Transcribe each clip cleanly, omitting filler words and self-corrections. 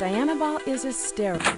Diana Ball is hysterical.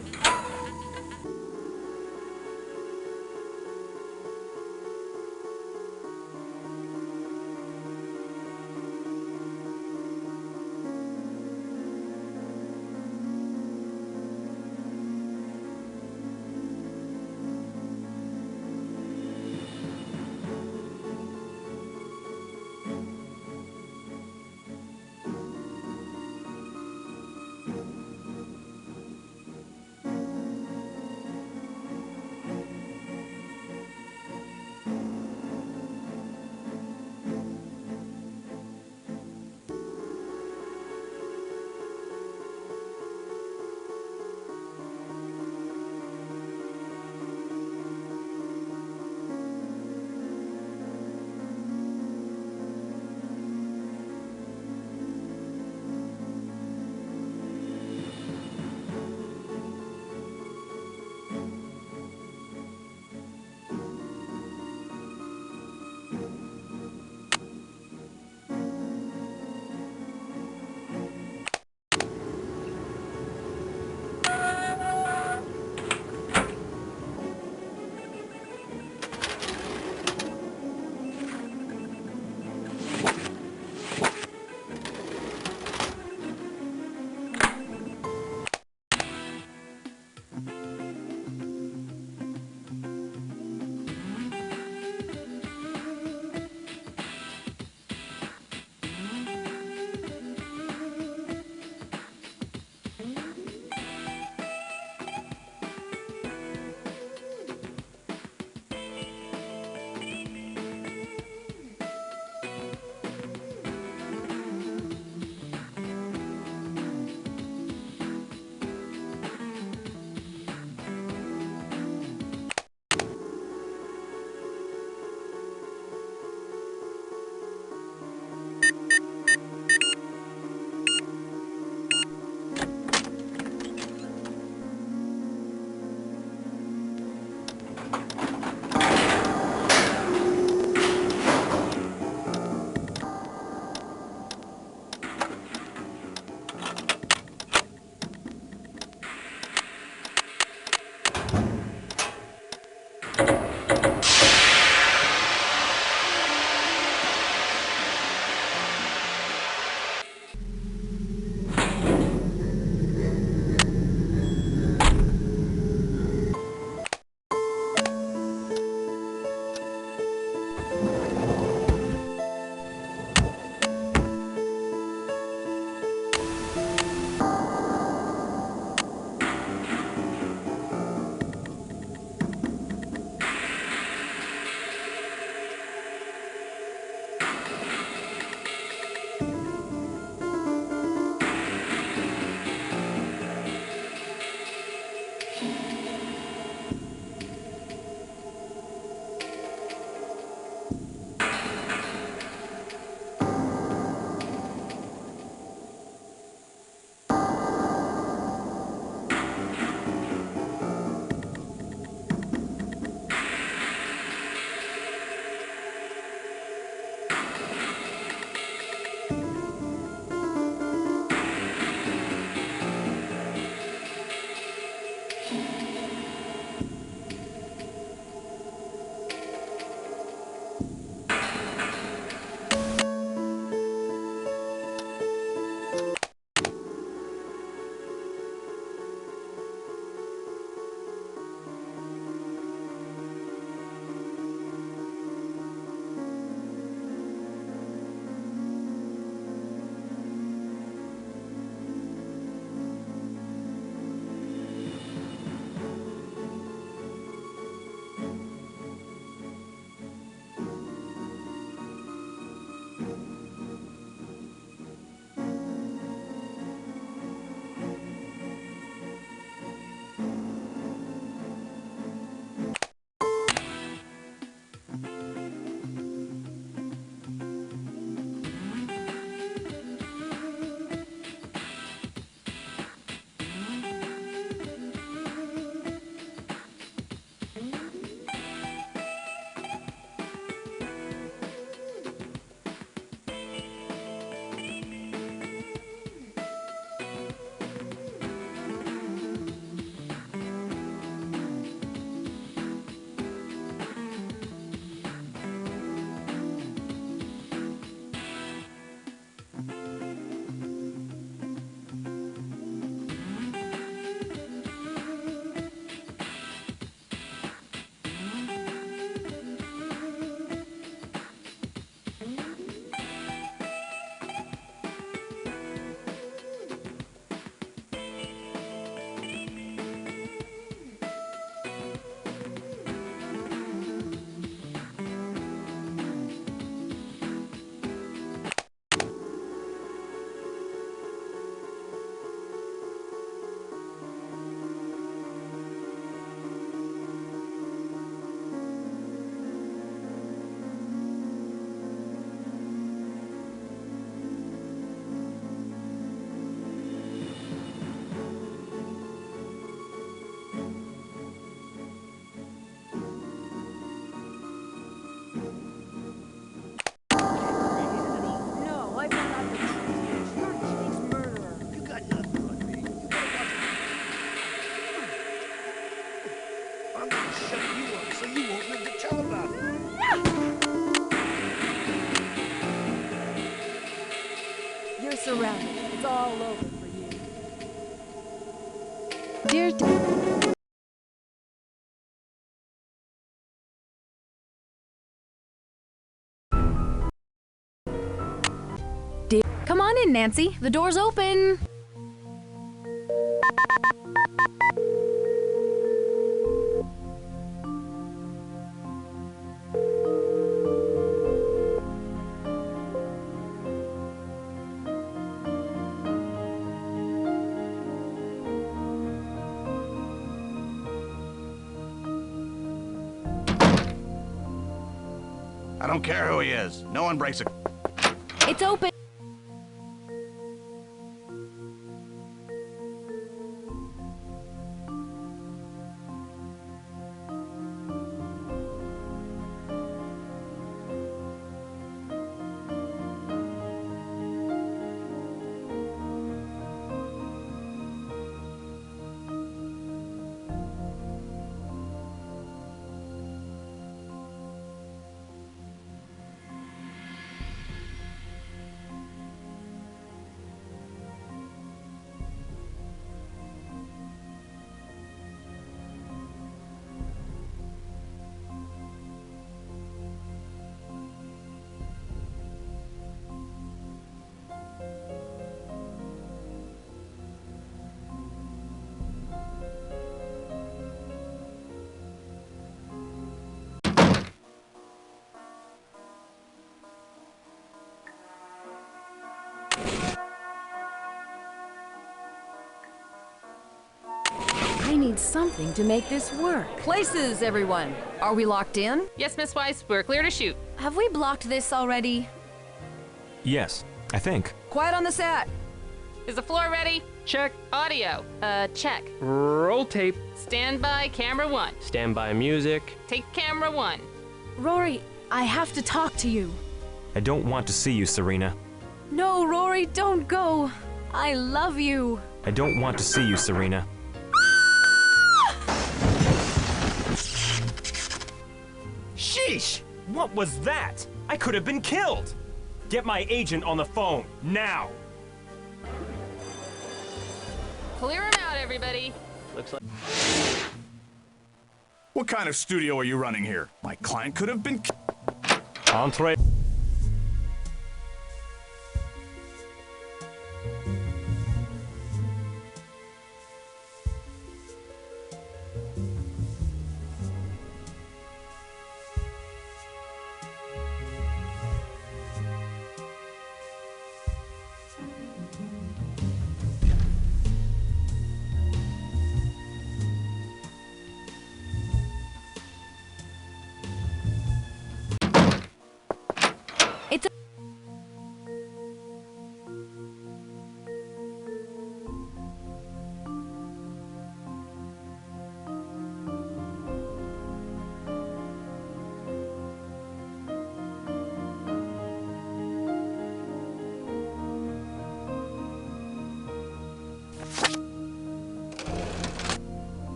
telling you of, so you won't live to tell about it. You're surrounded. It's all over for you. Dear Come on in, Nancy. The door's open. I don't care who he is. No one breaks a... It's open. I need something to make this work. Places, everyone. Are we locked in? Yes, Miss Weiss, we're clear to shoot. Have we blocked this already? Yes, I think. Quiet on the set. Is the floor ready? Check. Audio. Check. Roll tape. Stand by camera 1. Stand by music. Take camera 1. Rory, I have to talk to you. I don't want to see you, Serena. No, Rory, don't go. I love you. I don't want to see you, Serena. Sheesh! What was that? I could have been killed! Get my agent on the phone, now! Clear him out, everybody. Looks like... What kind of studio are you running here? My client could have been... Entree.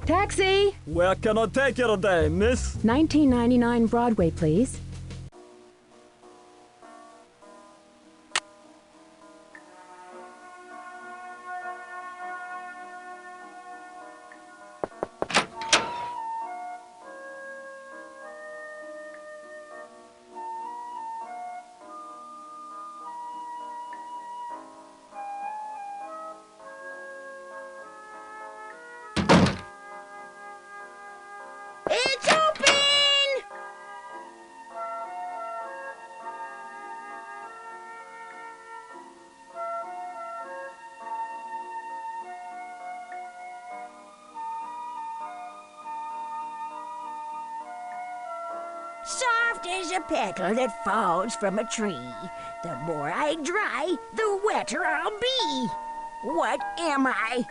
Taxi! Where can I take you today, miss? 1999 Broadway, please. It's open! Soft as a petal that falls from a tree. The more I dry, the wetter I'll be. What am I?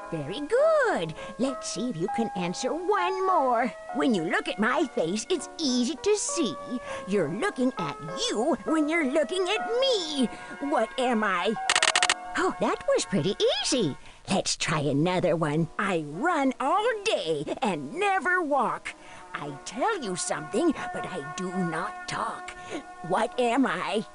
Very good. Let's see if you can answer one more. When you look at my face, it's easy to see. You're looking at you when you're looking at me. What am I? Oh, that was pretty easy. Let's try another one. I run all day and never walk. I tell you something, but I do not talk. What am I?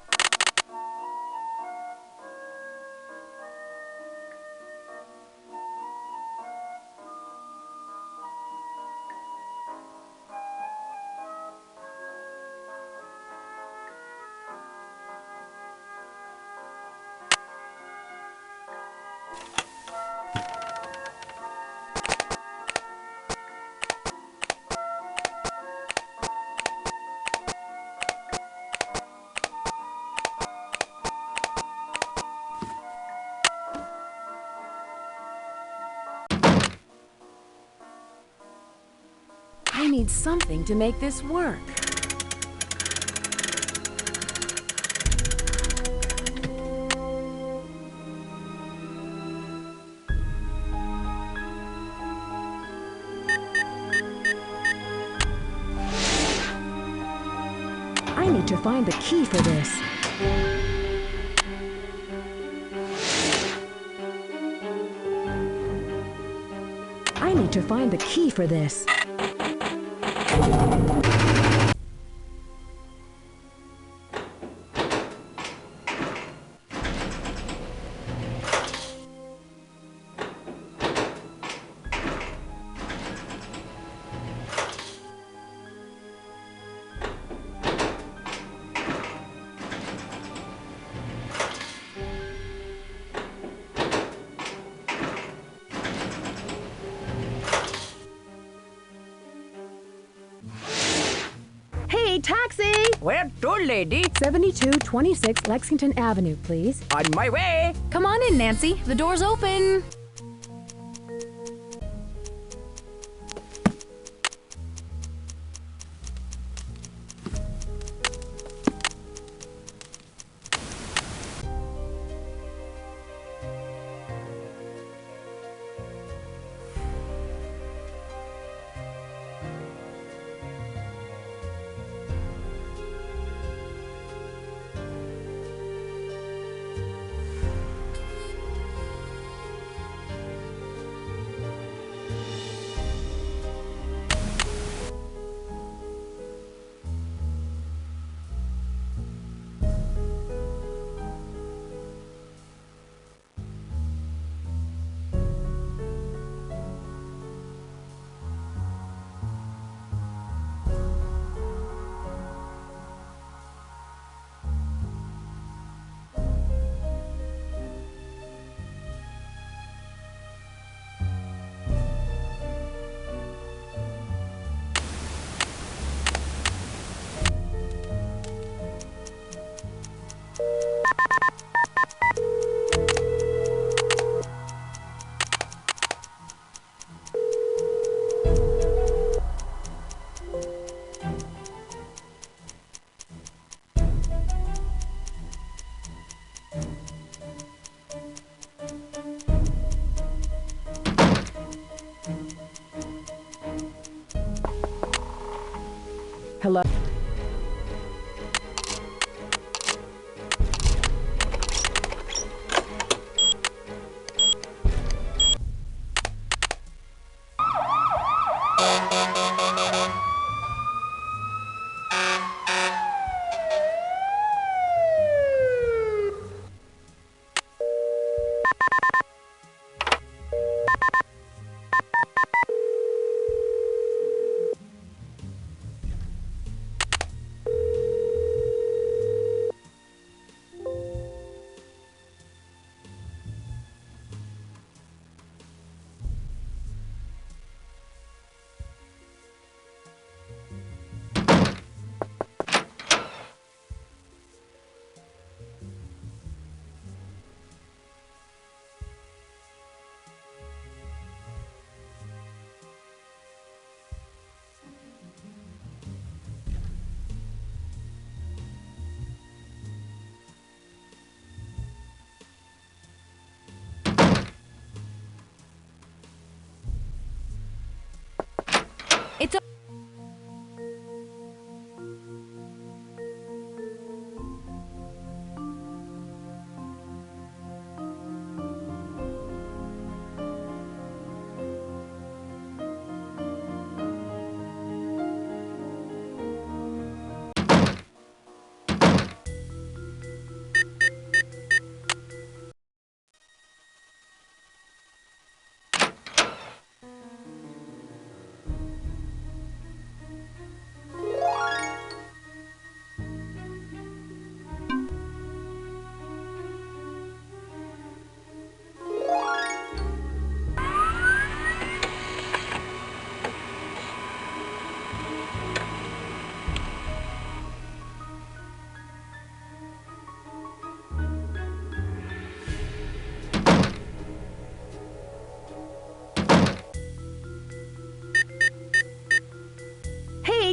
I need something to make this work. I need to find the key for this. I need to find the key for this. Hey, taxi! Where to, lady? 7226 Lexington Avenue, please. On my way. Come on in, Nancy. The door's open. Hello?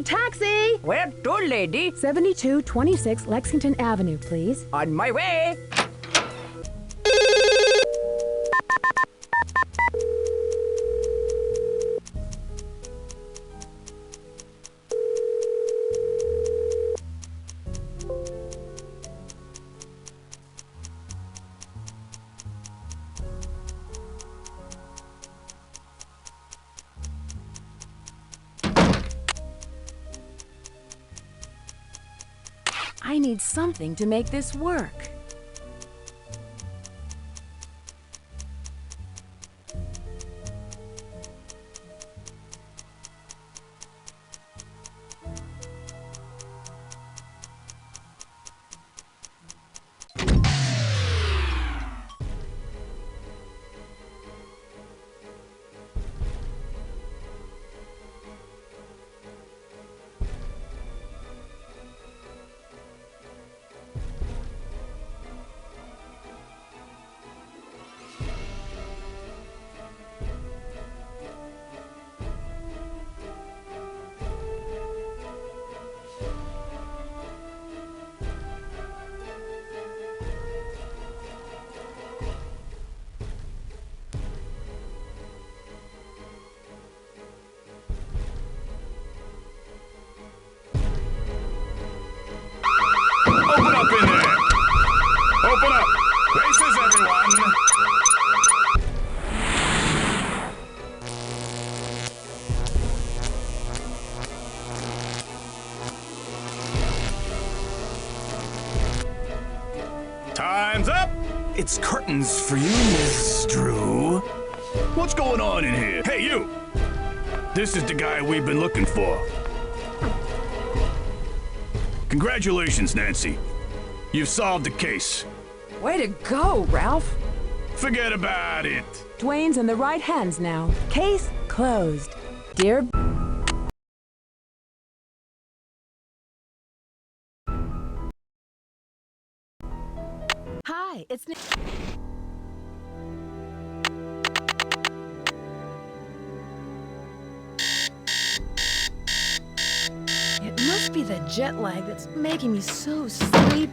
Taxi! Taxi! Where to, lady? 7226 Lexington Avenue, please. On my way. I need something to make this work. Open up in there! Open up! Races, everyone! Time's up! It's curtains for you, Miss Drew. What's going on in here? Hey, you! This is the guy we've been looking for. Congratulations, Nancy. You've solved the case. Way to go, Ralph. Forget about it. Dwayne's in the right hands now. Case closed. Dear... Hi, it's... It must be the jet lag that's making me so sleepy.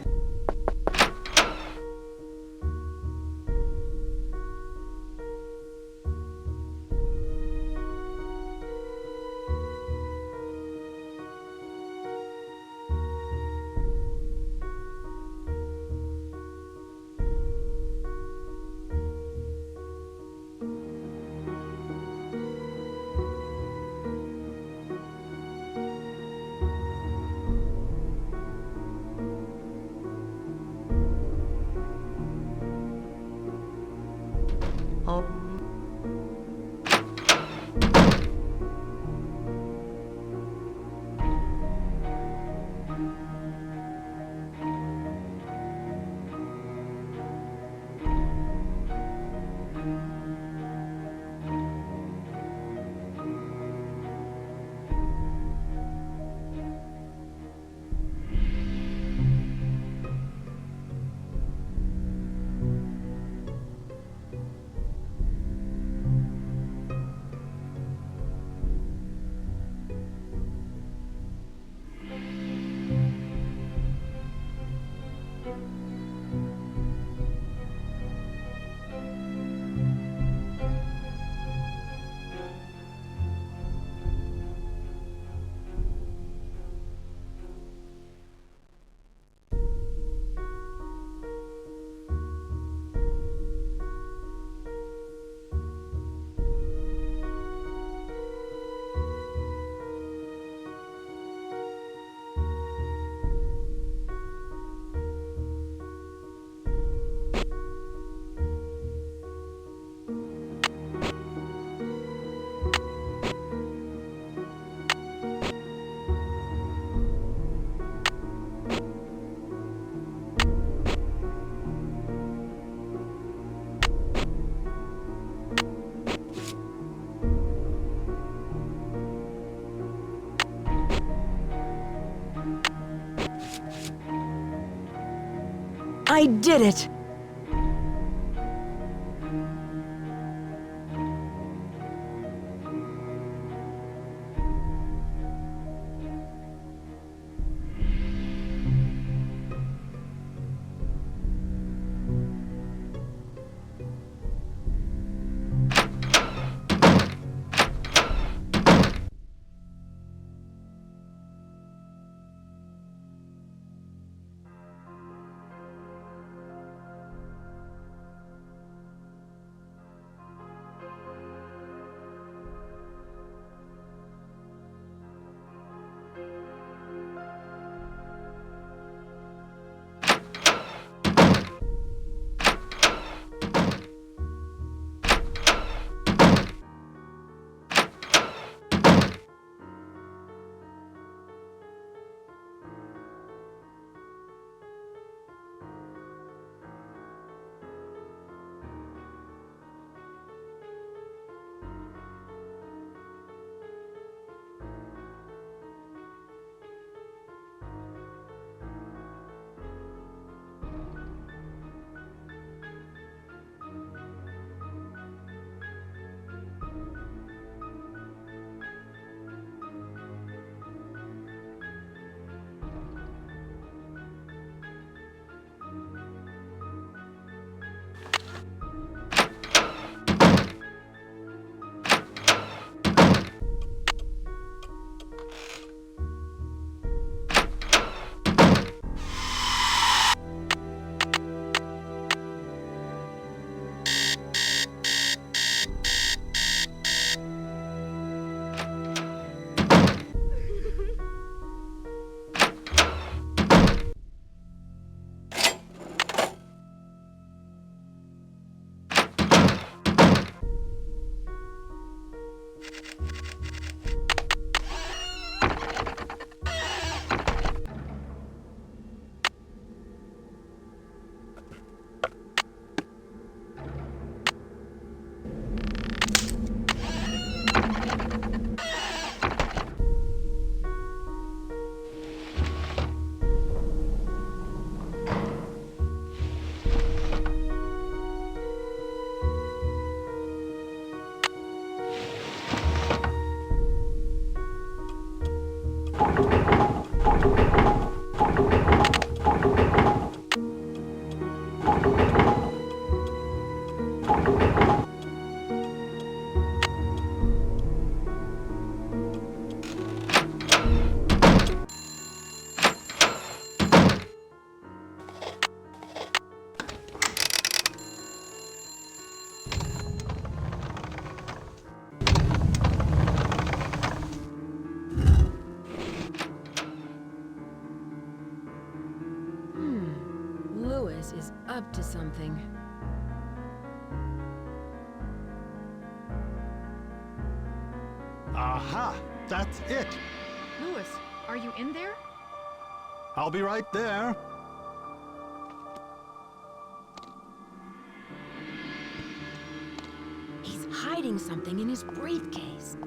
I did it! up to something. Aha! That's it! Louis, are you in there? I'll be right there. He's hiding something in his briefcase.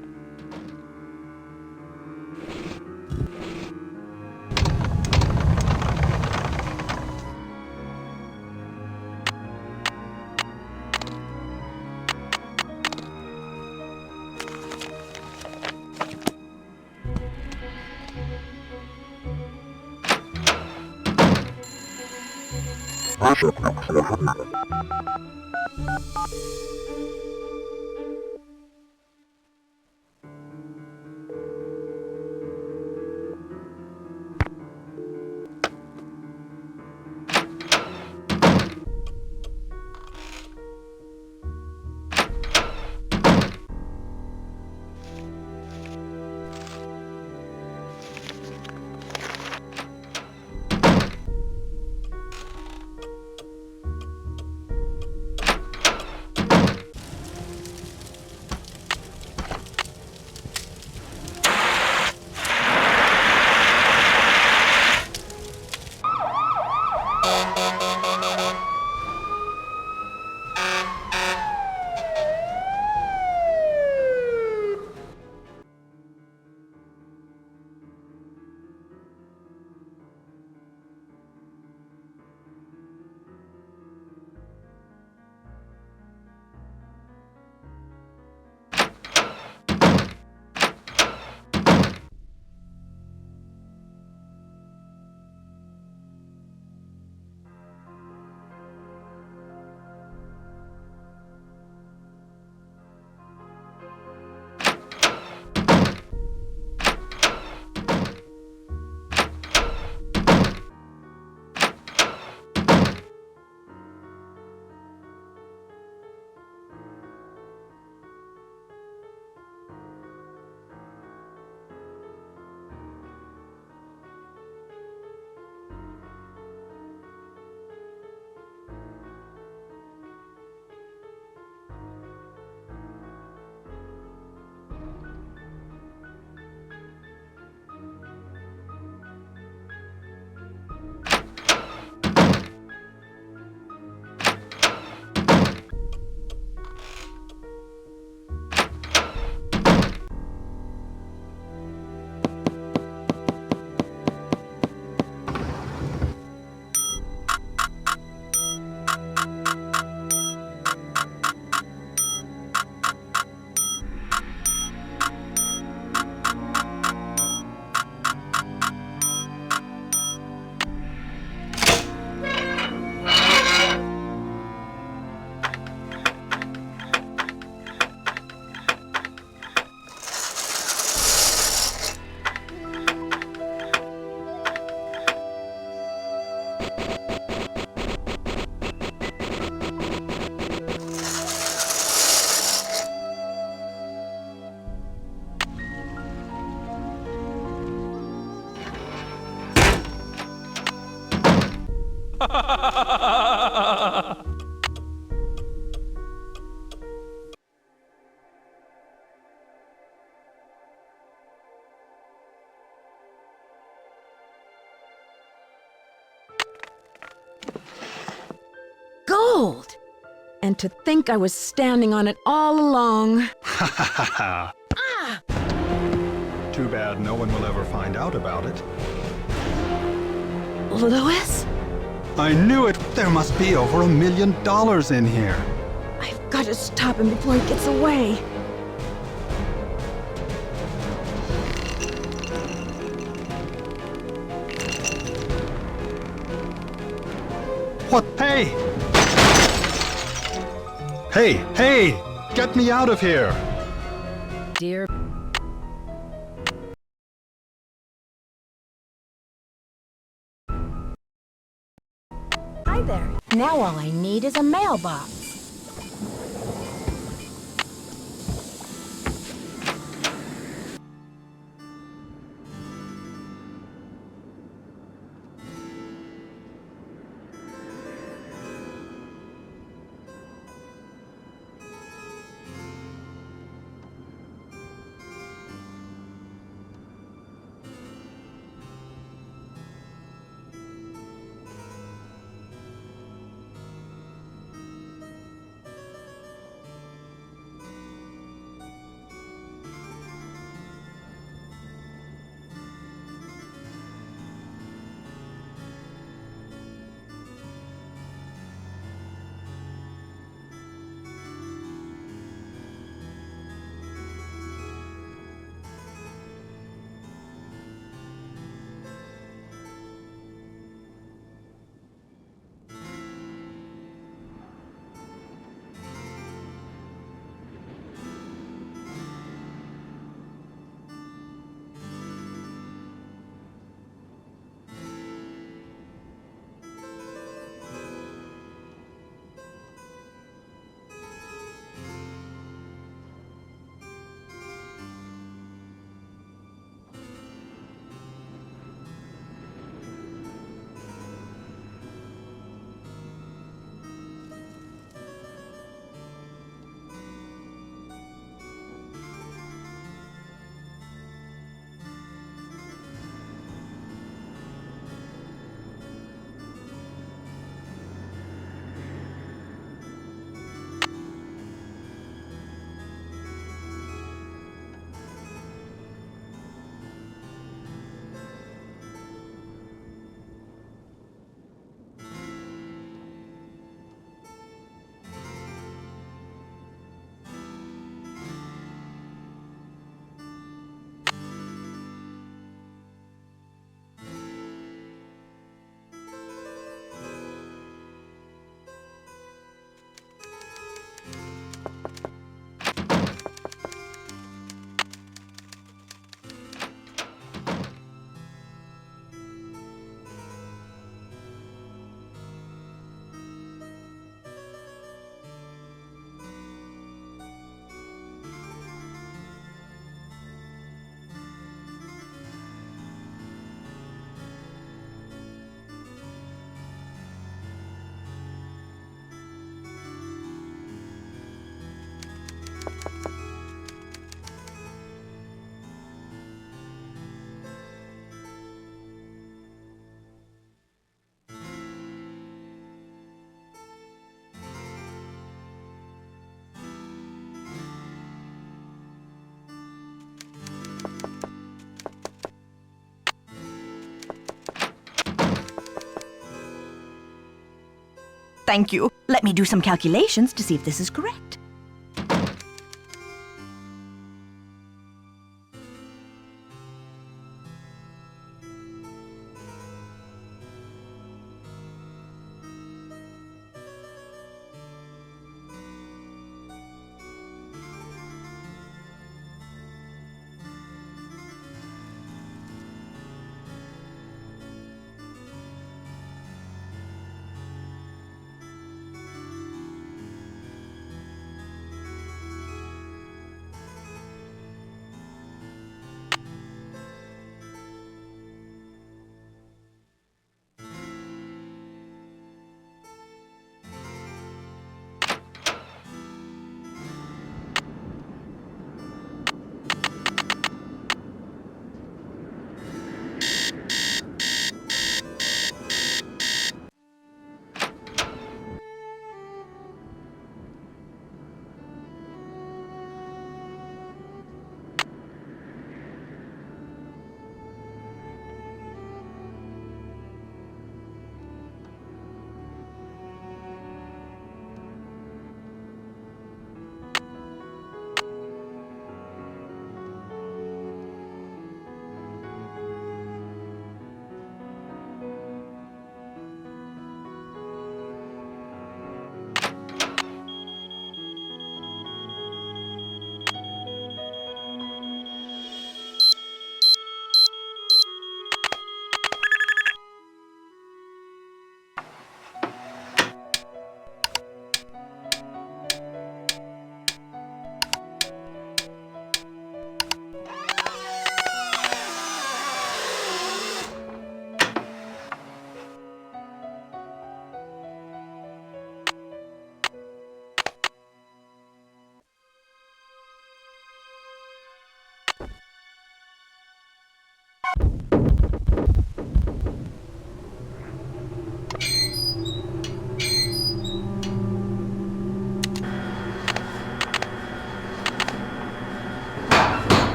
Gold! And to think I was standing on it all along. Ha ha ha ha! Ah! Too bad no one will ever find out about it. Louis? I knew it! There must be over $1 million in here. I've got to stop him before he gets away. What? Hey! Hey! Hey! Get me out of here! Dear. Hi there. Now all I need is a mailbox. thank you. Let me do some calculations to see if this is correct.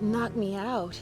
It knocked me out.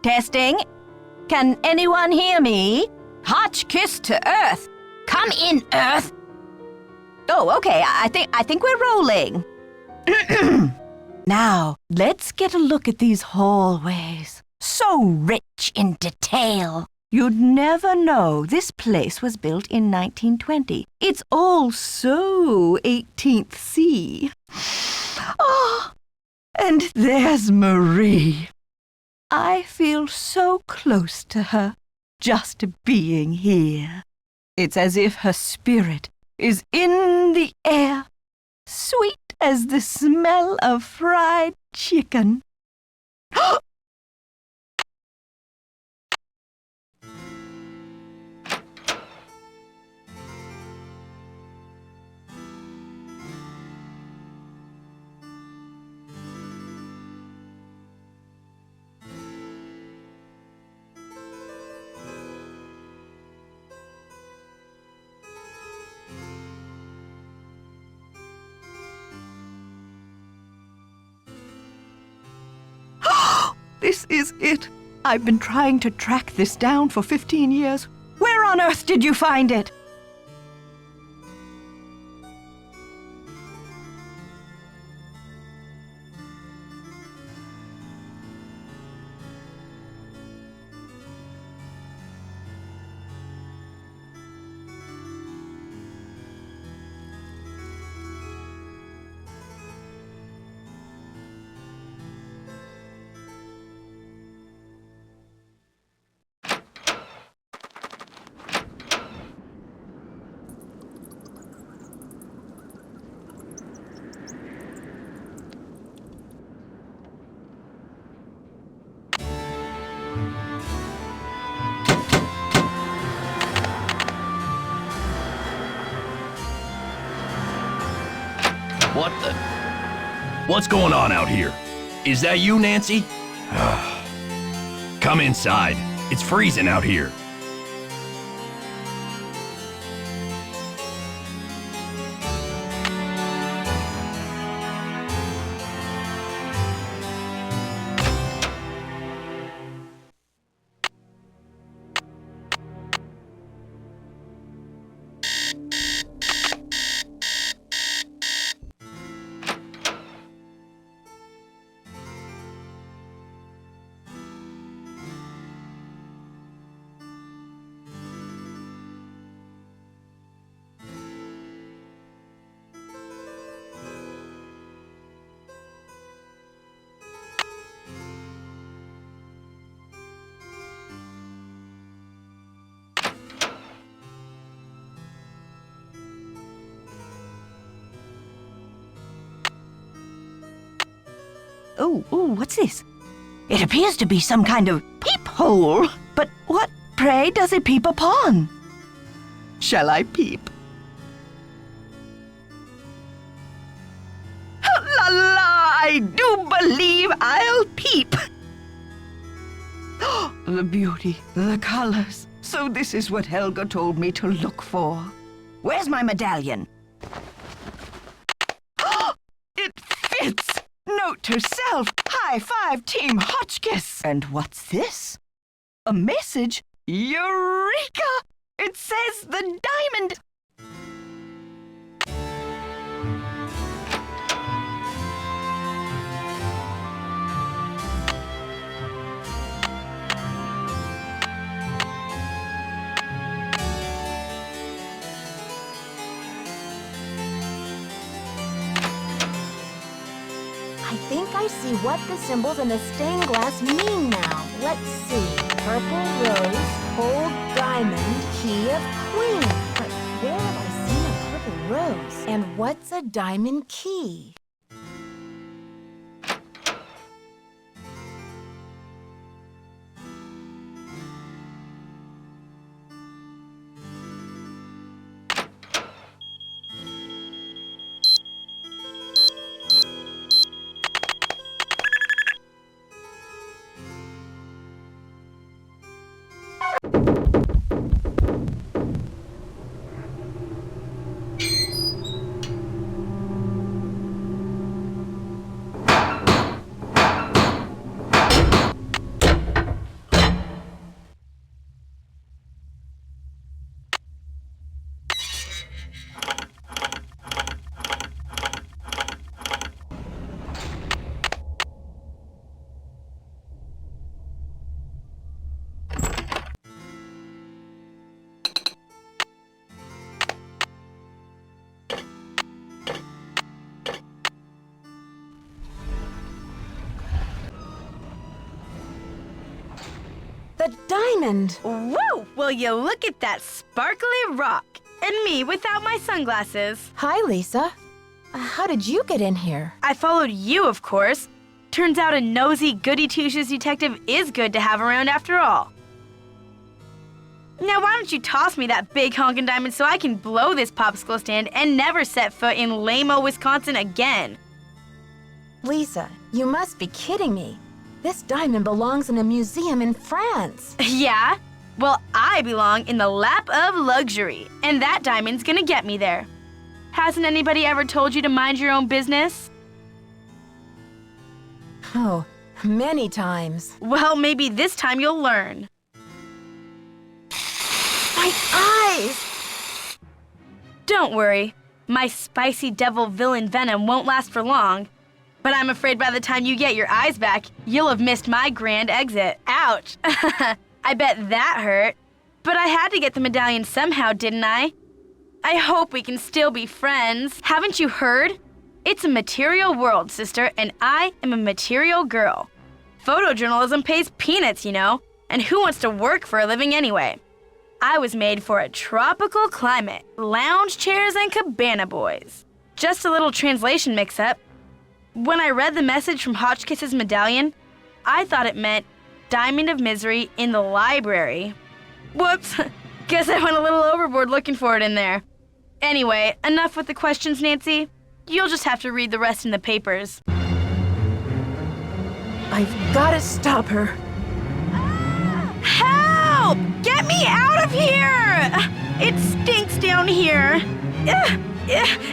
Testing. Can anyone hear me? Hotchkiss to Earth. Come in, Earth. Oh, okay. I think we're rolling. Now, let's get a look at these hallways. So rich in detail. You'd never know this place was built in 1920. It's all so 18th C. Oh, and there's Marie. I feel so close to her, just being here. It's as if her spirit is in the air, sweet as the smell of fried chicken. This is it. I've been trying to track this down for 15 years. Where on earth did you find it? What the? What's going on out here? Is that you, Nancy? Come inside. It's freezing out here. Oh, what's this? It appears to be some kind of peephole. But what, pray, does it peep upon? Shall I peep? La la, I do believe I'll peep. The beauty, the colors. So this is what Helga told me to look for. Where's my medallion? It fits! Note to self, high five Team Hotchkiss. And what's this? A message? Eureka! It says the diamond... I think I see what the symbols in the stained glass mean now. Let's see. Purple rose, gold diamond, key of queen. But where have I seen a purple rose? And what's a diamond key? the diamond. Whoa! Will you look at that sparkly rock? And me without my sunglasses. Hi, Lisa. How did you get in here? I followed you, of course. Turns out a nosy, goody-two-shoes detective is good to have around after all. Now, why don't you toss me that big honkin' diamond so I can blow this popsicle stand and never set foot in lame-o, Wisconsin again? Lisa, you must be kidding me. This diamond belongs in a museum in France. Yeah? Well, I belong in the lap of luxury, and that diamond's gonna get me there. Hasn't anybody ever told you to mind your own business? Oh, many times. Well, maybe this time you'll learn. My eyes! Don't worry. My spicy devil villain venom won't last for long. But I'm afraid by the time you get your eyes back, you'll have missed my grand exit. Ouch! I bet that hurt. But I had to get the medallion somehow, didn't I? I hope we can still be friends. Haven't you heard? It's a material world, sister, and I am a material girl. Photojournalism pays peanuts, you know, and who wants to work for a living anyway? I was made for a tropical climate, lounge chairs and cabana boys. Just a little translation mix-up. When I read the message from Hotchkiss's medallion, I thought it meant Diamond of Misery in the library. Whoops, guess I went a little overboard looking for it in there. Anyway, enough with the questions, Nancy. You'll just have to read the rest in the papers. I've got to stop her. Help! Get me out of here! It stinks down here.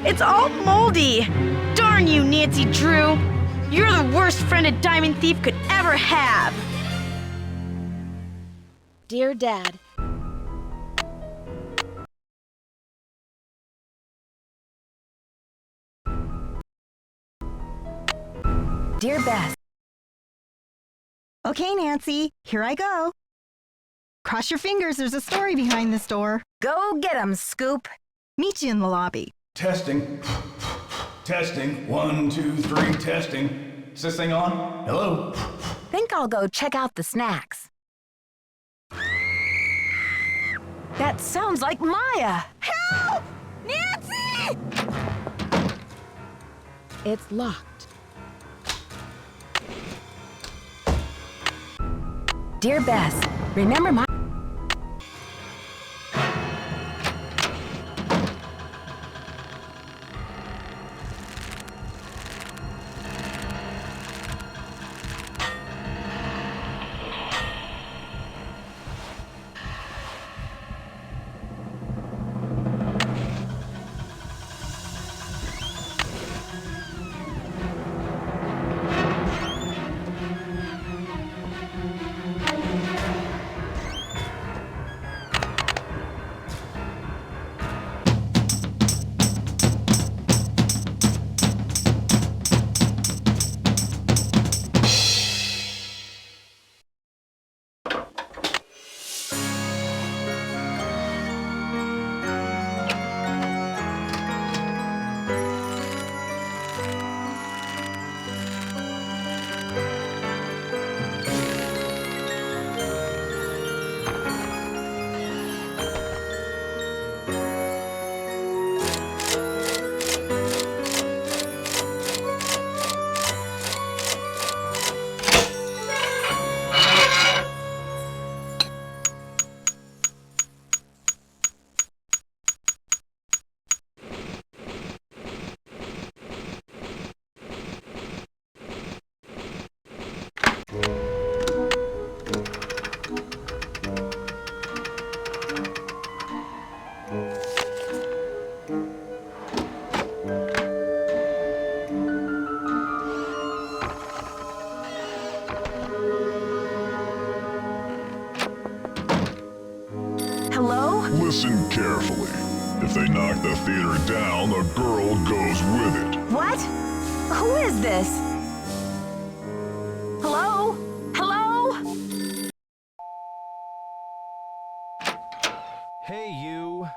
It's all moldy. Darn you, Nancy Drew. You're the worst friend a diamond thief could ever have. Dear Dad, Dear Beth, Okay, Nancy, here I go. Cross your fingers, there's a story behind this door. go get 'em, Scoop. Meet you in the lobby. Testing. Testing. 1, 2, 3, testing. Is this thing on? Hello? Think I'll go check out the snacks. That sounds like Maya. Help! Nancy! It's locked. Dear Beth, remember my... Listen carefully. If they knock the theater down, the girl goes with it. What? Who is this? Hello? Hello? Hey, you.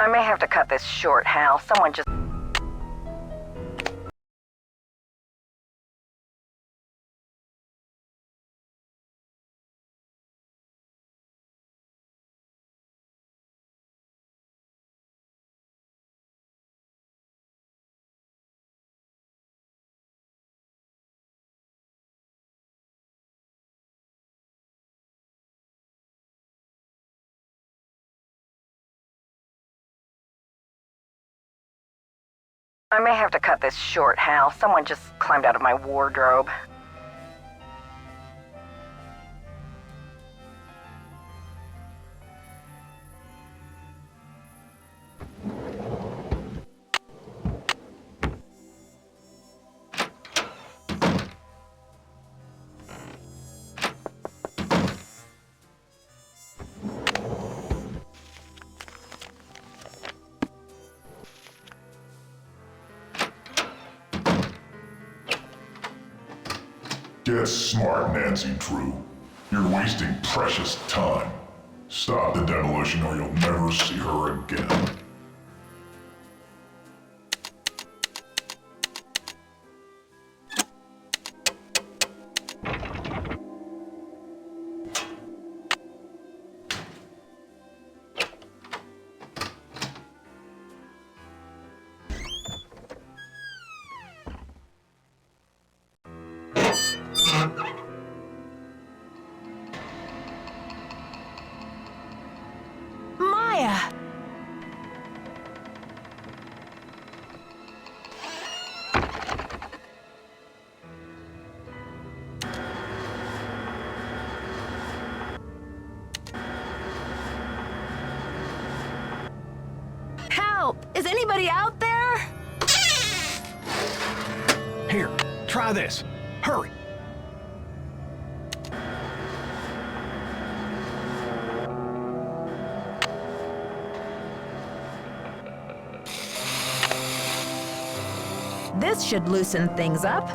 I may have to cut this short, Hal. Someone just... I may have to cut this short, Hal. Someone just climbed out of my wardrobe. Get smart, Nancy Drew. You're wasting precious time. Stop the demolition or you'll never see her again. Maya! Help! Is anybody out there? Here, try this. Hurry. This should loosen things up.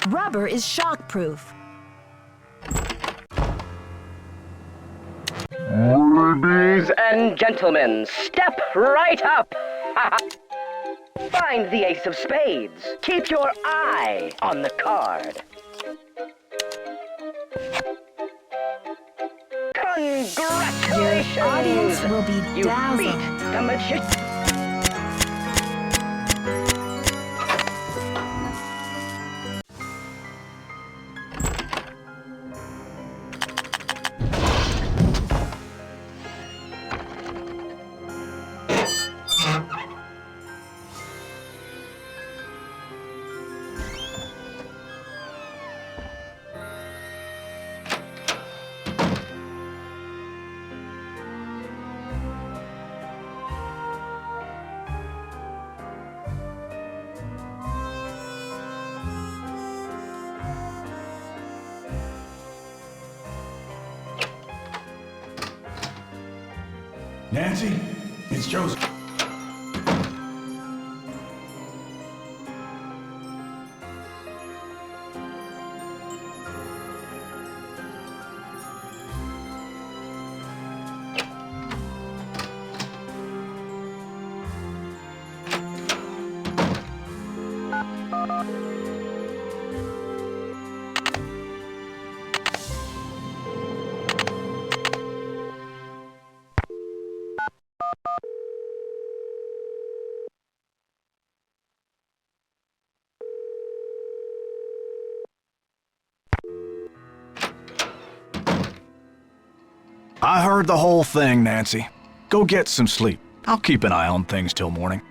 Rubber is shockproof. Ladies and gentlemen, step right up. Find the ace of spades. Keep your eye on the card. Congratulations! Your audience will be You dazzled. beat the magician. Nancy, it's Joseph. I heard the whole thing, Nancy. Go get some sleep. I'll keep an eye on things till morning.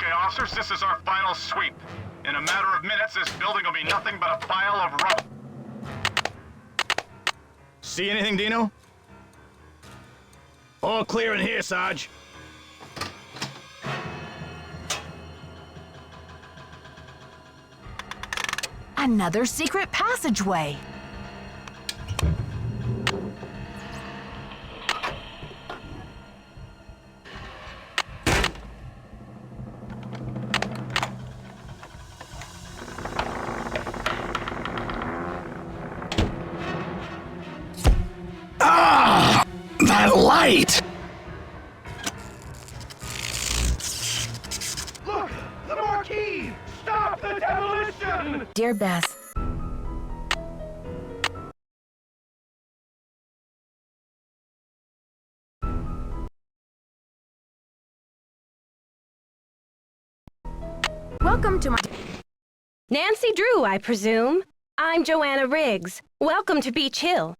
Okay, officers, this is our final sweep. In a matter of minutes, this building will be nothing but a pile of rubble. See anything, Dino? All clear in here, Sarge. Another secret passageway. Ah! That light! Look! The marquee! Stop the demolition! Dear Bess. Welcome to my... Nancy Drew, I presume. I'm Joanna Riggs. Welcome to Beach Hill.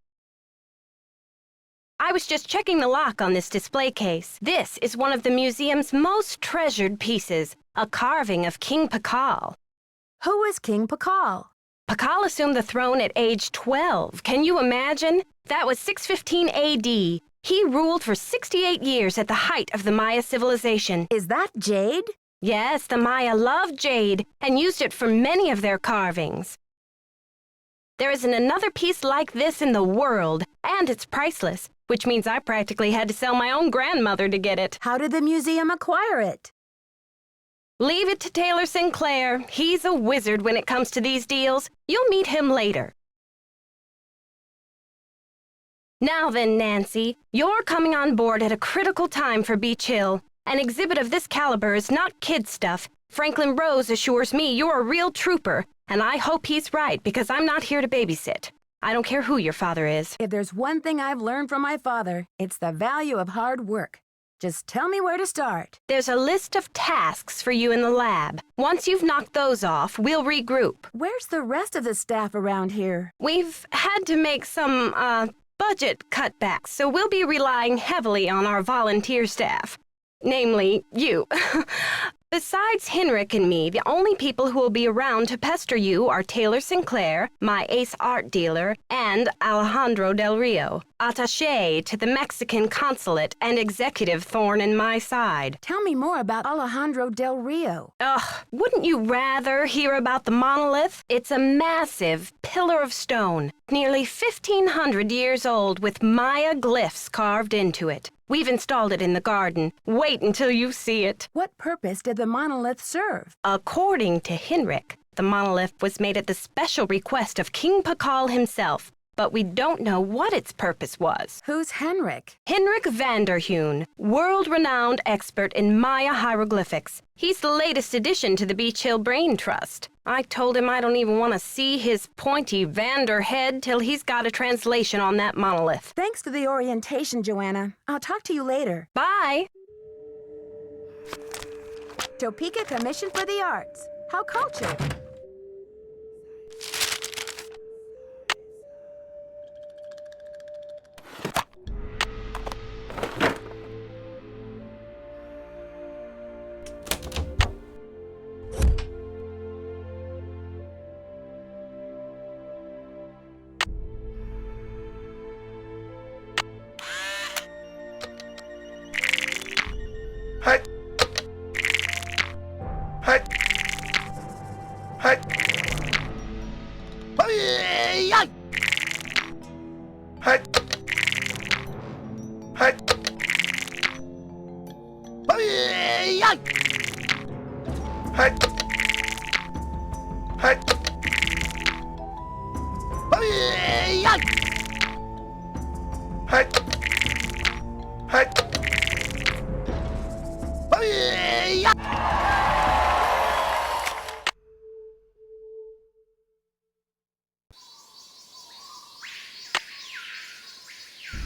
I was just checking the lock on this display case. This is one of the museum's most treasured pieces, a carving of King Pakal. Who is King Pakal? Pakal assumed the throne at age 12. Can you imagine? That was 615 AD. He ruled for 68 years at the height of the Maya civilization. Is that jade? Yes, the Maya loved jade and used it for many of their carvings. There isn't another piece like this in the world, and it's priceless, which means I practically had to sell my own grandmother to get it. How did the museum acquire it? Leave it to Taylor Sinclair. He's a wizard when it comes to these deals. You'll meet him later. Now then, Nancy, you're coming on board at a critical time for Beach Hill. An exhibit of this caliber is not kid stuff. Franklin Rose assures me you're a real trooper, and I hope he's right because I'm not here to babysit. I don't care who your father is. If there's one thing I've learned from my father, it's the value of hard work. Just tell me where to start. There's a list of tasks for you in the lab. Once you've knocked those off, we'll regroup. Where's the rest of the staff around here? We've had to make some, budget cutbacks, so we'll be relying heavily on our volunteer staff. Namely, you. Besides Henrik and me, the only people who will be around to pester you are Taylor Sinclair, my ace art dealer, and Alejandro Del Rio, attaché to the Mexican consulate and executive thorn in my side. Tell me more about Alejandro Del Rio. Ugh, wouldn't you rather hear about the monolith? It's a massive pillar of stone, nearly 1,500 years old with Maya glyphs carved into it. We've installed it in the garden. Wait until you see it. What purpose did the monolith serve? According to Henrik, the monolith was made at the special request of King Pakal himself, but we don't know what its purpose was. Who's Henrik? Henrik Vanderheun, world-renowned expert in Maya hieroglyphics. He's the latest addition to the Beach Hill Brain Trust. I told him I don't even want to see his pointy Vander head till he's got a translation on that monolith. Thanks for the orientation, Joanna. I'll talk to you later. Bye! Topeka Commission for the Arts. How cultured.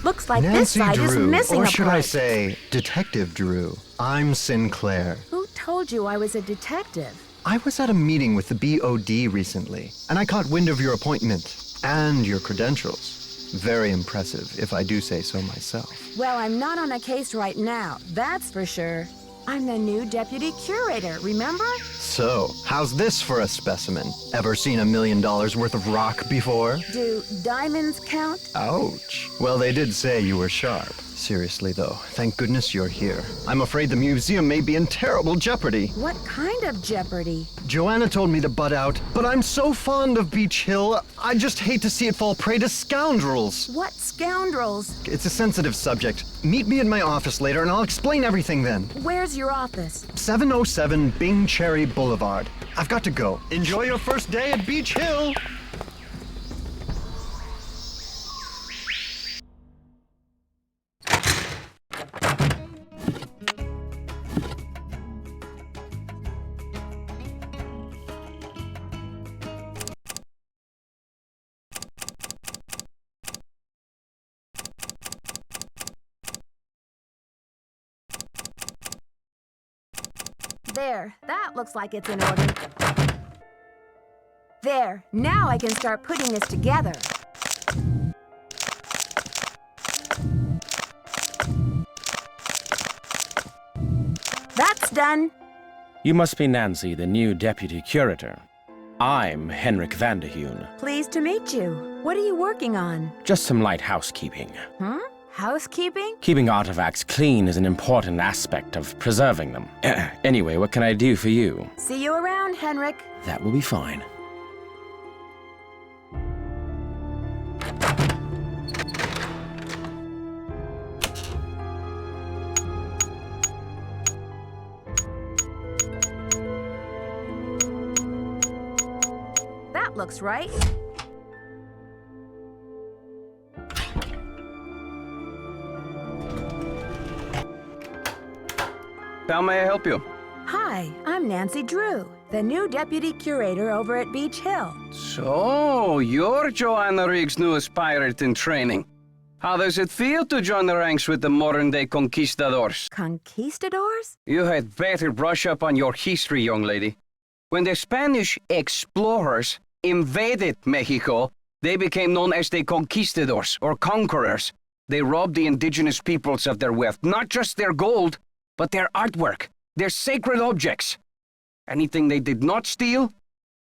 Looks like Nancy this side Drew, is missing or a should part. I say, Detective Drew. I'm Sinclair. Who told you I was a detective? I was at a meeting with the BOD recently, and I caught wind of your appointment and your credentials. Very impressive, if I do say so myself. Well, I'm not on a case right now, that's for sure. I'm the new deputy curator, remember? So, how's this for a specimen? Ever seen $1 million worth of rock before? Do diamonds count? Ouch. Well, they did say you were sharp. Seriously, though, thank goodness you're here. I'm afraid the museum may be in terrible jeopardy. What kind of jeopardy? Joanna told me to butt out, but I'm so fond of Beach Hill, I just hate to see it fall prey to scoundrels. What scoundrels? It's a sensitive subject. Meet me in my office later and I'll explain everything then. Where's your office? 707 Bing Cherry Boulevard. I've got to go. Enjoy your first day at Beach Hill! There, that looks like it's in order. There, now I can start putting this together. That's done. You must be Nancy, the new deputy curator. I'm Henrik Vanderheun. Pleased to meet you. What are you working on? Just some light housekeeping. Huh? Housekeeping? Keeping artifacts clean is an important aspect of preserving them. Anyway, what can I do for you? See you around, Henrik. That will be fine. That looks right. How may I help you? Hi, I'm Nancy Drew, the new deputy curator over at Beach Hill. So, you're Joanna Riggs' newest pirate in training. How does it feel to join the ranks with the modern-day conquistadors? Conquistadors? You had better brush up on your history, young lady. When the Spanish explorers invaded Mexico, they became known as the conquistadors, or conquerors. They robbed the indigenous peoples of their wealth, not just their gold, but their artwork, their sacred objects. Anything they did not steal,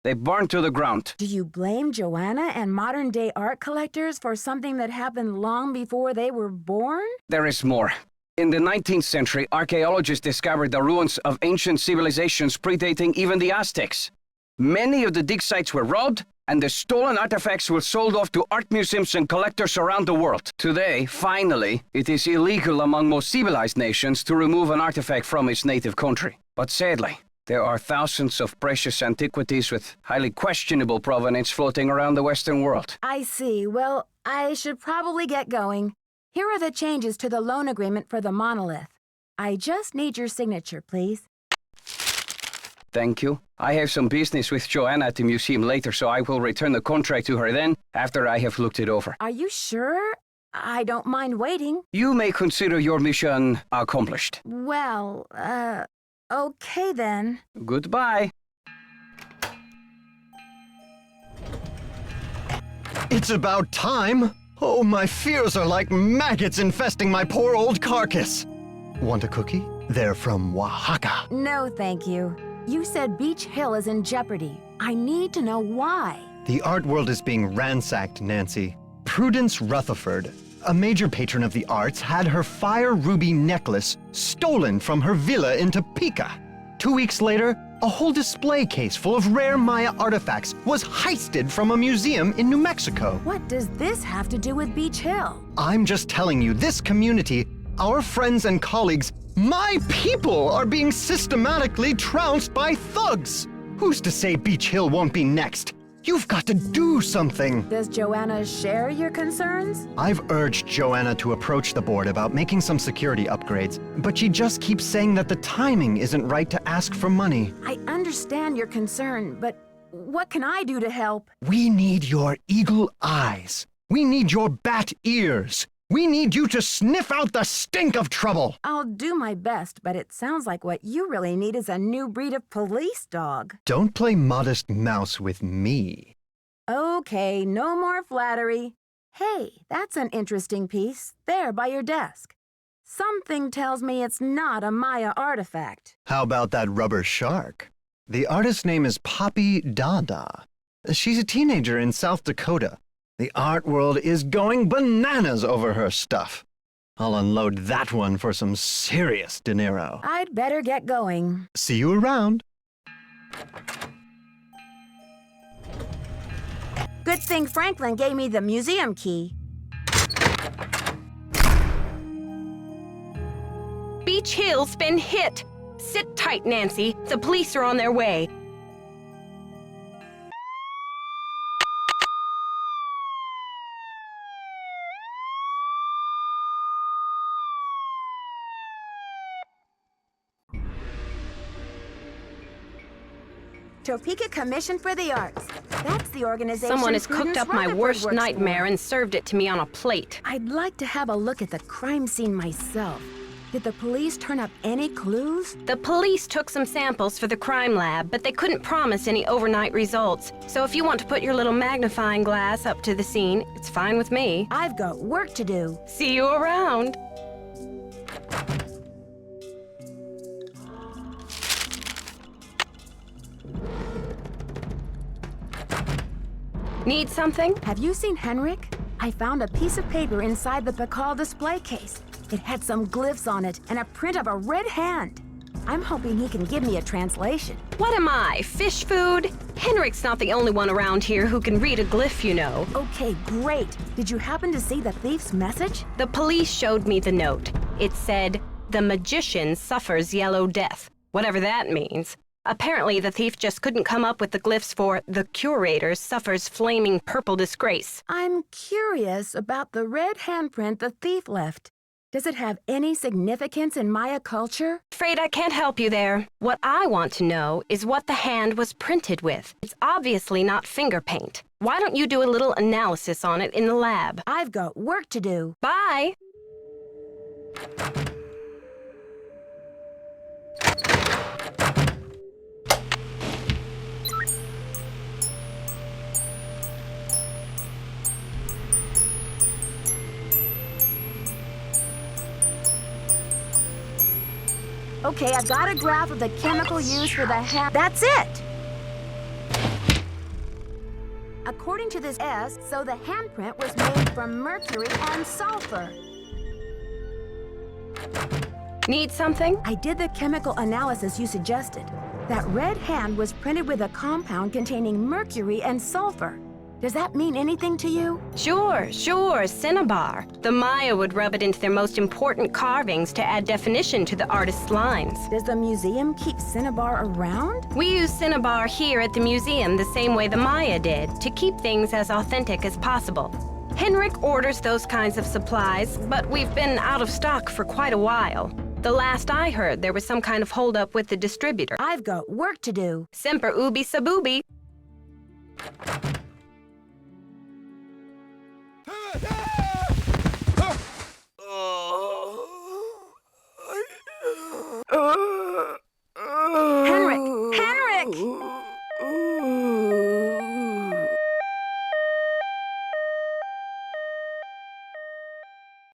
they burned to the ground. Do you blame Joanna and modern-day art collectors for something that happened long before they were born? There is more. In the 19th century, archaeologists discovered the ruins of ancient civilizations predating even the Aztecs. Many of the dig sites were robbed, and the stolen artifacts were sold off to art museums and collectors around the world. Today, finally, it is illegal among most civilized nations to remove an artifact from its native country. But sadly, there are thousands of precious antiquities with highly questionable provenance floating around the Western world. I see. Well, I should probably get going. Here are the changes to the loan agreement for the monolith. I just need your signature, please. Thank you. I have some business with Joanna at the museum later, so I will return the contract to her then, after I have looked it over. Are you sure? I don't mind waiting. You may consider your mission accomplished. Well, okay then. Goodbye. It's about time! Oh, my fears are like maggots infesting my poor old carcass. Want a cookie? They're from Oaxaca. No, thank you. You said Beach Hill is in jeopardy. I need to know why. The art world is being ransacked, Nancy. Prudence Rutherford, a major patron of the arts, had her fire ruby necklace stolen from her villa in Topeka. 2 weeks later, a whole display case full of rare Maya artifacts was heisted from a museum in New Mexico. What does this have to do with Beach Hill? I'm just telling you, this community, our friends and colleagues, my people are being systematically trounced by thugs. Who's to say Beach Hill won't be next? You've got to do something. Does Joanna share your concerns? I've urged Joanna to approach the board about making some security upgrades, but she just keeps saying that the timing isn't right to ask for money. I understand your concern, but what can I do to help? We need your eagle eyes. We need your bat ears. We need you to sniff out the stink of trouble. I'll do my best, but it sounds like what you really need is a new breed of police dog. Don't play modest mouse with me. Okay, no more flattery. Hey, that's an interesting piece, there by your desk. Something tells me it's not a Maya artifact. How about that rubber shark? The artist's name is Poppy Dada. She's a teenager in South Dakota. The art world is going bananas over her stuff. I'll unload that one for some serious dinero. I'd better get going. See you around. Good thing Franklin gave me the museum key. Beach Hill's been hit. Sit tight, Nancy. The police are on their way. Topeka Commission for the Arts. That's the organization. Someone has cooked up my worst nightmare and served it to me on a plate. I'd like to have a look at the crime scene myself. Did the police turn up any clues? The police took some samples for the crime lab, but they couldn't promise any overnight results. So if you want to put your little magnifying glass up to the scene, it's fine with me. I've got work to do. See you around. Need something? Have you seen Henrik? I found a piece of paper inside the Pakal display case. It had some glyphs on it and a print of a red hand. I'm hoping he can give me a translation. What am I, fish food? Henrik's not the only one around here who can read a glyph, you know. Okay, great. Did you happen to see the thief's message? The police showed me the note. It said, "The magician suffers yellow death," whatever that means. Apparently, the thief just couldn't come up with the glyphs for "the curator suffers flaming purple disgrace." I'm curious about the red handprint the thief left. Does it have any significance in Maya culture? Afraid I can't help you there. What I want to know is what the hand was printed with. It's obviously not finger paint. Why don't you do a little analysis on it in the lab? I've got work to do. Bye! Okay, I've got a graph of the chemical used for the hand. That's it! According to this so the handprint was made from mercury and sulfur. Need something? I did the chemical analysis you suggested. That red hand was printed with a compound containing mercury and sulfur. Does that mean anything to you? Sure, cinnabar. The Maya would rub it into their most important carvings to add definition to the artist's lines. Does the museum keep cinnabar around? We use cinnabar here at the museum the same way the Maya did, to keep things as authentic as possible. Henrik orders those kinds of supplies, but we've been out of stock for quite a while. The last I heard, there was some kind of holdup with the distributor. I've got work to do. Semper ubi sabubi. Henrik!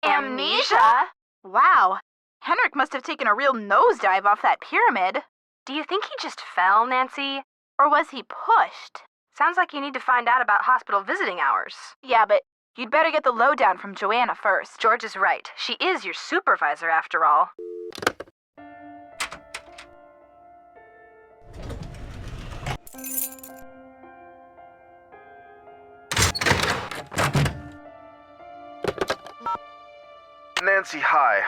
Amnesia? Wow. Henrik must have taken a real nosedive off that pyramid. Do you think he just fell, Nancy? Or was he pushed? Sounds like you need to find out about hospital visiting hours. Yeah, but you'd better get the lowdown from Joanna first. George is right. She is your supervisor, after all. Nancy, hi.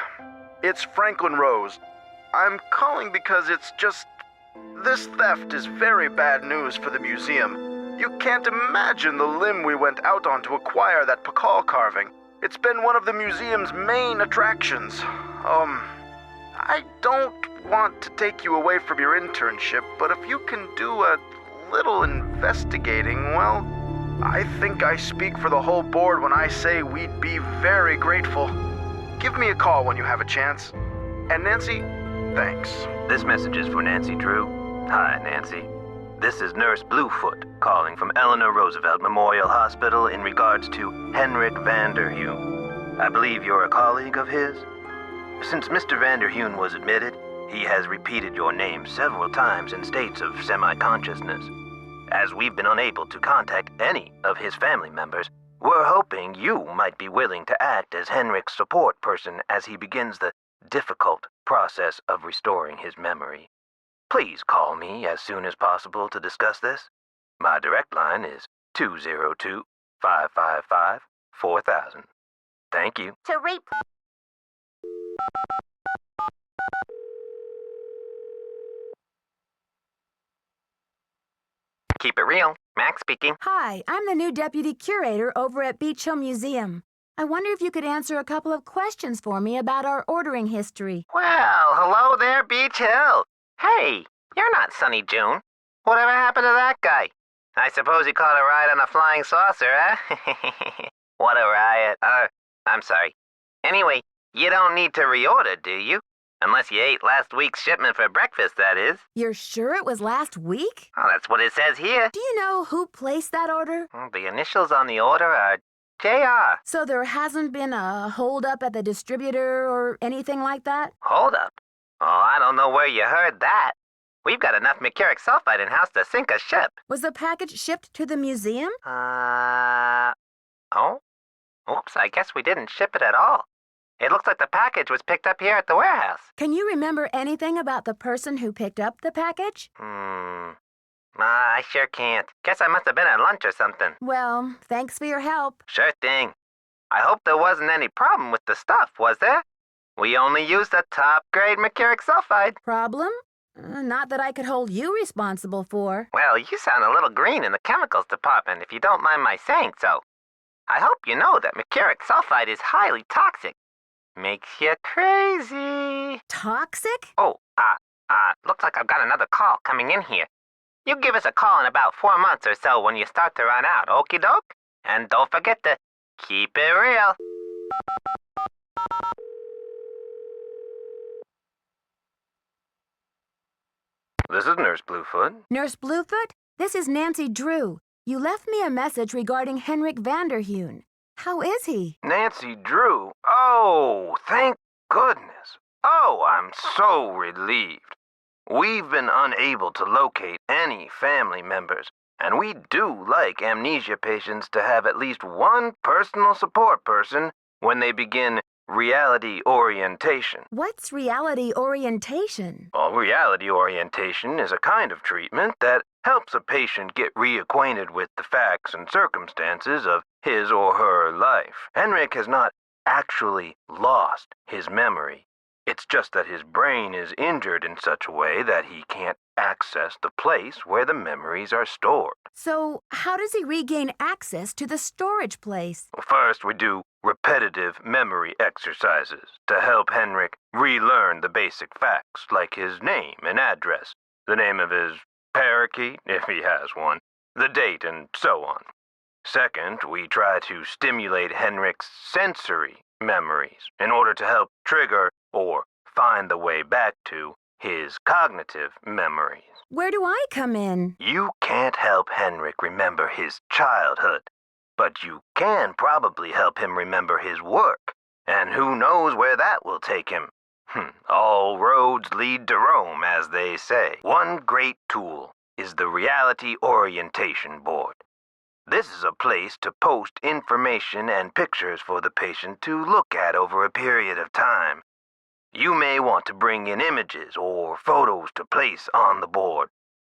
It's Franklin Rose. I'm calling because it's just... This theft is very bad news for the museum. You can't imagine the limb we went out on to acquire that Pakal carving. It's been one of the museum's main attractions. I don't want to take you away from your internship, but if you can do a little investigating, well, I think I speak for the whole board when I say we'd be very grateful. Give me a call when you have a chance. And Nancy, thanks. This message is for Nancy Drew. Hi, Nancy. This is Nurse Bluefoot calling from Eleanor Roosevelt Memorial Hospital in regards to Henrik Vanderheum. I believe you're a colleague of his? Since Mr. Vanderheun was admitted, he has repeated your name several times in states of semi-consciousness. As we've been unable to contact any of his family members, we're hoping you might be willing to act as Henrik's support person as he begins the difficult process of restoring his memory. Please call me as soon as possible to discuss this. My direct line is 202-555-4000. Thank you. To rape. Keep it real. Max speaking. Hi, I'm the new deputy curator over at Beach Hill Museum. I wonder if you could answer a couple of questions for me about our ordering history. Well, hello there, Beach Hill. Hey, you're not Sunny June. Whatever happened to that guy? I suppose he caught a ride on a flying saucer, huh? What a riot. I'm sorry. Anyway, you don't need to reorder, do you? Unless you ate last week's shipment for breakfast, that is. You're sure it was last week? Oh, that's what it says here. Do you know who placed that order? The initials on the order are JR. So there hasn't been a hold-up at the distributor or anything like that? Hold up. Oh, I don't know where you heard that. We've got enough mercuric sulfide in-house to sink a ship. Was the package shipped to the museum? Oh? Oops, I guess we didn't ship it at all. It looks like the package was picked up here at the warehouse. Can you remember anything about the person who picked up the package? I sure can't. Guess I must have been at lunch or something. Well, thanks for your help. Sure thing. I hope there wasn't any problem with the stuff, was there? We only used the top-grade mercuric sulfide. Problem? Not that I could hold you responsible for. Well, you sound a little green in the chemicals department, if you don't mind my saying so. I hope you know that mercuric sulfide is highly toxic. Makes you crazy. Toxic? Oh, looks like I've got another call coming in here. You give us a call in about 4 months or so when you start to run out, okie doke? And don't forget to keep it real. This is Nurse Bluefoot. Nurse Bluefoot? This is Nancy Drew. You left me a message regarding Henrik Vanderheun. How is he? Nancy Drew? Oh, thank goodness. Oh, I'm so relieved. We've been unable to locate any family members, and we do like amnesia patients to have at least one personal support person when they begin reality orientation. What's reality orientation? Well, reality orientation is a kind of treatment that helps a patient get reacquainted with the facts and circumstances of his or her life. Henrik has not actually lost his memory. It's just that his brain is injured in such a way that he can't access the place where the memories are stored. So, how does he regain access to the storage place? Well, first, we do repetitive memory exercises to help Henrik relearn the basic facts, like his name and address, the name of his parakeet, if he has one, the date, and so on. Second, we try to stimulate Henrik's sensory memories in order to help trigger or find the way back to his cognitive memories. Where do I come in? You can't help Henrik remember his childhood, but you can probably help him remember his work, and who knows where that will take him. All roads lead to Rome, as they say. One great tool is the Reality Orientation Board. This is a place to post information and pictures for the patient to look at over a period of time. You may want to bring in images or photos to place on the board.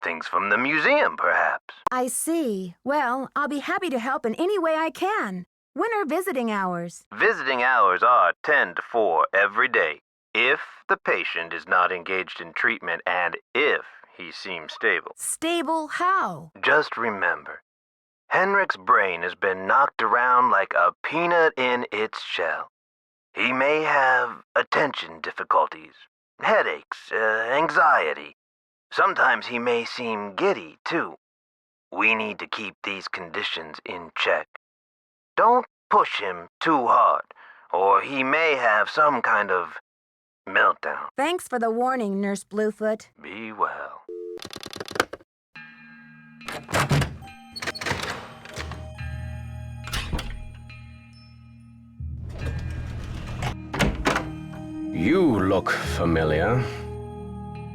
Things from the museum, perhaps. I see. Well, I'll be happy to help in any way I can. When are visiting hours? Visiting hours are 10 to 4 every day, if the patient is not engaged in treatment and if he seems stable. Stable how? Just remember, Henrik's brain has been knocked around like a peanut in its shell. He may have attention difficulties, headaches, anxiety. Sometimes he may seem giddy, too. We need to keep these conditions in check. Don't push him too hard, or he may have some kind of meltdown. Thanks for the warning, Nurse Bluefoot. Be well. You look familiar.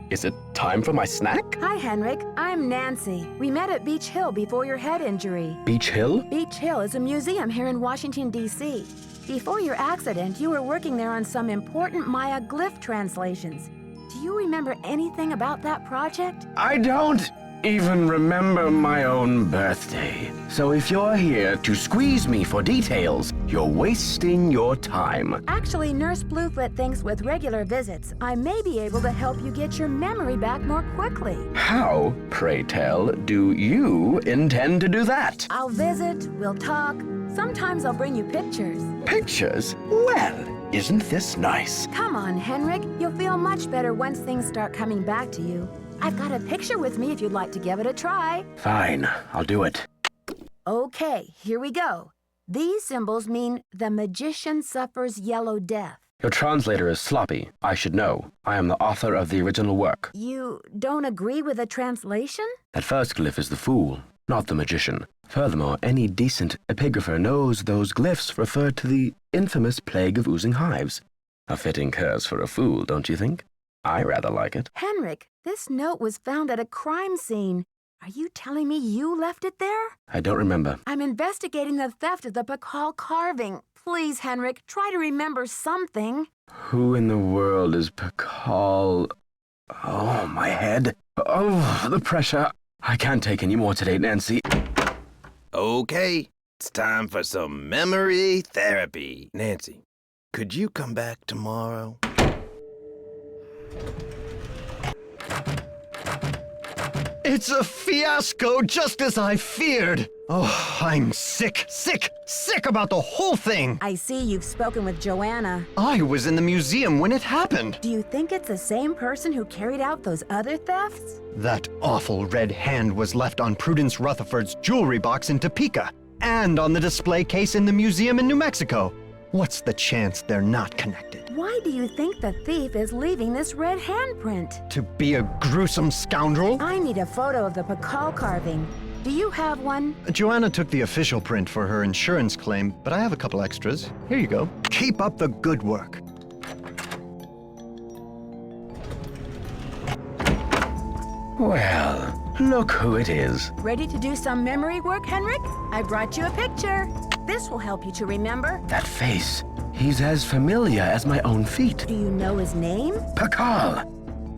Is it time for my snack? Hi, Henrik. I'm Nancy. We met at Beach Hill before your head injury. Beach Hill? Beach Hill is a museum here in Washington, D.C. Before your accident, you were working there on some important Maya glyph translations. Do you remember anything about that project? I don't even remember my own birthday. So if you're here to squeeze me for details, you're wasting your time. Actually, Nurse Bluefoot thinks with regular visits, I may be able to help you get your memory back more quickly. How, pray tell, do you intend to do that? I'll visit, we'll talk. Sometimes I'll bring you pictures. Pictures? Well, isn't this nice? Come on, Henrik. You'll feel much better once things start coming back to you. I've got a picture with me if you'd like to give it a try. Fine, I'll do it. Okay, here we go. These symbols mean the magician suffers yellow death. Your translator is sloppy. I should know. I am the author of the original work. You don't agree with the translation? That first glyph is the fool, not the magician. Furthermore, any decent epigrapher knows those glyphs refer to the infamous plague of oozing hives. A fitting curse for a fool, don't you think? I rather like it. Henrik, this note was found at a crime scene. Are you telling me you left it there? I don't remember. I'm investigating the theft of the Pakal carving. Please, Henrik, try to remember something. Who in the world is Pakal? Oh, my head. Oh, the pressure. I can't take any more today, Nancy. Okay, it's time for some memory therapy. Nancy, could you come back tomorrow? It's a fiasco, just as I feared. Oh, I'm sick about the whole thing. I see you've spoken with Joanna. I was in the museum when it happened. Do you think it's the same person who carried out those other thefts? That awful red hand was left on Prudence Rutherford's jewelry box in Topeka and on the display case in the museum in New Mexico. What's the chance they're not connected? Why do you think the thief is leaving this red handprint? To be a gruesome scoundrel? I need a photo of the Pakal carving. Do you have one? Joanna took the official print for her insurance claim, but I have a couple extras. Here you go. Keep up the good work. Well, look who it is. Ready to do some memory work, Henrik? I brought you a picture. This will help you to remember. That face. He's as familiar as my own feet. Do you know his name? Pakal.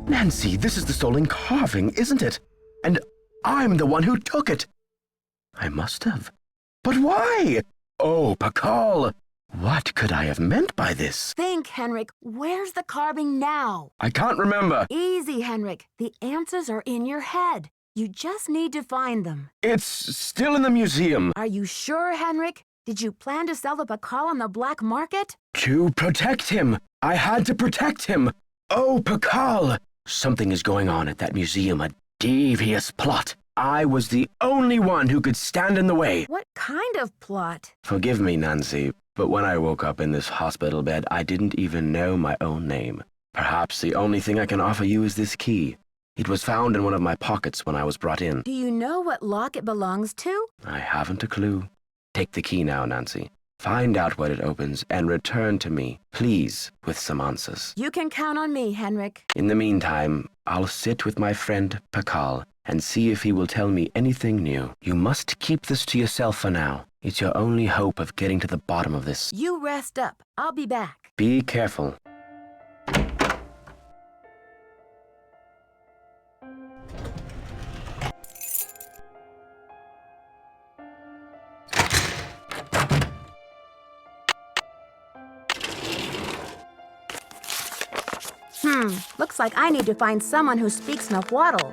Nancy, this is the stolen carving, isn't it? And I'm the one who took it. I must have. But why? Oh, Pakal. What could I have meant by this? Think, Henrik. Where's the carving now? I can't remember. Easy, Henrik. The answers are in your head. You just need to find them. It's still in the museum. Are you sure, Henrik? Did you plan to sell the Pakal on the black market? To protect him. I had to protect him. Oh, Pakal. Something is going on at that museum, a devious plot. I was the only one who could stand in the way. What kind of plot? Forgive me, Nancy, but when I woke up in this hospital bed, I didn't even know my own name. Perhaps the only thing I can offer you is this key. It was found in one of my pockets when I was brought in. Do you know what lock it belongs to? I haven't a clue. Take the key now, Nancy. Find out what it opens and return to me, please, with some answers. You can count on me, Henrik. In the meantime, I'll sit with my friend Pakal and see if he will tell me anything new. You must keep this to yourself for now. It's your only hope of getting to the bottom of this. You rest up. I'll be back. Be careful. Looks like I need to find someone who speaks Nahuatl.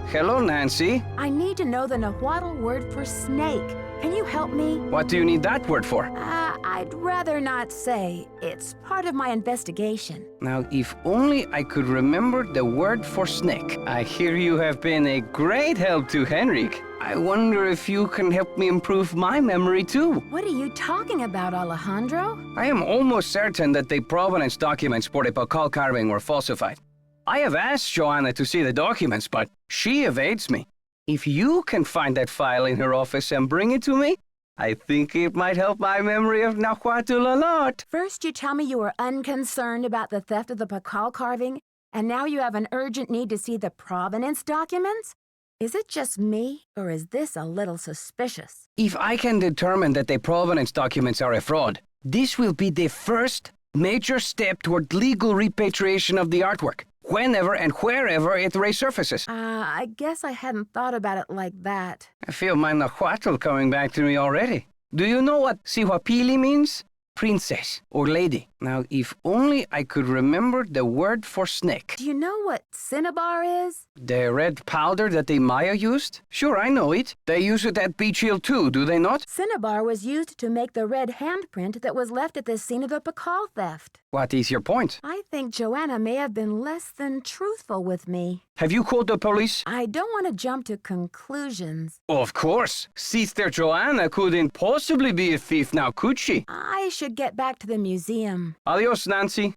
Hello, Nancy. I need to know the Nahuatl word for snake. Can you help me? What do you need that word for? I'd rather not say. It's part of my investigation. Now, if only I could remember the word for snake. I hear you have been a great help to Henrik. I wonder if you can help me improve my memory too. What are you talking about, Alejandro? I am almost certain that the provenance documents for the Pakal carving were falsified. I have asked Joanna to see the documents, but she evades me. If you can find that file in her office and bring it to me, I think it might help my memory of Nahuatl a lot. First, you tell me you were unconcerned about the theft of the Pakal carving, and now you have an urgent need to see the provenance documents? Is it just me, or is this a little suspicious? If I can determine that the provenance documents are a fraud, this will be the first major step toward legal repatriation of the artwork, whenever and wherever it resurfaces. I guess I hadn't thought about it like that. I feel my Nahuatl coming back to me already. Do you know what Sihuapili means? Princess or lady. Now, if only I could remember the word for snake. Do you know what cinnabar is? The red powder that the Maya used? Sure, I know it. They use it at Beach Hill too, do they not? Cinnabar was used to make the red handprint that was left at the scene of the Pakal theft. What is your point? I think Joanna may have been less than truthful with me. Have you called the police? I don't want to jump to conclusions. Of course. Sister Joanna couldn't possibly be a thief now, could she? I should get back to the museum. Adios, Nancy.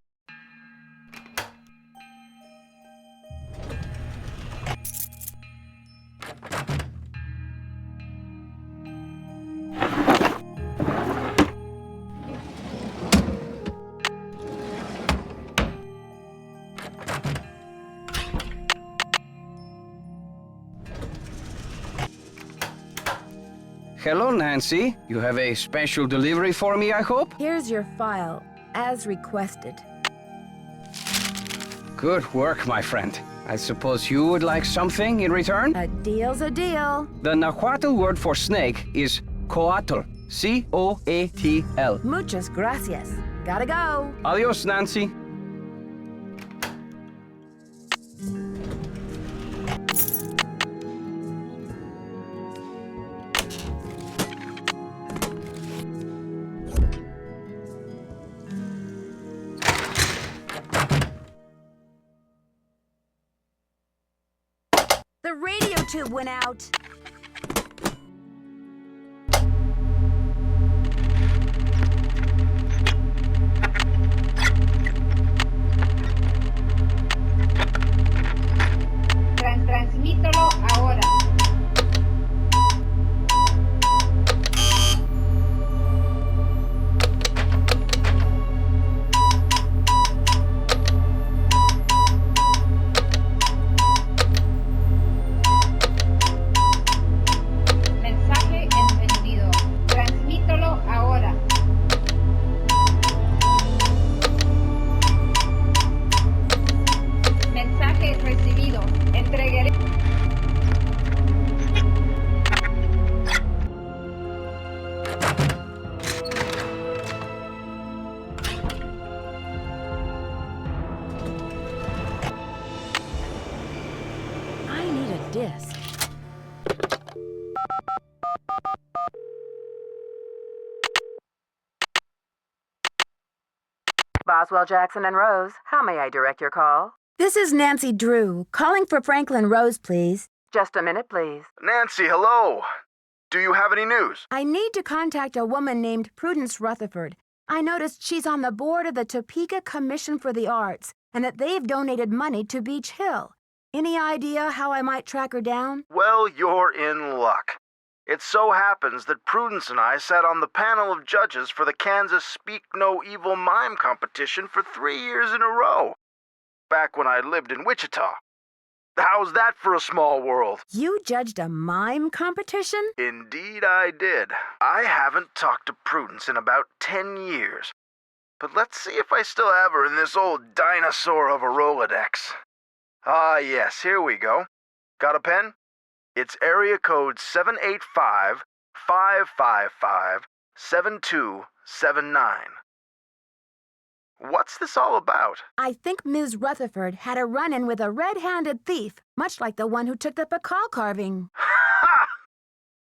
Hello, Nancy. You have a special delivery for me, I hope? Here's your file, as requested. Good work, my friend. I suppose you would like something in return? A deal's a deal. The Nahuatl word for snake is coatl. C-O-A-T-L. Muchas gracias. Gotta go. Adios, Nancy. The radio tube went out. Transmítelo ahora. Mensaje entendido. Transmítelo ahora. Mensaje recibido. Entregaré. I need a disc. Boswell, Jackson, and Rose, how may I direct your call? This is Nancy Drew, calling for Franklin Rose, please. Just a minute, please. Nancy, hello. Do you have any news? I need to contact a woman named Prudence Rutherford. I noticed she's on the board of the Topeka Commission for the Arts, and that they've donated money to Beach Hill. Any idea how I might track her down? Well, you're in luck. It so happens that Prudence and I sat on the panel of judges for the Kansas Speak No Evil Mime competition for 3 years in a row, back when I lived in Wichita. How's that for a small world? You judged a mime competition? Indeed I did. I haven't talked to Prudence in about 10 years. But let's see if I still have her in this old dinosaur of a Rolodex. Ah, yes, here we go. Got a pen? It's area code 785-555-7279. What's this all about? I think Ms. Rutherford had a run-in with a red-handed thief, much like the one who took the Pakal carving. Ha!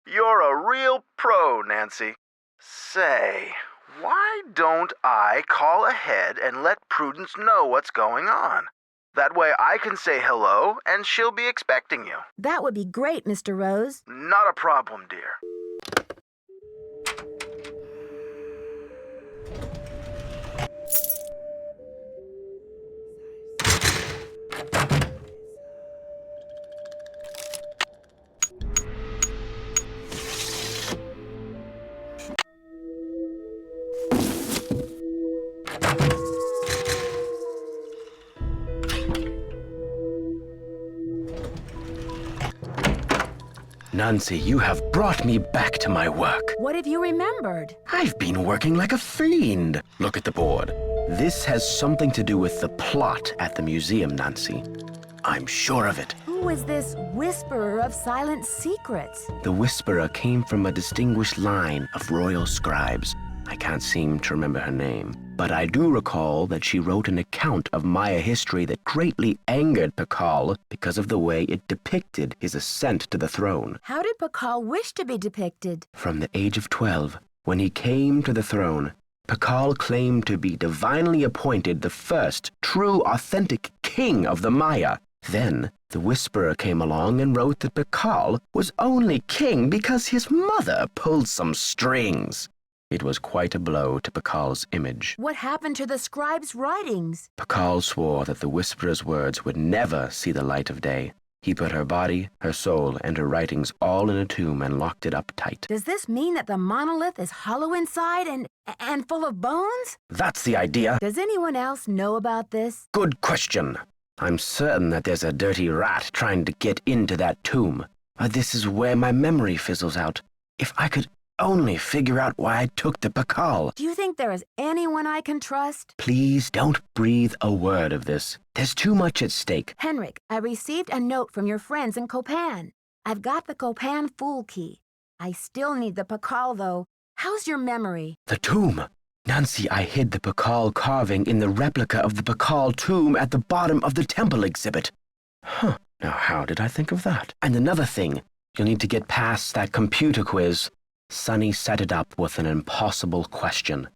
You're a real pro, Nancy. Say, why don't I call ahead and let Prudence know what's going on? That way I can say hello, and she'll be expecting you. That would be great, Mr. Rose. Not a problem, dear. Nancy, you have brought me back to my work. What have you remembered? I've been working like a fiend. Look at the board. This has something to do with the plot at the museum, Nancy. I'm sure of it. Who is this whisperer of silent secrets? The whisperer came from a distinguished line of royal scribes. I can't seem to remember her name, but I do recall that she wrote an account of Maya history that greatly angered Pakal because of the way it depicted his ascent to the throne. How did Pakal wish to be depicted? From the age of 12, when he came to the throne, Pakal claimed to be divinely appointed the first true, authentic king of the Maya. Then, the whisperer came along and wrote that Pakal was only king because his mother pulled some strings. It was quite a blow to Pakal's image. What happened to the scribe's writings? Pakal swore that the whisperer's words would never see the light of day. He put her body, her soul, and her writings all in a tomb and locked it up tight. Does this mean that the monolith is hollow inside and full of bones? That's the idea. Does anyone else know about this? Good question. I'm certain that there's a dirty rat trying to get into that tomb. This is where my memory fizzles out. If I could only figure out why I took the Pakal. Do you think there is anyone I can trust? Please don't breathe a word of this. There's too much at stake. Henrik, I received a note from your friends in Copan. I've got the Copan Fool Key. I still need the Pakal, though. How's your memory? The tomb. Nancy, I hid the Pakal carving in the replica of the Pakal tomb at the bottom of the temple exhibit. Huh. Now, how did I think of that? And another thing, you'll need to get past that computer quiz. Sonny set it up with an impossible question.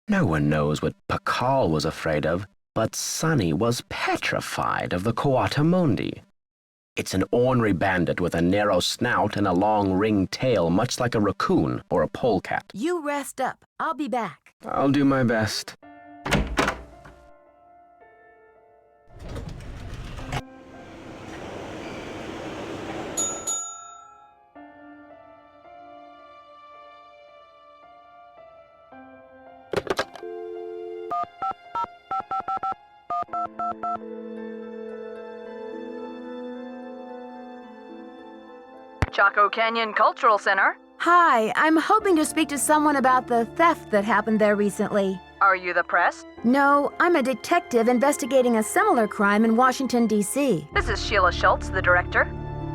No one knows what Pakal was afraid of, but Sonny was petrified of the Coatamundi. It's an ornery bandit with a narrow snout and a long ringed tail, much like a raccoon or a polecat. You rest up. I'll be back. I'll do my best. Chaco Canyon Cultural Center. Hi, I'm hoping to speak to someone about the theft that happened there recently. Are you the press? No, I'm a detective investigating a similar crime in Washington, D.C. This is Sheila Schultz, the director.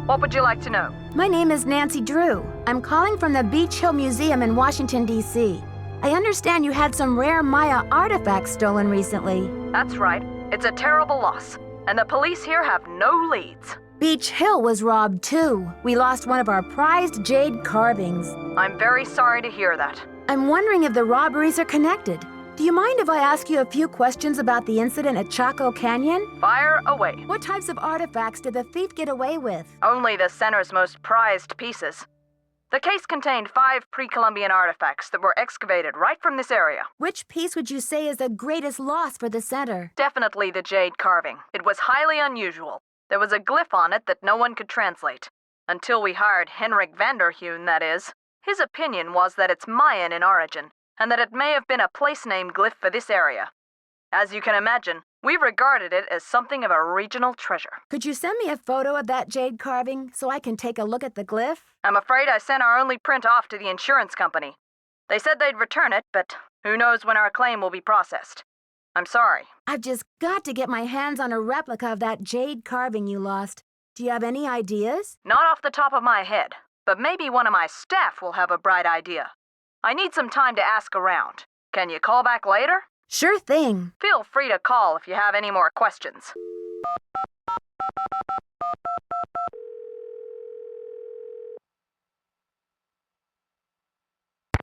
What would you like to know? My name is Nancy Drew. I'm calling from the Beach Hill Museum in Washington, D.C. I understand you had some rare Maya artifacts stolen recently. That's right. It's a terrible loss, and the police here have no leads. Beach Hill was robbed too. We lost one of our prized jade carvings. I'm very sorry to hear that. I'm wondering if the robberies are connected. Do you mind if I ask you a few questions about the incident at Chaco Canyon? Fire away. What types of artifacts did the thief get away with? Only the center's most prized pieces. The case contained 5 pre-Columbian artifacts that were excavated right from this area. Which piece would you say is the greatest loss for the center? Definitely the jade carving. It was highly unusual. There was a glyph on it that no one could translate. Until we hired Henrik Vanderheun, that is. His opinion was that it's Mayan in origin, and that it may have been a place-name glyph for this area. As you can imagine, we regarded it as something of a regional treasure. Could you send me a photo of that jade carving so I can take a look at the glyph? I'm afraid I sent our only print off to the insurance company. They said they'd return it, but who knows when our claim will be processed. I'm sorry. I've just got to get my hands on a replica of that jade carving you lost. Do you have any ideas? Not off the top of my head, but maybe one of my staff will have a bright idea. I need some time to ask around. Can you call back later? Sure thing. Feel free to call if you have any more questions.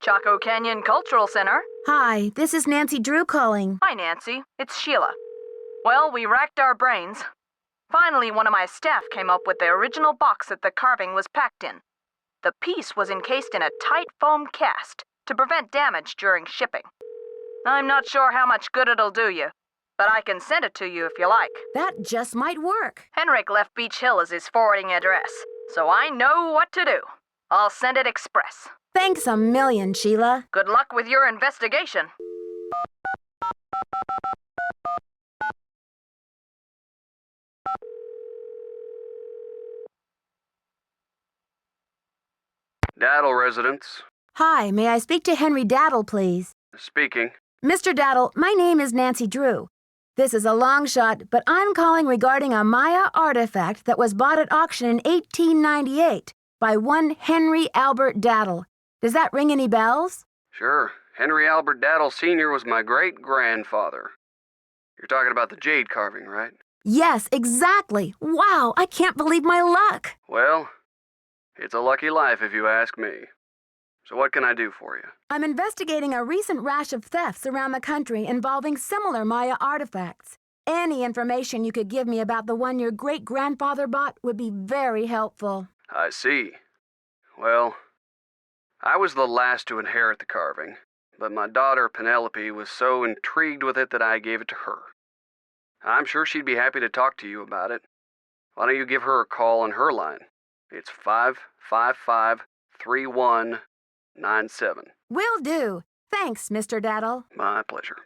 Chaco Canyon Cultural Center. Hi, this is Nancy Drew calling. Hi, Nancy. It's Sheila. Well, we racked our brains. Finally, one of my staff came up with the original box that the carving was packed in. The piece was encased in a tight foam cast to prevent damage during shipping. I'm not sure how much good it'll do you, but I can send it to you if you like. That just might work. Henrik left Beach Hill as his forwarding address, so I know what to do. I'll send it express. Thanks a million, Sheila. Good luck with your investigation. Daddle residence. Hi, may I speak to Henry Daddle, please? Speaking. Mr. Daddle, my name is Nancy Drew. This is a long shot, but I'm calling regarding a Maya artifact that was bought at auction in 1898 by one Henry Albert Daddle. Does that ring any bells? Sure. Henry Albert Daddle Sr. was my great-grandfather. You're talking about the jade carving, right? Yes, exactly. Wow, I can't believe my luck. Well, it's a lucky life if you ask me. So what can I do for you? I'm investigating a recent rash of thefts around the country involving similar Maya artifacts. Any information you could give me about the one your great-grandfather bought would be very helpful. I see. Well, I was the last to inherit the carving, but my daughter Penelope was so intrigued with it that I gave it to her. I'm sure she'd be happy to talk to you about it. Why don't you give her a call on her line? It's 555-3197. Will do. Thanks, Mr. Daddle. My pleasure.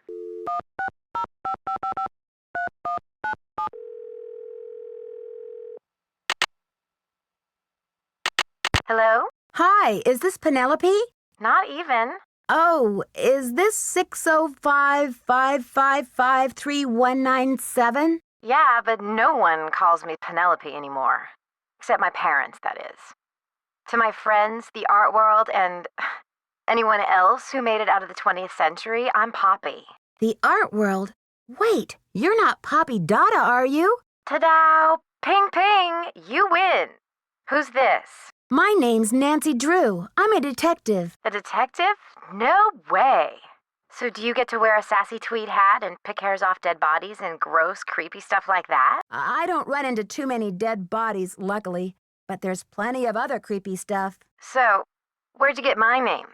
Hello? Hi, is this Penelope? Not even. Oh, is this 605-555-3197? Yeah, but no one calls me Penelope anymore. Except my parents, that is. To my friends, the art world, and anyone else who made it out of the 20th century, I'm Poppy. The art world? Wait, you're not Poppy Dada, are you? Ta-da! Ping ping! You win! Who's this? My name's Nancy Drew. I'm a detective. A detective? No way! So do you get to wear a sassy tweed hat and pick hairs off dead bodies and gross, creepy stuff like that? I don't run into too many dead bodies, luckily. But there's plenty of other creepy stuff. So, where'd you get my name?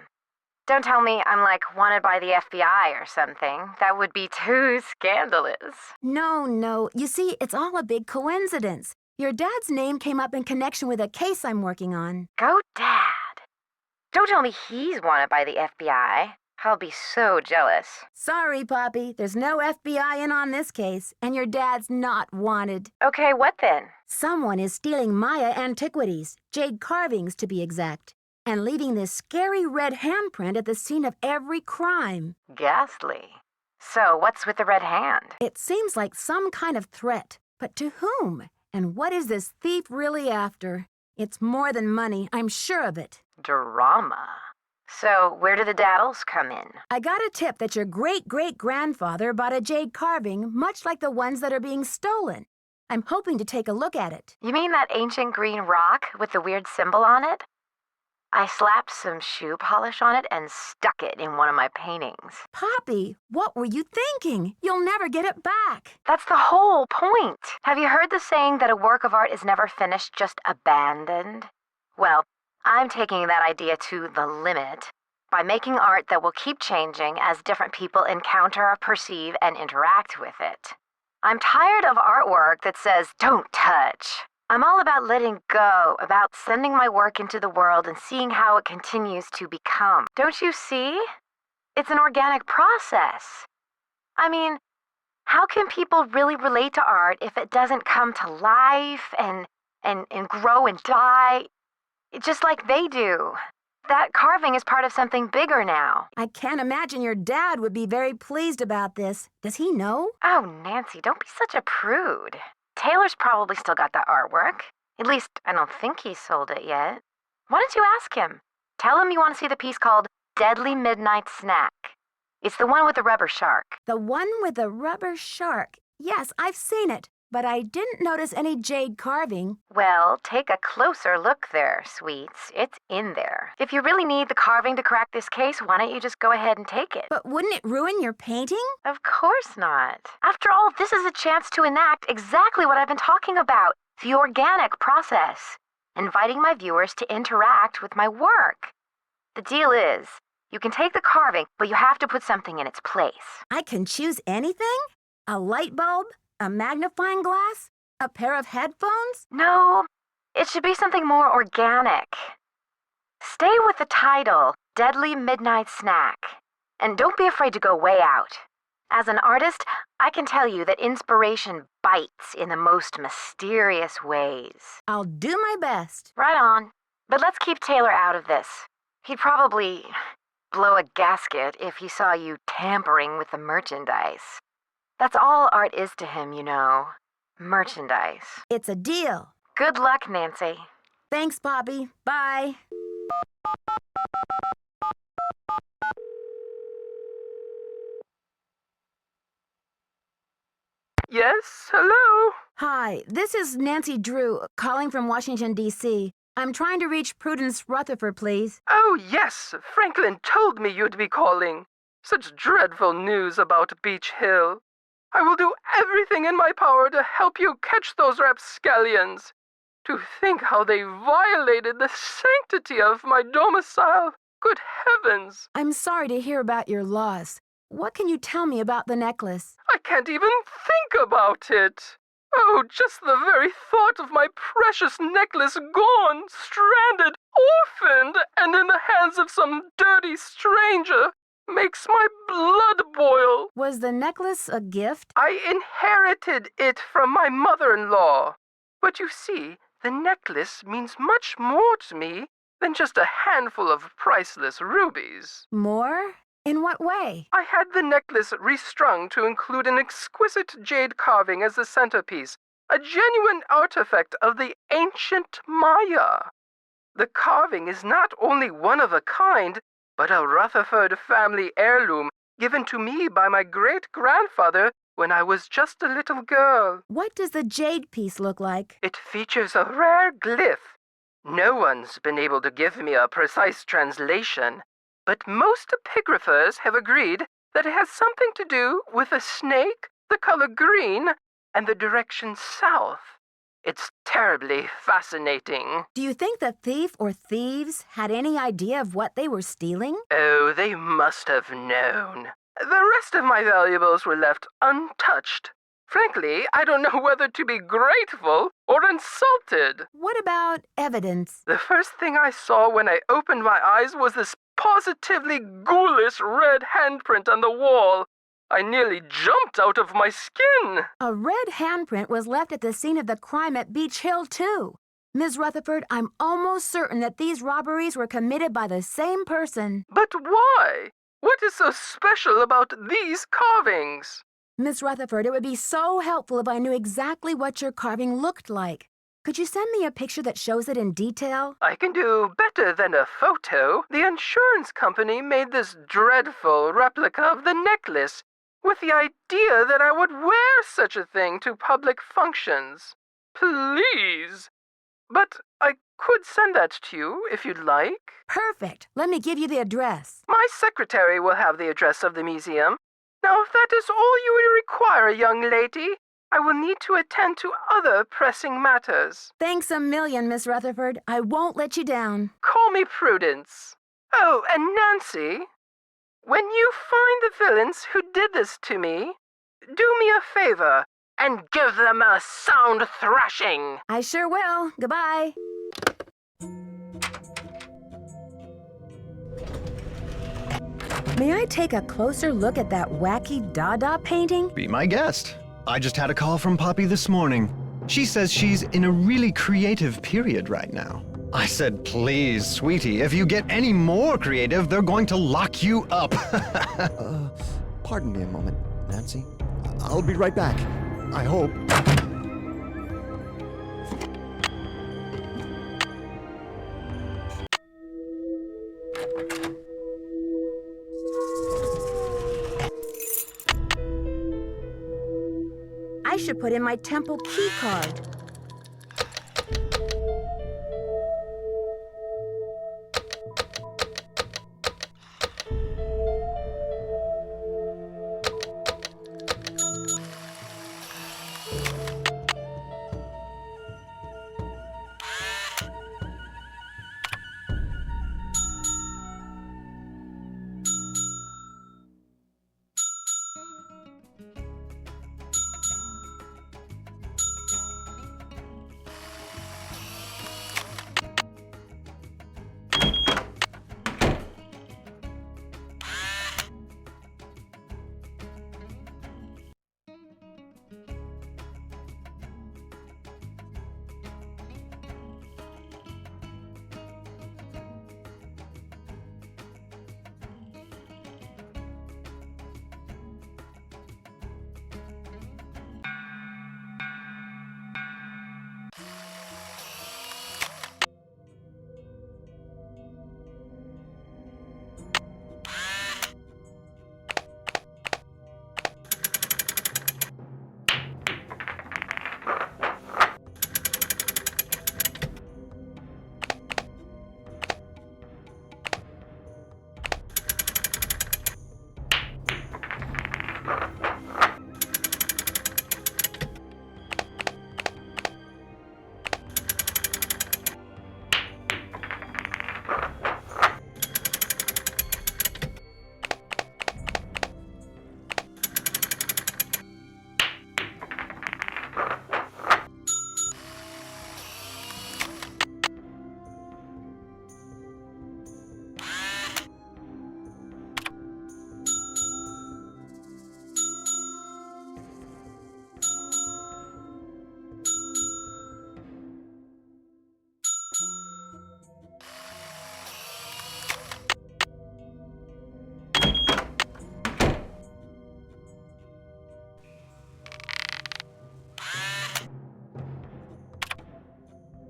Don't tell me I'm like wanted by the FBI or something. That would be too scandalous. No. You see, it's all a big coincidence. Your dad's name came up in connection with a case I'm working on. Go Dad! Don't tell me he's wanted by the FBI. I'll be so jealous. Sorry, Poppy. There's no FBI in on this case, and your dad's not wanted. Okay, what then? Someone is stealing Maya antiquities, jade carvings to be exact, and leaving this scary red handprint at the scene of every crime. Ghastly. So, what's with the red hand? It seems like some kind of threat. But to whom? And what is this thief really after? It's more than money, I'm sure of it. Drama. So, where do the daddles come in? I got a tip that your great-great-grandfather bought a jade carving much like the ones that are being stolen. I'm hoping to take a look at it. You mean that ancient green rock with the weird symbol on it? I slapped some shoe polish on it and stuck it in one of my paintings. Poppy, what were you thinking? You'll never get it back. That's the whole point. Have you heard the saying that a work of art is never finished, just abandoned? Well, I'm taking that idea to the limit by making art that will keep changing as different people encounter, perceive, and interact with it. I'm tired of artwork that says, "Don't touch." I'm all about letting go, about sending my work into the world and seeing how it continues to become. Don't you see? It's an organic process. I mean, how can people really relate to art if it doesn't come to life and grow and die? Just like they do. That carving is part of something bigger now. I can't imagine your dad would be very pleased about this. Does he know? Oh, Nancy, don't be such a prude. Taylor's probably still got that artwork. At least, I don't think he sold it yet. Why don't you ask him? Tell him you want to see the piece called Deadly Midnight Snack. It's the one with the rubber shark. The one with the rubber shark. Yes, I've seen it. but I didn't notice any jade carving. Well, take a closer look there, sweets. It's in there. If you really need the carving to crack this case, why don't you just go ahead and take it? But wouldn't it ruin your painting? Of course not. After all, this is a chance to enact exactly what I've been talking about, the organic process, inviting my viewers to interact with my work. The deal is, you can take the carving, but you have to put something in its place. I can choose anything? A light bulb? A magnifying glass? A pair of headphones? No, it should be something more organic. Stay with the title, Deadly Midnight Snack. And don't be afraid to go way out. As an artist, I can tell you that inspiration bites in the most mysterious ways. I'll do my best. Right on. But let's keep Taylor out of this. He'd probably blow a gasket if he saw you tampering with the merchandise. That's all art is to him, you know. Merchandise. It's a deal. Good luck, Nancy. Thanks, Poppy. Bye. Yes, hello? Hi, this is Nancy Drew, calling from Washington, D.C. I'm trying to reach Prudence Rutherford, please. Oh, yes. Franklin told me you'd be calling. Such dreadful news about Beach Hill. I will do everything in my power to help you catch those rapscallions. To think how they violated the sanctity of my domicile. Good heavens! I'm sorry to hear about your loss. What can you tell me about the necklace? I can't even think about it. Oh, just the very thought of my precious necklace gone, stranded, orphaned, and in the hands of some dirty stranger makes my blood boil. Was the necklace a gift? I inherited it from my mother-in-law. But you see, the necklace means much more to me than just a handful of priceless rubies. More? In what way? I had the necklace restrung to include an exquisite jade carving as the centerpiece, a genuine artifact of the ancient Maya. The carving is not only one of a kind, but a Rutherford family heirloom given to me by my great-grandfather when I was just a little girl. What does the jade piece look like? It features a rare glyph. No one's been able to give me a precise translation, but most epigraphers have agreed that it has something to do with a snake, the color green, and the direction south. It's terribly fascinating. Do you think the thief or thieves had any idea of what they were stealing? Oh, they must have known. The rest of my valuables were left untouched. Frankly, I don't know whether to be grateful or insulted. What about evidence? The first thing I saw when I opened my eyes was this positively ghoulish red handprint on the wall. I nearly jumped out of my skin. A red handprint was left at the scene of the crime at Beach Hill, too. Ms. Rutherford, I'm almost certain that these robberies were committed by the same person. But why? What is so special about these carvings? Miss Rutherford, it would be so helpful if I knew exactly what your carving looked like. Could you send me a picture that shows it in detail? I can do better than a photo. The insurance company made this dreadful replica of the necklace with the idea that I would wear such a thing to public functions. Please. But I could send that to you if you'd like. Perfect. Let me give you the address. My secretary will have the address of the museum. Now, if that is all you would require, young lady, I will need to attend to other pressing matters. Thanks a million, Miss Rutherford. I won't let you down. Call me Prudence. Oh, and Nancy, when you find the villains who did this to me, do me a favor and give them a sound thrashing. I sure will. Goodbye. May I take a closer look at that wacky Dada painting? Be my guest. I just had a call from Poppy this morning. She says she's in a really creative period right now. I said, please, sweetie, if you get any more creative, they're going to lock you up. Pardon me a moment, Nancy. I'll be right back. I hope. I should put in my temple key card.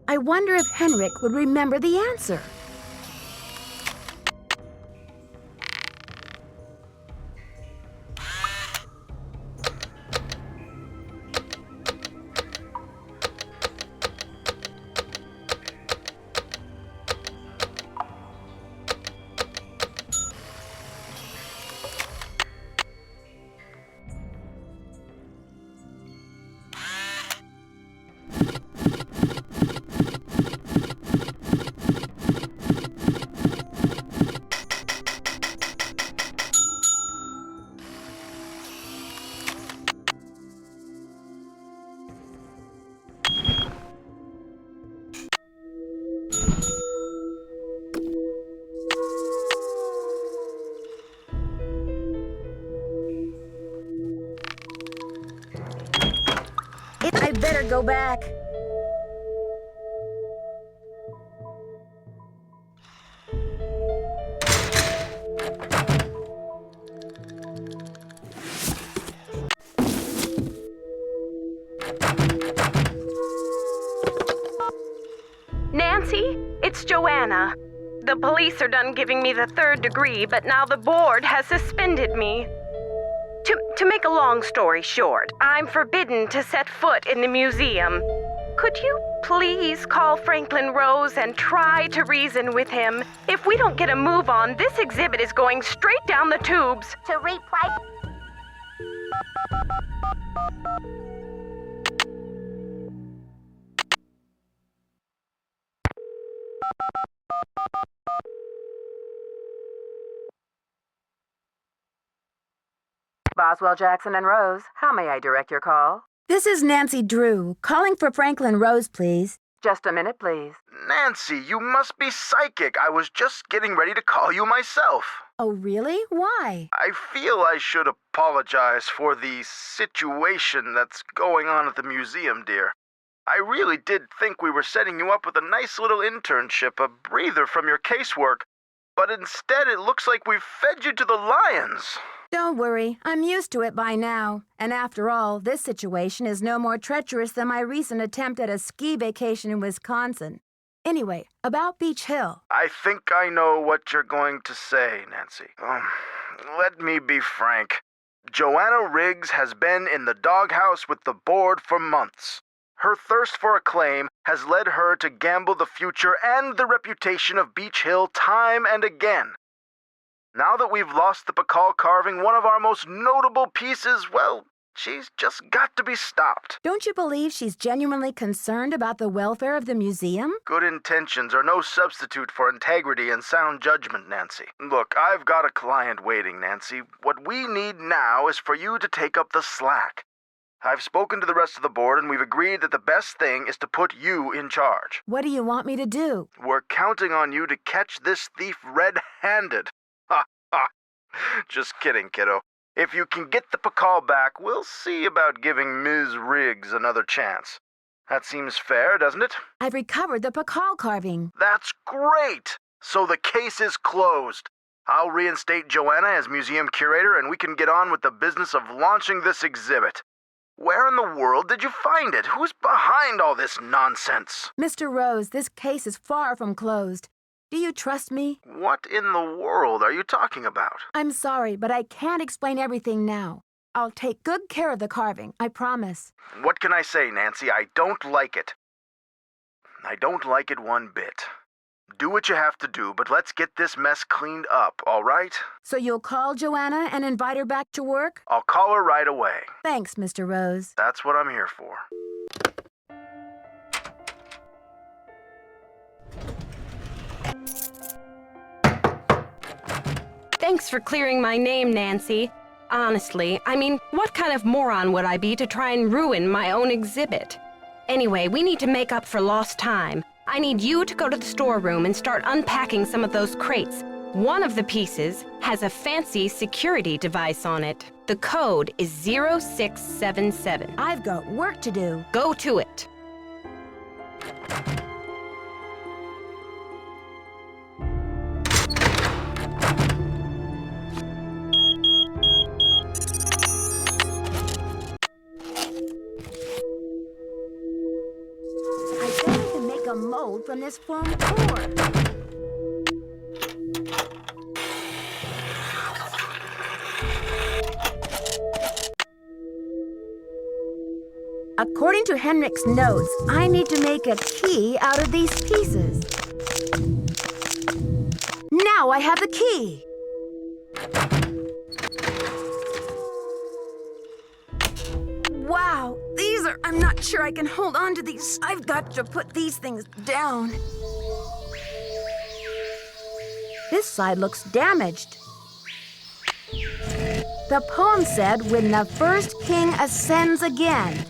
I wonder if Henrik would remember the answer. I better go back. Nancy, it's Joanna. The police are done giving me the 3rd degree, but now the board has suspended me. To make a long story short, I'm forbidden to set foot in the museum. Could you please call Franklin Rose and try to reason with him? If we don't get a move on, this exhibit is going straight down the tubes. To replay. Boswell, Jackson, and Rose, how may I direct your call? This is Nancy Drew, calling for Franklin Rose, please. Just a minute, please. Nancy, you must be psychic. I was just getting ready to call you myself. Oh, really? Why? I feel I should apologize for the situation that's going on at the museum, dear. I really did think we were setting you up with a nice little internship, a breather from your casework, but instead it looks like we've fed you to the lions. Don't worry, I'm used to it by now. And after all, this situation is no more treacherous than my recent attempt at a ski vacation in Wisconsin. Anyway, about Beach Hill. I think I know what you're going to say, Nancy. Let me be frank. Joanna Riggs has been in the doghouse with the board for months. Her thirst for acclaim has led her to gamble the future and the reputation of Beach Hill time and again. Now that we've lost the Pakal carving, one of our most notable pieces, well, she's just got to be stopped. Don't you believe she's genuinely concerned about the welfare of the museum? Good intentions are no substitute for integrity and sound judgment, Nancy. Look, I've got a client waiting, Nancy. What we need now is for you to take up the slack. I've spoken to the rest of the board, and we've agreed that the best thing is to put you in charge. What do you want me to do? We're counting on you to catch this thief red-handed. Ha ha! Just kidding, kiddo. If you can get the Pakal back, we'll see about giving Ms. Riggs another chance. That seems fair, doesn't it? I've recovered the Pakal carving. That's great! So the case is closed. I'll reinstate Joanna as museum curator, and we can get on with the business of launching this exhibit. Where in the world did you find it? Who's behind all this nonsense? Mr. Rose, this case is far from closed. Do you trust me? What in the world are you talking about? I'm sorry, but I can't explain everything now. I'll take good care of the carving, I promise. What can I say, Nancy? I don't like it. I don't like it one bit. Do what you have to do, but let's get this mess cleaned up, all right? So you'll call Joanna and invite her back to work? I'll call her right away. Thanks, Mr. Rose. That's what I'm here for. Thanks for clearing my name, Nancy. Honestly, I mean, what kind of moron would I be to try and ruin my own exhibit? Anyway, we need to make up for lost time. I need you to go to the storeroom and start unpacking some of those crates. One of the pieces has a fancy security device on it. The code is 0677. I've got work to do. Go to it. A mold from this foam core. According to Henrik's notes, I need to make a key out of these pieces. Now I have the key. Wow, I'm not sure I can hold on to these. I've got to put these things down. This side looks damaged. The poem said, when the first king ascends again.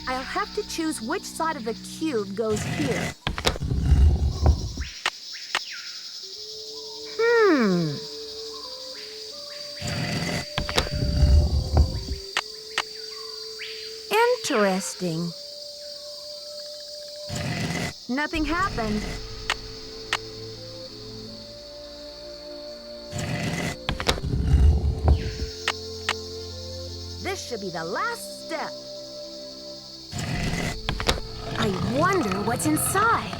I'll have to choose which side of the cube goes here. Interesting. Nothing happened. This should be the last step. I wonder what's inside.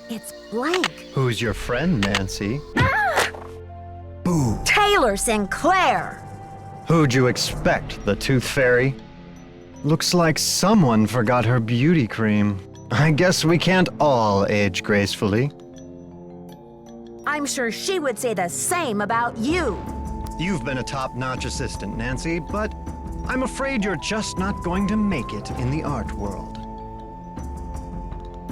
It's blank. Who's your friend, Nancy? Boo. Taylor Sinclair. Who'd you expect, the Tooth Fairy? Looks like someone forgot her beauty cream. I guess we can't all age gracefully. I'm sure she would say the same about you. You've been a top-notch assistant, Nancy, but I'm afraid you're just not going to make it in the art world.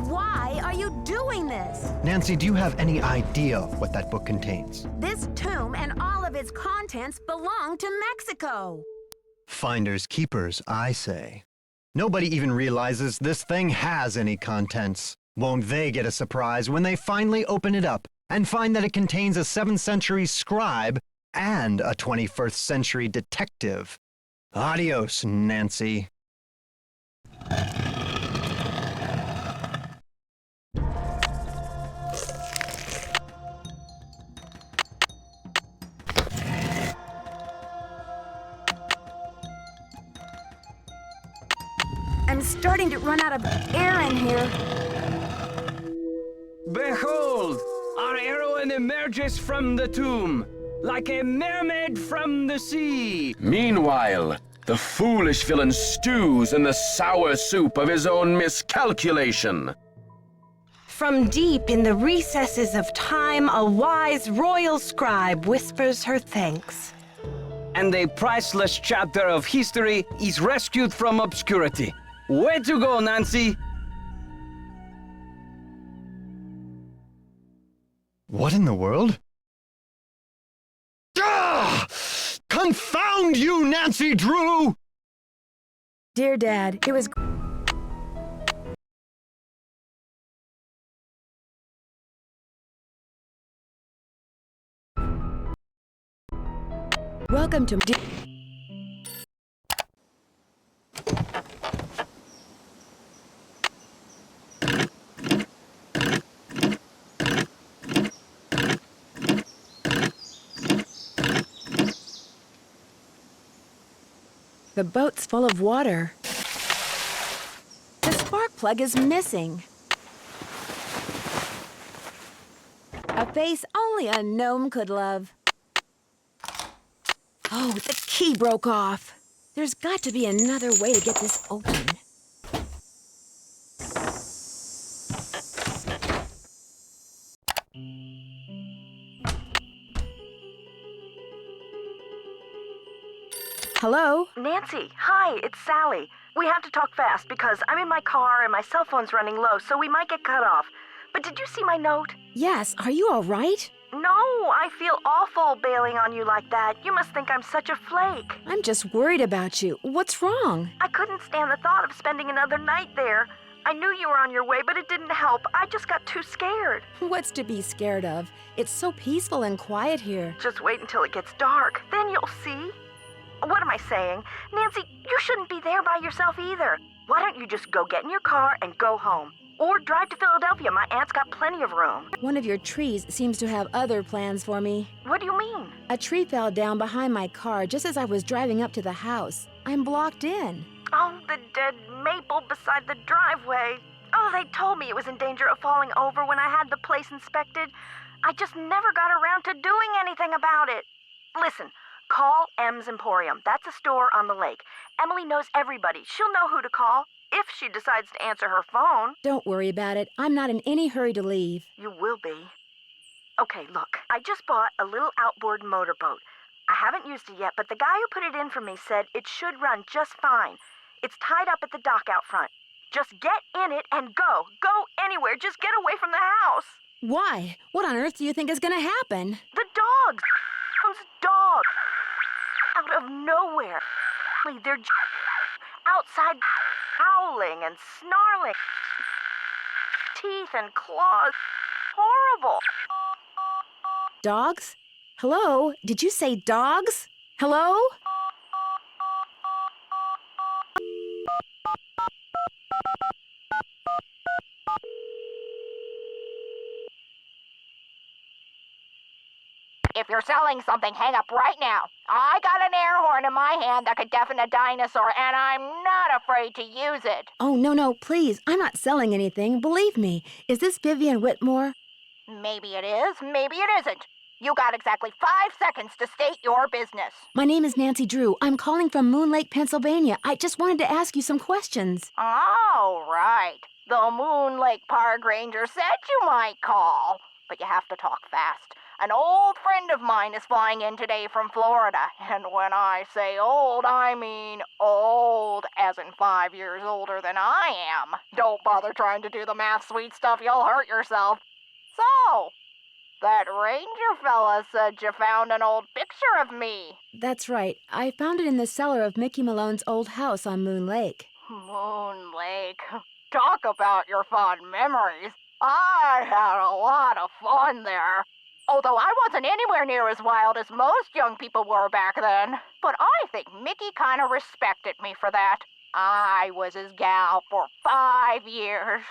Why are you doing this? Nancy, do you have any idea what that book contains? This tomb and all of its contents belong to Mexico. Finders keepers, I say. Nobody even realizes this thing has any contents. Won't they get a surprise when they finally open it up and find that it contains a 7th century scribe and a 21st century detective? Adios, Nancy. I'm starting to run out of air in here. Behold! Our heroine emerges from the tomb, like a mermaid from the sea. Meanwhile, the foolish villain stews in the sour soup of his own miscalculation. From deep in the recesses of time, a wise royal scribe whispers her thanks. And a priceless chapter of history is rescued from obscurity. Way to go, Nancy! What in the world? Ah! Confound you, Nancy Drew! Dear Dad, it was... Welcome to... The boat's full of water. The spark plug is missing. A face only a gnome could love. Oh, the key broke off. There's got to be another way to get this open. Hello? Nancy, hi, it's Sally. We have to talk fast because I'm in my car and my cell phone's running low, so we might get cut off. But did you see my note? Yes, are you all right? No, I feel awful bailing on you like that. You must think I'm such a flake. I'm just worried about you. What's wrong? I couldn't stand the thought of spending another night there. I knew you were on your way, but it didn't help. I just got too scared. What's to be scared of? It's so peaceful and quiet here. Just wait until it gets dark. Then you'll see. What am I saying? Nancy, you shouldn't be there by yourself either. Why don't you just go get in your car and go home? Or drive to Philadelphia. My aunt's got plenty of room. One of your trees seems to have other plans for me. What do you mean? A tree fell down behind my car just as I was driving up to the house. I'm blocked in. Oh, the dead maple beside the driveway. Oh, they told me it was in danger of falling over when I had the place inspected. I just never got around to doing anything about it. Listen, call M's Emporium. That's a store on the lake. Emily knows everybody. She'll know who to call if she decides to answer her phone. Don't worry about it. I'm not in any hurry to leave. You will be. Okay, look. I just bought a little outboard motorboat. I haven't used it yet, but the guy who put it in for me said it should run just fine. It's tied up at the dock out front. Just get in it and go. Go anywhere. Just get away from the house. Why? What on earth do you think is going to happen? The dogs. Those dogs. Out of nowhere. They're outside howling and snarling. Teeth and claws. Horrible. Dogs? Hello? Did you say dogs? Hello? If you're selling something, hang up right now. I got an air horn in my hand that could deafen a dinosaur, and I'm not afraid to use it. Oh, no, please. I'm not selling anything. Believe me. Is this Vivian Whitmore? Maybe it is, maybe it isn't. You got exactly 5 seconds to state your business. My name is Nancy Drew. I'm calling from Moon Lake, Pennsylvania. I just wanted to ask you some questions. Oh, right. The Moon Lake Park Ranger said you might call. But you have to talk fast. An old friend of mine is flying in today from Florida. And when I say old, I mean old, as in 5 years older than I am. Don't bother trying to do the math, sweet stuff. You'll hurt yourself. So, that ranger fella said you found an old picture of me. That's right. I found it in the cellar of Mickey Malone's old house on Moon Lake. Moon Lake. Talk about your fond memories. I had a lot of fun there. Although I wasn't anywhere near as wild as most young people were back then. But I think Mickey kind of respected me for that. I was his gal for 5 years.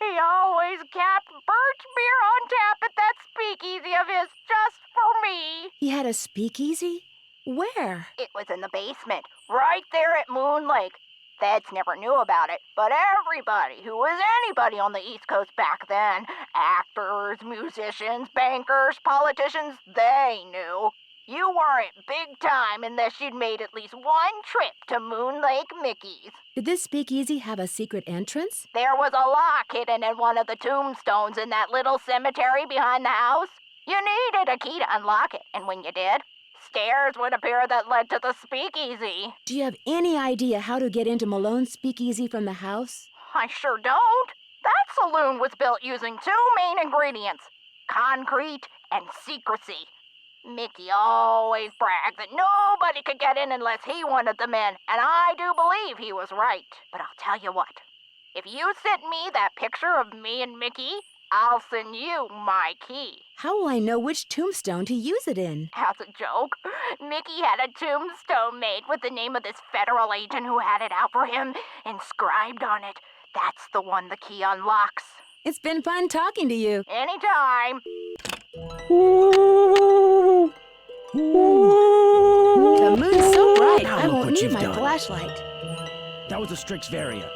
He always kept birch beer on tap at that speakeasy of his just for me. He had a speakeasy? Where? It was in the basement, right there at Moon Lake. Feds never knew about it, but everybody who was anybody on the East Coast back then, actors, musicians, bankers, politicians, they knew. You weren't big time unless you'd made at least one trip to Moon Lake Mickey's. Did this speakeasy have a secret entrance? There was a lock hidden in one of the tombstones in that little cemetery behind the house. You needed a key to unlock it, and when you did, stairs would appear that led to the speakeasy. Do you have any idea how to get into Malone's speakeasy from the house? I sure don't. That saloon was built using two main ingredients, concrete and secrecy. Mickey always bragged that nobody could get in unless he wanted them in, and I do believe he was right. But I'll tell you what, if you send me that picture of me and Mickey, I'll send you my key. How will I know which tombstone to use it in? As a joke, Mickey had a tombstone made with the name of this federal agent who had it out for him inscribed on it. That's the one the key unlocks. It's been fun talking to you. Anytime. The moon's so bright, Now I look won't what need you've my done. flashlight. That was a Strixvaria.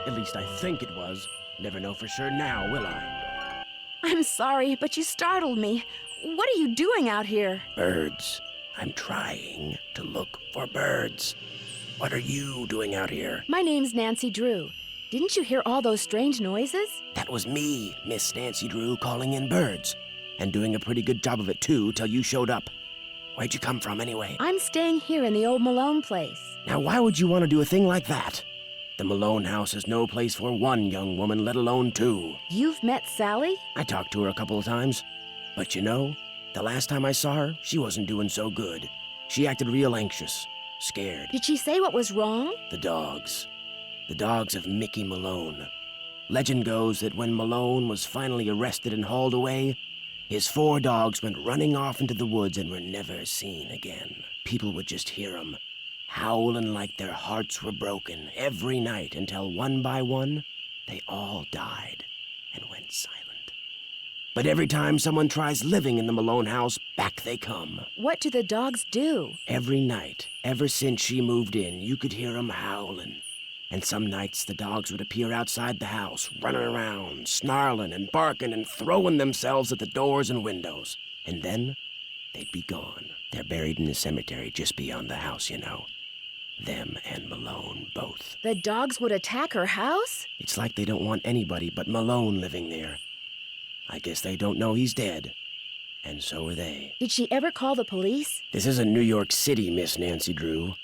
At least I think it was. Never know for sure now, will I? I'm sorry, but you startled me. What are you doing out here? Birds. I'm trying to look for birds. What are you doing out here? My name's Nancy Drew. Didn't you hear all those strange noises? That was me, Miss Nancy Drew, calling in birds. And doing a pretty good job of it, too, till you showed up. Where'd you come from, anyway? I'm staying here in the old Malone place. Now, why would you want to do a thing like that? The Malone house is no place for one young woman, let alone two. You've met Sally? I talked to her a couple of times. But you know, the last time I saw her, she wasn't doing so good. She acted real anxious, scared. Did she say what was wrong? The dogs. The dogs of Mickey Malone. Legend goes that when Malone was finally arrested and hauled away, his 4 dogs went running off into the woods and were never seen again. People would just hear them, howling like their hearts were broken every night until one by one, they all died and went silent. But every time someone tries living in the Malone house, back they come. What do the dogs do? Every night, ever since she moved in, you could hear them howling. And some nights the dogs would appear outside the house, running around, snarling and barking and throwing themselves at the doors and windows. And then they'd be gone. They're buried in the cemetery just beyond the house, you know. Them and Malone, both. The dogs would attack her house? It's like they don't want anybody but Malone living there. I guess they don't know he's dead. And so are they. Did she ever call the police? This isn't New York City, Miss Nancy Drew.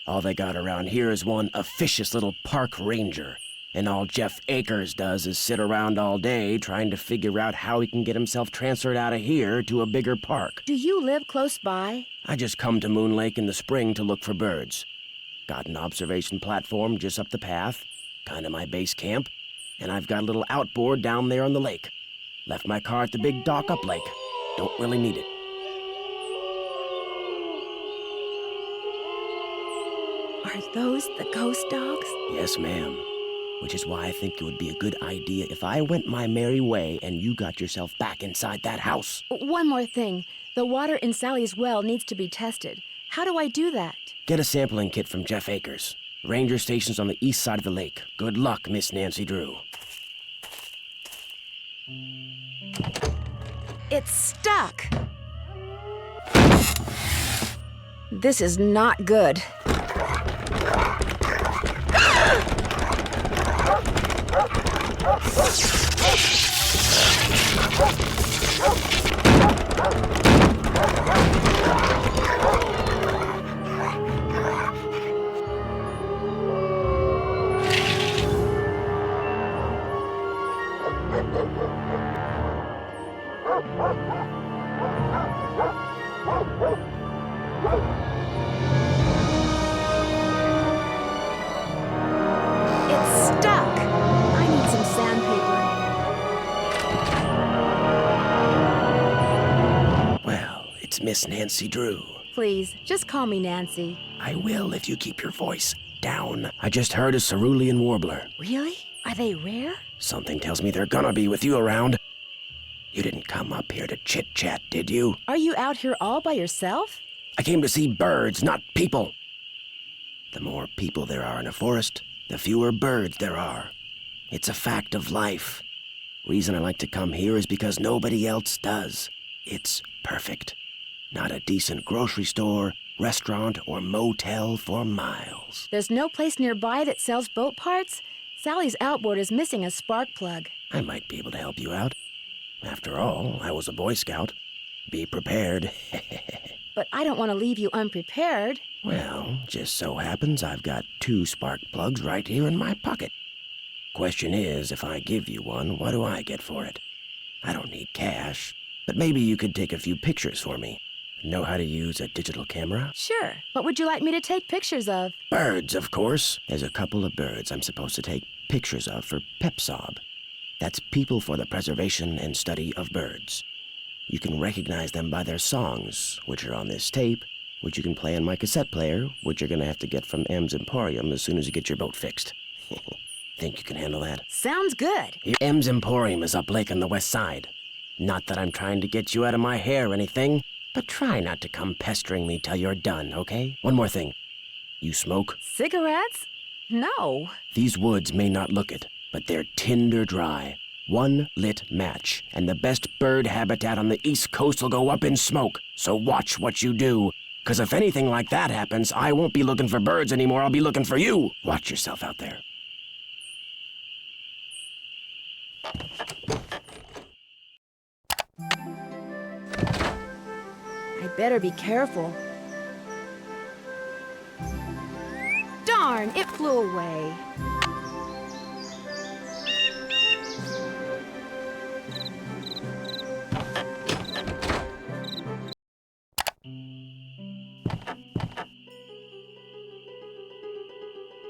All they got around here is one officious little park ranger. And all Jeff Akers does is sit around all day trying to figure out how he can get himself transferred out of here to a bigger park. Do you live close by? I just come to Moon Lake in the spring to look for birds. Got an observation platform just up the path, kind of my base camp, and I've got a little outboard down there on the lake. Left my car at the big dock up lake. Don't really need it. Are those the ghost dogs? Yes, ma'am. Which is why I think it would be a good idea if I went my merry way and you got yourself back inside that house. One more thing. The water in Sally's well needs to be tested. How do I do that? Get a sampling kit from Jeff Akers. Ranger station's on the east side of the lake. Good luck, Miss Nancy Drew. It's stuck. This is not good. It's stuck. I need some sandpaper. Well, it's Miss Nancy Drew. Please, just call me Nancy. I will if you keep your voice down. I just heard a cerulean warbler. Really? Are they rare? Something tells me they're gonna be with you around. You didn't come up here to chit-chat, did you? Are you out here all by yourself? I came to see birds, not people. The more people there are in a forest, the fewer birds there are. It's a fact of life. Reason I like to come here is because nobody else does. It's perfect. Not a decent grocery store, restaurant, or motel for miles. There's no place nearby that sells boat parts? Sally's outboard is missing a spark plug. I might be able to help you out. After all, I was a Boy Scout. Be prepared. But I don't want to leave you unprepared. Well, just so happens I've got 2 spark plugs right here in my pocket. Question is, if I give you one, what do I get for it? I don't need cash, but maybe you could take a few pictures for me. Know how to use a digital camera? Sure. What would you like me to take pictures of? Birds, of course. There's a couple of birds I'm supposed to take pictures of for PEPSOB. That's People for the Preservation and Study of Birds. You can recognize them by their songs, which are on this tape, which you can play on my cassette player, which you're gonna have to get from M's Emporium as soon as you get your boat fixed. Think you can handle that? Sounds good. M's Emporium is up lake on the west side. Not that I'm trying to get you out of my hair or anything, but try not to come pestering me till you're done, okay? One more thing. You smoke? Cigarettes? No. These woods may not look it, but they're tinder dry. One lit match, and the best bird habitat on the East Coast will go up in smoke. So watch what you do, because if anything like that happens, I won't be looking for birds anymore, I'll be looking for you. Watch yourself out there. I better be careful. Darn, it flew away.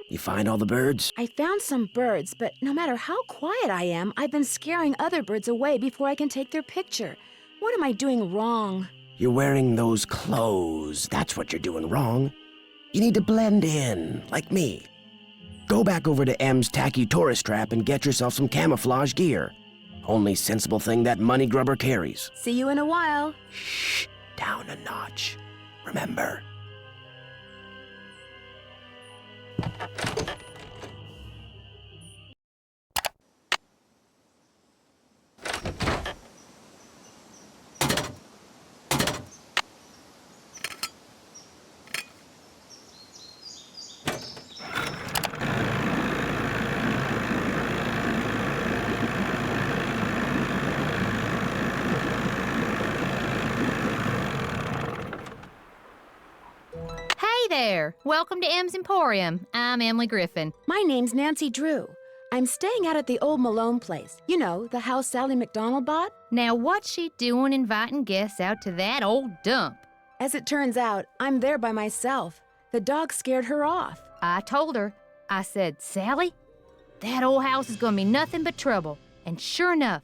You find all the birds? I found some birds, but no matter how quiet I am, I've been scaring other birds away before I can take their picture. What am I doing wrong? You're wearing those clothes. That's what you're doing wrong. You need to blend in, like me. Go back over to M's tacky tourist trap and get yourself some camouflage gear. Only sensible thing that money grubber carries. See you in a while. Shh, down a notch. Remember. Hey there! Welcome to M's Emporium. I'm Emily Griffin. My name's Nancy Drew. I'm staying out at the old Malone place. You know, the house Sally McDonald bought? Now what's she doing inviting guests out to that old dump? As it turns out, I'm there by myself. The dog scared her off. I told her. I said, Sally, that old house is gonna be nothing but trouble. And sure enough,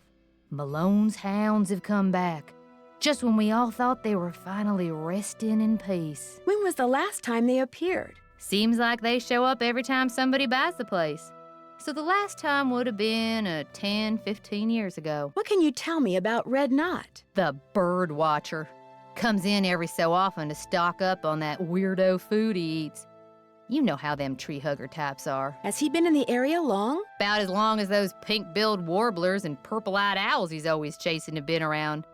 Malone's hounds have come back. Just when we all thought they were finally resting in peace. When was the last time they appeared? Seems like they show up every time somebody buys the place. So the last time would have been 10, 15 years ago. What can you tell me about Red Knot? The bird watcher. Comes in every so often to stock up on that weirdo food he eats. You know how them tree hugger types are. Has he been in the area long? About as long as those pink-billed warblers and purple-eyed owls he's always chasing have been around.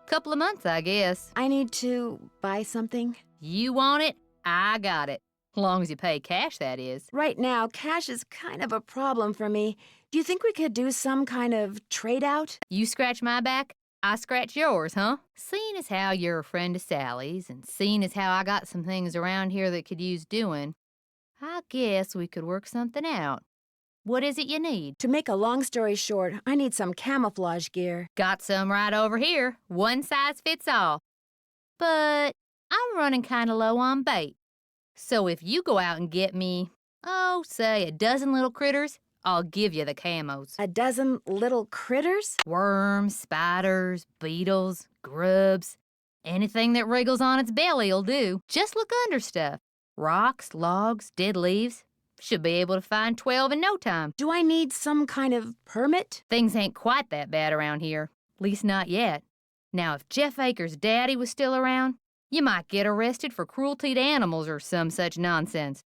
Couple of months, I guess. I need to buy something. You want it? I got it. Long as you pay cash, that is. Right now, cash is kind of a problem for me. Do you think we could do some kind of trade-out? You scratch my back, I scratch yours, huh? Seeing as how you're a friend of Sally's, and seeing as how I got some things around here that could use doing, I guess we could work something out. What is it you need? To make a long story short, I need some camouflage gear. Got some right over here. One size fits all. But I'm running kind of low on bait. So if you go out and get me, say a dozen little critters, I'll give you the camos. A dozen little critters? Worms, spiders, beetles, grubs. Anything that wriggles on its belly'll do. Just look under stuff. Rocks, logs, dead leaves. Should be able to find 12 in no time. Do I need some kind of permit? Things ain't quite that bad around here. Least not yet. Now, if Jeff Akers' daddy was still around, you might get arrested for cruelty to animals or some such nonsense.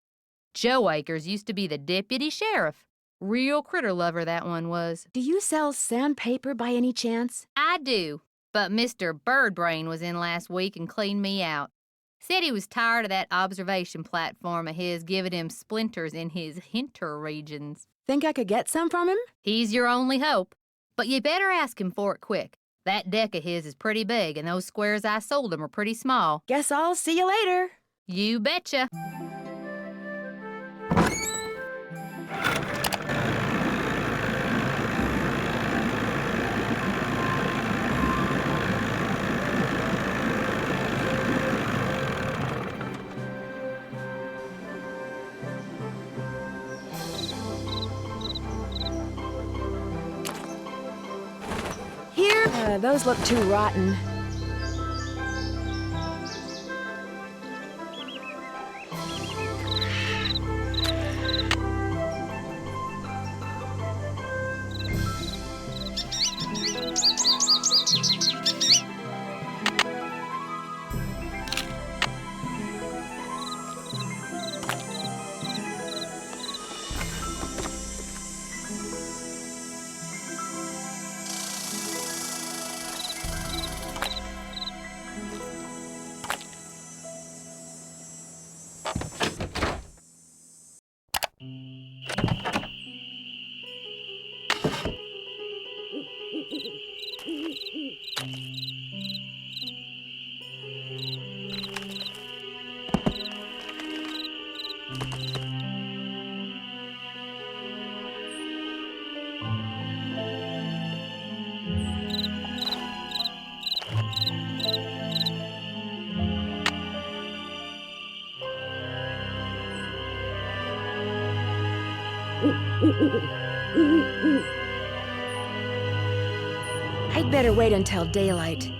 Joe Akers used to be the deputy sheriff. Real critter lover, that one was. Do you sell sandpaper by any chance? I do, but Mr. Birdbrain was in last week and cleaned me out. Said he was tired of that observation platform of his giving him splinters in his hinter regions. Think I could get some from him? He's your only hope, but you better ask him for it quick. That deck of his is pretty big, and those squares I sold him are pretty small. Guess I'll see you later. You betcha. Here? Those look too rotten. I'd better wait until daylight.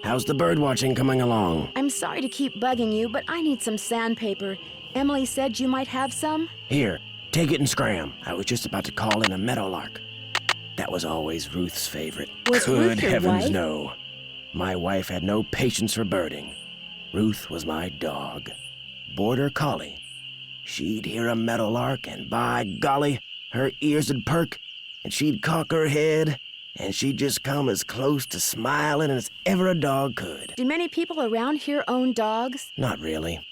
How's the bird watching coming along? I'm sorry to keep bugging you, but I need some sandpaper. Emily said you might have some? Here, take it and scram. I was just about to call in a meadowlark. That was always Ruth's favorite. Was Good Ruth your heavens, wife? no. My wife had no patience for birding. Ruth was my dog. Border collie. She'd hear a meadowlark, and by golly, her ears would perk, and she'd cock her head, and she'd just come as close to smiling as ever a dog could. Do many people around here own dogs? Not really.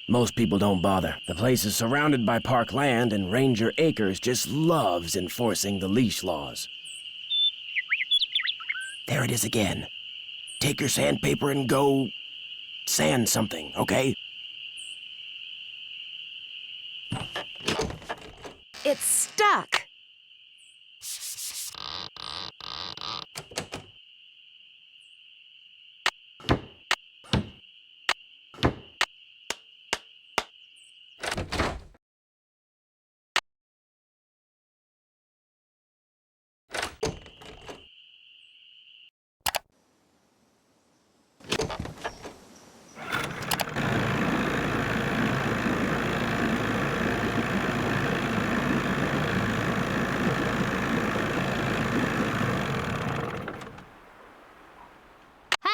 Most people don't bother. The place is surrounded by park land, and Ranger Acres just loves enforcing the leash laws. There it is again. Take your sandpaper and go sand something, okay? It's stuck.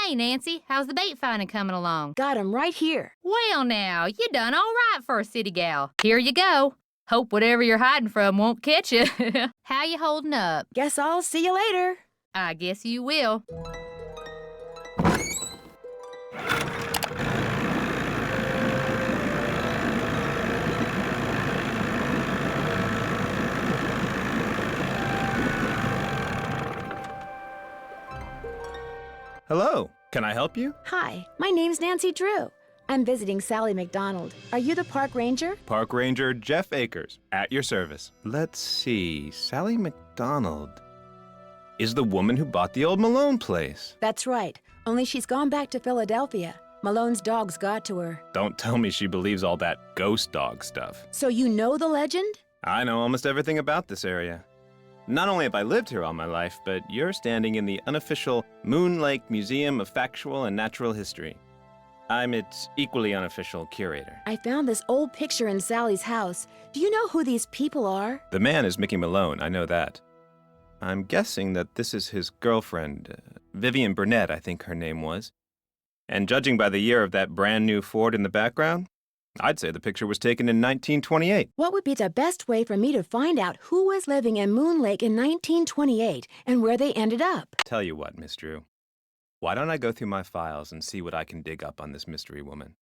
Hey, Nancy, how's the bait finding coming along? Got him right here. Well, now, you done all right for a city gal. Here you go. Hope whatever you're hiding from won't catch you. How you holding up? Guess I'll see you later. I guess you will. Hello, can I help you? Hi, my name's Nancy Drew. I'm visiting Sally McDonald. Are you the park ranger? Park Ranger Jeff Akers, at your service. Let's see, Sally McDonald is the woman who bought the old Malone place. That's right, only she's gone back to Philadelphia. Malone's dogs got to her. Don't tell me she believes all that ghost dog stuff. So you know the legend? I know almost everything about this area. Not only have I lived here all my life, but you're standing in the unofficial Moon Lake Museum of Factual and Natural History. I'm its equally unofficial curator. I found this old picture in Sally's house. Do you know who these people are? The man is Mickey Malone, I know that. I'm guessing that this is his girlfriend, Vivian Burnett, I think her name was. And judging by the year of that brand new Ford in the background, I'd say the picture was taken in 1928. What would be the best way for me to find out who was living in Moon Lake in 1928 and where they ended up? Tell you what, Miss Drew. Why don't I go through my files and see what I can dig up on this mystery woman?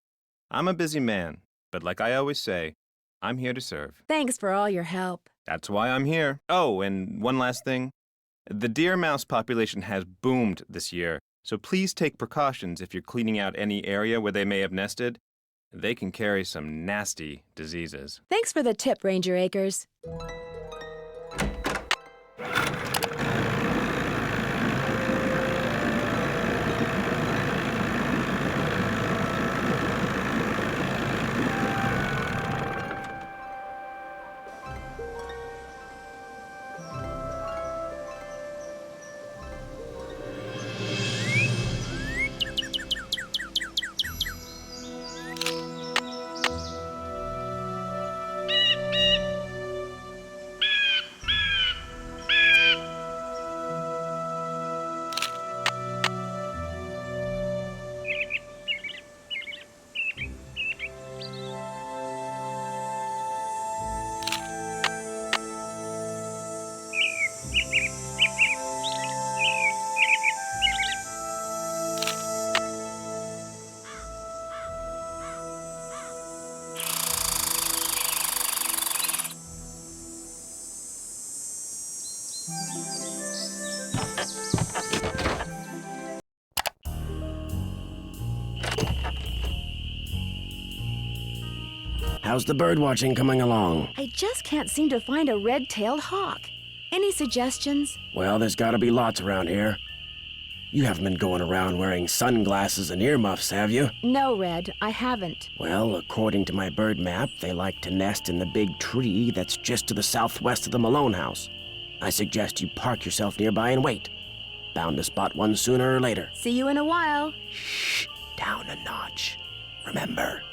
I'm a busy man, but like I always say, I'm here to serve. Thanks for all your help. That's why I'm here. Oh, and one last thing. The deer mouse population has boomed this year, so please take precautions if you're cleaning out any area where they may have nested. They can carry some nasty diseases. Thanks for the tip, Ranger Akers. How's the bird watching coming along? I just can't seem to find a red-tailed hawk. Any suggestions? Well, there's gotta be lots around here. You haven't been going around wearing sunglasses and earmuffs, have you? No, Red, I haven't. Well, according to my bird map, they like to nest in the big tree that's just to the southwest of the Malone house. I suggest you park yourself nearby and wait. Bound to spot one sooner or later. See you in a while. Shh, down a notch. Remember.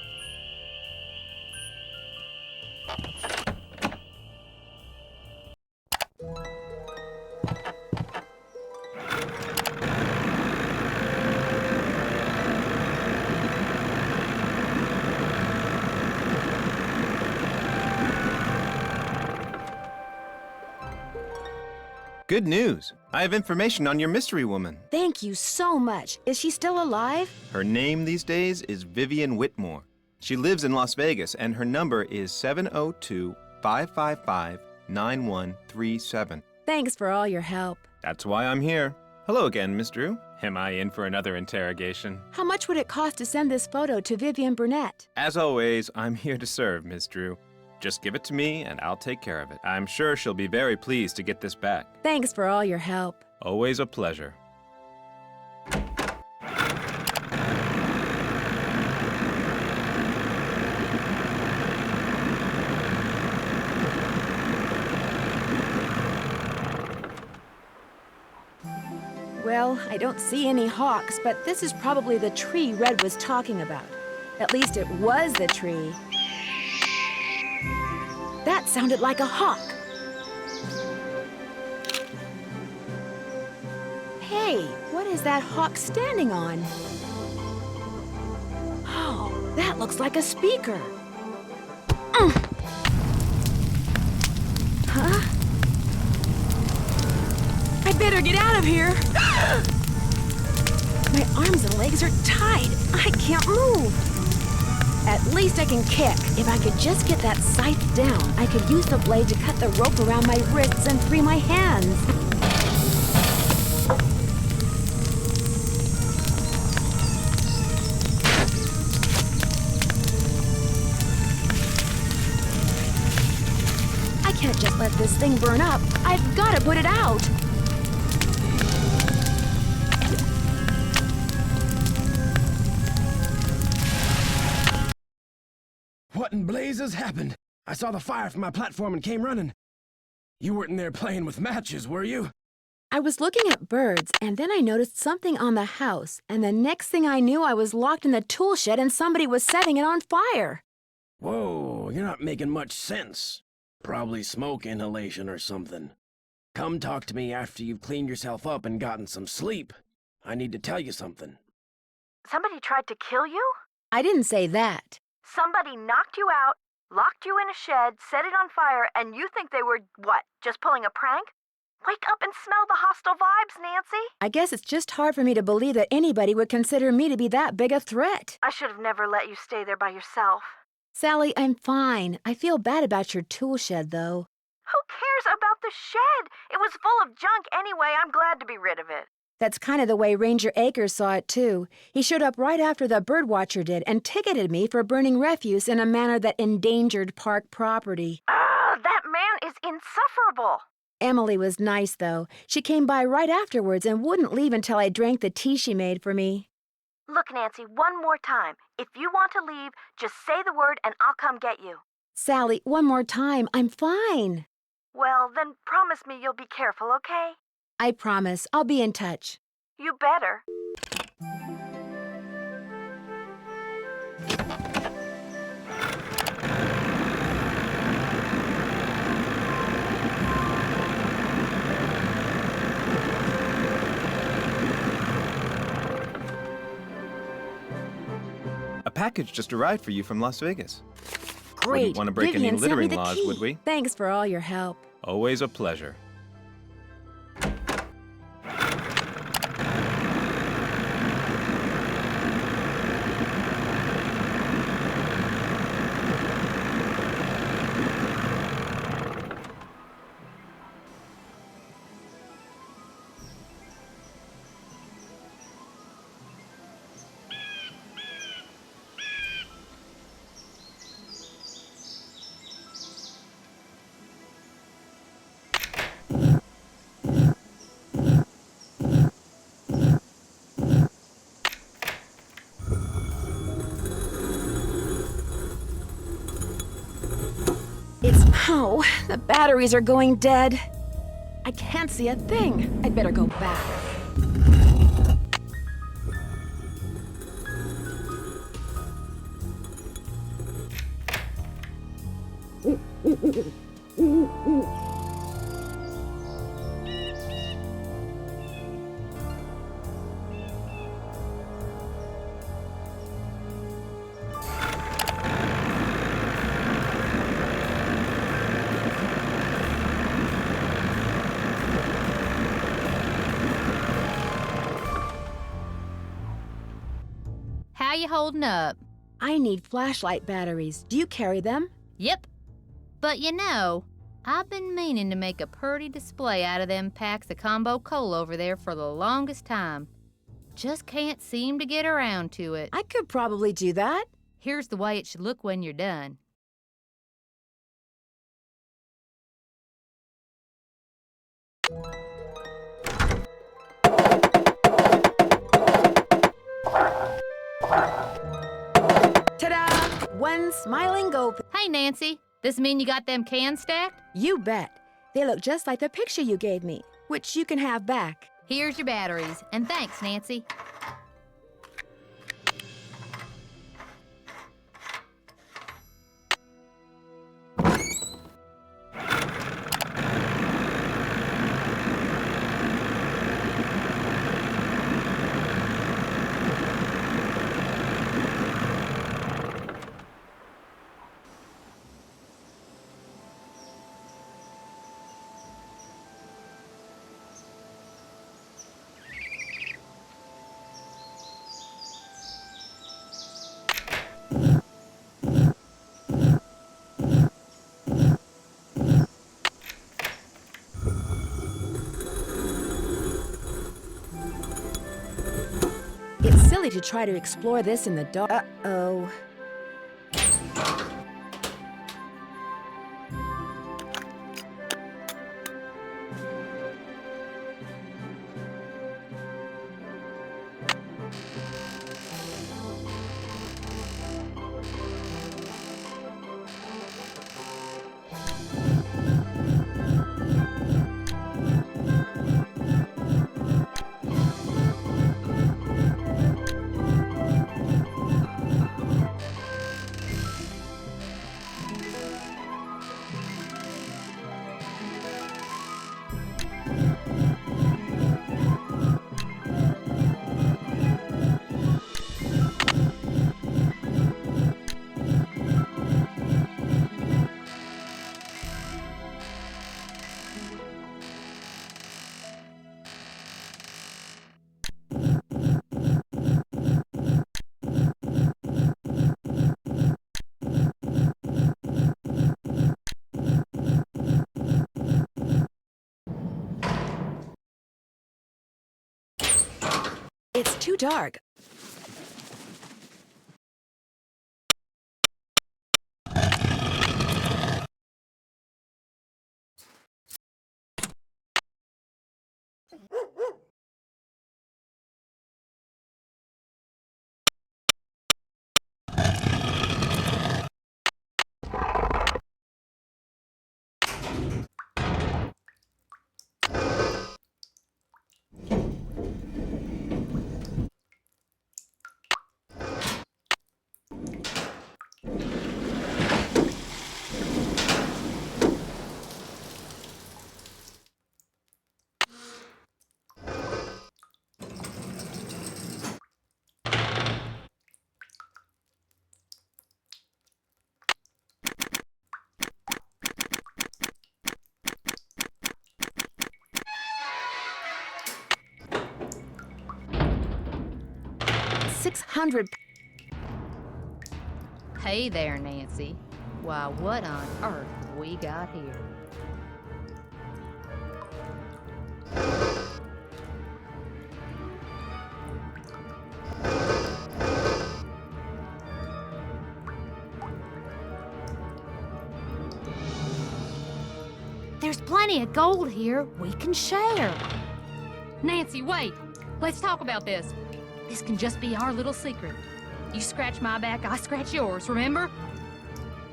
Good news. I have information on your mystery woman. Thank you so much. Is she still alive? Her name these days is Vivian Whitmore. She lives in Las Vegas, and her number is 702-555-9137. Thanks for all your help. That's why I'm here. Hello again, Miss Drew. Am I in for another interrogation? How much would it cost to send this photo to Vivian Burnett? As always, I'm here to serve, Miss Drew. Just give it to me, and I'll take care of it. I'm sure she'll be very pleased to get this back. Thanks for all your help. Always a pleasure. Well, I don't see any hawks, but this is probably the tree Red was talking about. At least it was the tree. That sounded like a hawk. Hey, what is that hawk standing on? Oh, that looks like a speaker. Huh? I better get out of here. My arms and legs are tied. I can't move. At least I can kick. If I could just get that scythe down, I could use the blade to cut the rope around my wrists and free my hands. I can't just let this thing burn up. I've got to put it out. What in blazes happened? I saw the fire from my platform and came running. You weren't in there playing with matches, were you? I was looking at birds, and then I noticed something on the house, and the next thing I knew, I was locked in the tool shed and somebody was setting it on fire. Whoa, you're not making much sense. Probably smoke inhalation or something. Come talk to me after you've cleaned yourself up and gotten some sleep. I need to tell you something. Somebody tried to kill you? I didn't say that. Somebody knocked you out, locked you in a shed, set it on fire, and you think they were, what, just pulling a prank? Wake up and smell the hostile vibes, Nancy. I guess it's just hard for me to believe that anybody would consider me to be that big a threat. I should have never let you stay there by yourself. Sally, I'm fine. I feel bad about your tool shed, though. Who cares about the shed? It was full of junk anyway. I'm glad to be rid of it. That's kind of the way Ranger Akers saw it, too. He showed up right after the birdwatcher did and ticketed me for burning refuse in a manner that endangered park property. That man is insufferable. Emily was nice, though. She came by right afterwards and wouldn't leave until I drank the tea she made for me. Look, Nancy, one more time. If you want to leave, just say the word and I'll come get you. Sally, one more time. I'm fine. Well, then promise me you'll be careful, okay? I promise. I'll be in touch. You better. A package just arrived for you from Las Vegas. Great. Wouldn't want to break Vivian any sent me littering the laws, key. would we? Thanks for all your help. Always a pleasure. Oh, the batteries are going dead. I can't see a thing. I'd better go back. How you holding up? I need flashlight batteries. Do you carry them? Yep. But you know, I've been meaning to make a purty display out of them packs of combo coal over there for the longest time. Just can't seem to get around to it. I could probably do that. Here's the way it should look when you're done. Ta-da! One smiling goldfish. Hey, Nancy, this mean you got them cans stacked? You bet. They look just like the picture you gave me, which you can have back. Here's your batteries, and thanks, Nancy. It's silly to try to explore this in the dark. Uh-oh. It's too dark. $600. Hey there, Nancy. Why, what on earth have we got here? There's plenty of gold here. We can share. Nancy, wait. Let's talk about this. This can just be our little secret. You scratch my back, I scratch yours, remember?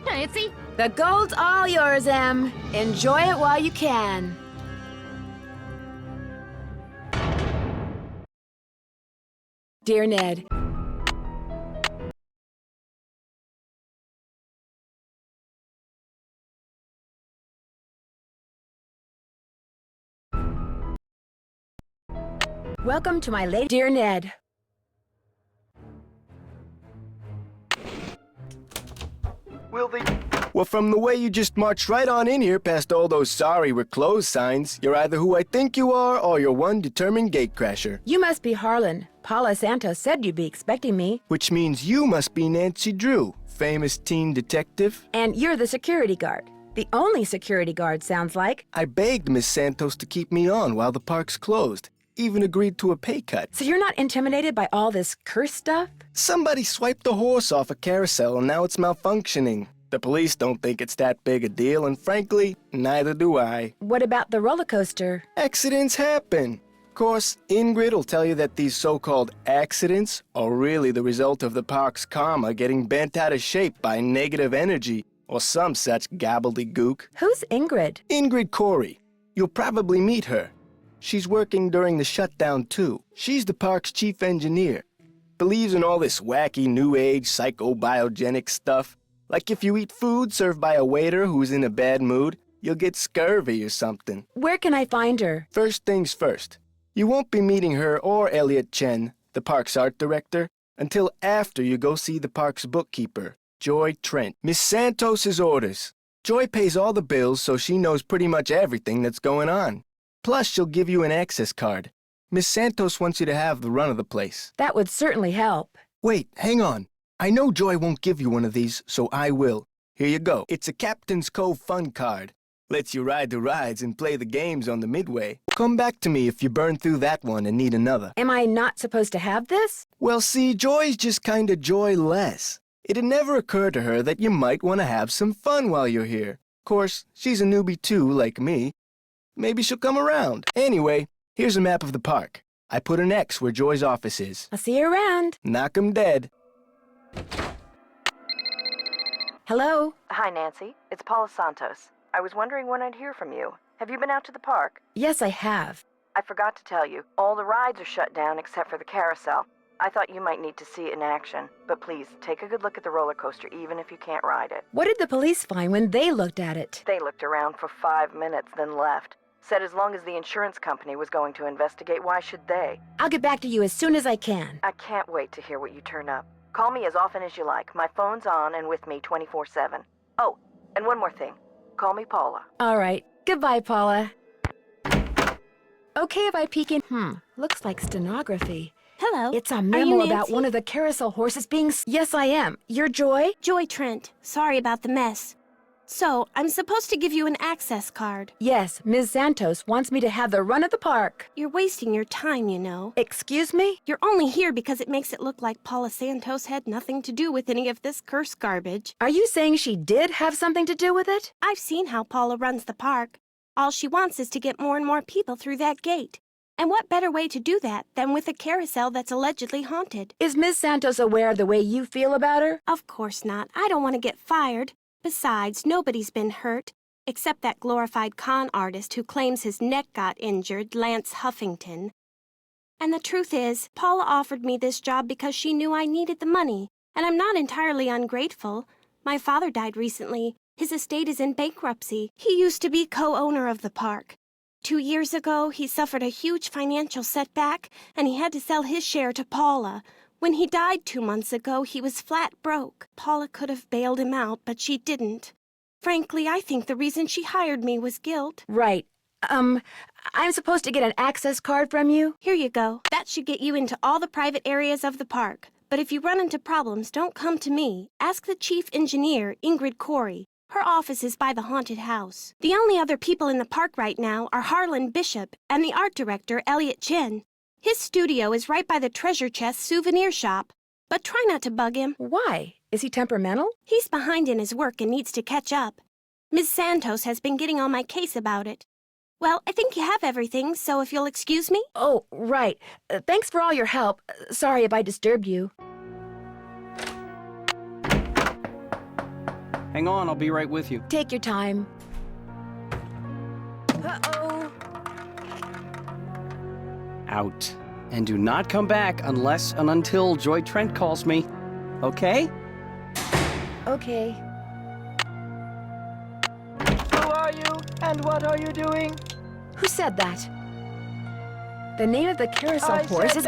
Nancy? The gold's all yours, Em. Enjoy it while you can. Dear Ned, welcome to my lady. Dear Ned, Will they? Well, from the way you just marched right on in here past all those sorry we're closed signs, you're either who I think you are or you're one determined gatecrasher. you must be Harlan. Paula Santos said you'd be expecting me. Which means you must be Nancy Drew, famous teen detective. And you're the security guard. The only security guard, sounds like. I begged Miss Santos to keep me on while the park's closed. Even agreed to a pay cut. So you're not intimidated by all this curse stuff? Somebody swiped a horse off a carousel and now it's malfunctioning. The police don't think it's that big a deal, and frankly, neither do I. What about the roller coaster? Accidents happen. Of course, Ingrid will tell you that these so-called accidents are really the result of the park's karma getting bent out of shape by negative energy or some such gobbledygook. Who's Ingrid? Ingrid Corey. You'll probably meet her. She's working during the shutdown, too. She's the park's chief engineer. Believes in all this wacky new age psychobiogenic stuff. Like if you eat food served by a waiter who's in a bad mood, you'll get scurvy or something. Where can I find her? First things first. You won't be meeting her or Elliot Chen, the park's art director, until after you go see the park's bookkeeper, Joy Trent. Miss Santos's orders. Joy pays all the bills so she knows pretty much everything that's going on. Plus, she'll give you an access card. Miss Santos wants you to have the run of the place. That would certainly help. Wait, hang on. I know Joy won't give you one of these, so I will. Here you go. It's a Captain's Cove fun card. Lets you ride the rides and play the games on the midway. Come back to me if you burn through that one and need another. Am I not supposed to have this? Well, see, Joy's just kinda joyless. It'd never occur to her that you might want to have some fun while you're here. Of course, she's a newbie too, like me. Maybe she'll come around. Anyway, here's a map of the park. I put an X where Joy's office is. I'll see you around. Knock 'em dead. Hello? Hi, Nancy. It's Paula Santos. I was wondering when I'd hear from you. Have you been out to the park? Yes, I have. I forgot to tell you. All the rides are shut down except for the carousel. I thought you might need to see it in action. But please, take a good look at the roller coaster, even if you can't ride it. What did the police find when they looked at it? They looked around for 5 minutes, then left. Said as long as the insurance company was going to investigate, why should they? I'll get back to you as soon as I can. I can't wait to hear what you turn up. Call me as often as you like. My phone's on and with me 24/7. Oh, and one more thing. Call me Paula. All right. Goodbye, Paula. Okay if I peek in. Looks like stenography. Hello. It's a Are memo you about Nancy? one of the carousel horses being... Yes, I am. You're Joy? Joy Trent. Sorry about the mess. So, I'm supposed to give you an access card. Yes, Ms. Santos wants me to have the run of the park. You're wasting your time, you know. Excuse me? You're only here because it makes it look like Paula Santos had nothing to do with any of this cursed garbage. Are you saying she did have something to do with it? I've seen how Paula runs the park. All she wants is to get more and more people through that gate. And what better way to do that than with a carousel that's allegedly haunted? Is Ms. Santos aware of the way you feel about her? Of course not. I don't want to get fired. Besides, nobody's been hurt, except that glorified con artist who claims his neck got injured, Lance Huffington. And the truth is, Paula offered me this job because she knew I needed the money, and I'm not entirely ungrateful. My father died recently. His estate is in bankruptcy. He used to be co-owner of the park. 2 years ago, he suffered a huge financial setback, and he had to sell his share to Paula. When he died 2 months ago, he was flat broke. Paula could have bailed him out, but she didn't. Frankly, I think the reason she hired me was guilt. Right. I'm supposed to get an access card from you? Here you go. That should get you into all the private areas of the park. But if you run into problems, don't come to me. Ask the chief engineer, Ingrid Corey. Her office is by the haunted house. The only other people in the park right now are Harlan Bishop and the art director, Elliot Chen. His studio is right by the treasure chest souvenir shop. But try not to bug him. Why? Is he temperamental? He's behind in his work and needs to catch up. Ms. Santos has been getting on my case about it. Well, I think you have everything, so if you'll excuse me. Oh, right. Thanks for all your help. Sorry if I disturbed you. Hang on, I'll be right with you. Take your time. Uh-oh. Out. And do not come back unless and until Joy Trent calls me. Okay? Okay. Who are you, and what are you doing? Who said that? The name of the carousel horse is...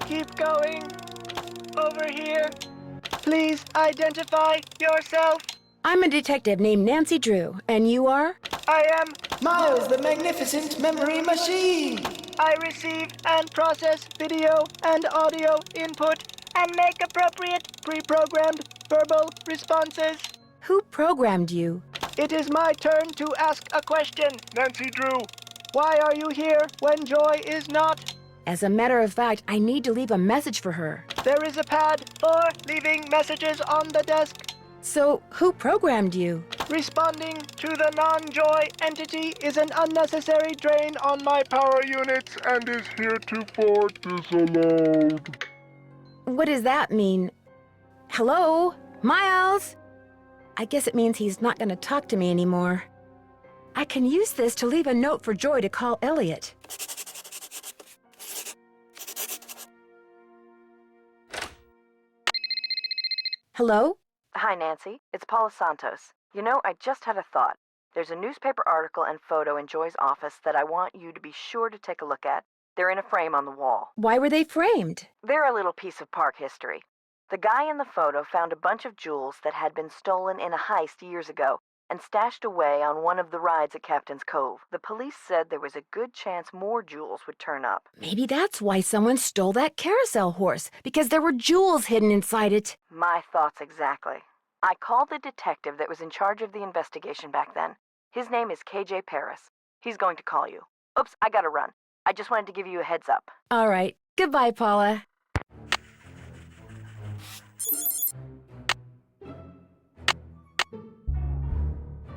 Keep going. Over here. Please identify yourself. I'm a detective named Nancy Drew, and you are? I am Miles, the Magnificent Memory Machine. I receive and process video and audio input and make appropriate pre-programmed verbal responses. Who programmed you? It is my turn to ask a question. Nancy Drew, why are you here when Joy is not? As a matter of fact, I need to leave a message for her. There is a pad for leaving messages on the desk. So, who programmed you? Responding to the non-Joy entity is an unnecessary drain on my power units and is heretofore disallowed. What does that mean? Hello? Miles? I guess it means he's not going to talk to me anymore. I can use this to leave a note for Joy to call Elliot. Hello? Hi, Nancy. It's Paula Santos. You know, I just had a thought. There's a newspaper article and photo in Joy's office that I want you to be sure to take a look at. They're in a frame on the wall. Why were they framed? They're a little piece of park history. The guy in the photo found a bunch of jewels that had been stolen in a heist years ago and stashed away on one of the rides at Captain's Cove. The police said there was a good chance more jewels would turn up. Maybe that's why someone stole that carousel horse, because there were jewels hidden inside it. My thoughts exactly. I called the detective that was in charge of the investigation back then. His name is KJ Paris. He's going to call you. Oops, I gotta run. I just wanted to give you a heads up. All right. Goodbye, Paula.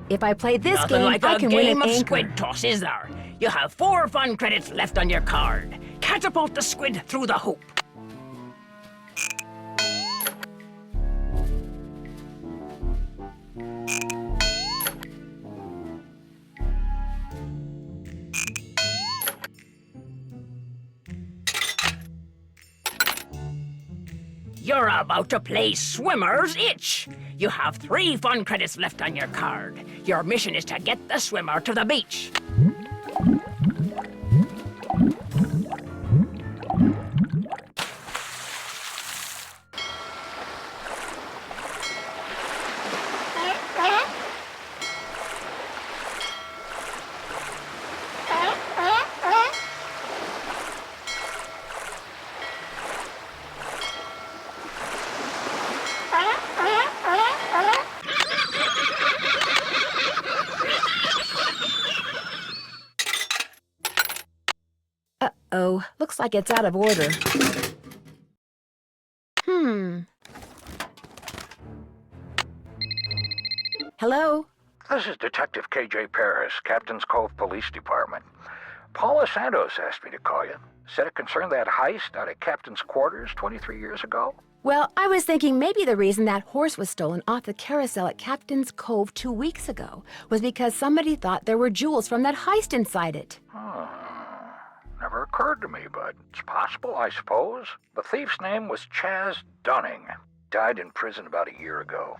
If I play this Nothing game, like I a can win game an of anchor. squid toss, is there? You have 4 fun credits left on your card. Catapult the squid through the hoop. You're about to play Swimmer's Itch. You have 3 fun credits left on your card. Your mission is to get the swimmer to the beach. Uh-oh, looks like it's out of order. Hello? This is Detective KJ Paris, Captain's Cove Police Department. Paula Santos asked me to call you. Said it concerned that heist out at Captain's quarters 23 years ago. Well, I was thinking maybe the reason that horse was stolen off the carousel at Captain's Cove 2 weeks ago was because somebody thought there were jewels from that heist inside it. Never occurred to me, but it's possible, I suppose. The thief's name was Chaz Dunning. Died in prison about a year ago.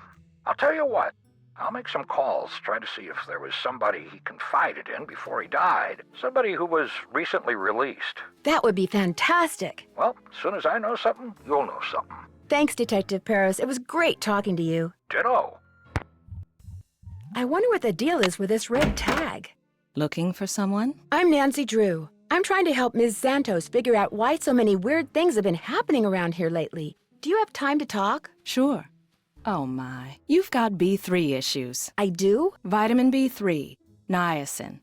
I'll tell you what, I'll make some calls, try to see if there was somebody he confided in before he died. Somebody who was recently released. That would be fantastic. Well, as soon as I know something, you'll know something. Thanks, Detective Paris. It was great talking to you. Ditto. I wonder what the deal is with this red tag. Looking for someone? I'm Nancy Drew. I'm trying to help Ms. Santos figure out why so many weird things have been happening around here lately. Do you have time to talk? Sure. Oh my, you've got B3 issues. I do? Vitamin B3, niacin.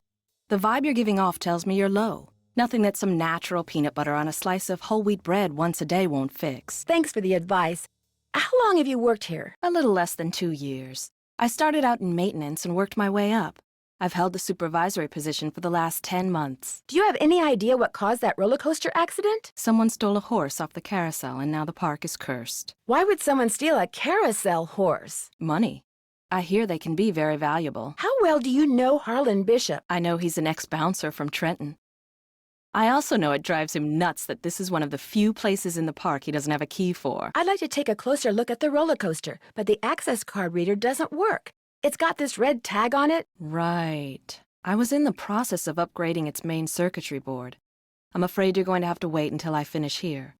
The vibe you're giving off tells me you're low. Nothing that some natural peanut butter on a slice of whole wheat bread once a day won't fix. Thanks for the advice. How long have you worked here? A little less than 2 years. I started out in maintenance and worked my way up. I've held the supervisory position for the last 10 months. Do you have any idea what caused that roller coaster accident? Someone stole a horse off the carousel and now the park is cursed. Why would someone steal a carousel horse? Money. I hear they can be very valuable. How well do you know Harlan Bishop? I know he's an ex-bouncer from Trenton. I also know it drives him nuts that this is one of the few places in the park he doesn't have a key for. I'd like to take a closer look at the roller coaster, but the access card reader doesn't work. It's got this red tag on it. Right. I was in the process of upgrading its main circuitry board. I'm afraid you're going to have to wait until I finish here.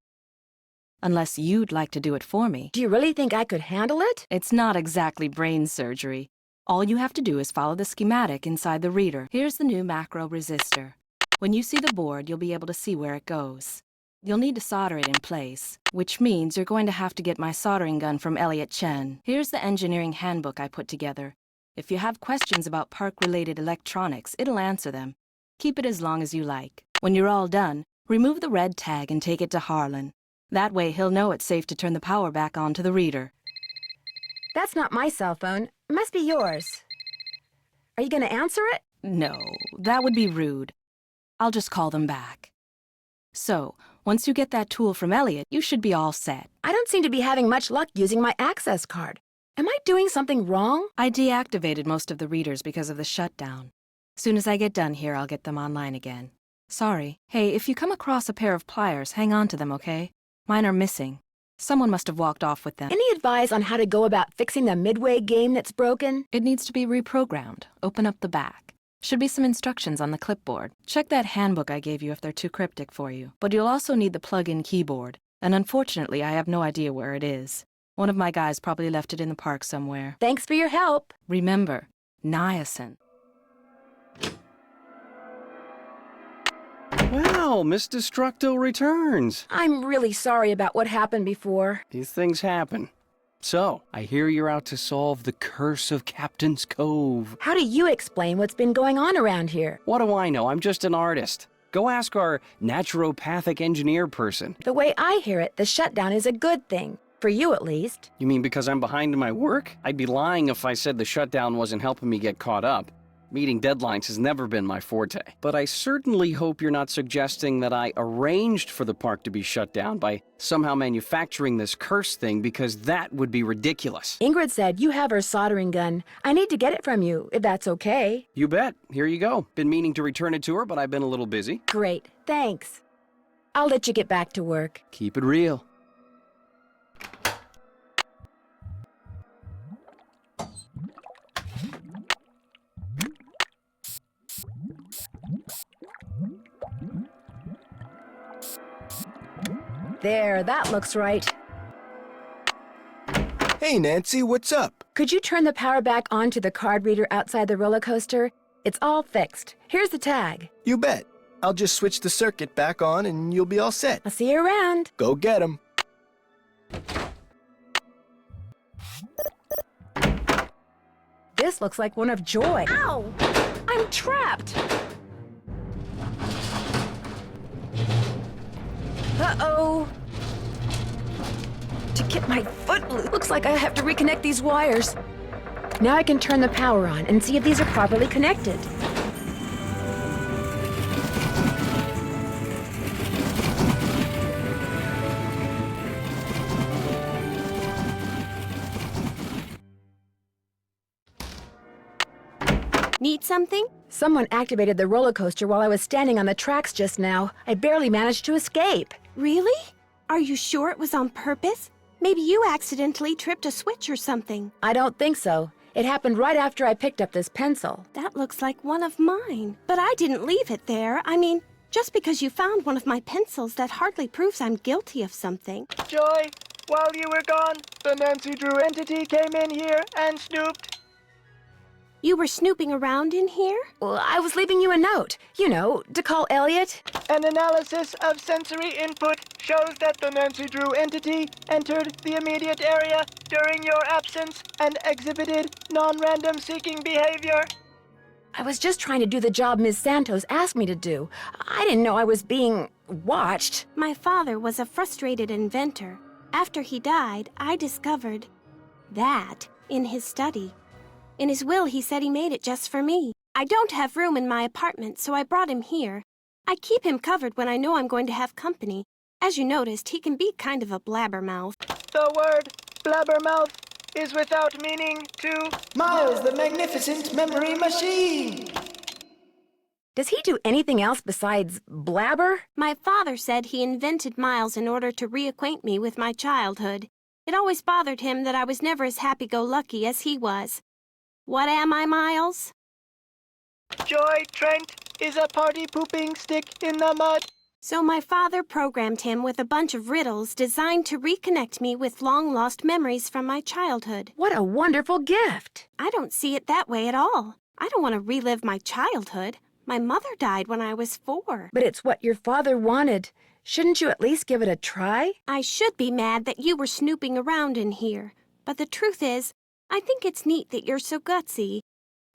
Unless you'd like to do it for me. Do you really think I could handle it? It's not exactly brain surgery. All you have to do is follow the schematic inside the reader. Here's the new macro resistor. When you see the board, you'll be able to see where it goes. You'll need to solder it in place, which means you're going to have to get my soldering gun from Elliot Chen. Here's the engineering handbook I put together. If you have questions about park-related electronics, it'll answer them. Keep it as long as you like. When you're all done, remove the red tag and take it to Harlan. That way he'll know it's safe to turn the power back on to the reader. That's not my cell phone. It must be yours. Are you going to answer it? No, that would be rude. I'll just call them back. So, once you get that tool from Elliot, you should be all set. I don't seem to be having much luck using my access card. Am I doing something wrong? I deactivated most of the readers because of the shutdown. Soon as I get done here, I'll get them online again. Sorry. Hey, if you come across a pair of pliers, hang on to them, okay? Mine are missing. Someone must have walked off with them. Any advice on how to go about fixing the Midway game that's broken? It needs to be reprogrammed. Open up the back. Should be some instructions on the clipboard. Check that handbook I gave you if they're too cryptic for you. But you'll also need the plug-in keyboard. And unfortunately, I have no idea where it is. One of my guys probably left it in the park somewhere. Thanks for your help. Remember, niacin. Well, Miss Destructo returns. I'm really sorry about what happened before. These things happen. So, I hear you're out to solve the curse of Captain's Cove. How do you explain what's been going on around here? What do I know? I'm just an artist. Go ask our naturopathic engineer person. The way I hear it, the shutdown is a good thing. For you, at least. You mean because I'm behind in my work? I'd be lying if I said the shutdown wasn't helping me get caught up. Meeting deadlines has never been my forte. But I certainly hope you're not suggesting that I arranged for the park to be shut down by somehow manufacturing this curse thing, because that would be ridiculous. Ingrid said you have her soldering gun. I need to get it from you, if that's okay. You bet. Here you go. Been meaning to return it to her, but I've been a little busy. Great. Thanks. I'll let you get back to work. Keep it real. There, that looks right. Hey, Nancy, what's up? Could you turn the power back on to the card reader outside the roller coaster? It's all fixed. Here's the tag. You bet. I'll just switch the circuit back on and you'll be all set. I'll see you around. Go get 'em. This looks like one of joy. Ow! I'm trapped! Uh-oh. To get my foot loose, looks like I have to reconnect these wires. Now I can turn the power on and see if these are properly connected. Need something? Someone activated the roller coaster while I was standing on the tracks just now. I barely managed to escape. Really? Are you sure it was on purpose? Maybe you accidentally tripped a switch or something. I don't think so. It happened right after I picked up this pencil. That looks like one of mine. But I didn't leave it there. I mean, just because you found one of my pencils, that hardly proves I'm guilty of something. Joy, while you were gone, the Nancy Drew entity came in here and snooped. You were snooping around in here? Well, I was leaving you a note. You know, to call Elliot. An analysis of sensory input shows that the Nancy Drew entity entered the immediate area during your absence and exhibited non-random seeking behavior. I was just trying to do the job Ms. Santos asked me to do. I didn't know I was being watched. My father was a frustrated inventor. After he died, I discovered that in his study. In his will, he said he made it just for me. I don't have room in my apartment, so I brought him here. I keep him covered when I know I'm going to have company. As you noticed, he can be kind of a blabbermouth. The word blabbermouth is without meaning to Miles, the magnificent memory machine. Does he do anything else besides blabber? My father said he invented Miles in order to reacquaint me with my childhood. It always bothered him that I was never as happy-go-lucky as he was. What am I, Miles? Joy Trent is a party-pooping stick in the mud. So my father programmed him with a bunch of riddles designed to reconnect me with long-lost memories from my childhood. What a wonderful gift! I don't see it that way at all. I don't want to relive my childhood. My mother died when I was 4. But it's what your father wanted. Shouldn't you at least give it a try? I should be mad that you were snooping around in here. But the truth is, I think it's neat that you're so gutsy.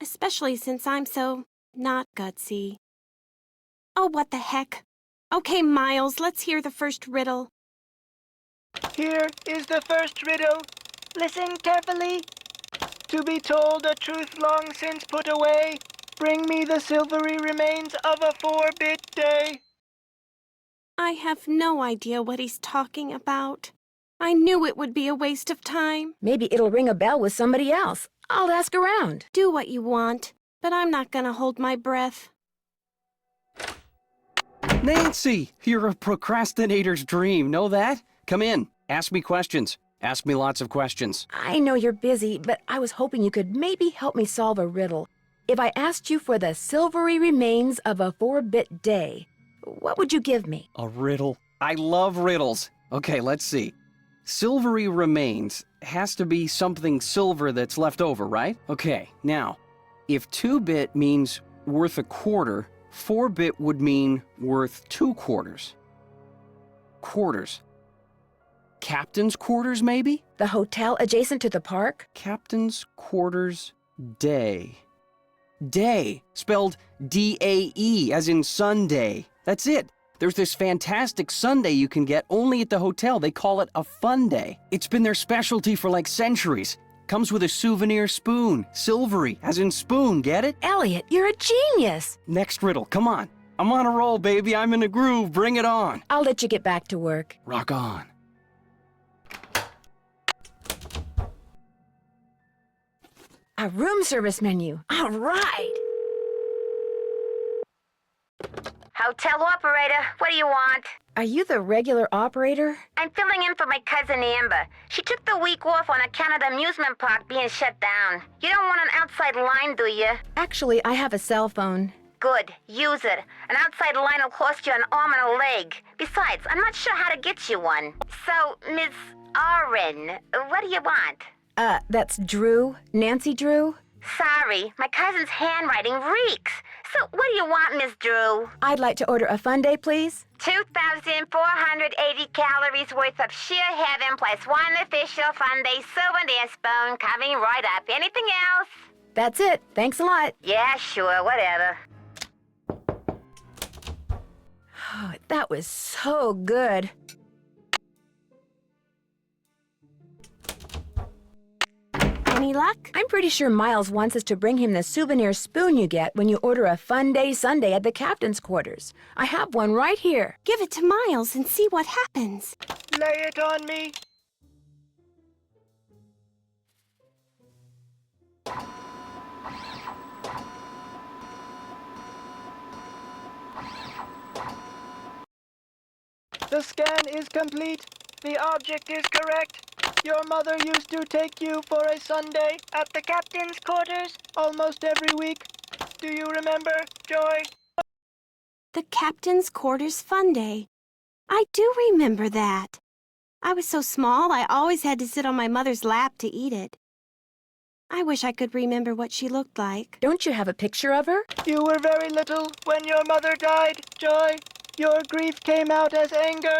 Especially since I'm so not gutsy. Oh, what the heck. Okay, Miles, let's hear the first riddle. Here is the first riddle. Listen carefully. To be told a truth long since put away, bring me the silvery remains of a 4-bit day. I have no idea what he's talking about. I knew it would be a waste of time. Maybe it'll ring a bell with somebody else. I'll ask around. Do what you want, but I'm not gonna hold my breath. Nancy, you're a procrastinator's dream. Know that? Come in. Ask me questions. Ask me lots of questions. I know you're busy, but I was hoping you could maybe help me solve a riddle. If I asked you for the silvery remains of a 4-bit day, what would you give me? A riddle? I love riddles. Okay, let's see. Silvery remains has to be something silver that's left over, right? Okay, now, if 2-bit means worth a quarter, 4-bit would mean worth 2 quarters. Quarters. Captain's quarters, maybe? The hotel adjacent to the park? Captain's quarters day. Day, spelled D-A-E, as in Sunday. That's it. There's this fantastic sundae you can get only at the hotel. They call it a fun day. It's been their specialty for like centuries. Comes with a souvenir spoon. Silvery, as in spoon, get it? Elliot, you're a genius! Next riddle, come on. I'm on a roll, baby. I'm in a groove. Bring it on. I'll let you get back to work. Rock on. A room service menu. All right! Hotel operator, what do you want? Are you the regular operator? I'm filling in for my cousin Amber. She took the week off on account of the amusement park being shut down. You don't want an outside line, do you? Actually, I have a cell phone. Good. Use it. An outside line will cost you an arm and a leg. Besides, I'm not sure how to get you one. So, Miss Oren, what do you want? That's Drew. Nancy Drew? Sorry, my cousin's handwriting reeks. So, what do you want, Miss Drew? I'd like to order a fun day, please. 2,480 calories worth of sheer heaven plus one official fun day souvenir spoon coming right up. Anything else? That's it. Thanks a lot. Yeah, sure, whatever. Oh, that was so good. Any luck? I'm pretty sure Miles wants us to bring him the souvenir spoon you get when you order a Fun Day Sunday at the captain's quarters. I have one right here. Give it to Miles and see what happens. Lay it on me. The scan is complete. The object is correct. Your mother used to take you for a Sunday at the captain's quarters almost every week. Do you remember, Joy? The captain's quarters fun day. I do remember that. I was so small, I always had to sit on my mother's lap to eat it. I wish I could remember what she looked like. Don't you have a picture of her? You were very little when your mother died, Joy. Your grief came out as anger.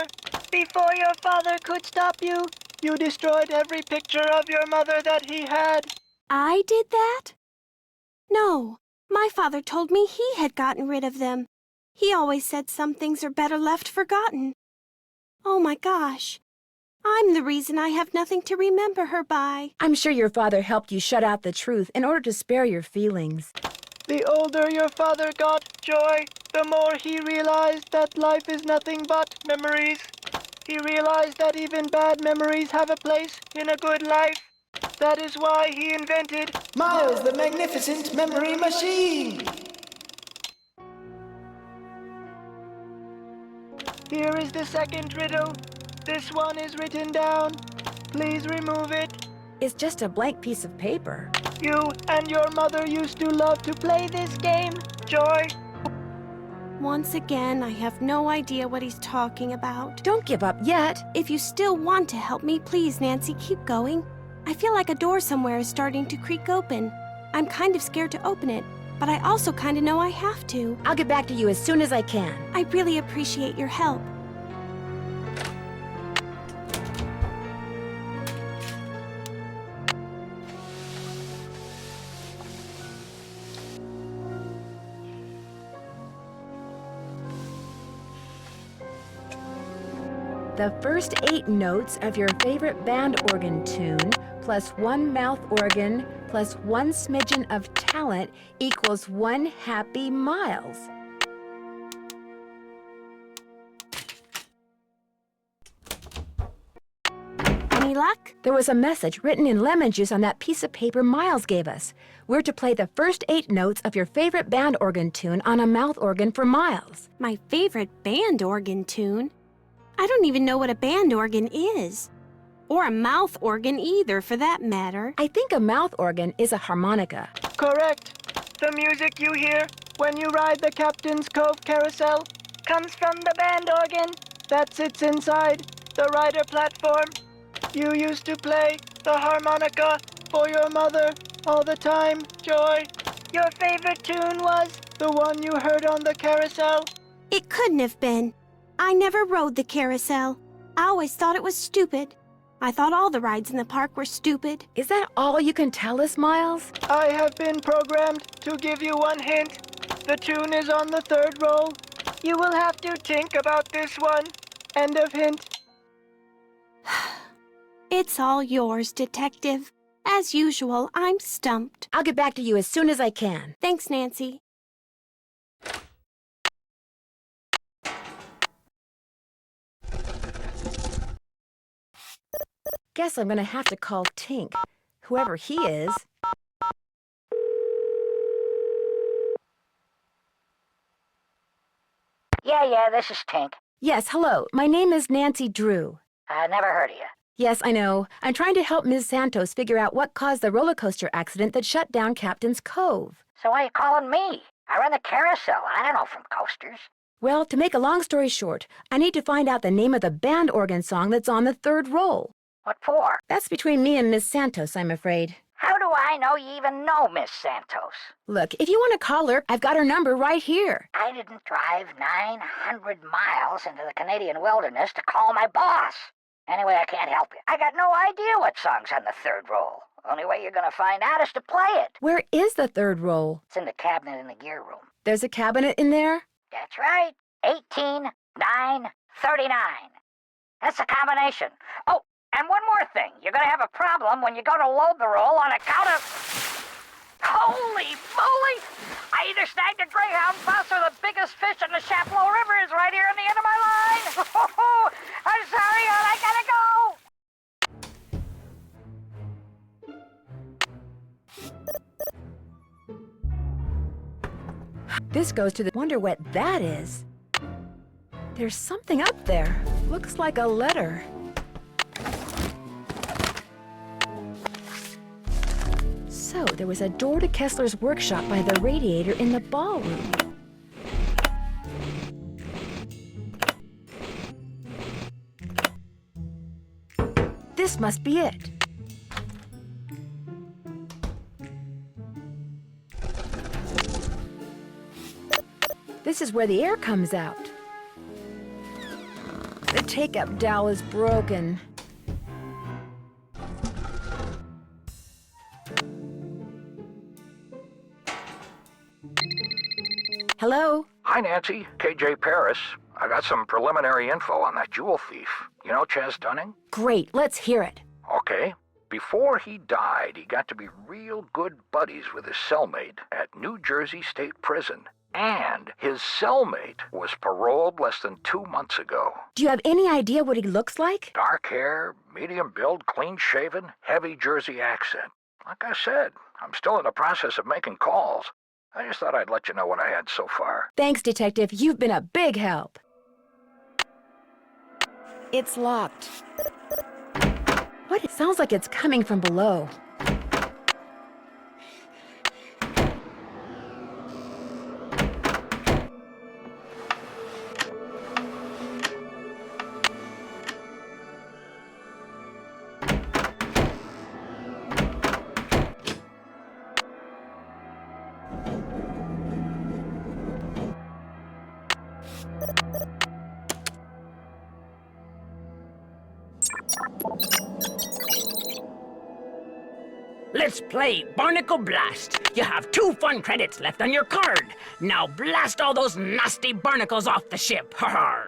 Before your father could stop you, you destroyed every picture of your mother that he had. I did that? No, my father told me he had gotten rid of them. He always said some things are better left forgotten. Oh my gosh. I'm the reason I have nothing to remember her by. I'm sure your father helped you shut out the truth in order to spare your feelings. The older your father got, Joy, the more he realized that life is nothing but memories. He realized that even bad memories have a place in a good life. That is why he invented Miles the Magnificent Memory Machine! Here is the second riddle. This one is written down. Please remove it. It's just a blank piece of paper. You and your mother used to love to play this game, Joy. Once again, I have no idea what he's talking about. Don't give up yet. If you still want to help me, please, Nancy, keep going. I feel like a door somewhere is starting to creak open. I'm kind of scared to open it, but I also kind of know I have to. I'll get back to you as soon as I can. I really appreciate your help. The first 8 notes of your favorite band organ tune, plus 1 mouth organ, plus 1 smidgen of talent equals 1 happy Miles. Any luck? There was a message written in lemon juice on that piece of paper Miles gave us. We're to play the first 8 notes of your favorite band organ tune on a mouth organ for Miles. My favorite band organ tune? I don't even know what a band organ is. Or a mouth organ either, for that matter. I think a mouth organ is a harmonica. Correct. The music you hear when you ride the Captain's Cove carousel comes from the band organ that sits inside the rider platform. You used to play the harmonica for your mother all the time, Joy. Your favorite tune was the one you heard on the carousel? It couldn't have been. I never rode the carousel. I always thought it was stupid. I thought all the rides in the park were stupid. Is that all you can tell us, Miles? I have been programmed to give you one hint. The tune is on the 3rd roll. You will have to think about this one. End of hint. It's all yours, Detective. As usual, I'm stumped. I'll get back to you as soon as I can. Thanks, Nancy. Guess I'm gonna have to call Tink, whoever he is. Yeah, this is Tink. Yes, hello. My name is Nancy Drew. Never heard of you. Yes, I know. I'm trying to help Ms. Santos figure out what caused the roller coaster accident that shut down Captain's Cove. So why are you calling me? I run the carousel. I don't know from coasters. Well, to make a long story short, I need to find out the name of the band organ song that's on the 3rd roll. What for? That's between me and Miss Santos, I'm afraid. How do I know you even know Miss Santos? Look, if you want to call her, I've got her number right here. I didn't drive 900 miles into the Canadian wilderness to call my boss. Anyway, I can't help you. I got no idea what song's on the 3rd roll. Only way you're gonna find out is to play it. Where is the 3rd roll? It's in the cabinet in the gear room. There's a cabinet in there? That's right. 18 939. That's a combination. Oh, and one more thing. You're gonna have a problem when you go to load the roll on account of... Holy moly! I either snagged a greyhound bus or the biggest fish in the Chapleau River is right here on the end of my line. I'm sorry, hon, I gotta go. This goes to the wonder what that is. There's something up there. Looks like a letter. So there was a door to Kessler's workshop by the radiator in the ballroom. This must be it. This is where the air comes out. The take-up dowel is broken. Hello? Hi, Nancy. KJ Paris. I got some preliminary info on that jewel thief. You know Chaz Dunning? Great, let's hear it. Okay. Before he died, he got to be real good buddies with his cellmate at New Jersey State Prison. And his cellmate was paroled less than 2 months ago. Do you have any idea what he looks like? Dark hair, medium build, clean-shaven, heavy Jersey accent. Like I said, I'm still in the process of making calls. I just thought I'd let you know what I had so far. Thanks, Detective. You've been a big help. It's locked. What? It sounds like it's coming from below. Let's play Barnacle Blast. You have 2 fun credits left on your card. Now blast all those nasty barnacles off the ship. Ha ha!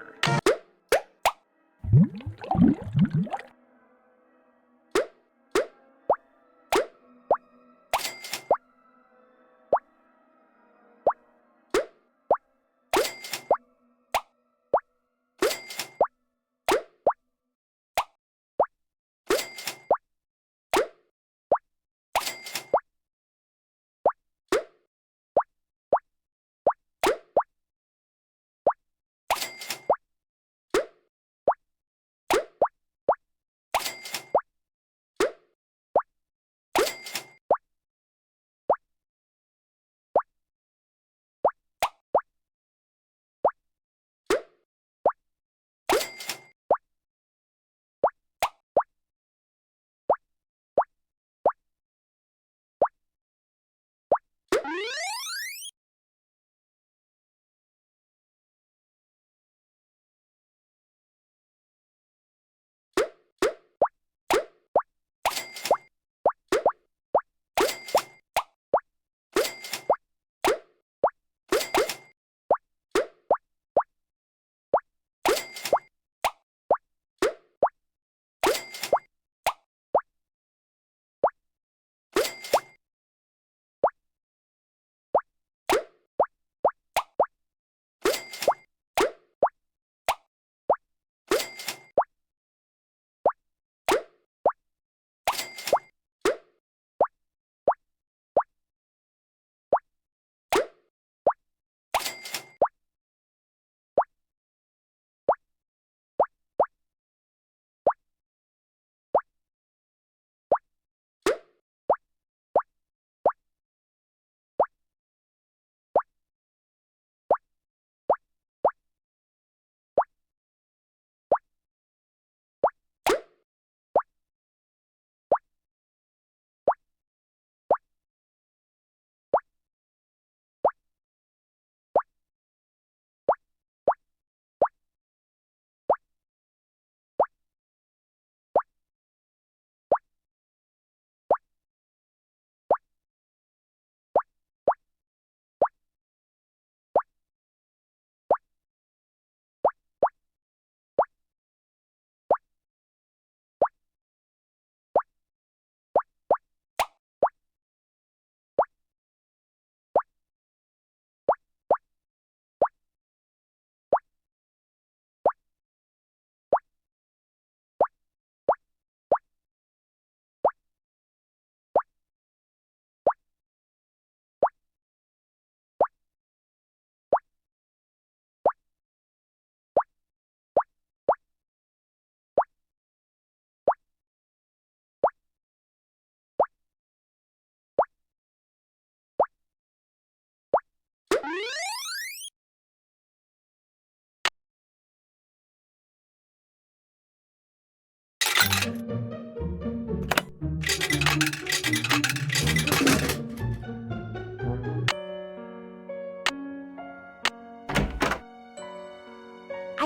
I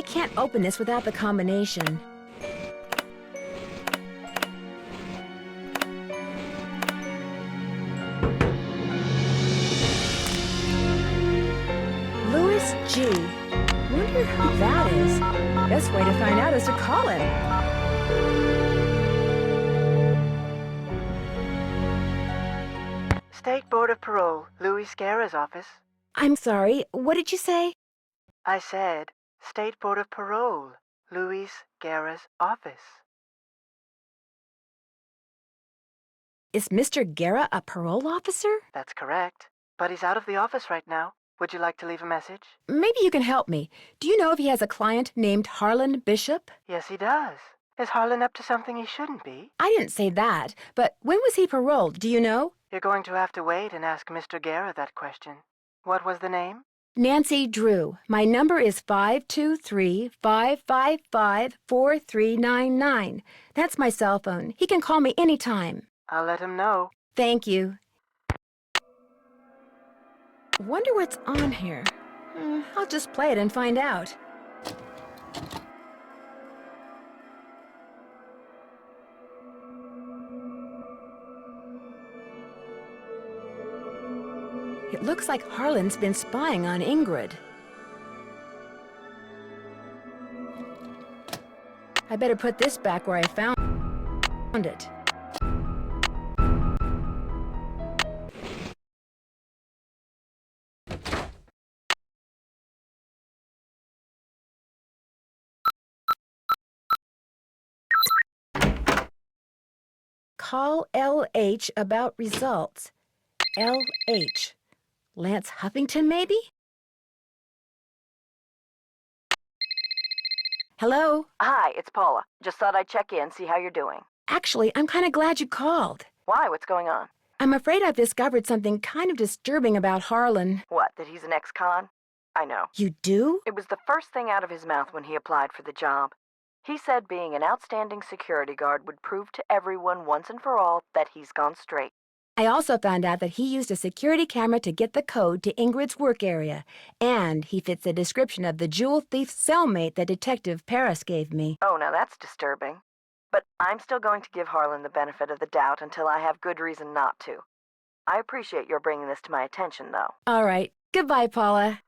can't open this without the combination. Louis G. Wonder who that is. Best way to find out is to call him. State Board of Parole, Louis Guerra's office. I'm sorry, what did you say? I said, State Board of Parole, Louis Guerra's office. Is Mr. Guerra a parole officer? That's correct. But he's out of the office right now. Would you like to leave a message? Maybe you can help me. Do you know if he has a client named Harlan Bishop? Yes, he does. Is Harlan up to something he shouldn't be? I didn't say that, but when was he paroled? Do you know? You're going to have to wait and ask Mr. Guerra that question. What was the name? Nancy Drew. My number is 523-555-4399. That's my cell phone. He can call me anytime. I'll let him know. Thank you. Wonder what's on here. I'll just play it and find out. It looks like Harlan's been spying on Ingrid. I better put this back where I found it. Call LH about results. LH. Lance Huffington, maybe? Hello? Hi, it's Paula. Just thought I'd check in, see how you're doing. Actually, I'm kind of glad you called. Why? What's going on? I'm afraid I've discovered something kind of disturbing about Harlan. What, that he's an ex-con? I know. You do? It was the first thing out of his mouth when he applied for the job. He said being an outstanding security guard would prove to everyone once and for all that he's gone straight. I also found out that he used a security camera to get the code to Ingrid's work area, and he fits the description of the jewel thief's cellmate that Detective Paris gave me. Oh, now that's disturbing. But I'm still going to give Harlan the benefit of the doubt until I have good reason not to. I appreciate your bringing this to my attention, though. All right. Goodbye, Paula.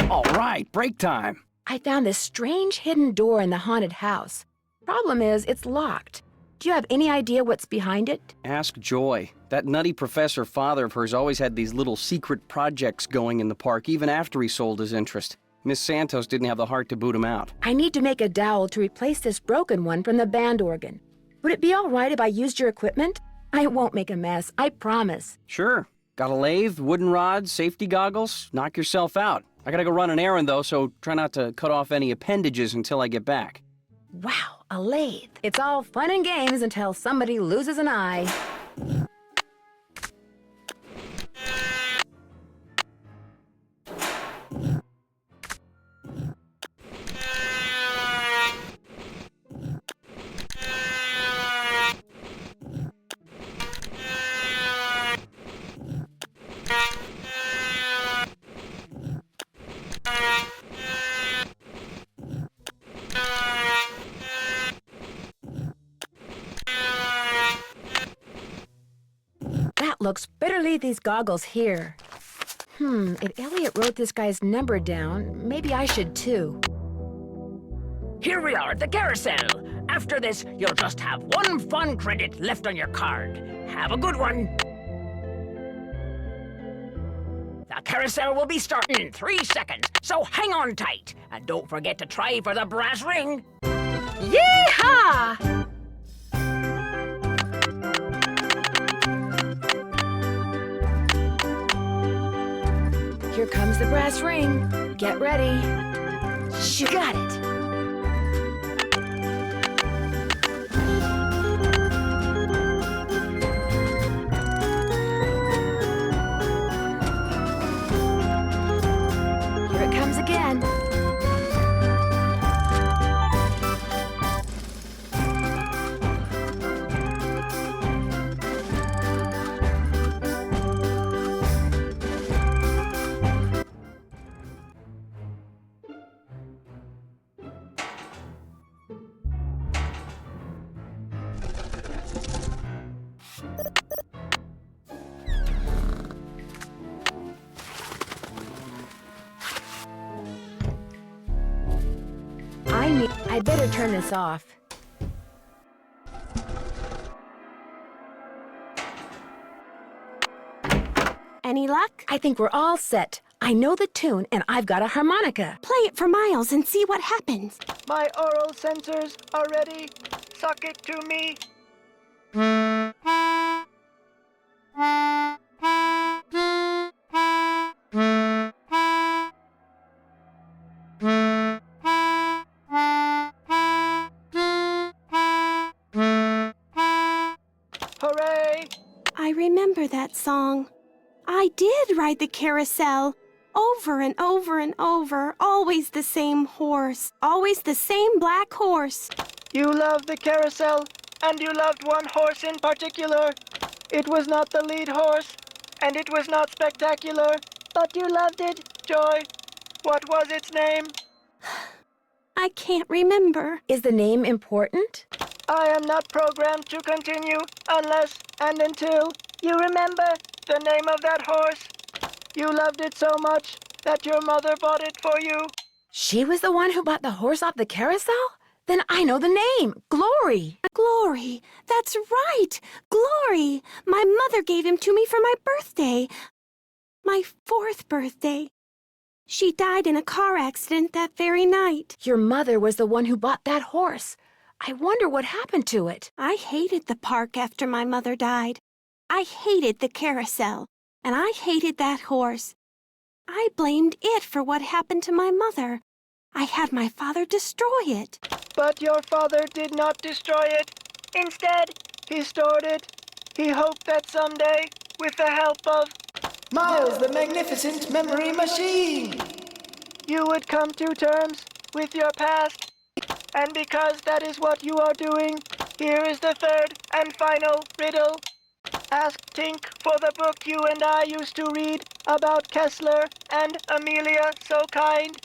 All right, break time. I found this strange hidden door in the haunted house. Problem is, it's locked. Do you have any idea what's behind it? Ask Joy. That nutty professor father of hers always had these little secret projects going in the park, even after he sold his interest. Miss Santos didn't have the heart to boot him out. I need to make a dowel to replace this broken one from the band organ. Would it be all right if I used your equipment? I won't make a mess, I promise. Sure. Got a lathe, wooden rods, safety goggles? Knock yourself out. I gotta go run an errand, though, so try not to cut off any appendages until I get back. Wow, a lathe. It's all fun and games until somebody loses an eye. Looks better leave these goggles here. If Elliot wrote this guy's number down, maybe I should too. Here we are at the carousel. After this, you'll just have one fun credit left on your card. Have a good one. The carousel will be starting in 3 seconds, so hang on tight. And don't forget to try for the brass ring. Yeehaw! Here comes the brass ring. Get ready. You got it. Here it comes again. Wait, I better turn this off. Any luck? I think we're all set. I know the tune, and I've got a harmonica. Play it for Miles and see what happens. My oral sensors are ready. Suck it to me. Hooray! I remember that song. I did ride the carousel. Over and over and over. Always the same horse. Always the same black horse. You loved the carousel, and you loved one horse in particular. It was not the lead horse, and it was not spectacular, but you loved it, Joy. What was its name? I can't remember. Is the name important? I am not programmed to continue unless and until you remember the name of that horse. You loved it so much that your mother bought it for you. She was the one who bought the horse off the carousel? Then I know the name. Glory. Glory. That's right. Glory. My mother gave him to me for my birthday. My 4th birthday. She died in a car accident that very night. Your mother was the one who bought that horse. I wonder what happened to it. I hated the park after my mother died. I hated the carousel, and I hated that horse. I blamed it for what happened to my mother. I had my father destroy it. But your father did not destroy it. Instead, he stored it. He hoped that someday, with the help of Miles, the magnificent memory machine, you would come to terms with your past. And because that is what you are doing, here is the third and final riddle. Ask Tink for the book you and I used to read about Kessler and Amelia So Kind.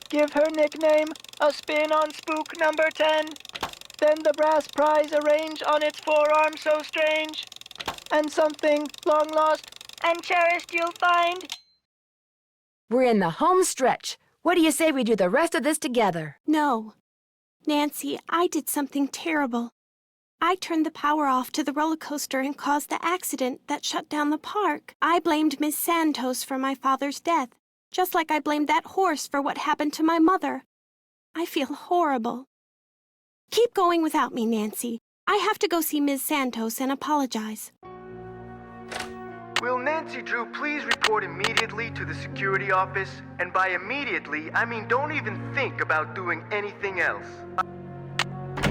Give her nickname a spin on spook number 10. Then the brass prize arrange on its forearm so strange. And something long lost and cherished you'll find. We're in the home stretch. What do you say we do the rest of this together? No. Nancy, I did something terrible. I turned the power off to the roller coaster and caused the accident that shut down the park. I blamed Miss Santos for my father's death, just like I blamed that horse for what happened to my mother. I feel horrible. Keep going without me, Nancy. I have to go see Ms. Santos and apologize. Will Nancy Drew please report immediately to the security office? And by immediately, I mean don't even think about doing anything else.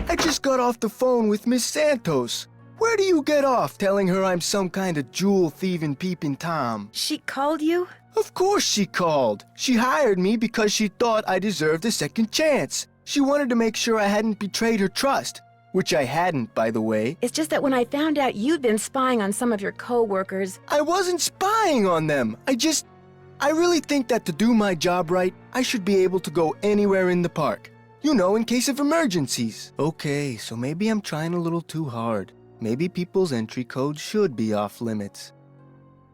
I just got off the phone with Miss Santos. Where do you get off telling her I'm some kind of jewel-thieving peeping Tom? She called you? Of course she called. She hired me because she thought I deserved a second chance. She wanted to make sure I hadn't betrayed her trust. Which I hadn't, by the way. It's just that when I found out you'd been spying on some of your co-workers... I wasn't spying on them. I really think that to do my job right, I should be able to go anywhere in the park. You know, in case of emergencies. Okay, so maybe I'm trying a little too hard. Maybe people's entry codes should be off limits.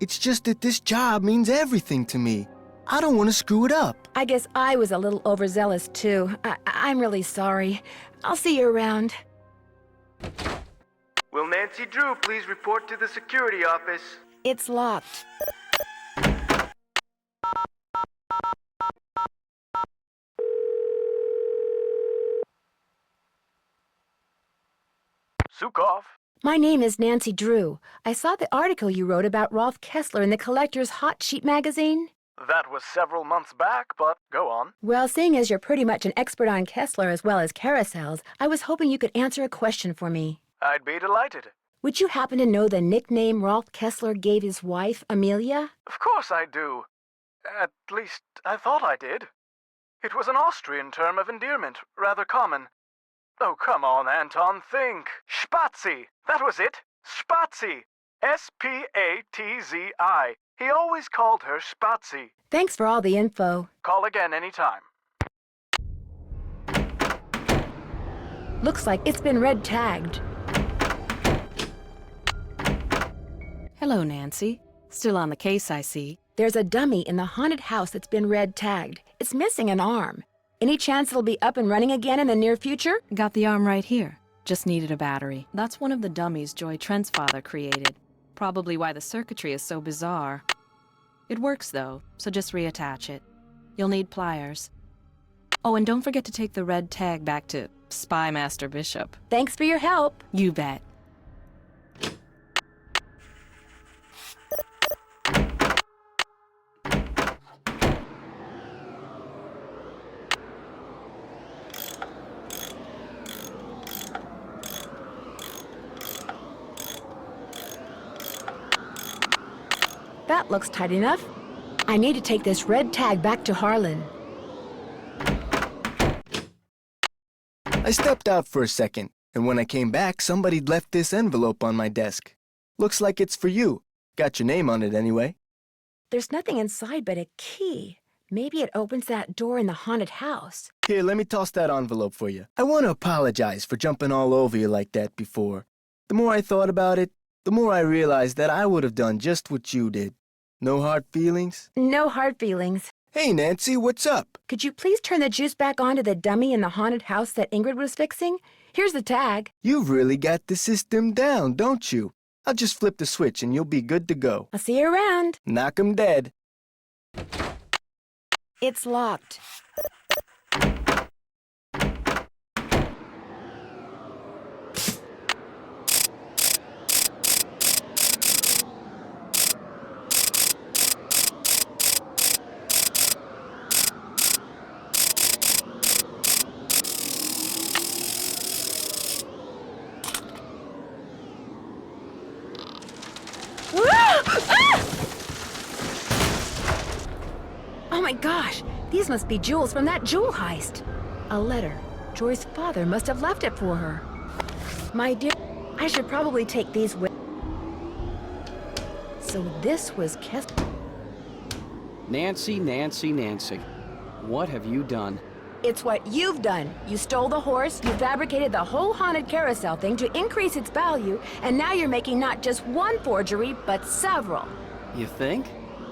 It's just that this job means everything to me. I don't want to screw it up. I guess I was a little overzealous, too. I'm really sorry. I'll see you around. Will Nancy Drew please report to the security office? It's locked. Sukov. My name is Nancy Drew. I saw the article you wrote about Rolf Kessler in the Collector's Hot Sheet magazine. That was several months back, but go on. Well, seeing as you're pretty much an expert on Kessler as well as carousels, I was hoping you could answer a question for me. I'd be delighted. Would you happen to know the nickname Rolf Kessler gave his wife, Amelia? Of course I do. At least, I thought I did. It was an Austrian term of endearment, rather common. Oh, come on, Anton, think. Spatzi. That was it. Spatzi. S-P-A-T-Z-I. He always called her Spatzi. Thanks for all the info. Call again anytime. Looks like it's been red tagged. Hello, Nancy. Still on the case, I see. There's a dummy in the haunted house that's been red tagged. It's missing an arm. Any chance it'll be up and running again in the near future? Got the arm right here. Just needed a battery. That's one of the dummies Joy Trent's father created. Probably why the circuitry is so bizarre. It works though, so just reattach it. You'll need pliers. Oh, and don't forget to take the red tag back to Spy Master Bishop. Thanks for your help. You bet. That looks tight enough. I need to take this red tag back to Harlan. I stepped out for a second, and when I came back, somebody'd left this envelope on my desk. Looks like it's for you. Got your name on it anyway. There's nothing inside but a key. Maybe it opens that door in the haunted house. Here, let me toss that envelope for you. I want to apologize for jumping all over you like that before. The more I thought about it, the more I realized that I would have done just what you did. No hard feelings? No hard feelings. Hey, Nancy, what's up? Could you please turn the juice back on to the dummy in the haunted house that Ingrid was fixing? Here's the tag. You've really got the system down, don't you? I'll just flip the switch and you'll be good to go. I'll see you around. Knock 'em dead. It's locked. Oh my gosh, these must be jewels from that jewel heist. A letter. Joy's father must have left it for her. My dear, I should probably take these with. So this was Kes. Nancy, Nancy, Nancy. What have you done? It's what you've done. You stole the horse, you fabricated the whole haunted carousel thing to increase its value, and now you're making not just one forgery, but several. You think?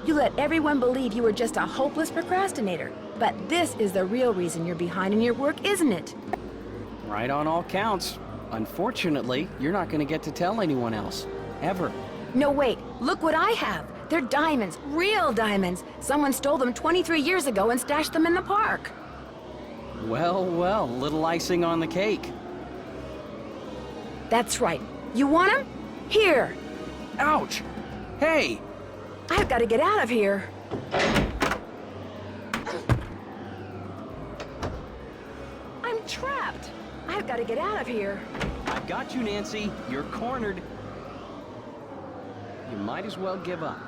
You let everyone believe you were just a hopeless procrastinator. But this is the real reason you're behind in your work, isn't it? Right on all counts. Unfortunately, you're not going to get to tell anyone else. Ever. No, wait. Look what I have. They're diamonds. Real diamonds. Someone stole them 23 years ago and stashed them in the park. Well, well, little icing on the cake. That's right. You want them? Here. Ouch! Hey! I've got to get out of here. I'm trapped. I've got to get out of here. I've got you, Nancy. You're cornered. You might as well give up.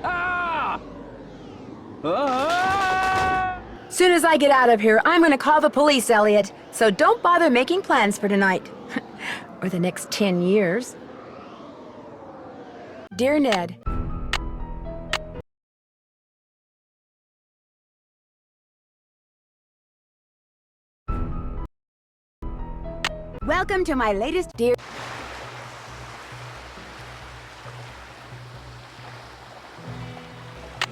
Ah! Ah! Soon as I get out of here, I'm going to call the police, Elliot. So don't bother making plans for tonight. Or the next 10 years. Dear Ned. Welcome to my latest dear...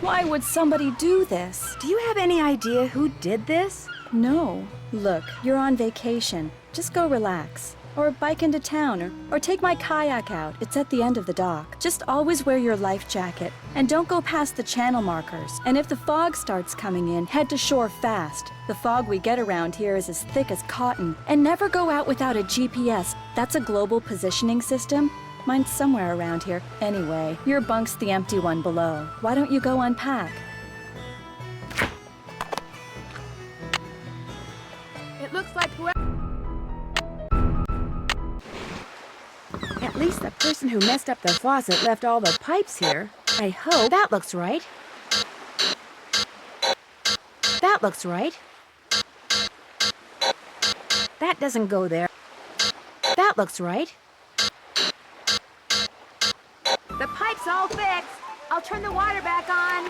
Why would somebody do this? Do you have any idea who did this? No. Look, you're on vacation. Just go relax. Or bike into town, or take my kayak out. It's at the end of the dock. Just always wear your life jacket. And don't go past the channel markers. And if the fog starts coming in, head to shore fast. The fog we get around here is as thick as cotton. And never go out without a GPS. That's a global positioning system. Mine's somewhere around here. Anyway, your bunk's the empty one below. Why don't you go unpack? It looks like whoever... At least the person who messed up the faucet left all the pipes here. I hope that looks right. That looks right. That doesn't go there. That looks right. The pipe's all fixed. I'll turn the water back on.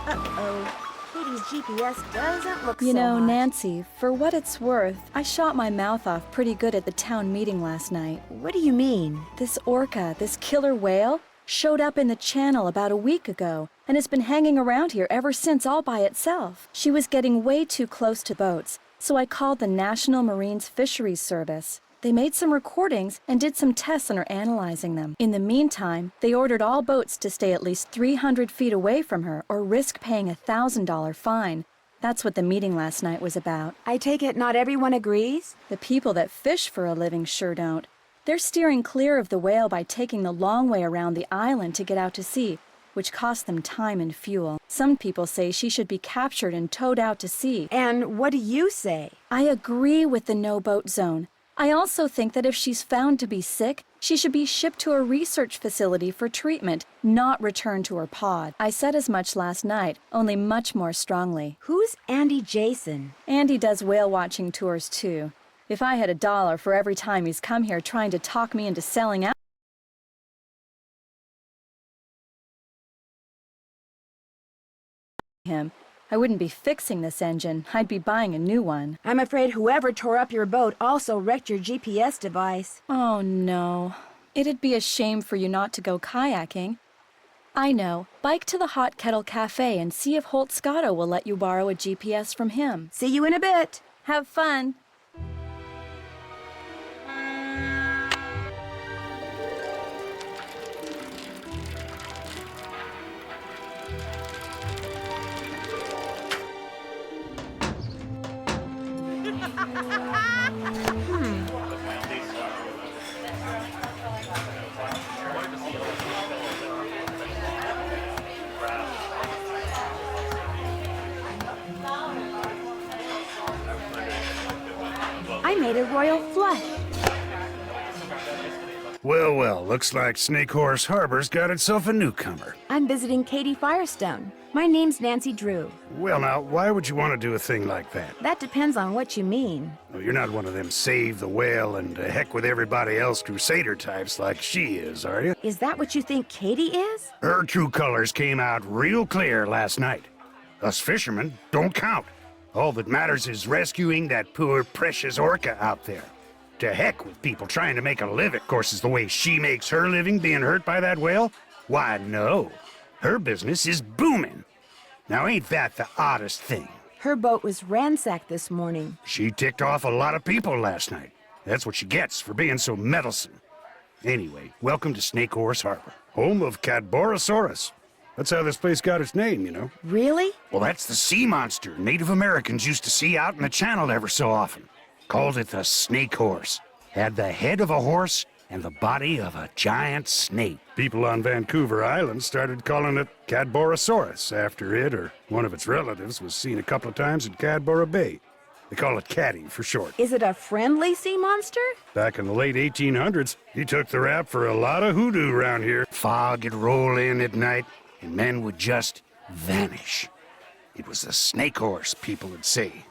Uh-oh. Katie's GPS doesn't look You know, so hot. Nancy, for what it's worth, I shot my mouth off pretty good at the town meeting last night. What do you mean? This orca, this killer whale, showed up in the channel about a week ago and has been hanging around here ever since all by itself. She was getting way too close to boats, so I called the National Marines Fisheries Service. They made some recordings and did some tests and are analyzing them. In the meantime, they ordered all boats to stay at least 300 feet away from her or risk paying a $1,000 fine. That's what the meeting last night was about. I take it not everyone agrees? The people that fish for a living sure don't. They're steering clear of the whale by taking the long way around the island to get out to sea, which costs them time and fuel. Some people say she should be captured and towed out to sea. And what do you say? I agree with the no-boat zone. I also think that if she's found to be sick, she should be shipped to a research facility for treatment, not returned to her pod. I said as much last night, only much more strongly. Who's Andy Jason? Andy does whale watching tours too. If I had $1 for every time he's come here trying to talk me into selling out him, I wouldn't be fixing this engine. I'd be buying a new one. I'm afraid whoever tore up your boat also wrecked your GPS device. Oh, no. It'd be a shame for you not to go kayaking. I know. Bike to the Hot Kettle Cafe and see if Holt Scotto will let you borrow a GPS from him. See you in a bit. Have fun. I made a royal flush. Well, well, looks like Snake Horse Harbor's got itself a newcomer. I'm visiting Katie Firestone. My name's Nancy Drew. Well, now, why would you want to do a thing like that? That depends on what you mean. Well, you're not one of them save the whale and heck with everybody else crusader types like she is, are you? Is that what you think Katie is? Her true colors came out real clear last night. Us fishermen don't count. All that matters is rescuing that poor, precious orca out there. To heck with people trying to make a living. Of course, is the way she makes her living being hurt by that whale? Why, no. Her business is booming. Now, ain't that the oddest thing? Her boat was ransacked this morning. She ticked off a lot of people last night. That's what she gets for being so meddlesome. Anyway, welcome to Snake Horse Harbor, home of Cadborosaurus. That's how this place got its name, you know. Really? Well, that's the sea monster Native Americans used to see out in the channel ever so often. Called it the snake horse. Had the head of a horse and the body of a giant snake. People on Vancouver Island started calling it Cadborosaurus after it or one of its relatives was seen a couple of times in Cadboro Bay. They call it Caddy for short. Is it a friendly sea monster? Back in the late 1800s, he took the rap for a lot of hoodoo around here. Fog would roll in at night, and men would just vanish. It was the snake horse, people would say.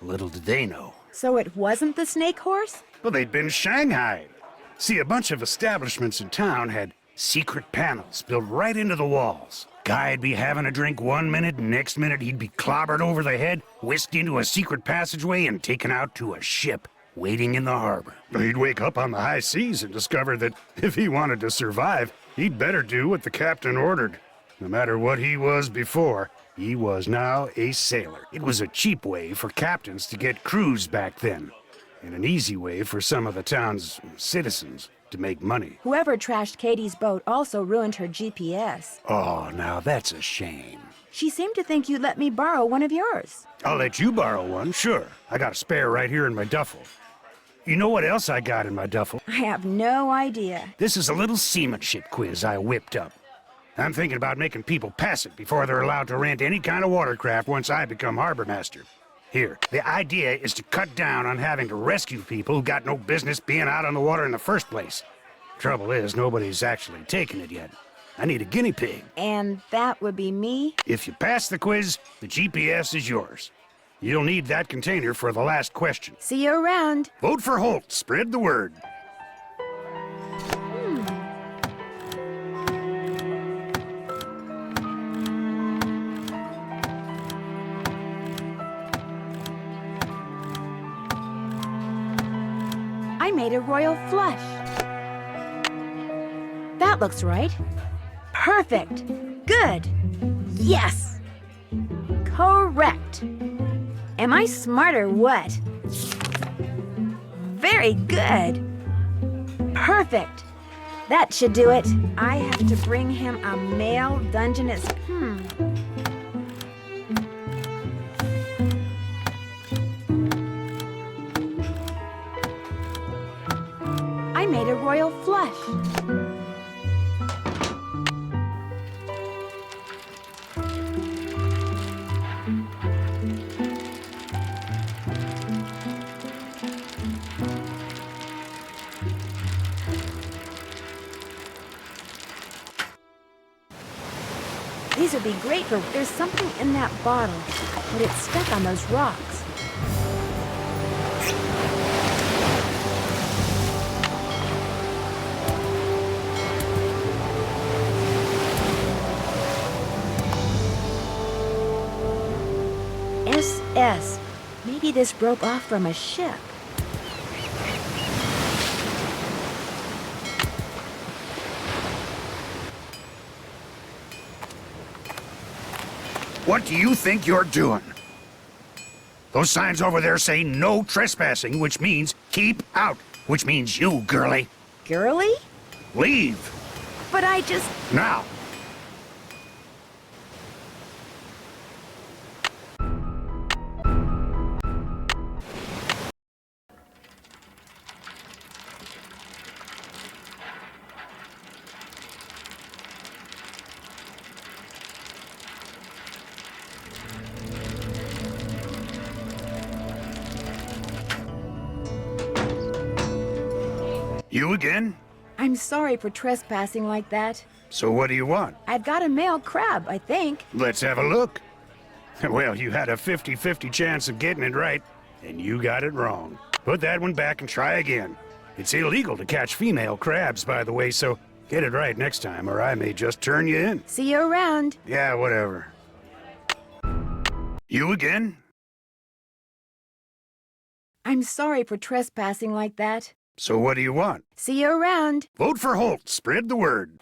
Little did they know. So it wasn't the snake horse? Well, they'd been shanghaied. See, a bunch of establishments in town had secret panels built right into the walls. Guy'd be having a drink one minute, and next minute he'd be clobbered over the head, whisked into a secret passageway, and taken out to a ship waiting in the harbor. He'd wake up on the high seas and discover that if he wanted to survive, he'd better do what the captain ordered. No matter what he was before, he was now a sailor. It was a cheap way for captains to get crews back then, and an easy way for some of the town's citizens to make money. Whoever trashed Katie's boat also ruined her GPS. Oh, now that's a shame. She seemed to think you'd let me borrow one of yours. I'll let you borrow one, sure. I got a spare right here in my duffel. You know what else I got in my duffel? I have no idea. This is a little seamanship quiz I whipped up. I'm thinking about making people pass it before they're allowed to rent any kind of watercraft once I become harbor master. Here, the idea is to cut down on having to rescue people who got no business being out on the water in the first place. Trouble is, nobody's actually taken it yet. I need a guinea pig. And that would be me? If you pass the quiz, the GPS is yours. You'll need that container for the last question. See you around. Vote for Holt. Spread the word. I made a royal flush. That That looks right. Perfect. Good. Yes. Correct. Am I smart or what? Very good. Perfect. That should do it. I have to bring him a male Dungeness. I made a royal flush. These would be great for... There's something in that bottle, but it's stuck on those rocks. SS. Maybe this broke off from a ship. What do you think you're doing? Those signs over there say no trespassing, which means keep out, which means you, girlie. Girlie? Leave. But I just... Now. You again? I'm sorry for trespassing like that. So what do you want? I've got a male crab, I think. Let's have a look. Well, you had a 50-50 chance of getting it right, and you got it wrong. Put that one back and try again. It's illegal to catch female crabs, by the way, so get it right next time, or I may just turn you in. See you around. Yeah, whatever. You again? I'm sorry for trespassing like that. So what do you want? See you around. Vote for Holt. Spread the word.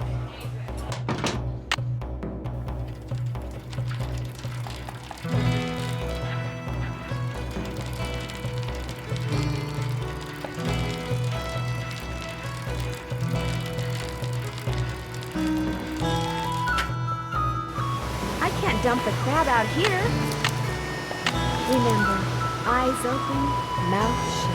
I can't dump the crab out here. Remember, eyes open, mouth shut.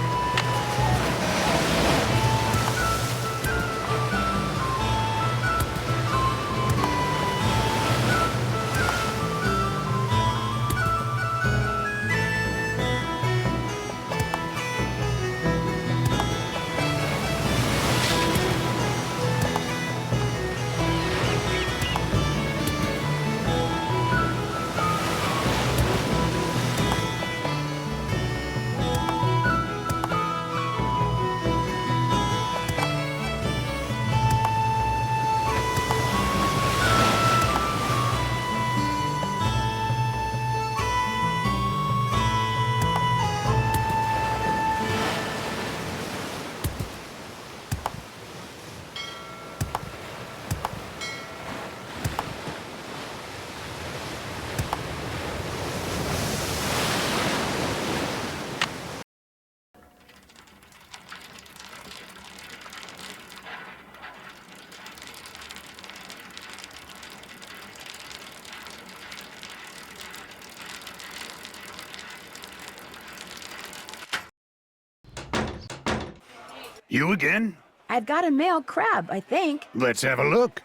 You again? I've got a male crab, I think. Let's have a look.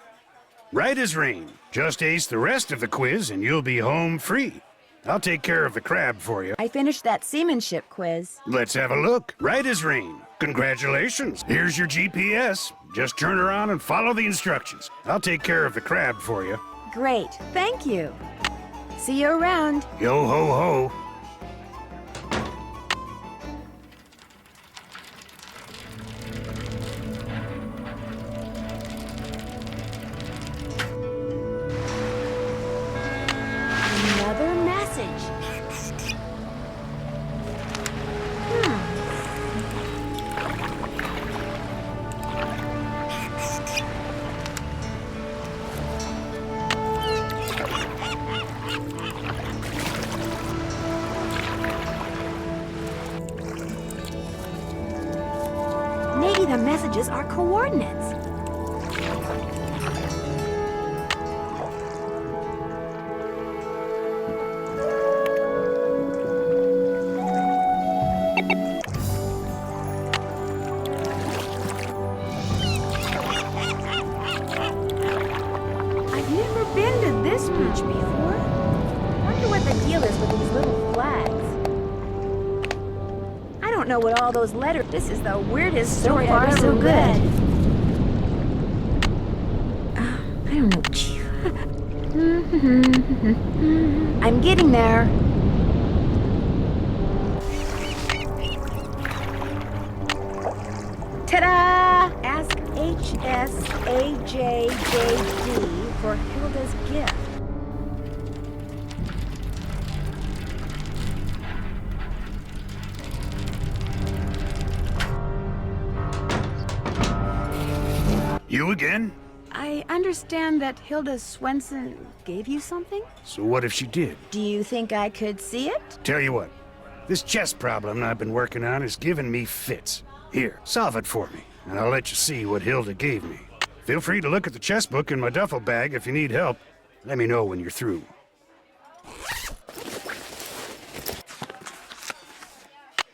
Right as rain. Just ace the rest of the quiz and you'll be home free. I'll take care of the crab for you. I finished that seamanship quiz. Let's have a look. Right as rain. Congratulations. Here's your GPS. Just turn around and follow the instructions. I'll take care of the crab for you. Great, thank you. See you around. Yo ho ho. Another message. changes our coordinates. I've never been to this beach before. I wonder what the deal is with these little flags. I don't know what all those letters. This is the weirdest story I've ever read. I don't know. I'm getting there. Ta-da! Ask HSAJJD for Hilda's gift. You again? I understand that Hilda Swenson gave you something? So what if she did? Do you think I could see it? Tell you what, this chess problem I've been working on is giving me fits. Here, solve it for me, and I'll let you see what Hilda gave me. Feel free to look at the chess book in my duffel bag if you need help. Let me know when you're through.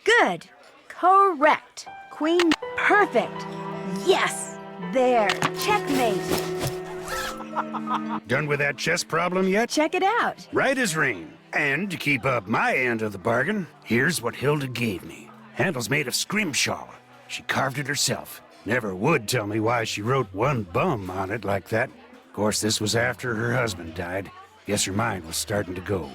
Good. Correct. Queen. Perfect. Yes. There. Checkmate. Done with that chess problem yet? Check it out. Right as rain. And to keep up my end of the bargain, here's what Hilda gave me. Handle's made of scrimshaw. She carved it herself. Never would tell me why she wrote one bum on it like that. Of course, this was after her husband died. Guess her mind was starting to go.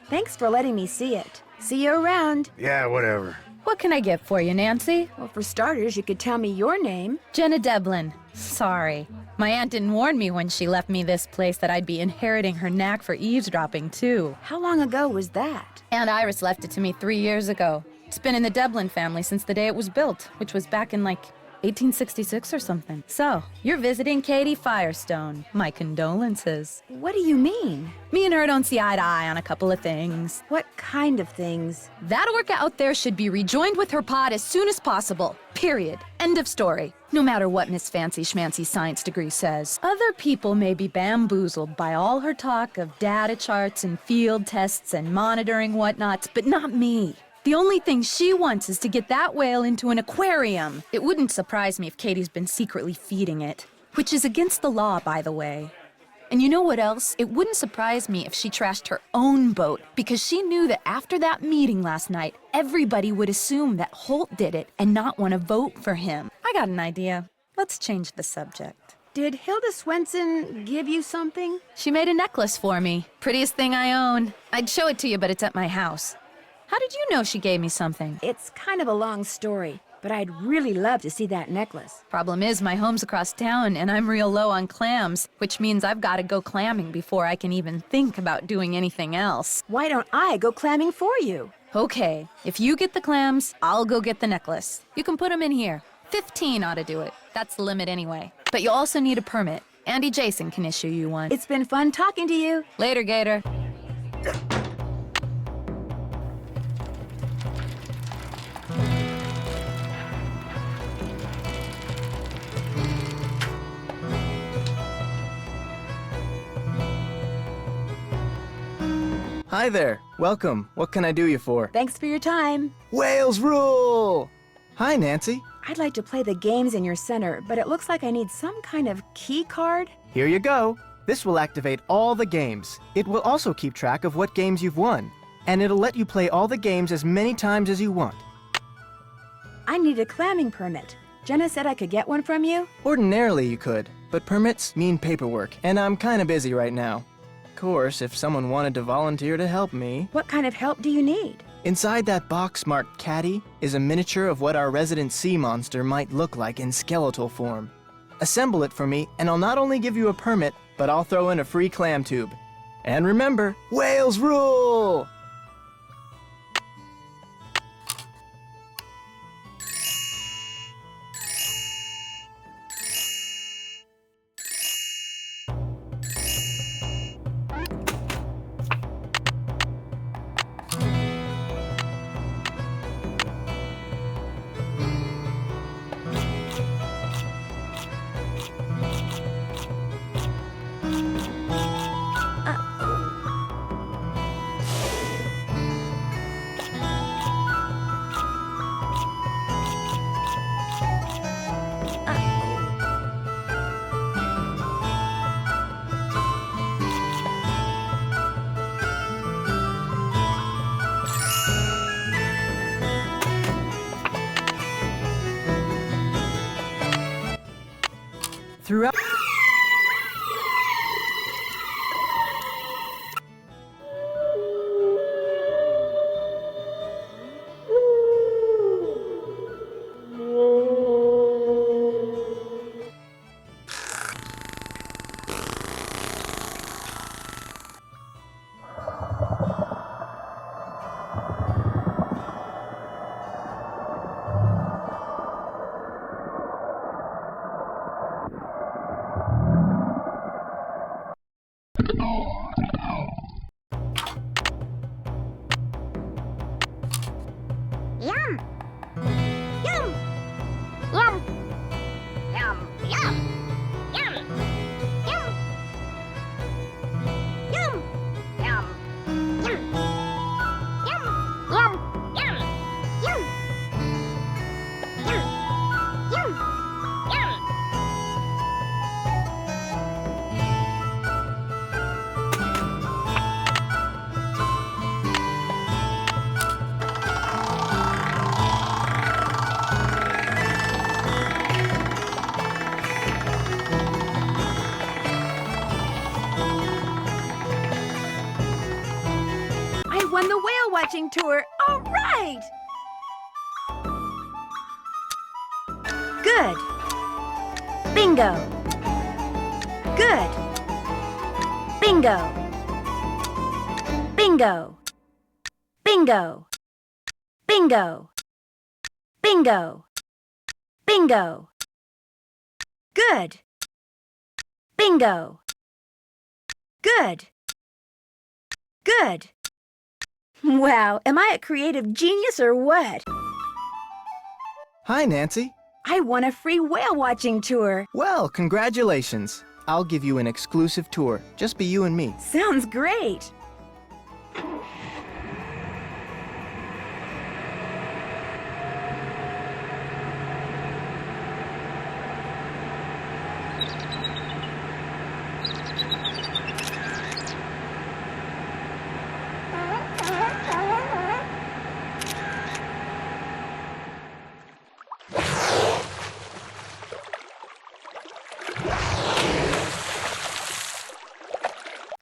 Thanks for letting me see it. See you around. Yeah, whatever. What can I get for you, Nancy? Well, for starters, you could tell me your name. Jenna Devlin. Sorry. My aunt didn't warn me when she left me this place that I'd be inheriting her knack for eavesdropping, too. How long ago was that? Aunt Iris left it to me 3 years ago. It's been in the Devlin family since the day it was built, which was back in, 1866 or something. So, you're visiting Katie Firestone. My condolences. What do you mean? Me and her don't see eye to eye on a couple of things. What kind of things? That orca out there should be rejoined with her pod as soon as possible. Period. End of story. No matter what Miss Fancy Schmancy's science degree says. Other people may be bamboozled by all her talk of data charts and field tests and monitoring whatnots, but not me. The only thing she wants is to get that whale into an aquarium. It wouldn't surprise me if Katie's been secretly feeding it, which is against the law, by the way. And you know what else? It wouldn't surprise me if she trashed her own boat, because she knew that after that meeting last night, everybody would assume that Holt did it and not want to vote for him. I got an idea. Let's change the subject. Did Hilda Swenson give you something? She made a necklace for me. Prettiest thing I own. I'd show it to you, but it's at my house. How did you know she gave me something? It's kind of a long story, but I'd really love to see that necklace. Problem is, my home's across town, and I'm real low on clams, which means I've got to go clamming before I can even think about doing anything else. Why don't I go clamming for you? Okay, if you get the clams, I'll go get the necklace. You can put them in here. 15 ought to do it. That's the limit anyway. But you also need a permit. Andy Jason can issue you one. It's been fun talking to you. Later, Gator. Hi there. Welcome. What can I do you for? Thanks for your time. Wales rule! Hi, Nancy. I'd like to play the games in your center, but it looks like I need some kind of key card. Here you go. This will activate all the games. It will also keep track of what games you've won, and it'll let you play all the games as many times as you want. I need a clamming permit. Jenna said I could get one from you? Ordinarily you could, but permits mean paperwork, and I'm kinda busy right now. Of course, if someone wanted to volunteer to help me... What kind of help do you need? Inside that box marked Caddy is a miniature of what our resident sea monster might look like in skeletal form. Assemble it for me, and I'll not only give you a permit, but I'll throw in a free clam tube. And remember, Wales rule! throughout. Yum! Yum! Yum! Yum! Yum! Yum! Yum! Yum! Yum! Yum! Yum! Yum! Yum! Yum! Yum! Yum! Yum! I won the whale watching tour. All right! Good. Bingo. Good. Bingo. Bingo. Bingo. Bingo. Bingo. Bingo. Good. Bingo. Good. Good. Wow, am I a creative genius or what? Hi, Nancy. I won a free whale watching tour. Well, congratulations. I'll give you an exclusive tour. Just be you and me. Sounds great.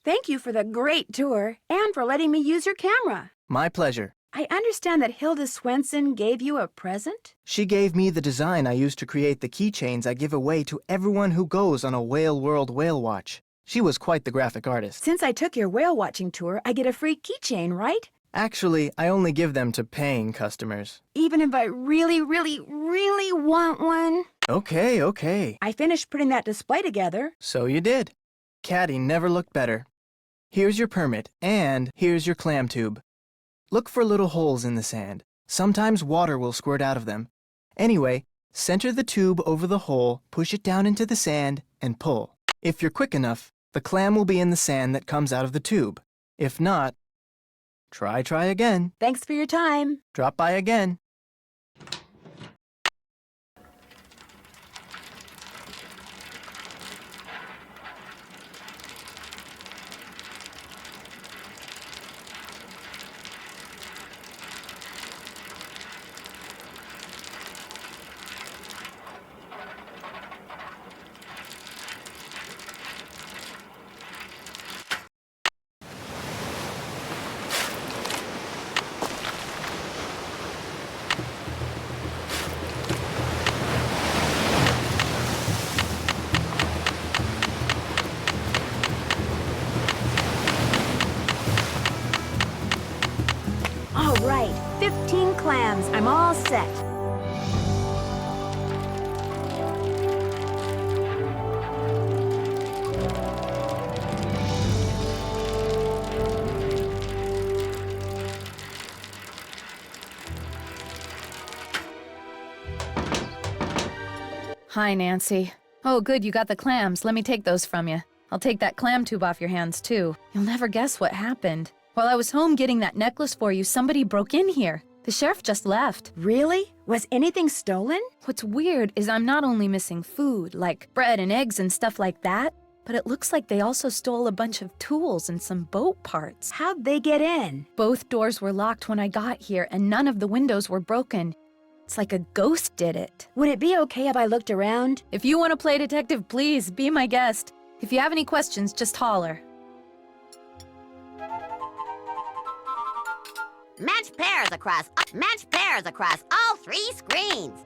Thank you for the great tour and for letting me use your camera. My pleasure. I understand that Hilda Swenson gave you a present? She gave me the design I use to create the keychains I give away to everyone who goes on a Whale World Whale Watch. She was quite the graphic artist. Since I took your whale watching tour, I get a free keychain, right? Actually, I only give them to paying customers. Even if I really, really, really want one? Okay. I finished putting that display together. So you did. Caddy never looked better. Here's your permit, and here's your clam tube. Look for little holes in the sand. Sometimes water will squirt out of them. Anyway, center the tube over the hole, push it down into the sand, and pull. If you're quick enough, the clam will be in the sand that comes out of the tube. If not, try again. Thanks for your time. Drop by again. All right, 15 clams. I'm all set. Hi, Nancy. Oh, good, you got the clams. Let me take those from you. I'll take that clam tube off your hands, too. You'll never guess what happened. While I was home getting that necklace for you, somebody broke in here. The sheriff just left. Really? Was anything stolen? What's weird is I'm not only missing food, like bread and eggs and stuff like that, but it looks like they also stole a bunch of tools and some boat parts. How'd they get in? Both doors were locked when I got here, and none of the windows were broken. It's like a ghost did it. Would it be okay if I looked around? If you want to play detective, please be my guest. If you have any questions, just holler. Match pairs across all 3 screens.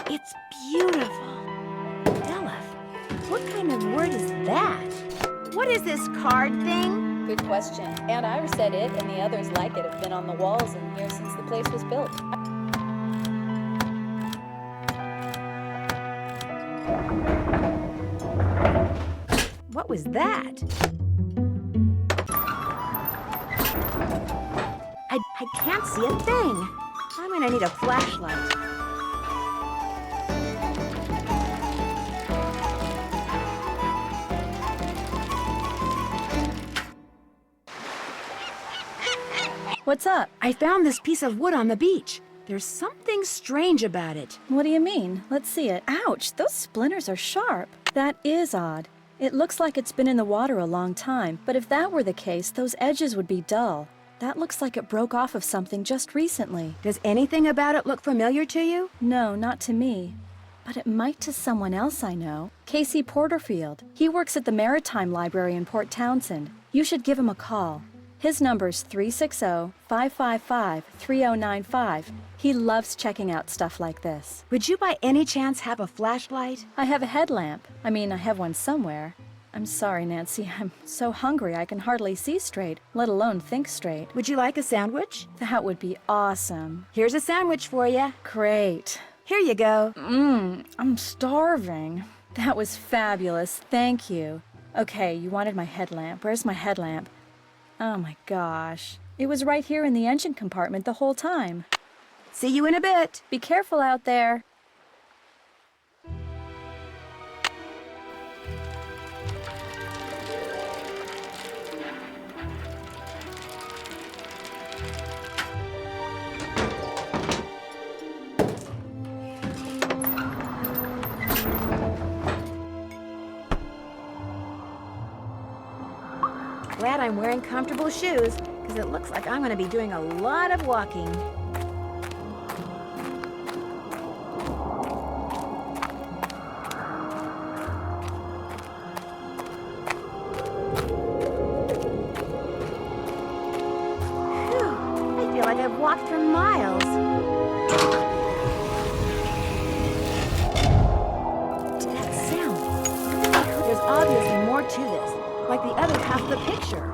It's beautiful. Ella, what kind of word is that? What is this card thing? Good question. Aunt Ira said it and the others like it have been on the walls in here since the place was built. What was that? I can't see a thing. I'm gonna need a flashlight. What's up? I found this piece of wood on the beach. There's something strange about it. What do you mean? Let's see it. Ouch, those splinters are sharp. That is odd. It looks like it's been in the water a long time, but if that were the case, those edges would be dull. That looks like it broke off of something just recently. Does anything about it look familiar to you? No, not to me. But it might to someone else I know. Casey Porterfield. He works at the Maritime Library in Port Townsend. You should give him a call. His number's 360-555-3095. He loves checking out stuff like this. Would you by any chance have a flashlight? I have a headlamp. I mean, I have one somewhere. I'm sorry, Nancy. I'm so hungry I can hardly see straight, let alone think straight. Would you like a sandwich? That would be awesome. Here's a sandwich for you. Great. Here you go. I'm starving. That was fabulous. Thank you. Okay, you wanted my headlamp. Where's my headlamp? Oh my gosh. It was right here in the engine compartment the whole time. See you in a bit. Be careful out there. Glad I'm wearing comfortable shoes, because it looks like I'm going to be doing a lot of walking. Phew, I feel like I've walked for miles. That sound. There's obviously more to this. Like the other half of the picture.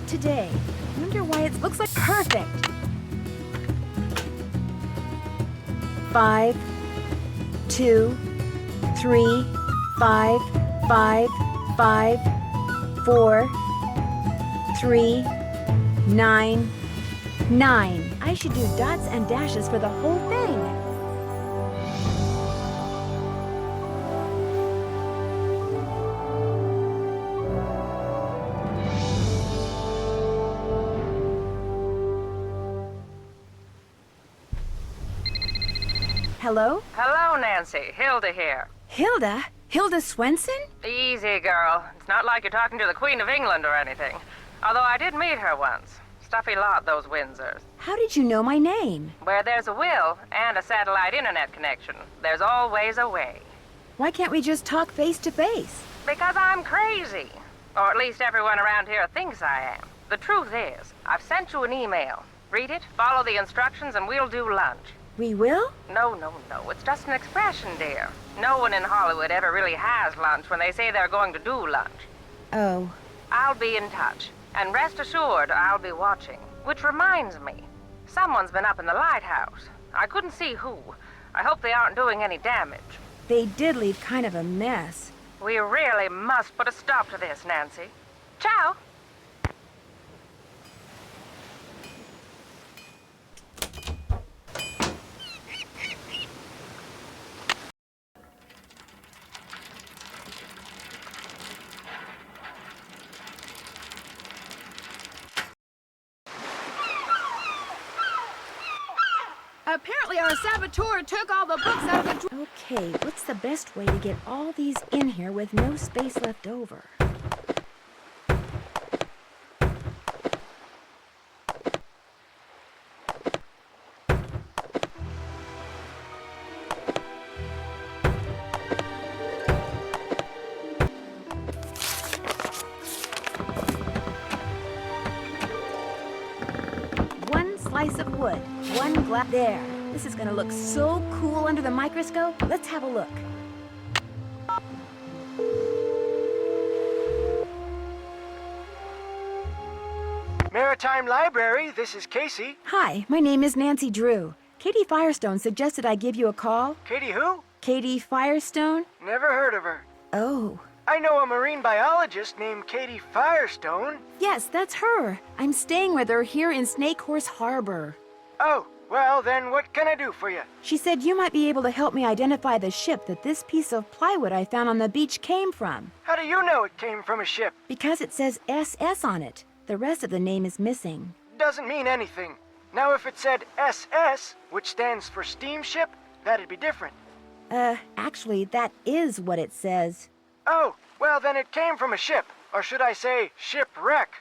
today. Wonder why it looks like perfect. 5, 2, 3, 5, 5, 5, 4, 3, 9, 9. I should do dots and dashes for the whole thing. Hello? Hello, Nancy. Hilda here. Hilda? Hilda Swenson? Easy, girl. It's not like you're talking to the Queen of England or anything. Although I did meet her once. Stuffy lot, those Windsors. How did you know my name? Where there's a will and a satellite internet connection, there's always a way. Why can't we just talk face to face? Because I'm crazy. Or at least everyone around here thinks I am. The truth is, I've sent you an email. Read it, follow the instructions, and we'll do lunch. We will? No. It's just an expression, dear. No one in Hollywood ever really has lunch when they say they're going to do lunch. Oh. I'll be in touch. And rest assured, I'll be watching. Which reminds me, someone's been up in the lighthouse. I couldn't see who. I hope they aren't doing any damage. They did leave kind of a mess. We really must put a stop to this, Nancy. Ciao. Apparently our saboteur took all the books out of the Okay, what's the best way to get all these in here with no space left over? One slice of wood, one glass. There. This is gonna look so cool under the microscope. Let's have a look. Maritime Library, this is Casey. Hi, my name is Nancy Drew. Katie Firestone suggested I give you a call. Katie who? Katie Firestone? Never heard of her. Oh. I know a marine biologist named Katie Firestone. Yes, that's her. I'm staying with her here in Snake Horse Harbor. Oh, well then what can I do for you? She said you might be able to help me identify the ship that this piece of plywood I found on the beach came from. How do you know it came from a ship? Because it says SS on it. The rest of the name is missing. Doesn't mean anything. Now if it said SS, which stands for steamship, that'd be different. Actually, that is what it says. Oh, well then it came from a ship. Or should I say, shipwreck.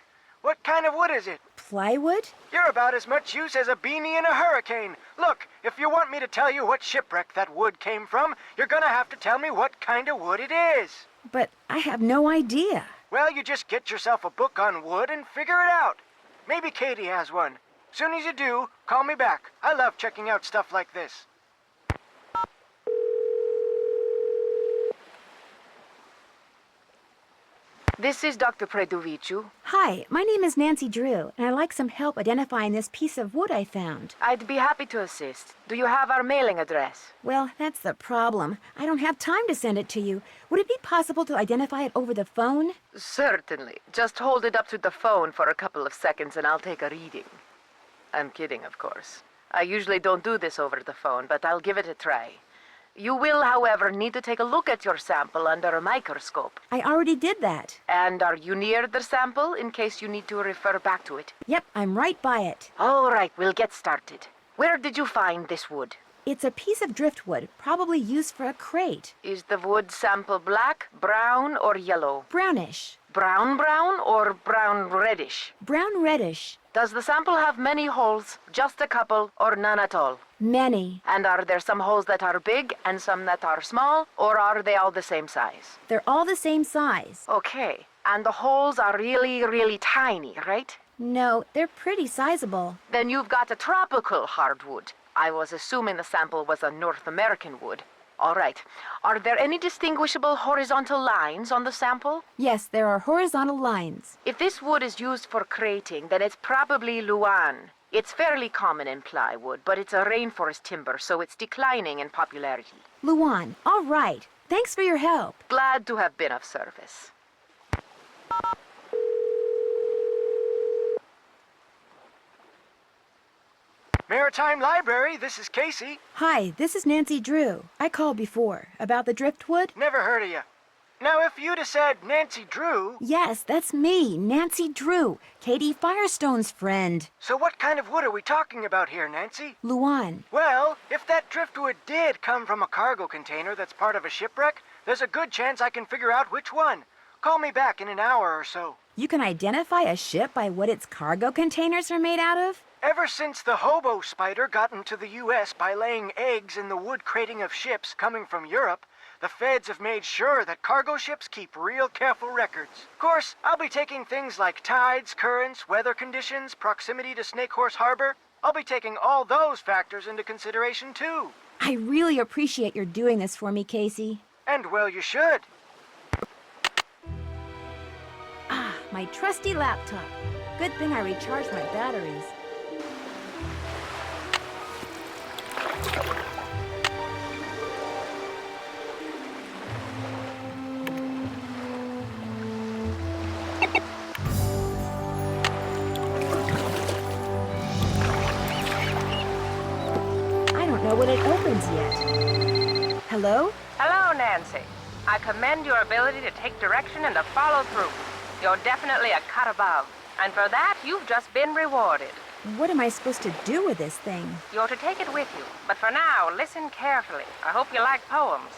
What kind of wood is it? Plywood? You're about as much use as a beanie in a hurricane. Look, if you want me to tell you what shipwreck that wood came from, you're gonna have to tell me what kind of wood it is. But I have no idea. Well, you just get yourself a book on wood and figure it out. Maybe Katie has one. Soon as you do, call me back. I love checking out stuff like this. This is Dr. Predoviciu. Hi, my name is Nancy Drew, and I'd like some help identifying this piece of wood I found. I'd be happy to assist. Do you have our mailing address? Well, that's the problem. I don't have time to send it to you. Would it be possible to identify it over the phone? Certainly. Just hold it up to the phone for a couple of seconds and I'll take a reading. I'm kidding, of course. I usually don't do this over the phone, but I'll give it a try. You will, however, need to take a look at your sample under a microscope. I already did that. And are you near the sample in case you need to refer back to it? Yep, I'm right by it. All right, we'll get started. Where did you find this wood? It's a piece of driftwood, probably used for a crate. Is the wood sample black, brown, or yellow? Brownish. Brown or brown reddish? Brown reddish. Does the sample have many holes, just a couple, or none at all? Many. And are there some holes that are big and some that are small, or are they all the same size? They're all the same size. Okay. And the holes are really, really tiny, right? No, they're pretty sizable. Then you've got a tropical hardwood. I was assuming the sample was a North American wood. All right. Are there any distinguishable horizontal lines on the sample? Yes, there are horizontal lines. If this wood is used for crating, then it's probably Luan. It's fairly common in plywood, but it's a rainforest timber, so it's declining in popularity. Luan, all right. Thanks for your help. Glad to have been of service. Maritime Library, this is Casey. Hi, this is Nancy Drew. I called before. About the driftwood? Never heard of you. Now, if you'd have said Nancy Drew... Yes, that's me, Nancy Drew, Katie Firestone's friend. So what kind of wood are we talking about here, Nancy? Luan. Well, if that driftwood did come from a cargo container that's part of a shipwreck, there's a good chance I can figure out which one. Call me back in an hour or so. You can identify a ship by what its cargo containers are made out of? Ever since the hobo spider got into the U.S. by laying eggs in the wood crating of ships coming from Europe, the feds have made sure that cargo ships keep real careful records. Of course, I'll be taking things like tides, currents, weather conditions, proximity to Snake Horse Harbor. I'll be taking all those factors into consideration, too. I really appreciate your doing this for me, Casey. And well, you should. Ah, my trusty laptop. Good thing I recharged my batteries. I don't know when it opens yet. Hello? Hello, Nancy. I commend your ability to take direction and to follow through. You're definitely a cut above. And for that, you've just been rewarded. What am I supposed to do with this thing? You're to take it with you. But for now, listen carefully. I hope you like poems.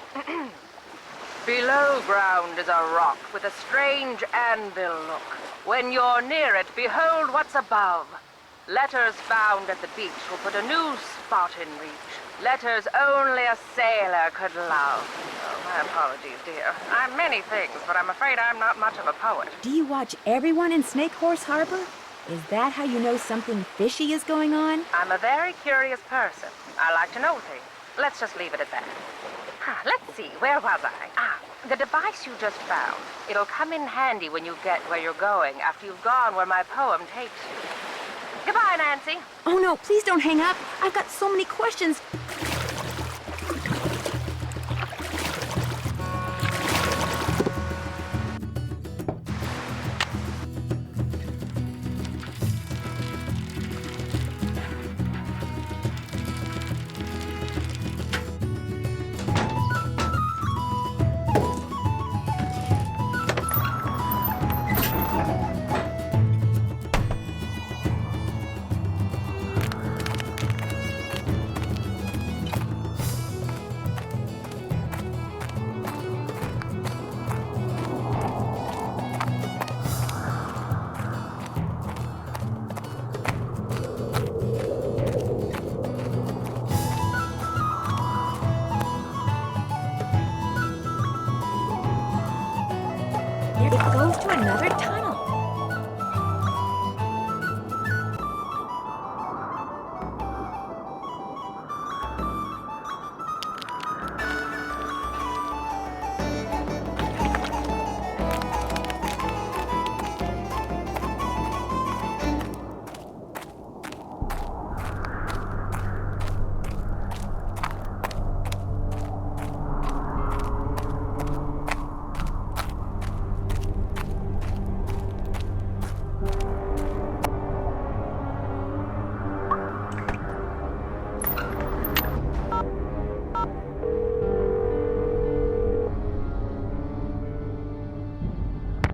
Below ground is a rock with a strange anvil look. When you're near it, behold what's above. Letters found at the beach will put a new spot in reach. Letters only a sailor could love. Oh, my apologies, dear. I'm many things, but I'm afraid I'm not much of a poet. Do you watch everyone in Snake Horse Harbor? Is that how you know something fishy is going on? I'm a very curious person. I like to know things. Let's just leave it at that. Let's see, where was I? The device you just found. It'll come in handy when you get where you're going after you've gone where my poem takes you. Goodbye, Nancy. Oh no, please don't hang up. I've got so many questions. It goes to another tunnel.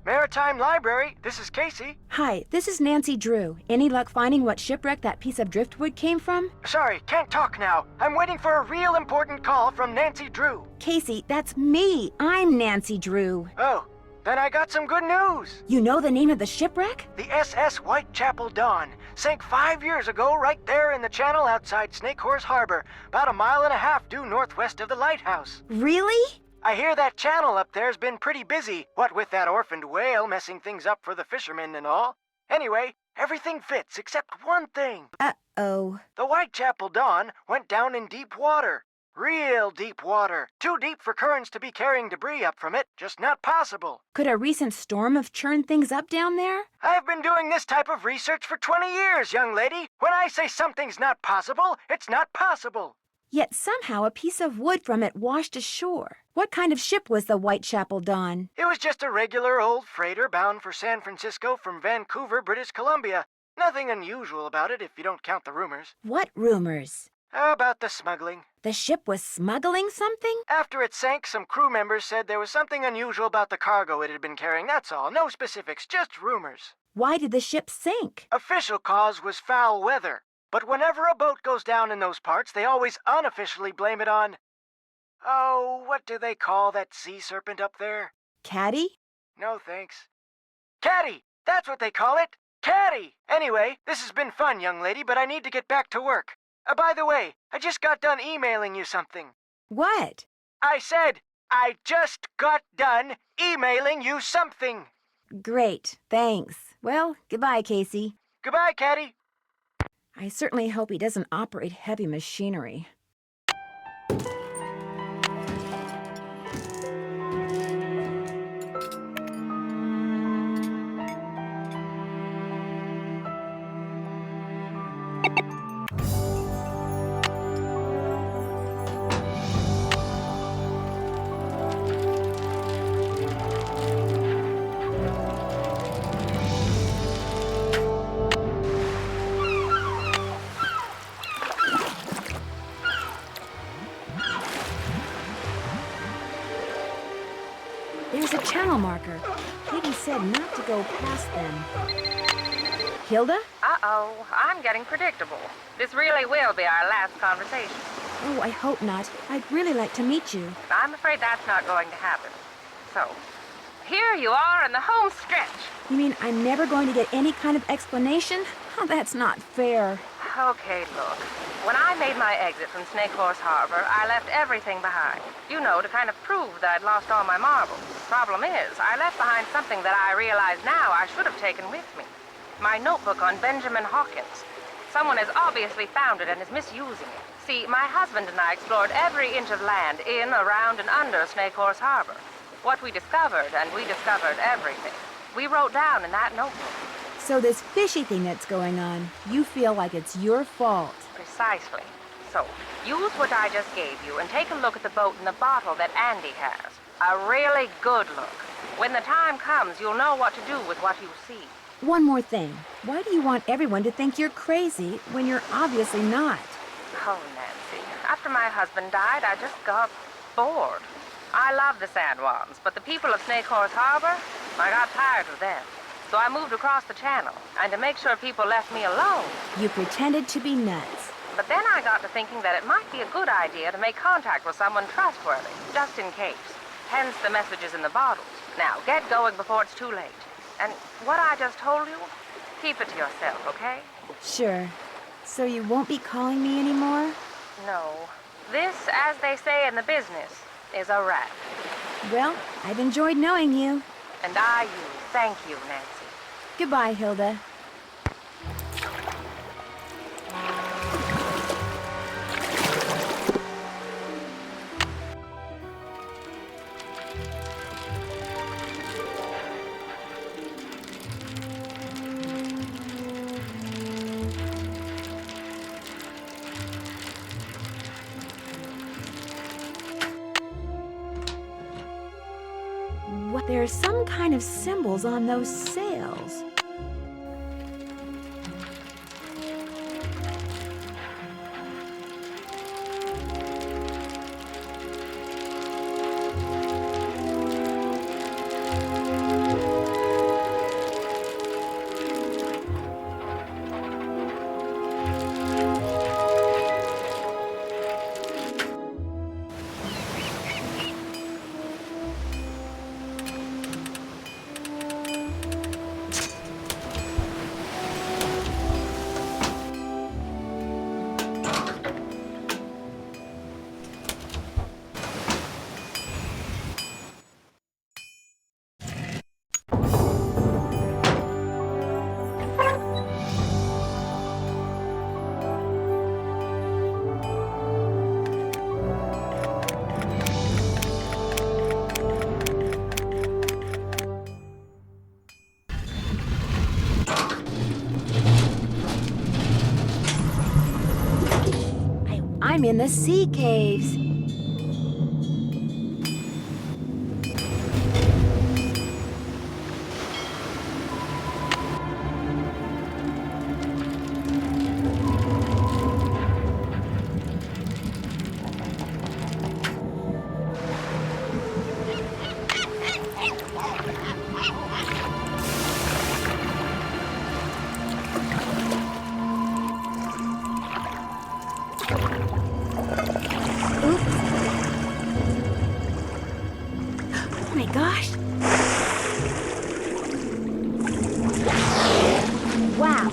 Maritime Library, this is Casey. Hi, this is Nancy Drew. Any luck finding what shipwreck that piece of driftwood came from? Sorry, can't talk now. I'm waiting for a real important call from Nancy Drew. Casey, that's me. I'm Nancy Drew. Oh, then I got some good news. You know the name of the shipwreck? The SS Whitechapel Dawn sank 5 years ago right there in the channel outside Snake Horse Harbor, about 1.5 miles due northwest of the lighthouse. Really? I hear that channel up there's been pretty busy, what with that orphaned whale messing things up for the fishermen and all. Anyway, everything fits except one thing. Uh-oh. The Whitechapel Dawn went down in deep water. Real deep water. Too deep for currents to be carrying debris up from it. Just not possible. Could a recent storm have churned things up down there? I've been doing this type of research for 20 years, young lady. When I say something's not possible, it's not possible. Yet somehow a piece of wood from it washed ashore. What kind of ship was the Whitechapel Dawn? It was just a regular old freighter bound for San Francisco from Vancouver, British Columbia. Nothing unusual about it if you don't count the rumors. What rumors? How about the smuggling? The ship was smuggling something? After it sank, some crew members said there was something unusual about the cargo it had been carrying, that's all. No specifics, just rumors. Why did the ship sink? Official cause was foul weather. But whenever a boat goes down in those parts, they always unofficially blame it on... Oh, what do they call that sea serpent up there? Caddy? No, thanks. Caddy! That's what they call it! Caddy! Anyway, this has been fun, young lady, but I need to get back to work. By the way, I just got done emailing you something. What? I said, I just got done emailing you something. Great, thanks. Well, goodbye, Casey. Goodbye, Caddy. I certainly hope he doesn't operate heavy machinery. There's a channel marker. Katie said not to go past them. Hilda? Uh-oh, I'm getting predictable. This really will be our last conversation. Oh, I hope not. I'd really like to meet you. I'm afraid that's not going to happen. So, here you are in the home stretch. You mean I'm never going to get any kind of explanation? Oh, that's not fair. Okay, look. When I made my exit from Snake Horse Harbor, I left everything behind. You know, to kind of prove that I'd lost all my marbles. Problem is, I left behind something that I realize now I should have taken with me. My notebook on Benjamin Hawkins. Someone has obviously found it and is misusing it. See, my husband and I explored every inch of land in, around, and under Snake Horse Harbor. What we discovered, and we discovered everything, we wrote down in that notebook. So this fishy thing that's going on, you feel like it's your fault. Precisely. So, use what I just gave you and take a look at the boat and the bottle that Andy has. A really good look. When the time comes, you'll know what to do with what you see. One more thing. Why do you want everyone to think you're crazy when you're obviously not? Oh, Nancy. After my husband died, I just got bored. I love the San Juans, but the people of Snake Horse Harbor, I got tired of them. So I moved across the channel, and to make sure people left me alone. You pretended to be nuts. But then I got to thinking that it might be a good idea to make contact with someone trustworthy, just in case. Hence the messages in the bottles. Now, get going before it's too late. And what I just told you, keep it to yourself, okay? Sure. So you won't be calling me anymore? No. This, as they say in the business, is a wrap. Well, I've enjoyed knowing you. And I you. Thank you, Nancy. Goodbye, Hilda. What? There's some kind of symbols on those sails. I'm in the sea caves. Oh my gosh. Wow.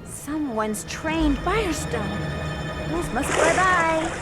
Someone's trained Firestone. Those must bye-bye.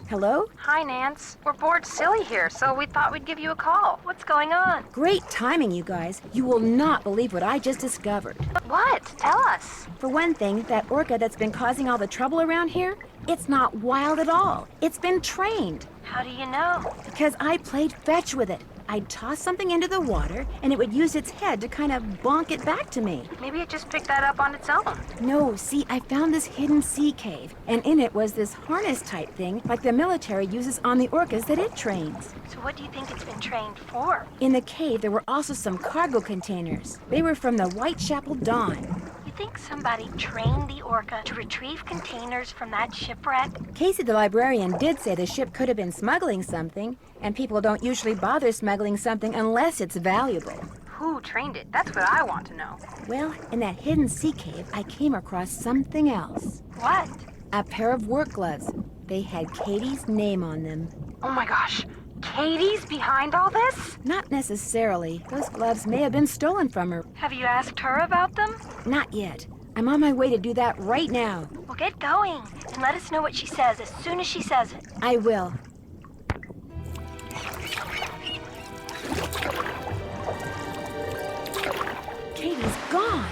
Hello? Hi, Nance. We're bored silly here, so we thought we'd give you a call. What's going on? Great timing, you guys. You will not believe what I just discovered. What? Tell us. For one thing, that orca that's been causing all the trouble around here, it's not wild at all. It's been trained. How do you know? Because I played fetch with it. I'd toss something into the water, and it would use its head to kind of bonk it back to me. Maybe it just picked that up on its own. No, see, I found this hidden sea cave, and in it was this harness-type thing like the military uses on the orcas that it trains. So what do you think it's been trained for? In the cave, there were also some cargo containers. They were from the Whitechapel Dawn. You think somebody trained the orca to retrieve containers from that shipwreck? Casey the librarian did say the ship could have been smuggling something, and people don't usually bother smuggling something unless it's valuable. Who trained it? That's what I want to know. Well, in that hidden sea cave, I came across something else. What? A pair of work gloves. They had Katie's name on them. Oh my gosh. Katie's behind all this? Not necessarily. Those gloves may have been stolen from her. Have you asked her about them? Not yet. I'm on my way to do that right now. Well, get going and let us know what she says as soon as she says it. I will. Katie's gone.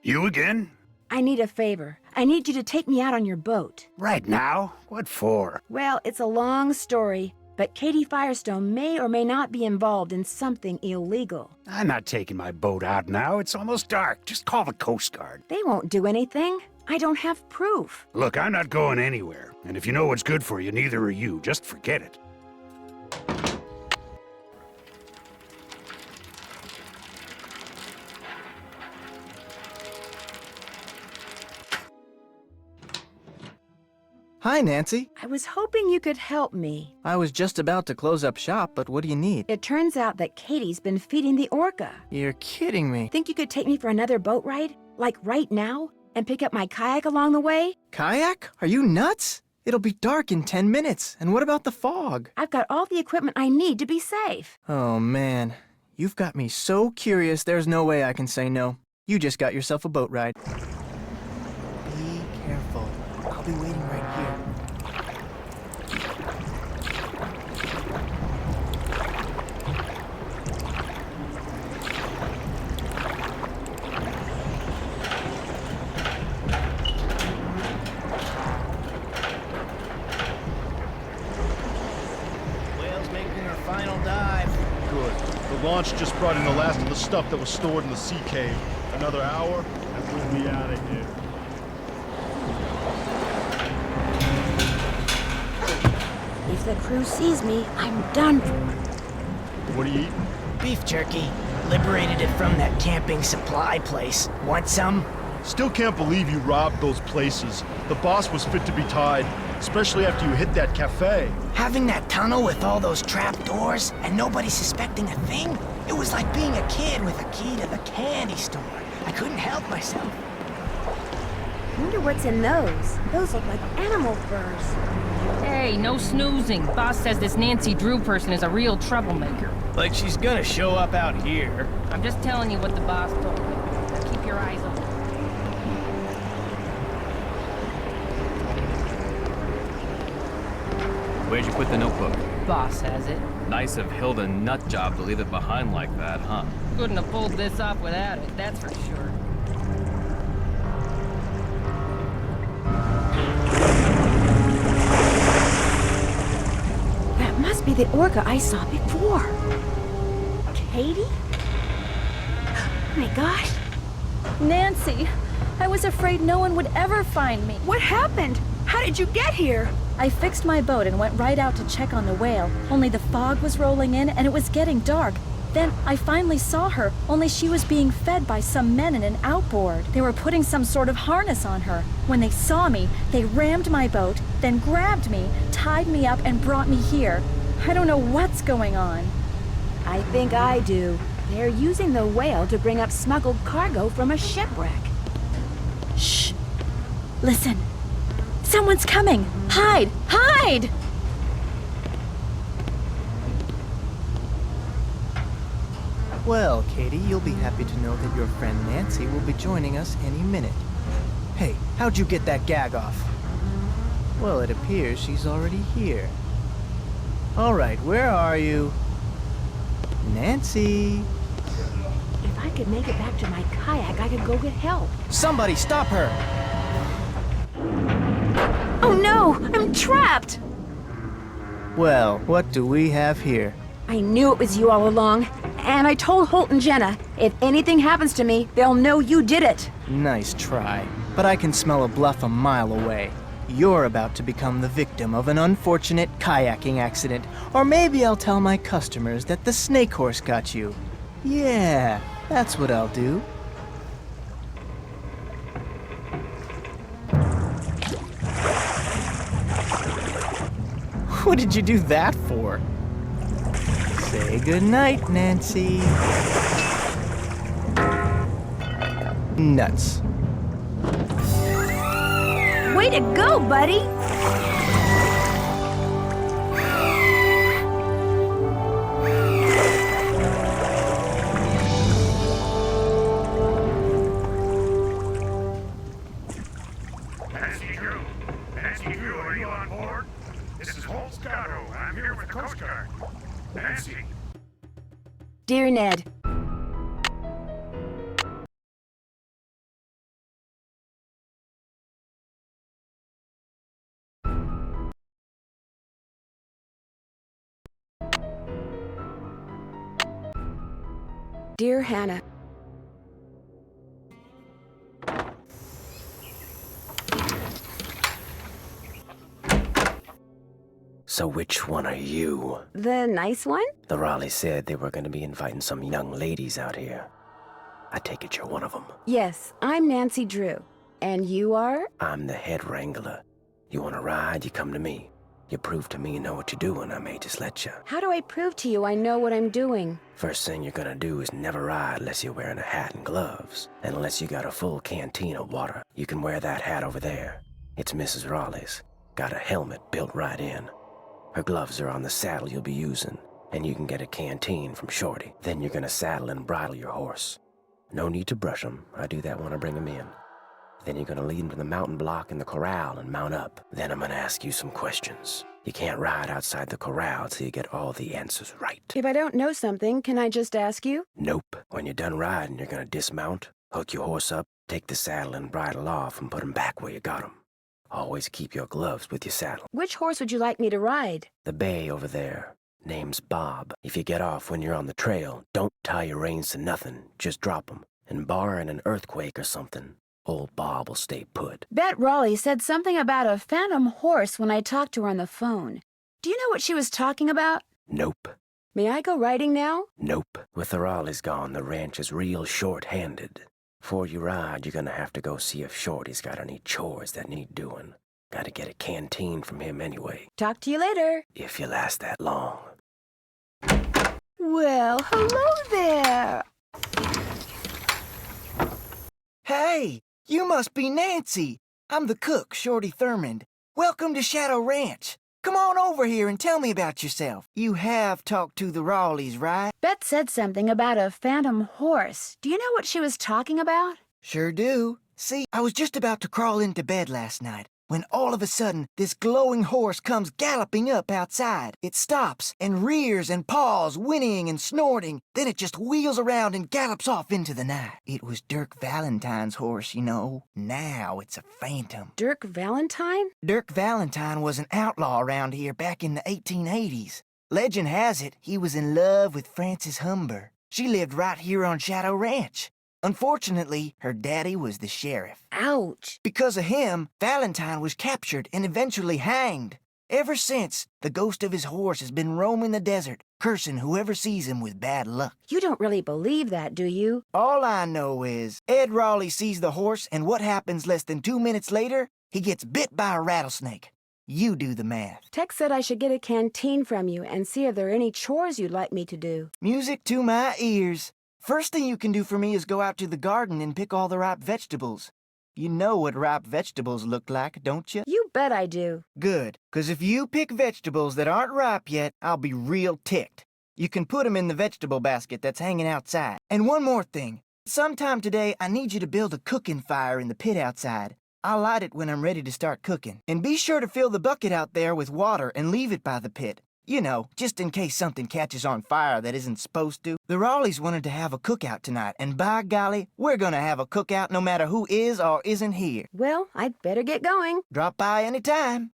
You again? I need a favor. I need you to take me out on your boat. Right now? What for? Well, it's a long story, but Katie Firestone may or may not be involved in something illegal. I'm not taking my boat out now. It's almost dark. Just call the Coast Guard. They won't do anything. I don't have proof. Look, I'm not going anywhere. And if you know what's good for you, neither are you. Just forget it. Hi, Nancy. I was hoping you could help me. I was just about to close up shop, but what do you need? It turns out that Katie's been feeding the orca. You're kidding me. Think you could take me for another boat ride? Like right now? And pick up my kayak along the way? Kayak? Are you nuts? It'll be dark in 10 minutes. And what about the fog? I've got all the equipment I need to be safe. Oh, man. You've got me so curious there's no way I can say no. You just got yourself a boat ride. Be careful. I'll be waiting right here. Final dive. Good. The launch just brought in the last of the stuff that was stored in the sea cave. Another hour, and we'll be out of here. If the crew sees me, I'm done for. What are you eating? Beef jerky. Liberated it from that camping supply place. Want some? Still can't believe you robbed those places. The boss was fit to be tied, especially after you hit that cafe. Having that tunnel with all those trap doors and nobody suspecting a thing? It was like being a kid with a key to the candy store. I couldn't help myself. I wonder what's in those. Those look like animal furs. Hey, no snoozing. Boss says this Nancy Drew person is a real troublemaker. Like she's gonna show up out here. I'm just telling you what the boss told me. Keep your eyes open. Where'd you put the notebook? Boss has it. Nice of Hilda Nutjob to leave it behind like that, huh? Couldn't have pulled this off without it, that's for sure. That must be the orca I saw before. Katie? Oh my gosh. Nancy, I was afraid no one would ever find me. What happened? How did you get here? I fixed my boat and went right out to check on the whale, only the fog was rolling in and it was getting dark. Then I finally saw her, only she was being fed by some men in an outboard. They were putting some sort of harness on her. When they saw me, they rammed my boat, then grabbed me, tied me up, and brought me here. I don't know what's going on. I think I do. They're using the whale to bring up smuggled cargo from a shipwreck. Shh. Listen. Someone's coming! Hide! Hide! Well, Katie, you'll be happy to know that your friend Nancy will be joining us any minute. Hey, how'd you get that gag off? Well, it appears she's already here. Alright, where are you? Nancy? If I could make it back to my kayak, I could go get help. Somebody stop her! Oh no! I'm trapped! Well, what do we have here? I knew it was you all along. And I told Holt and Jenna, if anything happens to me, they'll know you did it. Nice try. But I can smell a bluff a mile away. You're about to become the victim of an unfortunate kayaking accident. Or maybe I'll tell my customers that the snake horse got you. Yeah, that's what I'll do. What did you do that for? Say goodnight, Nancy. Nuts. Way to go, buddy! Nancy Drew, are you on board? This is Holt Scotto. I'm here with the Coast Guard. Nancy. Dear Ned, Dear Hannah, So which one are you? the nice one? The Raleighs said they were going to be inviting some young ladies out here. I take it you're one of them. Yes, I'm Nancy Drew. And you are? I'm the head wrangler. You want to ride, you come to me. You prove to me you know what you're doing, I may just let you. How do I prove to you I know what I'm doing? First thing you're gonna do is never ride unless you're wearing a hat and gloves. And unless you got a full canteen of water. You can wear that hat over there. It's Mrs. Raleigh's. Got a helmet built right in. Her gloves are on the saddle you'll be using. And you can get a canteen from Shorty. Then you're gonna saddle and bridle your horse. No need to brush him. I do that when I bring him in. Then you're gonna lead him to the mountain block in the corral and mount up. Then I'm gonna ask you some questions. You can't ride outside the corral till you get all the answers right. If I don't know something, can I just ask you? Nope. When you're done riding, you're gonna dismount, hook your horse up, take the saddle and bridle off, and put him back where you got him. Always keep your gloves with your saddle. Which horse would you like me to ride? The bay over there. Name's Bob. If you get off when you're on the trail, don't tie your reins to nothing. Just drop 'em. And barring an earthquake or something, old Bob will stay put. Bet Raleigh said something about a phantom horse when I talked to her on the phone. Do you know what she was talking about? Nope. May I go riding now? Nope. With the Raleighs gone, the ranch is real short-handed. Before you ride, you're gonna have to go see if Shorty's got any chores that need doing. Gotta get a canteen from him anyway. Talk to you later. If you last that long. Well, hello there. Hey, you must be Nancy. I'm the cook, Shorty Thurmond. Welcome to Shadow Ranch. Come on over here and tell me about yourself. You have talked to the Raleighs, right? Bet said something about a phantom horse. Do you know what she was talking about? Sure do. See, I was just about to crawl into bed last night when all of a sudden this glowing horse comes galloping up outside. It stops and rears and paws, whinnying and snorting. Then it just wheels around and gallops off into the night. It was Dirk Valentine's horse, you know. Now it's a phantom. Dirk Valentine? Dirk Valentine was an outlaw around here back in the 1880s. Legend has it he was in love with Frances Humber. She lived right here on Shadow Ranch. Unfortunately, her daddy was the sheriff. Ouch. Because of him, Valentine was captured and eventually hanged. Ever since, the ghost of his horse has been roaming the desert, cursing whoever sees him with bad luck. You don't really believe that, do you? All I know is, Ed Raleigh sees the horse, and what happens less than 2 minutes later? He gets bit by a rattlesnake. You do the math. Tex said I should get a canteen from you and see if there are any chores you'd like me to do. Music to my ears. First thing you can do for me is go out to the garden and pick all the ripe vegetables. You know what ripe vegetables look like, don't you? You bet I do. Good, 'cause if you pick vegetables that aren't ripe yet, I'll be real ticked. You can put 'em in the vegetable basket that's hanging outside. And one more thing. Sometime today, I need you to build a cooking fire in the pit outside. I'll light it when I'm ready to start cooking. And be sure to fill the bucket out there with water and leave it by the pit. You know, just in case something catches on fire that isn't supposed to. The Raleighs wanted to have a cookout tonight, and by golly, we're gonna have a cookout no matter who is or isn't here. Well, I'd better get going. Drop by anytime.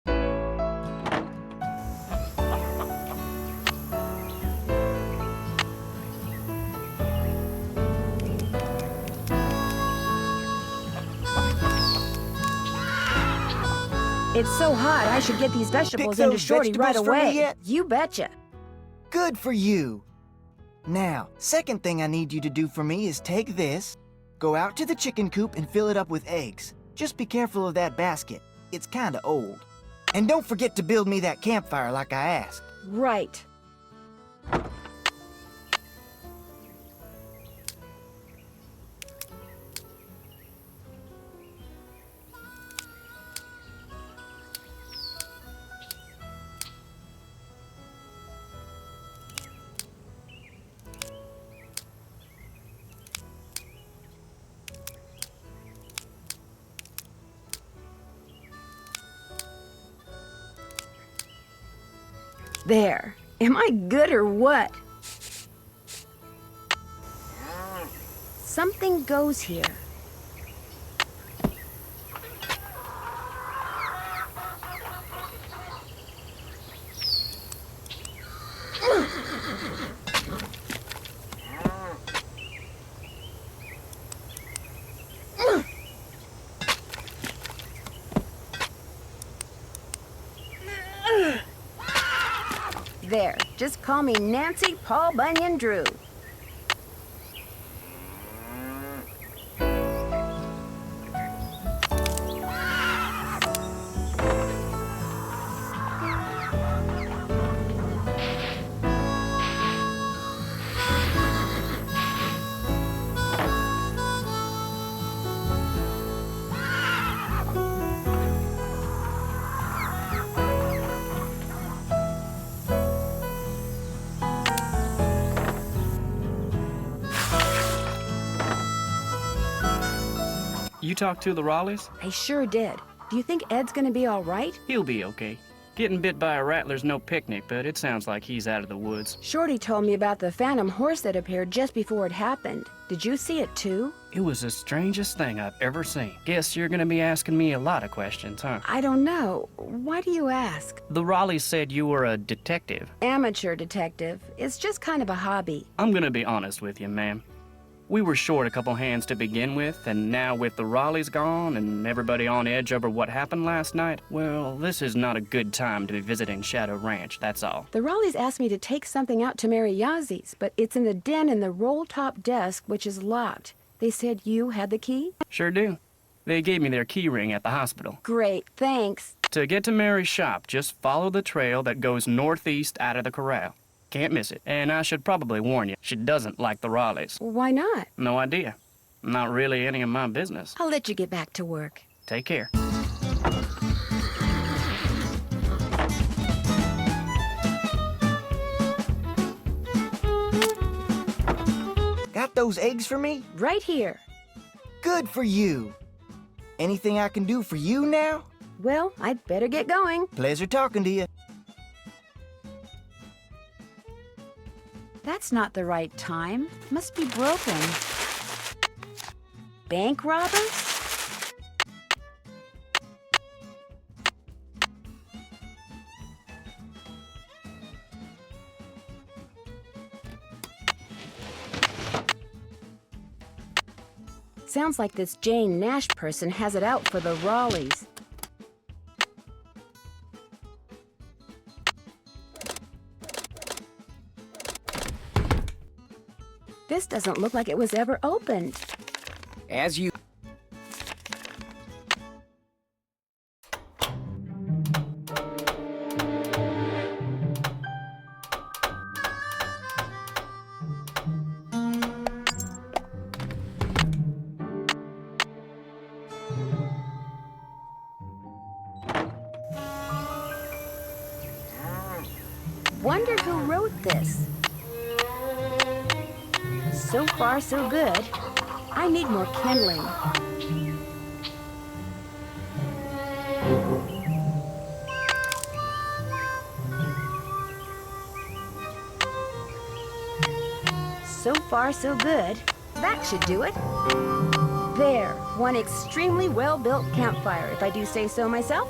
It's so hot, I should get these vegetables Pick into those Shorty right vegetables for me away. yet? You betcha. Good for you. Now, second thing I need you to do for me is take this, go out to the chicken coop and fill it up with eggs. Just be careful of that basket. It's kinda old. And don't forget to build me that campfire like I asked. Right. There. Am I good or what? Something goes here. There, just call me Nancy Paul Bunyan Drew. You talked to the Raleighs? I sure did. Do you think Ed's gonna be all right? He'll be okay. Getting bit by a rattler's no picnic, but it sounds like he's out of the woods. Shorty told me about the phantom horse that appeared just before it happened. Did you see it too? It was the strangest thing I've ever seen. Guess you're gonna be asking me a lot of questions, huh? I don't know. Why do you ask? The Raleighs said you were a detective. Amateur detective. It's just kind of a hobby. I'm gonna be honest with you, ma'am. We were short a couple hands to begin with, and now with the Raleighs gone and everybody on edge over what happened last night, well, this is not a good time to be visiting Shadow Ranch, that's all. The Raleighs asked me to take something out to Mary Yazie's, but it's in the den in the roll-top desk, which is locked. They said you had the key? Sure do. They gave me their key ring at the hospital. Great, thanks. To get to Mary's shop, just follow the trail that goes northeast out of the corral. Can't miss it. And I should probably warn you, she doesn't like the Raleighs. Why not? No idea. Not really any of my business. I'll let you get back to work. Take care. Got those eggs for me? Right here. Good for you. Anything I can do for you now? Well, I'd better get going. Pleasure talking to you. That's not the right time. Must be broken. Bank robbers? Sounds like this Jane Nash person has it out for the Raleighs. This doesn't look like it was ever opened. As you... Wonder who wrote this. So far, so good. I need more kindling. So far, so good. That should do it. There, one extremely well-built campfire, if I do say so myself.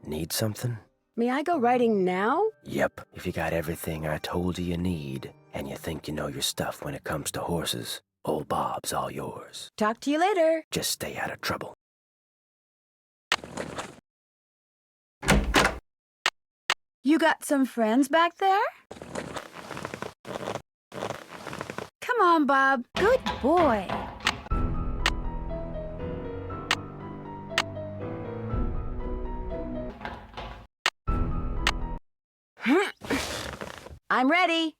Need something? May I go riding now? Yep, if you got everything I told you need, and you think you know your stuff when it comes to horses, old Bob's all yours. Talk to you later. Just stay out of trouble. You got some friends back there? Come on, Bob. Good boy. I'm ready.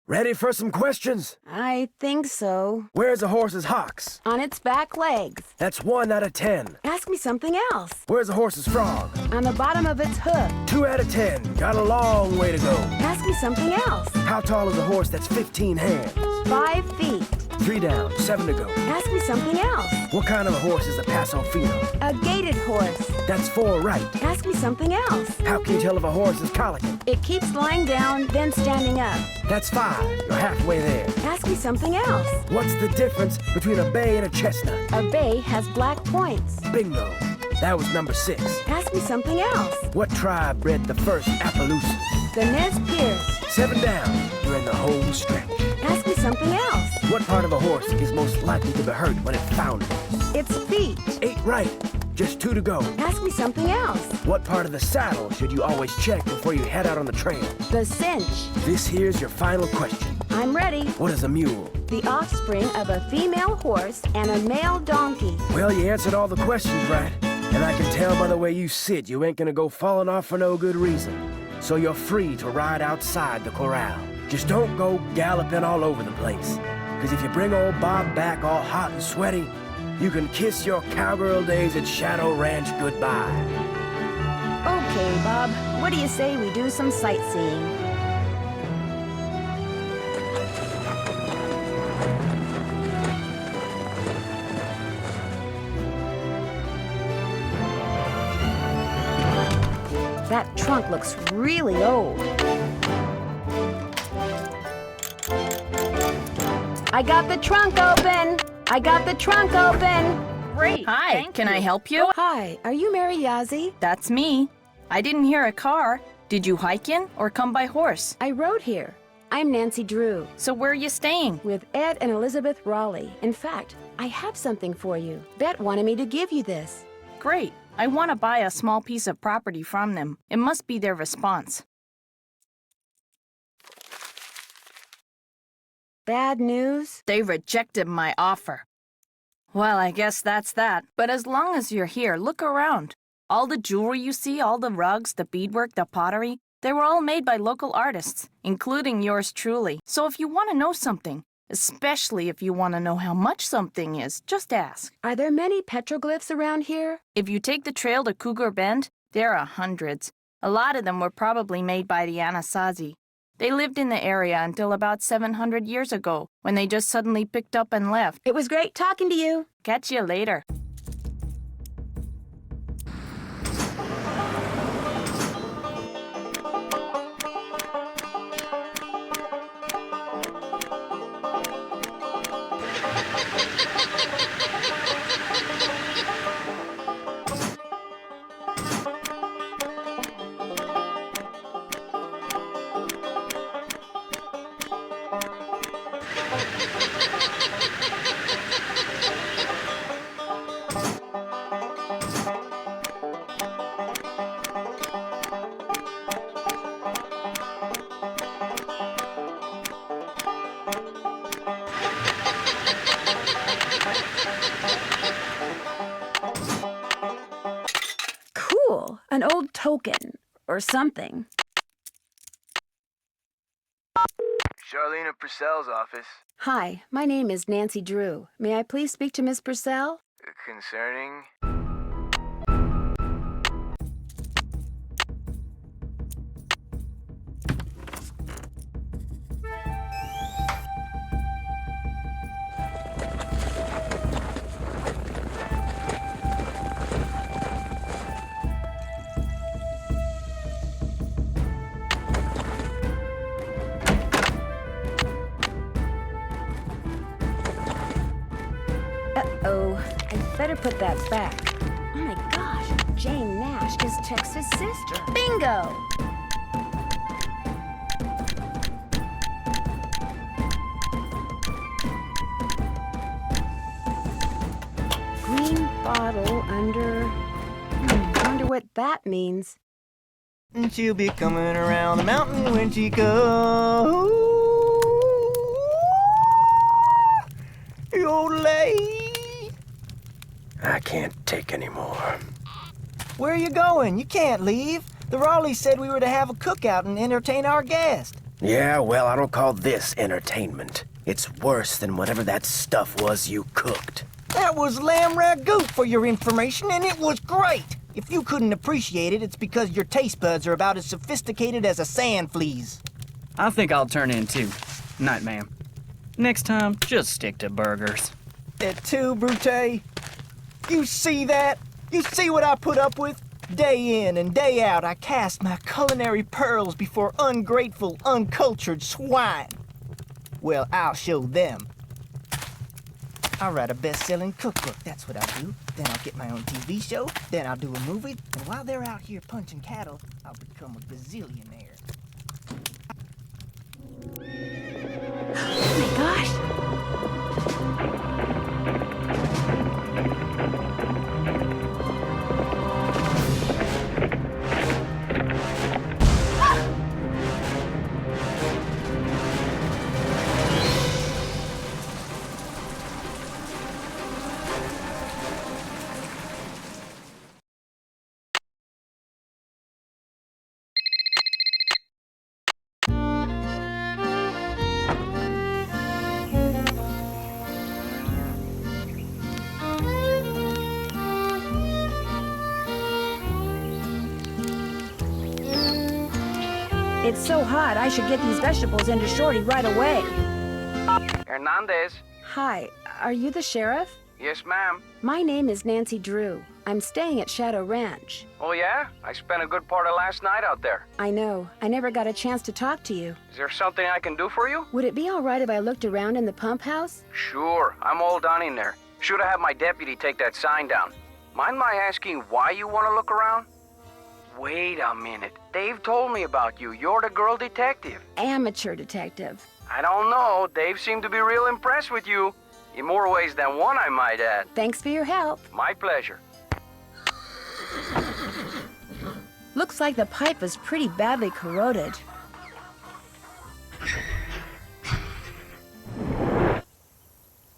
Ready for some questions? I think so. Where's a horse's hocks? On its back legs. That's 1 out of 10. Ask me something else. Where's a horse's frog? On the bottom of its hoof. 2 out of 10. Got a long way to go. Ask me something else. How tall is a horse that's 15 hands? 5 feet. 3 down, 7 to go. Ask me something else. What kind of a horse is a Paso Fino? A gaited horse. That's 4 right. Ask me something else. How can you tell if a horse is colicking? It keeps lying down, then standing up. That's 5. You're halfway there. Ask me something else. What's the difference between a bay and a chestnut? A bay has black points. Bingo. That was number 6. Ask me something else. What tribe bred the first Appaloosas? The Nez Perce. 7 down. You're in the home stretch. Ask me something else. What part of a horse is most likely to be hurt when it founders? Its feet. 8 right. Just 2 to go. Ask me something else. What part of the saddle should you always check before you head out on the trail? The cinch. This here's your final question. I'm ready. What is a mule? The offspring of a female horse and a male donkey. Well, you answered all the questions right. And I can tell by the way you sit, you ain't gonna go falling off for no good reason. So you're free to ride outside the corral. Just don't go galloping all over the place. Because if you bring old Bob back all hot and sweaty, you can kiss your cowgirl days at Shadow Ranch goodbye. Okay, Bob. What do you say we do some sightseeing? That trunk looks really old. I got the trunk open! I got the trunk open! Great. Hi, can I help you? Hi, are you Mary Yazzie? That's me. I didn't hear a car. Did you hike in or come by horse? I rode here. I'm Nancy Drew. So where are you staying? With Ed and Elizabeth Raleigh. In fact, I have something for you. Bet wanted me to give you this. Great. I want to buy a small piece of property from them. It must be their response. Bad news? They rejected my offer. Well, I guess that's that. But as long as you're here, look around. All the jewelry you see, all the rugs, the beadwork, the pottery, they were all made by local artists, including yours truly. So if you want to know something, especially if you want to know how much something is, just ask. Are there many petroglyphs around here? If you take the trail to Cougar Bend, there are hundreds. A lot of them were probably made by the Anasazi. They lived in the area until about 700 years ago, when they just suddenly picked up and left. It was great talking to you. Catch you later. Cool. An old token. Or something. Charlene Purcell's office. Hi, my name is Nancy Drew. May I please speak to Miss Purcell? Concerning? Uh-oh. I'd better put that back. Oh my gosh, Jane Nash is Tex's sister. Bingo! Green bottle under... wonder what that means. And she'll be coming around the mountain when she goes. Yodelay. I can't take any more. Where are you going? You can't leave. The Raleighs said we were to have a cookout and entertain our guest. Yeah, well, I don't call this entertainment. It's worse than whatever that stuff was you cooked. That was lamb ragout for your information, and it was great. If you couldn't appreciate it, it's because your taste buds are about as sophisticated as a sand flea's. I think I'll turn in too. Night, ma'am. Next time, just stick to burgers. Et tu, Brute? You see that? You see what I put up with? Day in and day out, I cast my culinary pearls before ungrateful, uncultured swine. Well, I'll show them. I'll write a best-selling cookbook, that's what I'll do. Then I'll get my own TV show, then I'll do a movie, and while they're out here punching cattle, I'll become a gazillionaire. Oh my gosh! It's so hot, I should get these vegetables into Shorty right away. Hernandez. Hi, are you the sheriff? Yes, ma'am. My name is Nancy Drew. I'm staying at Shadow Ranch. Oh, yeah? I spent a good part of last night out there. I know. I never got a chance to talk to you. Is there something I can do for you? Would it be all right if I looked around in the pump house? Sure. I'm all done in there. Should have had my deputy take that sign down. Mind my asking why you want to look around? Wait a minute. Dave told me about you. You're the girl detective. Amateur detective. I don't know. Dave seemed to be real impressed with you. In more ways than one, I might add. Thanks for your help. My pleasure. Looks like the pipe is pretty badly corroded.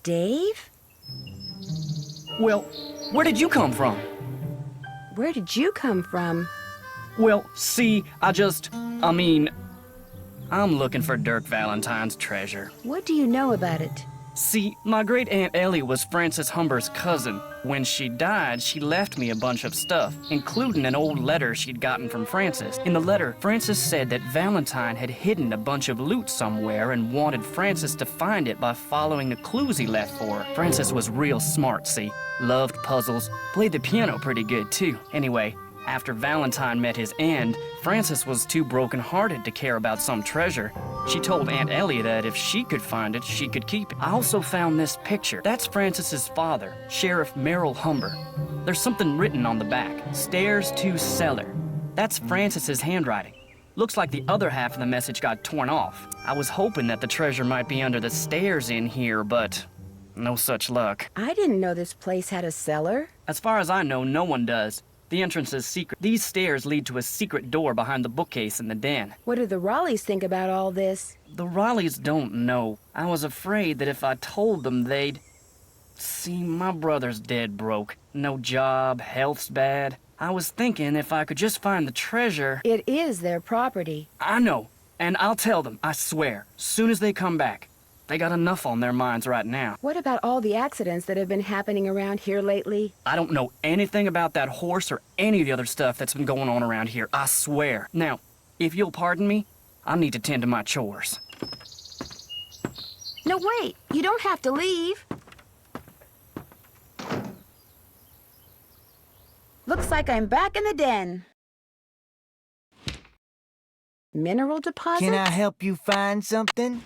Dave? Well, where did you come from? Where did you come from? Well, see, I'm looking for Dirk Valentine's treasure. What do you know about it? See, my great Aunt Ellie was Frances Humber's cousin. When she died, she left me a bunch of stuff, including an old letter she'd gotten from Frances. In the letter, Frances said that Valentine had hidden a bunch of loot somewhere and wanted Frances to find it by following the clues he left for her. Frances was real smart, see? Loved puzzles, played the piano pretty good too. Anyway, after Valentine met his end, Frances was too broken-hearted to care about some treasure. She told Aunt Ellie that if she could find it, she could keep it. I also found this picture. That's Frances's father, Sheriff Merrill Humber. There's something written on the back. Stairs to cellar. That's Frances's handwriting. Looks like the other half of the message got torn off. I was hoping that the treasure might be under the stairs in here, but no such luck. I didn't know this place had a cellar. As far as I know, no one does. The entrance is secret. These stairs lead to a secret door behind the bookcase in the den. What do the Raleighs think about all this? The Raleighs don't know. I was afraid that if I told them, they'd... See, my brother's dead broke. No job, health's bad. I was thinking if I could just find the treasure... It is their property. I know, and I'll tell them, I swear, soon as they come back. They got enough on their minds right now. What about all the accidents that have been happening around here lately? I don't know anything about that horse or any of the other stuff that's been going on around here, I swear. Now, if you'll pardon me, I need to tend to my chores. No, wait. You don't have to leave. Looks like I'm back in the den. Mineral deposits? Can I help you find something?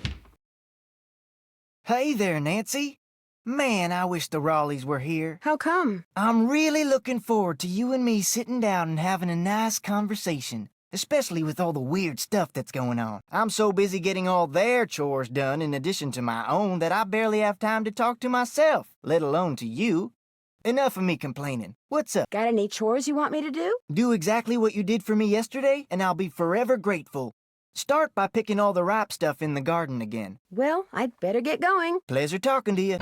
Hey there, Nancy. Man, I wish the Raleighs were here. How come? I'm really looking forward to you and me sitting down and having a nice conversation, especially with all the weird stuff that's going on. I'm so busy getting all their chores done in addition to my own that I barely have time to talk to myself, let alone to you. Enough of me complaining. What's up? Got any chores you want me to do? Do exactly what you did for me yesterday, and I'll be forever grateful. Start by picking all the ripe stuff in the garden again. Well, I'd better get going. Pleasure talking to you.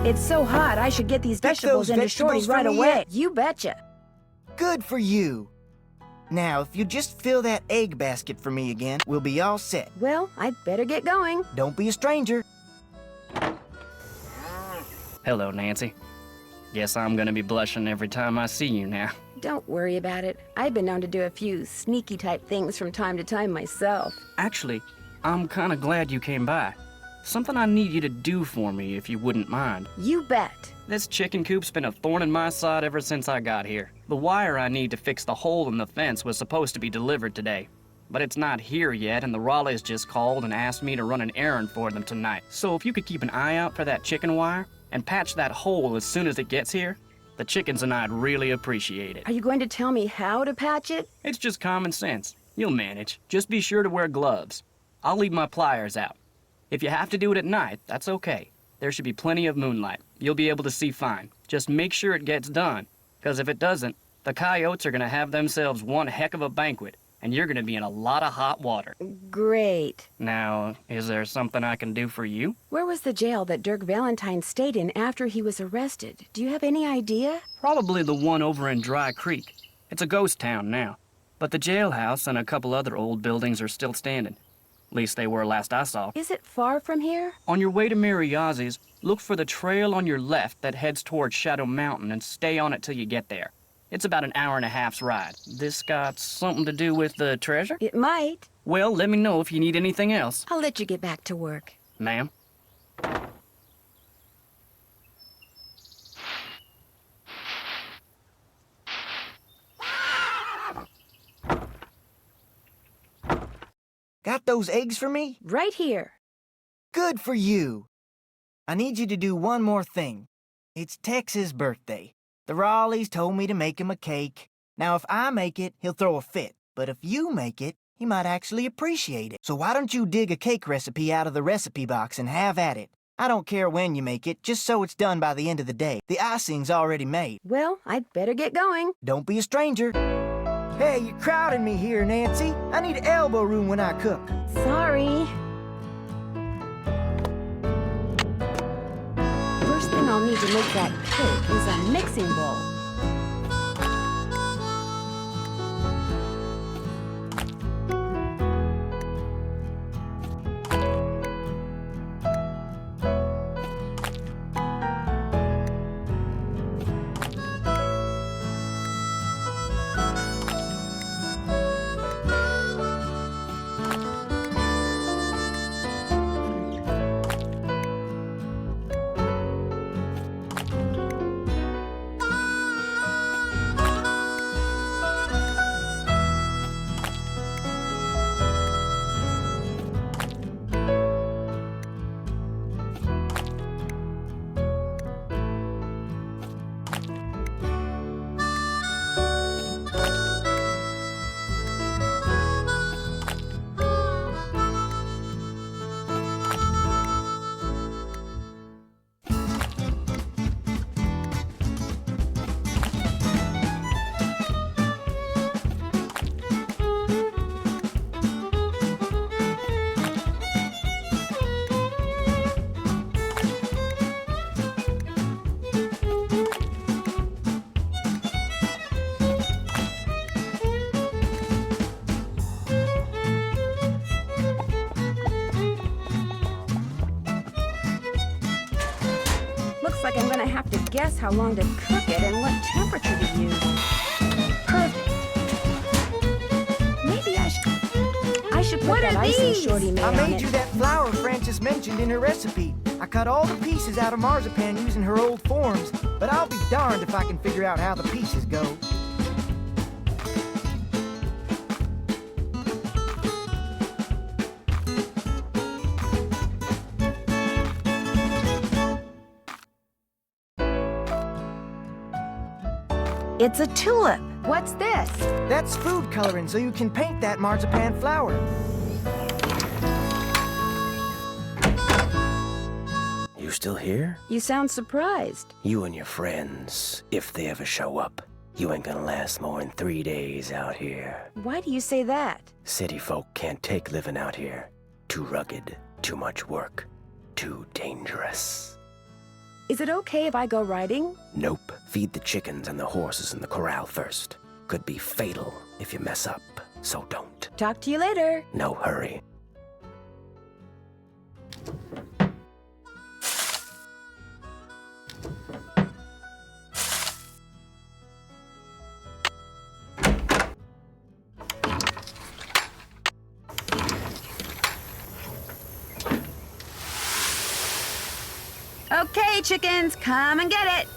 It's so hot, I should get these Pick vegetables those into vegetables Shorty right for me away. yet? You betcha. Good for you. Now, if you just fill that egg basket for me again, we'll be all set. Well, I'd better get going. Don't be a stranger. Hello, Nancy. Guess I'm gonna be blushing every time I see you now. Don't worry about it. I've been known to do a few sneaky type things from time to time myself. Actually, I'm kinda glad you came by. Something I need you to do for me, if you wouldn't mind. You bet. This chicken coop's been a thorn in my side ever since I got here. The wire I need to fix the hole in the fence was supposed to be delivered today, but it's not here yet, and the Raleighs just called and asked me to run an errand for them tonight. So if you could keep an eye out for that chicken wire and patch that hole as soon as it gets here, the chickens and I'd really appreciate it. Are you going to tell me how to patch it? It's just common sense. You'll manage. Just be sure to wear gloves. I'll leave my pliers out. If you have to do it at night, that's okay. There should be plenty of moonlight. You'll be able to see fine. Just make sure it gets done, because if it doesn't, the coyotes are going to have themselves one heck of a banquet, and you're going to be in a lot of hot water. Great. Now, is there something I can do for you? Where was the jail that Dirk Valentine stayed in after he was arrested? Do you have any idea? Probably the one over in Dry Creek. It's a ghost town now, but the jailhouse and a couple other old buildings are still standing. At least they were last I saw. Is it far from here? On your way to Mariazzi's, look for the trail on your left that heads towards Shadow Mountain and stay on it till you get there. It's about an hour and a half's ride. This got something to do with the treasure? It might. Well, let me know if you need anything else. I'll let you get back to work. Ma'am? Got those eggs for me? Right here. Good for you. I need you to do one more thing. It's Tex's birthday. The Raleighs told me to make him a cake. Now, if I make it, he'll throw a fit. But if you make it, he might actually appreciate it. So why don't you dig a cake recipe out of the recipe box and have at it? I don't care when you make it, just so it's done by the end of the day. The icing's already made. Well, I'd better get going. Don't be a stranger. Hey, you're crowding me here, Nancy. I need elbow room when I cook. Sorry. I'll need to make that cake is a mixing bowl. Like I'm gonna have to guess how long to cook it and what temperature to use. Perfect. Maybe I should put that icing Shorty made on it. I made you that flour Frances mentioned in her recipe. I cut all the pieces out of marzipan using her old forms, but I'll be darned if I can figure out how the pieces go. It's a tulip. What's this? That's food coloring, so you can paint that marzipan flower. You still here? You sound surprised. You and your friends, if they ever show up, you ain't gonna last more than 3 days out here. Why do you say that? City folk can't take living out here. Too rugged, too much work, too dangerous. Is it okay if I go riding? Nope. Feed the chickens and the horses in the corral first. Could be fatal if you mess up, so don't. Talk to you later. No hurry. Okay, chickens, come and get it.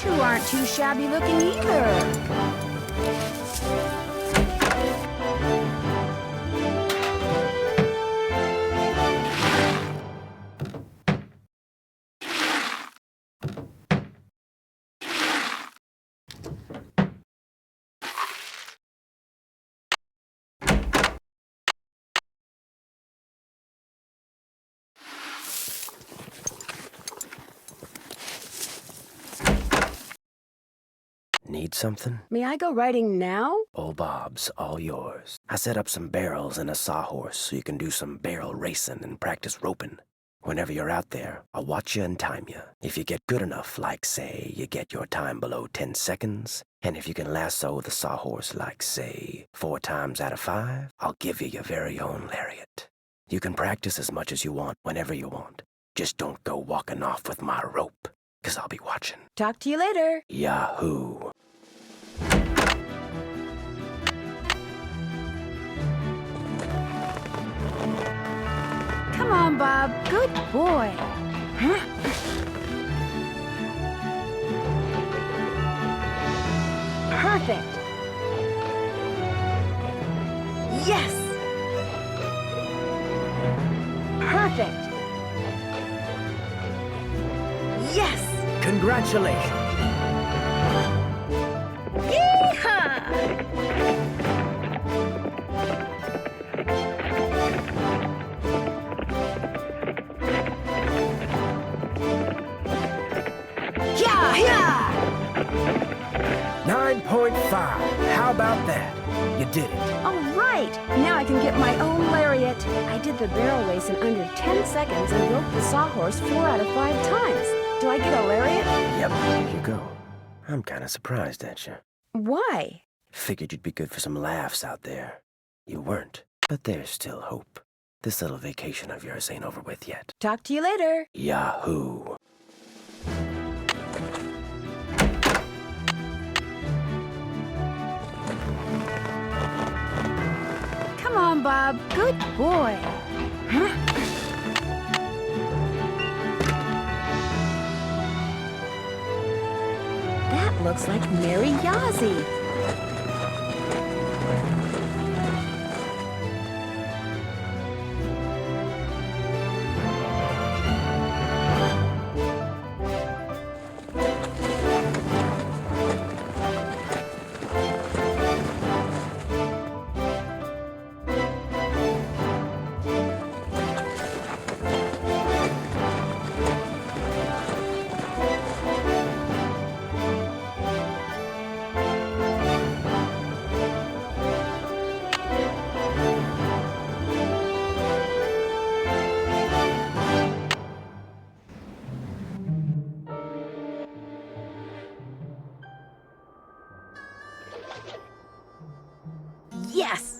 two aren't too shabby looking either. Need something? May I go riding now? Old Bob's all yours. I set up some barrels and a sawhorse so you can do some barrel racing and practice roping. Whenever you're out there, I'll watch you and time you. If you get good enough, like, say, you get your time below 10 seconds, and if you can lasso the sawhorse, like, say, 4 times out of 5, I'll give you your very own lariat. You can practice as much as you want, whenever you want. Just don't go walking off with my rope, 'cause I'll be watching. Talk to you later. Yahoo! on, Bob. Good boy. Perfect. Yes. Perfect. Yes. Congratulations. Yeehaw! Yeah, yeah! 9.5. How about that? You did it. All right. Now I can get my own lariat. I did the barrel race in under 10 seconds and broke the sawhorse 4 out of 5 times. Do I get a lariat? Yep, here you go. I'm kind of surprised at you. Why? Figured you'd be good for some laughs out there. You weren't, but there's still hope. This little vacation of yours ain't over with yet. Talk to you later. Yahoo! Come on, Bob. Good boy. That looks like Mary Yazzie. Yes!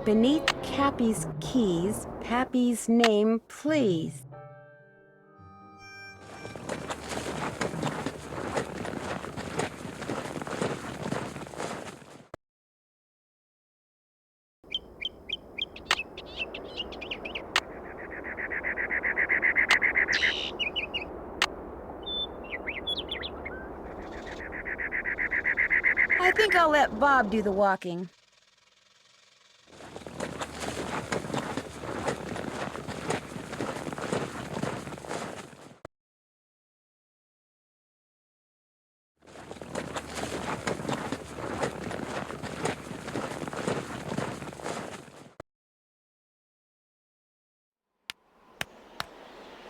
Beneath Cappy's keys, Pappy's name, please. I think I'll let Bob do the walking.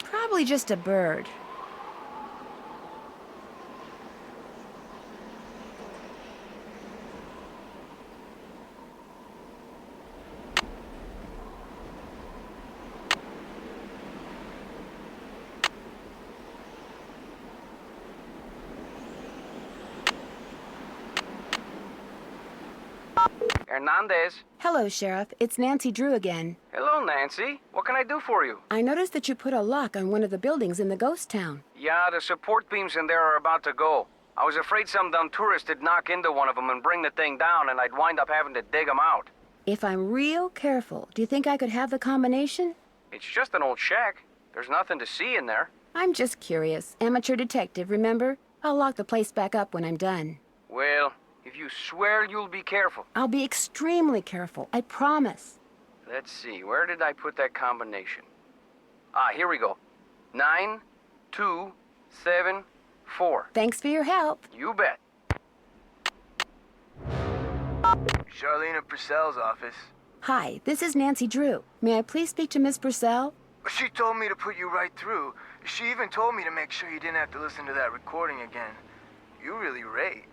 Probably just a bird. Hernandez. Hello, Sheriff. It's Nancy Drew again. Hello, Nancy. What can I do for you? I noticed that you put a lock on one of the buildings in the ghost town. Yeah, the support beams in there are about to go. I was afraid some dumb tourist would knock into one of them and bring the thing down, and I'd wind up having to dig them out. If I'm real careful, do you think I could have the combination? It's just an old shack. There's nothing to see in there. I'm just curious. Amateur detective, remember? I'll lock the place back up when I'm done. Well, if you swear you'll be careful. I'll be extremely careful, I promise. Let's see, where did I put that combination? Ah, here we go. 9, 2, 7, 4. Thanks for your help. You bet. Charlene at Purcell's office. Hi, this is Nancy Drew. May I please speak to Miss Purcell? She told me to put you right through. She even told me to make sure you didn't have to listen to that recording again. You really rate.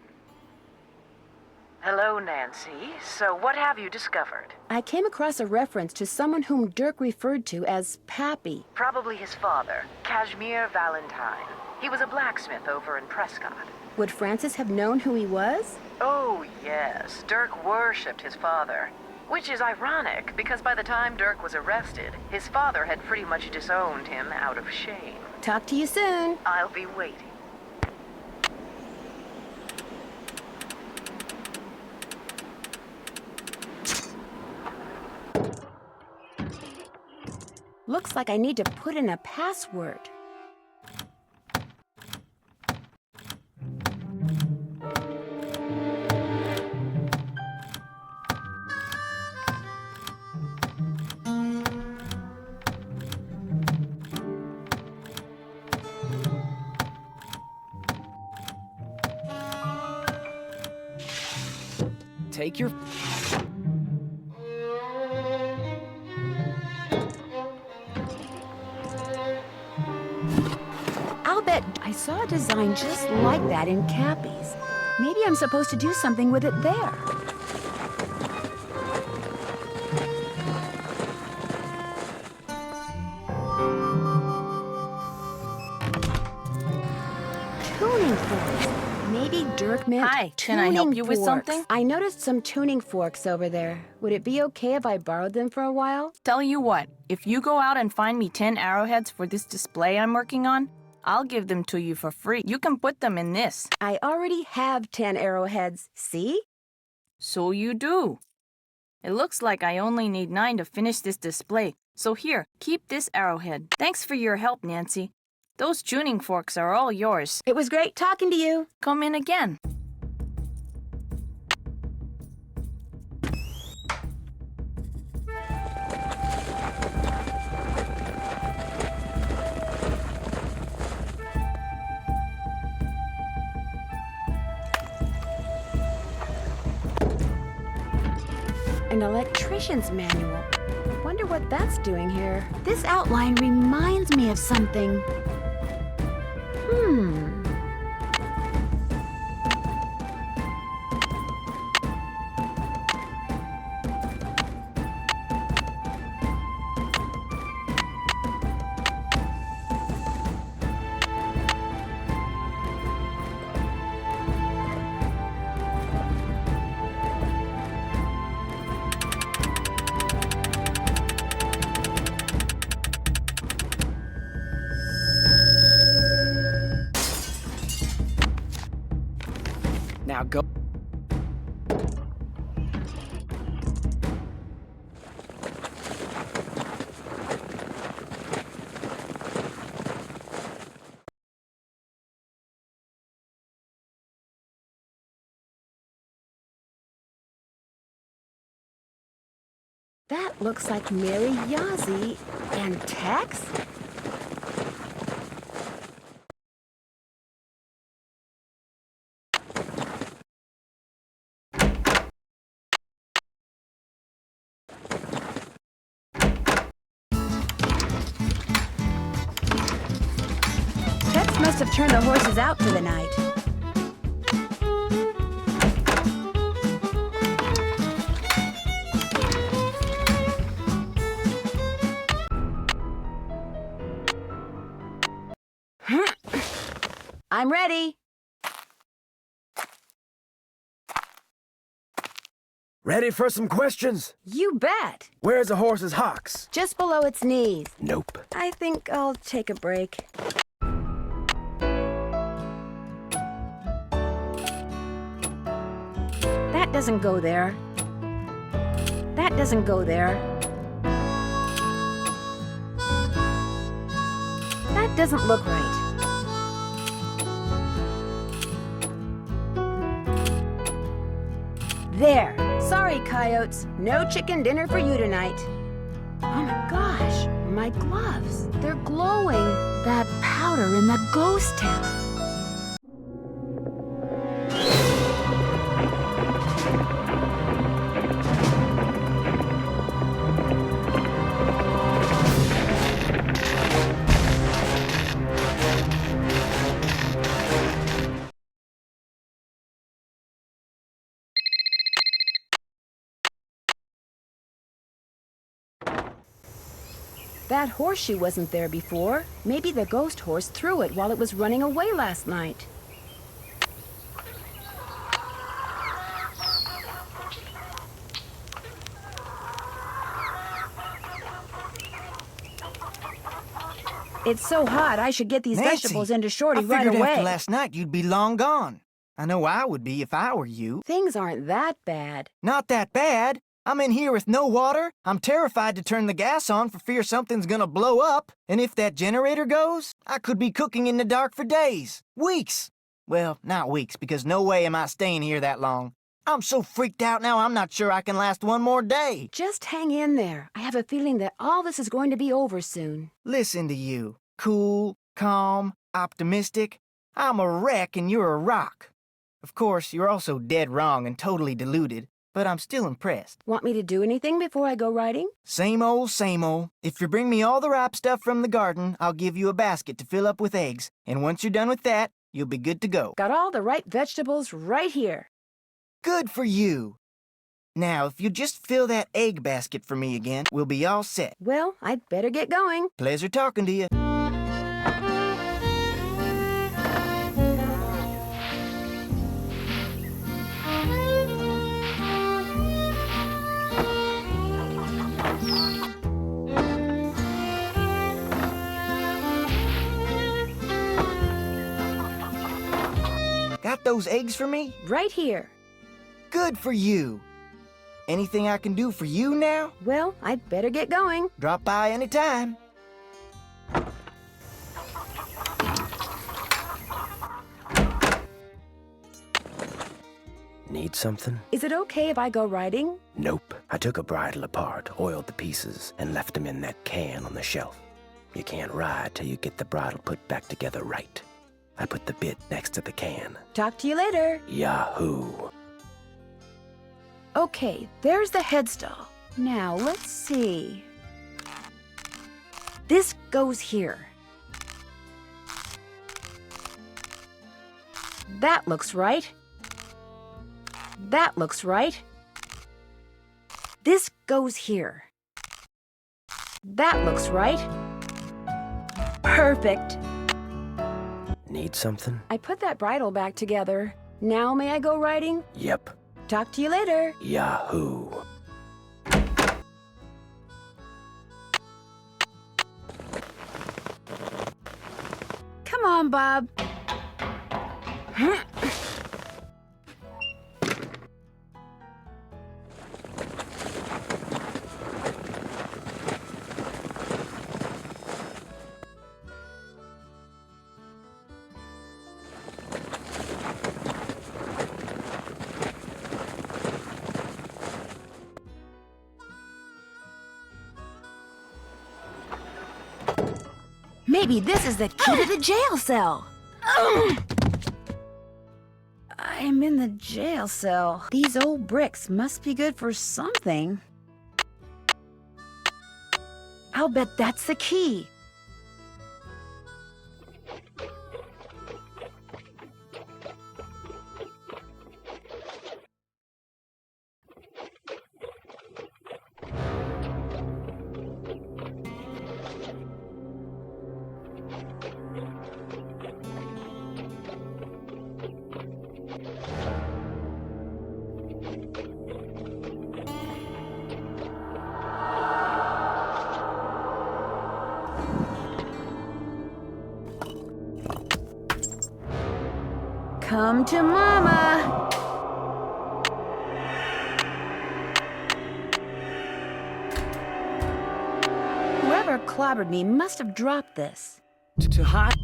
Hello, Nancy. So what have you discovered? I came across a reference to someone whom Dirk referred to as Pappy. Probably his father, Kashmir Valentine. He was a blacksmith over in Prescott. Would Francis have known who he was? Oh, yes. Dirk worshipped his father. Which is ironic, because by the time Dirk was arrested, his father had pretty much disowned him out of shame. Talk to you soon. I'll be waiting. Looks like I need to put in a password. Take your... I'll bet I saw a design just like that in Cappy's. Maybe I'm supposed to do something with it there. Tuning forks. Maybe Dirk meant Hi, can I help you with forks. something? I noticed some tuning forks over there. Would it be okay if I borrowed them for a while? Tell you what, if you go out and find me 10 arrowheads for this display I'm working on, I'll give them to you for free. You can put them in this. I already have 10 arrowheads, see? So you do. It looks like I only need 9 to finish this display. So here, keep this arrowhead. Thanks for your help, Nancy. Those tuning forks are all yours. It was great talking to you. Come in again. An electrician's manual. Wonder what that's doing here. This outline reminds me of something. Now go... That looks like Mary Yazzie and Tex? Tex must have turned the horses out for the night. I'm ready. Ready for some questions? You bet. Where's a horse's hocks? Just below its knees. Nope. I think I'll take a break. That doesn't go there. That doesn't go there. That doesn't look right. There. Sorry, coyotes. No chicken dinner for you tonight. Oh my gosh, my gloves. They're glowing. That powder in the ghost town. That horseshoe wasn't there before. Maybe the ghost horse threw it while it was running away last night. It's so hot, I should get these Nancy, vegetables into Shorty right I figured away. after last night you'd be long gone. I know I would be if I were you. Things aren't that bad. Not that bad. I'm in here with no water. I'm terrified to turn the gas on for fear something's gonna blow up. And if that generator goes, I could be cooking in the dark for days. Weeks. Well, not weeks, because no way am I staying here that long. I'm so freaked out now I'm not sure I can last one more day. Just hang in there. I have a feeling that all this is going to be over soon. Listen to you. Cool, calm, optimistic. I'm a wreck and you're a rock. Of course, you're also dead wrong and totally deluded, but I'm still impressed. Want me to do anything before I go riding? Same old, same old. If you bring me all the ripe stuff from the garden, I'll give you a basket to fill up with eggs. And once you're done with that, you'll be good to go. Got all the right vegetables right here. Good for you. Now, if you just fill that egg basket for me again, we'll be all set. Well, I'd better get going. Pleasure talking to you. Got those eggs for me? Right here. Good for you. Anything I can do for you now? Well, I'd better get going. Drop by anytime. Need something? Is it okay if I go riding? Nope. I took a bridle apart, oiled the pieces, and left them in that can on the shelf. You can't ride till you get the bridle put back together right. I put the bit next to the can. Talk to you later. Yahoo! Okay, there's the headstall. Now, let's see. This goes here. That looks right. That looks right. This goes here. That looks right. Perfect. Need something? I put that bridle back together. Now may I go riding? Yep. Talk to you later. Yahoo! Come on, Bob. Maybe this is the key to the jail cell. I'm in the jail cell. These old bricks must be good for something. I'll bet that's the key. Come to Mama. Whoever clobbered me must have dropped this. To hide?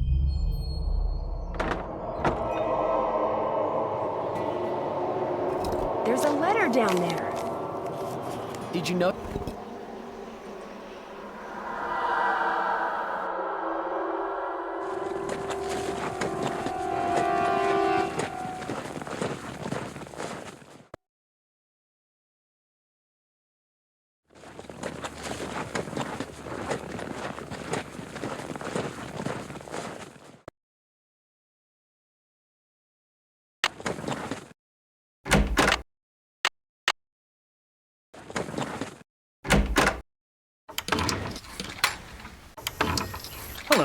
There's a letter down there. Did you know?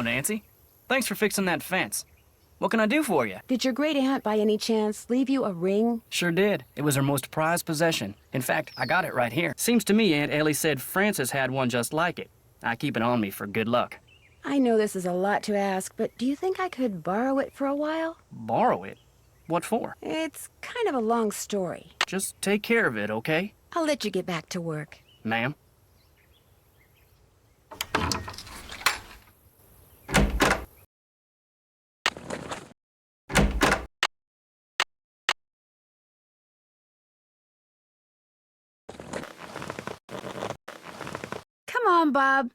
Nancy. Thanks for fixing that fence. What can I do for you? Did your great aunt, by any chance, leave you a ring? Sure did. It was her most prized possession. In fact, I got it right here. Seems to me Aunt Ellie said Frances had one just like it. I keep it on me for good luck. I know this is a lot to ask, but do you think I could borrow it for a while? Borrow it? What for? It's kind of a long story. Just take care of it, okay? I'll let you get back to work. Ma'am? Come on, Bob.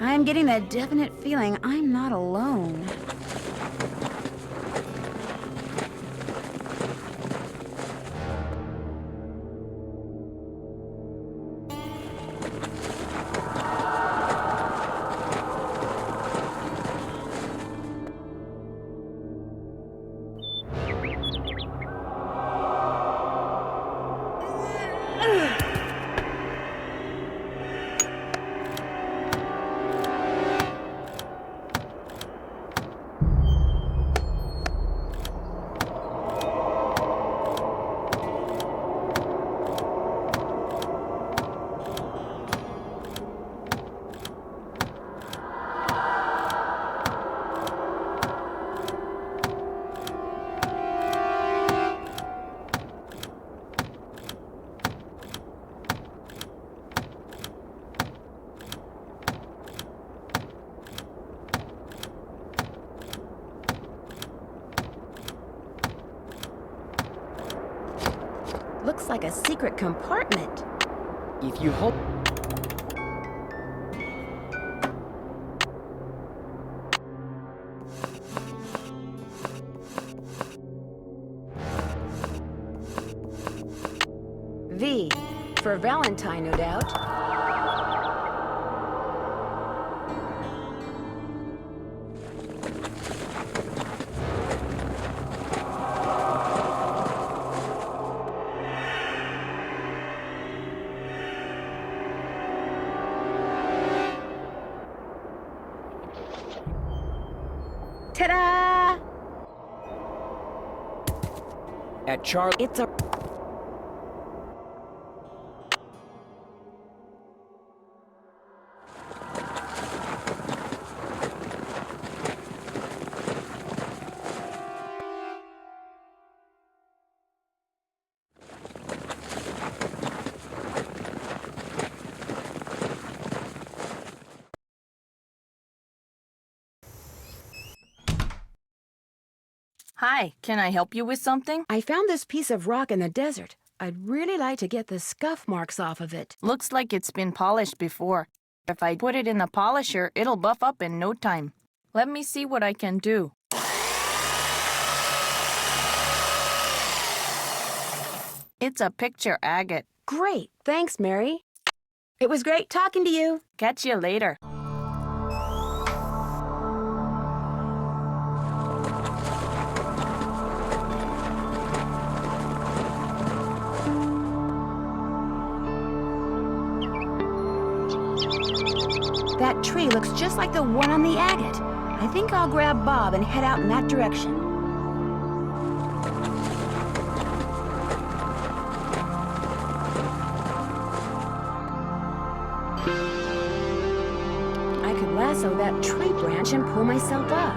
I'm getting a definite feeling I'm not alone. Looks like a secret compartment. If you hold... V, for Valentine, no doubt. Ta-da! At Charlie... It's a... Hi, can I help you with something? I found this piece of rock in the desert. I'd really like to get the scuff marks off of it. Looks like it's been polished before. If I put it in the polisher, it'll buff up in no time. Let me see what I can do. It's a picture agate. Great. Thanks, Mary. It was great talking to you. Catch you later. That tree looks just like the one on the agate. I think I'll grab Bob and head out in that direction. I could lasso that tree branch and pull myself up.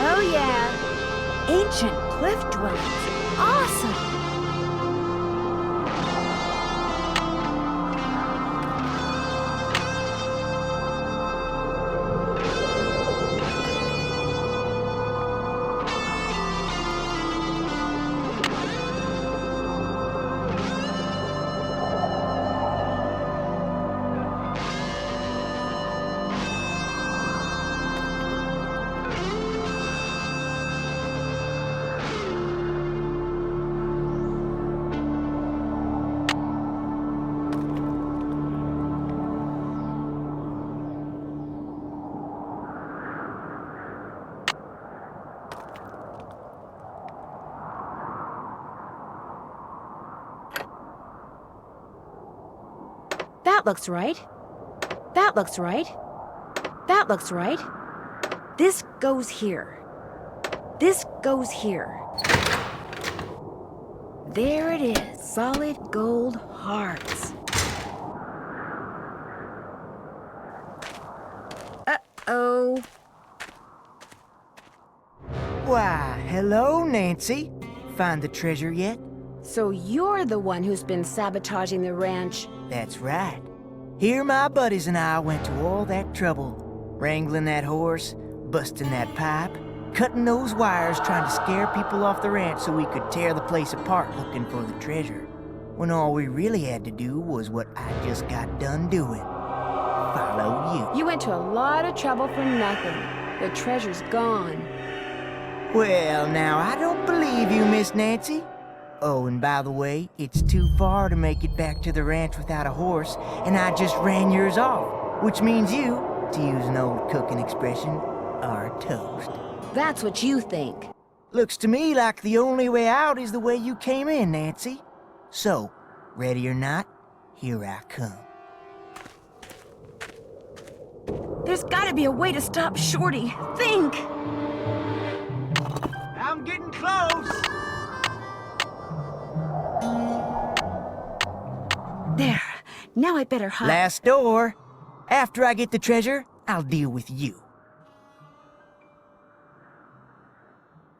Oh yeah! Ancient cliff dwellings. Awesome! That looks right. That looks right. That looks right. This goes here. This goes here. There it is. Solid gold hearts. Uh-oh. Why, hello, Nancy. Find the treasure yet? So you're the one who's been sabotaging the ranch. That's right. Here my buddies and I went to all that trouble. Wrangling that horse, busting that pipe, cutting those wires trying to scare people off the ranch so we could tear the place apart looking for the treasure. When all we really had to do was what I just got done doing. Follow you. You went to a lot of trouble for nothing. The treasure's gone. Well, now, I don't believe you, Miss Nancy. Oh, and by the way, it's too far to make it back to the ranch without a horse, and I just ran yours off, which means you, to use an old cooking expression, are toast. That's what you think. Looks to me like the only way out is the way you came in, Nancy. So, ready or not, here I come. There's gotta be a way to stop Shorty. Think! I'm getting close. There. Now I better hide. Last door. After I get the treasure, I'll deal with you.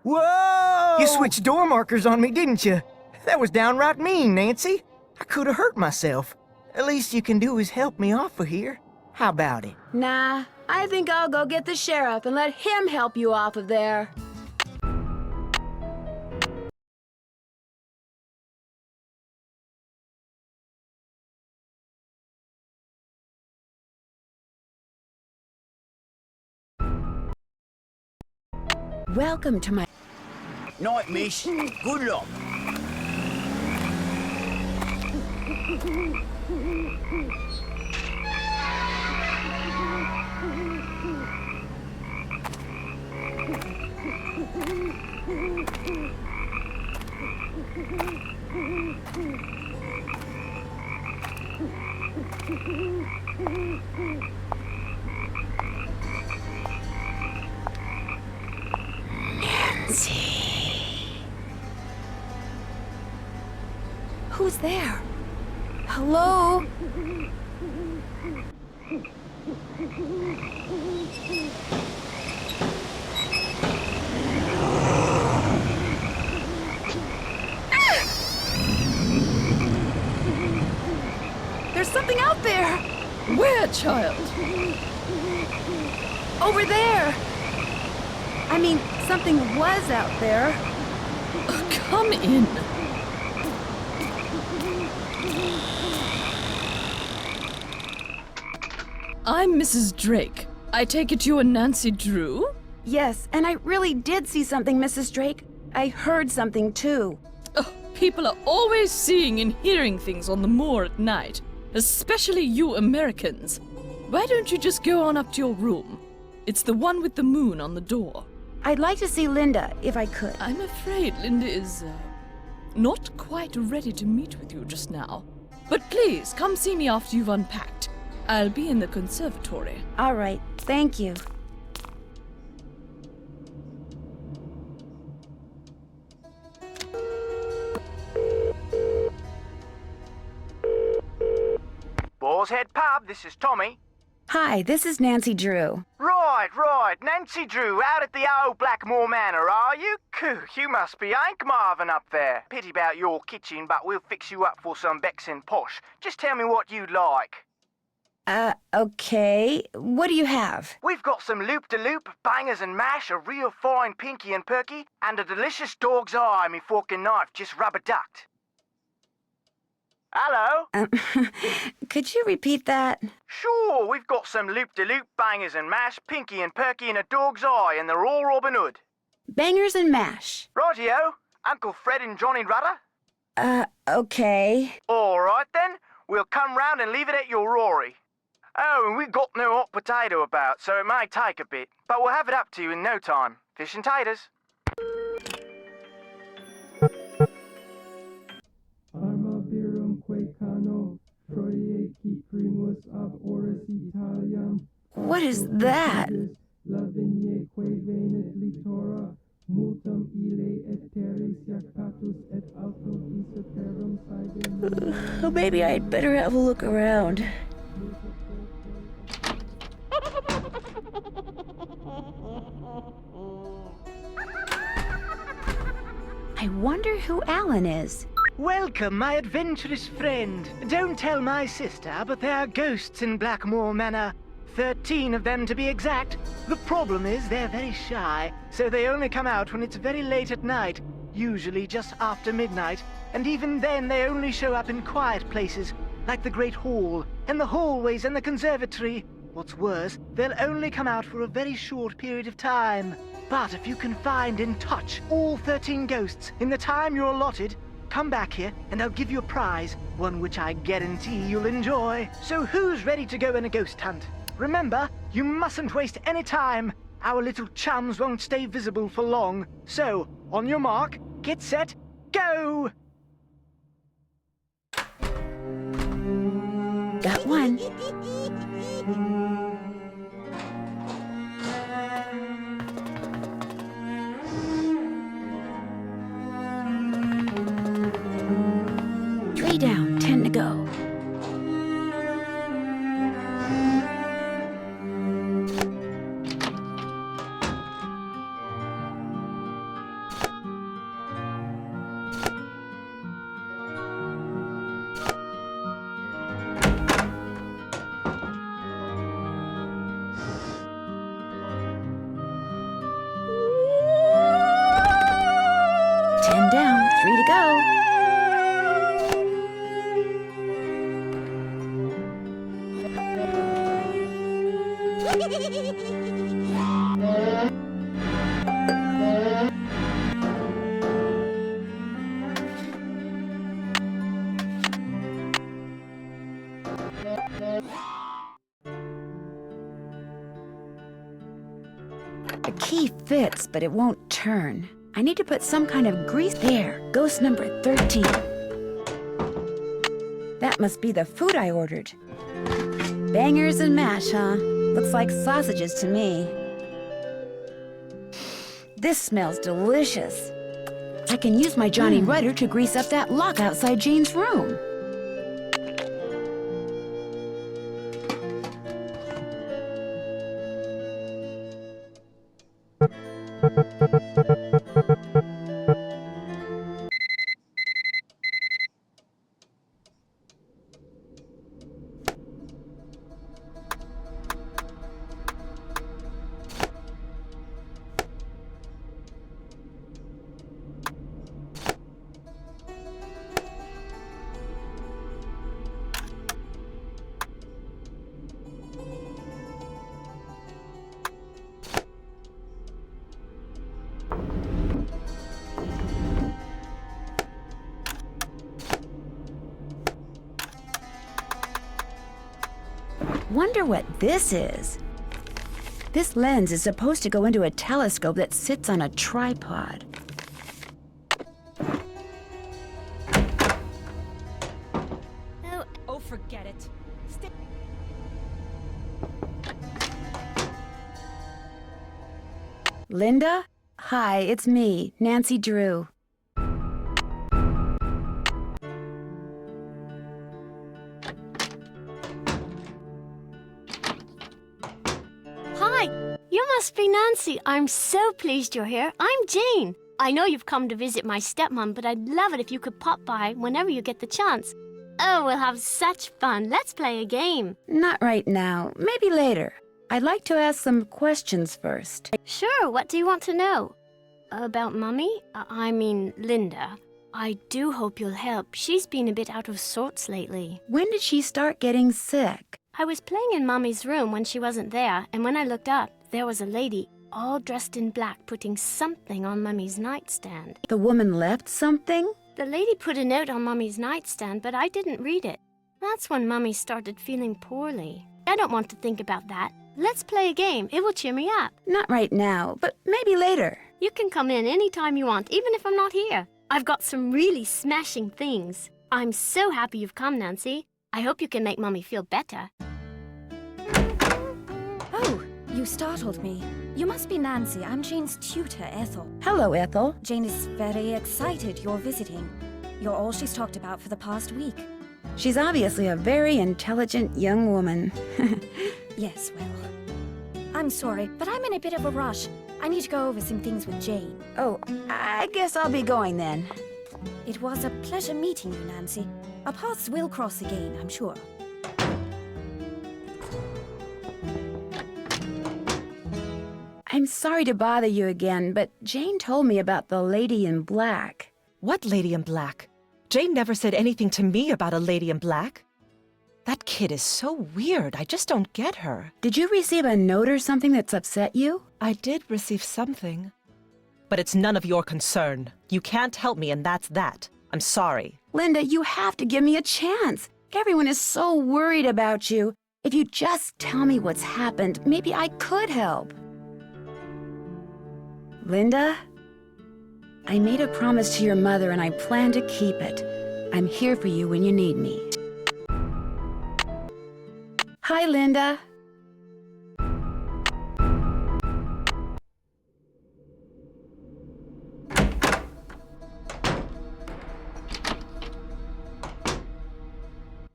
Whoa! You switched door markers on me, didn't you? That was downright mean, Nancy. I could have hurt myself. At least you can do is help me off of here. How about it? Nah, I think I'll go get the sheriff and let him help you off of there. Welcome to my... Night, miss. Good luck. Who's there? Hello? There's something out there! Where, child? Over there! I mean, something was out there. Come in. I'm Mrs. Drake. I take it you are Nancy Drew? Yes, and I really did see something, Mrs. Drake. I heard something, too. Oh, people are always seeing and hearing things on the moor at night, especially you Americans. Why don't you just go on up to your room? It's the one with the moon on the door. I'd like to see Linda, if I could. I'm afraid Linda is, not quite ready to meet with you just now. But please, come see me after you've unpacked. I'll be in the conservatory. All right, thank you. Boar's Head Pub, this is Tommy. Hi, this is Nancy Drew. Right. Nancy Drew, out at the old Blackmore Manor, are you? Coo, you must be Hank Marvin up there. Pity about your kitchen, but we'll fix you up for some Bexon posh. Just tell me what you'd like. Okay. What do you have? We've got some loop-de-loop, bangers and mash, a real fine pinky and perky, and a delicious dog's eye, me fork and knife, just rubber-ducked. Hello? Could you repeat that? Sure, we've got some loop-de-loop, bangers and mash, pinky and perky, and a dog's eye, and they're all Robin Hood. Bangers and mash. Rightio. Uncle Fred and Johnny Rudder? Okay. All right, then. We'll come round and leave it at your Rory. Oh, and we've got no hot potato about, so it may take a bit, but we'll have it up to you in no time. Fish and taters. Armabirum quaecano, proiectum What is that? Maybe I'd better have a look around. I wonder who Alan is. Welcome, my adventurous friend. Don't tell my sister, but there are ghosts in Blackmore Manor. 13 of them to be exact. The problem is they're very shy, so they only come out when it's very late at night, usually just after midnight, and even then they only show up in quiet places, like the Great Hall, and the hallways and the conservatory. What's worse, they'll only come out for a very short period of time. But if you can find and touch all 13 ghosts in the time you're allotted, come back here and I'll give you a prize, one which I guarantee you'll enjoy. So who's ready to go on a ghost hunt? Remember, you mustn't waste any time. Our little chums won't stay visible for long. So, on your mark, get set, go! Got one. Three down, 10 to go. The key fits, but it won't turn. I need to put some kind of grease there. Ghost number 13. That must be the food I ordered. Bangers and mash, huh? Looks like sausages to me. This smells delicious. I can use my Johnny Rudder to grease up that lock outside Jane's room. Wonder what this is. This lens is supposed to go into a telescope that sits on a tripod. Oh, forget it. Linda? Hi, it's me, Nancy Drew. Hi, you must be Nancy. I'm so pleased you're here. I'm Jane. I know you've come to visit my stepmom, but I'd love it if you could pop by whenever you get the chance. Oh, we'll have such fun. Let's play a game. Not right now. Maybe later. I'd like to ask some questions first. Sure, what do you want to know? About Mummy? I mean, Linda. I do hope you'll help. She's been a bit out of sorts lately. When did she start getting sick? I was playing in Mummy's room when she wasn't there, and when I looked up, there was a lady, all dressed in black, putting something on Mummy's nightstand. The woman left something? The lady put a note on Mummy's nightstand, but I didn't read it. That's when Mummy started feeling poorly. I don't want to think about that. Let's play a game. It will cheer me up. Not right now, but maybe later. You can come in any time you want, even if I'm not here. I've got some really smashing things. I'm so happy you've come, Nancy. I hope you can make Mommy feel better. Oh, you startled me. You must be Nancy. I'm Jane's tutor, Ethel. Hello, Ethel. Jane is very excited you're visiting. You're all she's talked about for the past week. She's obviously a very intelligent young woman. Yes, well, I'm sorry, but I'm in a bit of a rush. I need to go over some things with Jane. Oh, I guess I'll be going then. It was a pleasure meeting you, Nancy. Our paths will cross again, I'm sure. I'm sorry to bother you again, but Jane told me about the lady in black. What lady in black? Jane never said anything to me about a lady in black. That kid is so weird. I just don't get her. Did you receive a note or something that's upset you? I did receive something. But it's none of your concern. You can't help me, and that's that. I'm sorry. Linda, you have to give me a chance. Everyone is so worried about you. If you just tell me what's happened, maybe I could help. Linda, I made a promise to your mother and I plan to keep it. I'm here for you when you need me. Hi, Linda.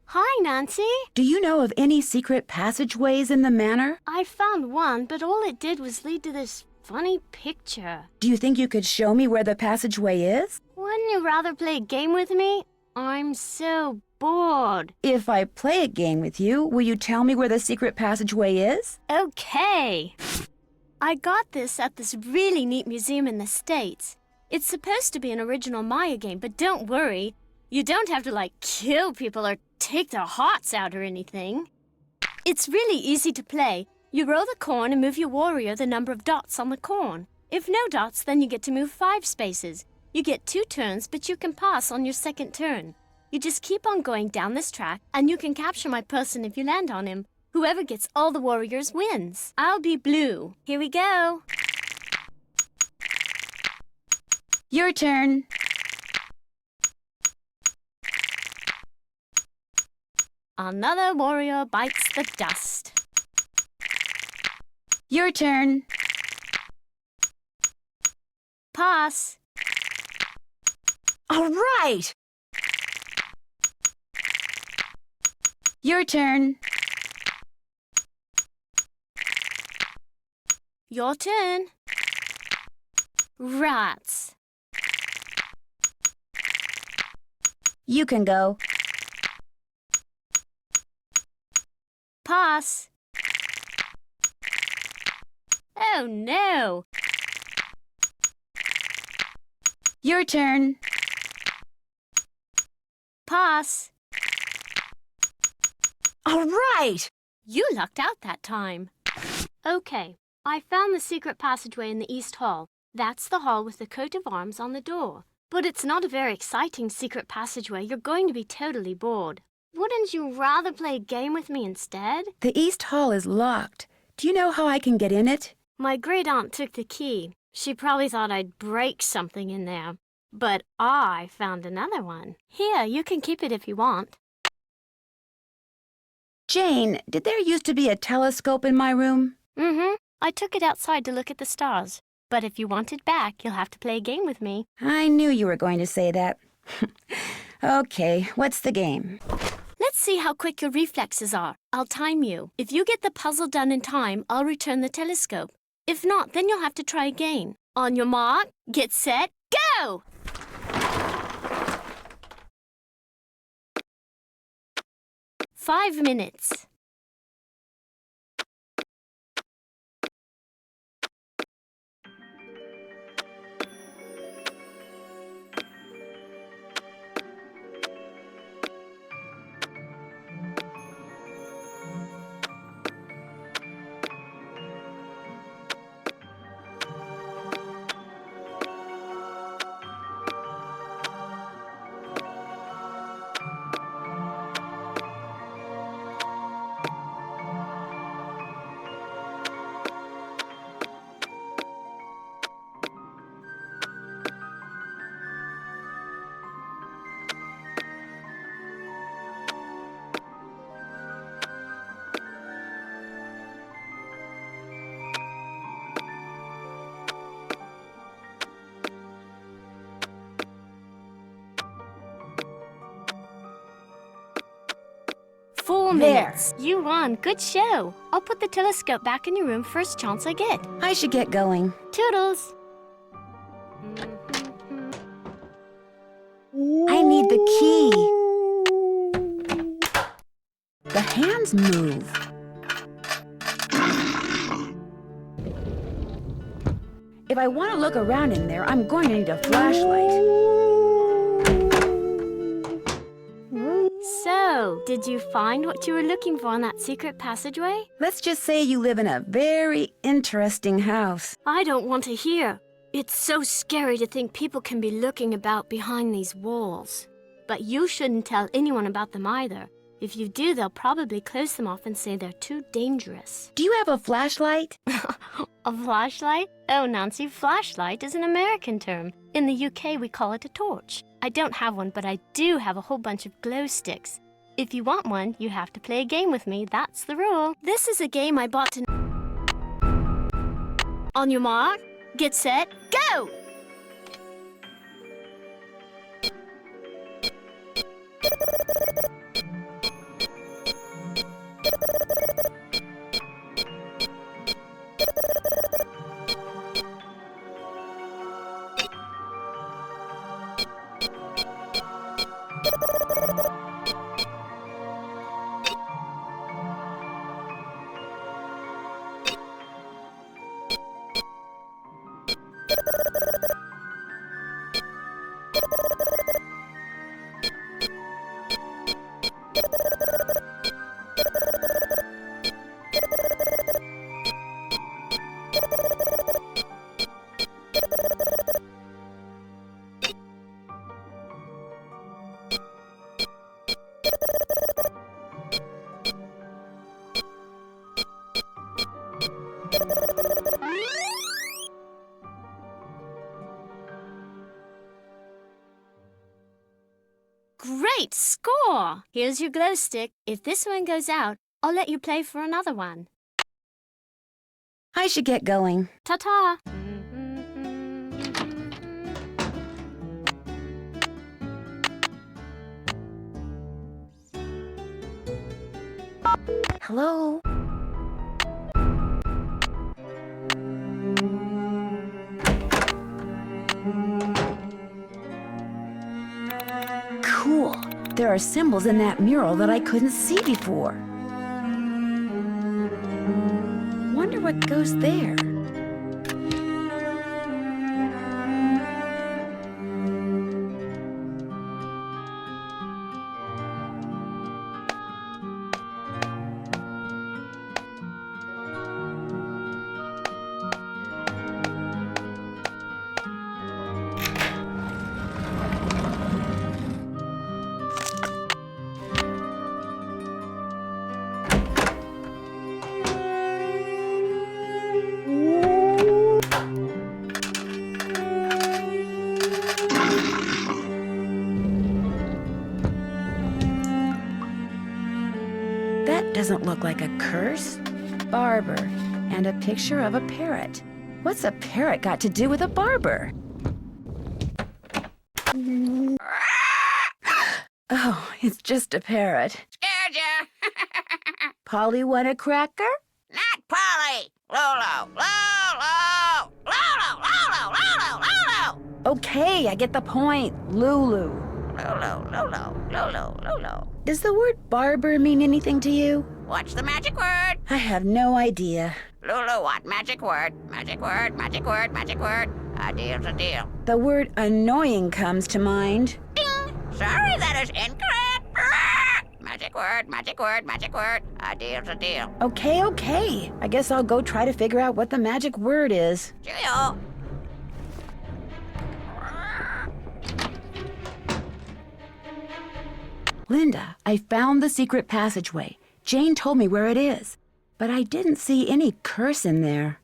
Hi, Nancy. Do you know of any secret passageways in the manor? I found one, but all it did was lead to this funny picture. Do you think you could show me where the passageway is? Wouldn't you rather play a game with me? I'm so bored. If I play a game with you, will you tell me where the secret passageway is? Okay. I got this at this really neat museum in the States. It's supposed to be an original Maya game, but don't worry. You don't have to, kill people or take their hearts out or anything. It's really easy to play. You roll the corn and move your warrior the number of dots on the corn. If no dots, then you get to move 5 spaces. You get 2 turns, but you can pass on your second turn. You just keep on going down this track, and you can capture my person if you land on him. Whoever gets all the warriors wins. I'll be blue. Here we go. Your turn. Another warrior bites the dust. Your turn. Pass. All right. Your turn. Your turn. Rats. You can go. Pass. Oh no. Your turn. Pass. All right. You lucked out that time. Okay, I found the secret passageway in the East Hall. That's the hall with the coat of arms on the door. But it's not a very exciting secret passageway. You're going to be totally bored. Wouldn't you rather play a game with me instead? The East Hall is locked. Do you know how I can get in it? My great aunt took the key. She probably thought I'd break something in there. But I found another one. Here, you can keep it if you want. Jane, did there used to be a telescope in my room? Mm-hmm. I took it outside to look at the stars. But if you want it back, you'll have to play a game with me. I knew you were going to say that. Okay, what's the game? Let's see how quick your reflexes are. I'll time you. If you get the puzzle done in time, I'll return the telescope. If not, then you'll have to try again. On your mark, get set, go! Five minutes. minutes. You won. Good show. I'll put the telescope back in your room first chance I get. I should get going. Toodles. I need the key. The hands move. If I want to look around in there, I'm going to need a flashlight. So, did you find what you were looking for in that secret passageway? Let's just say you live in a very interesting house. I don't want to hear. It's so scary to think people can be looking about behind these walls. But you shouldn't tell anyone about them either. If you do, they'll probably close them off and say they're too dangerous. Do you have a flashlight? A flashlight? Oh, Nancy, flashlight is an American term. In the UK, we call it a torch. I don't have one, but I do have a whole bunch of glow sticks. If you want one, you have to play a game with me. That's the rule. This is a game I bought to... On your mark, get set, go! Great score! Here's your glow stick. If this one goes out, I'll let you play for another one. I should get going. Ta-ta! Hello? Cool. There are symbols in that mural that I couldn't see before. Wonder what goes there. Doesn't look like a curse. Barber, and a picture of a parrot. What's a parrot got to do with a barber? Oh, it's just a parrot. Scared ya? Polly want a cracker? Not Polly! Lolo! Lolo! Lolo! Lolo! Lolo! Lolo! Okay, I get the point. Lulu. Lolo! Lolo! Lolo! Lolo! Does the word barber mean anything to you? What's the magic word? I have no idea. Lulu, what magic word? Magic word, magic word, magic word. A deal's a deal. The word annoying comes to mind. Ding! Sorry, that is incorrect. Magic word, magic word, magic word. A deal's a deal. Okay. I guess I'll go try to figure out what the magic word is. Cheerio. Linda, I found the secret passageway. Jane told me where it is, but I didn't see any curse in there.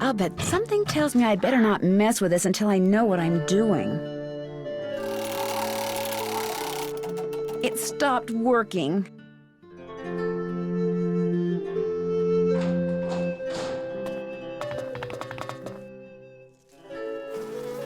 I'll bet something tells me I better not mess with this until I know what I'm doing. It stopped working.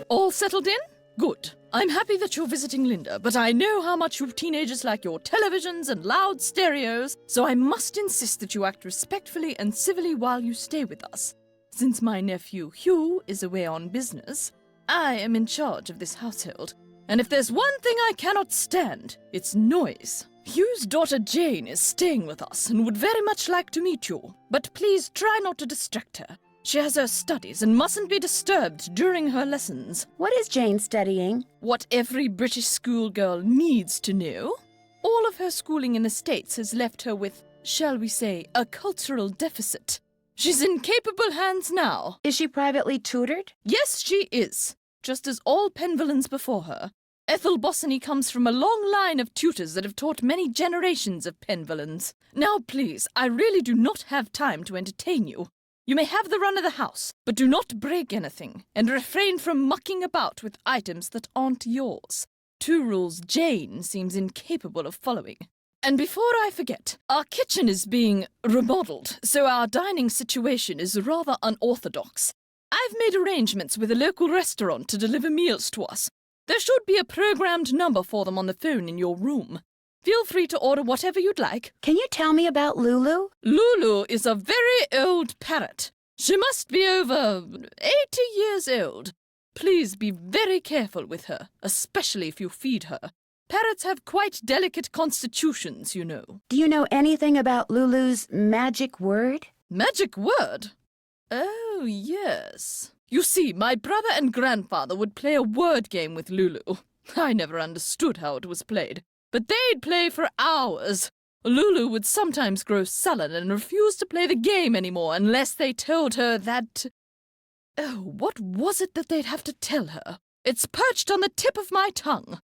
All settled in? Good. I'm happy that you're visiting Linda, but I know how much you teenagers like your televisions and loud stereos, so I must insist that you act respectfully and civilly while you stay with us. Since my nephew Hugh is away on business, I am in charge of this household. And if there's one thing I cannot stand, it's noise. Hugh's daughter Jane is staying with us and would very much like to meet you, but please try not to distract her. She has her studies and mustn't be disturbed during her lessons. What is Jane studying? What every British schoolgirl needs to know. All of her schooling in the States has left her with, shall we say, a cultural deficit. She's in capable hands now. Is she privately tutored? Yes, she is. Just as all Penvillans before her. Ethel Bossany comes from a long line of tutors that have taught many generations of Penvillans. Now, please, I really do not have time to entertain you. You may have the run of the house, but do not break anything, and refrain from mucking about with items that aren't yours. 2 rules Jane seems incapable of following. And before I forget, our kitchen is being remodeled, so our dining situation is rather unorthodox. I've made arrangements with a local restaurant to deliver meals to us. There should be a programmed number for them on the phone in your room. Feel free to order whatever you'd like. Can you tell me about Lulu? Lulu is a very old parrot. She must be over 80 years old. Please be very careful with her, especially if you feed her. Parrots have quite delicate constitutions, you know. Do you know anything about Lulu's magic word? Magic word? Oh, yes. You see, my brother and grandfather would play a word game with Lulu. I never understood how it was played, but they'd play for hours. Lulu would sometimes grow sullen and refuse to play the game anymore unless they told her that... Oh, what was it that they'd have to tell her? It's perched on the tip of my tongue.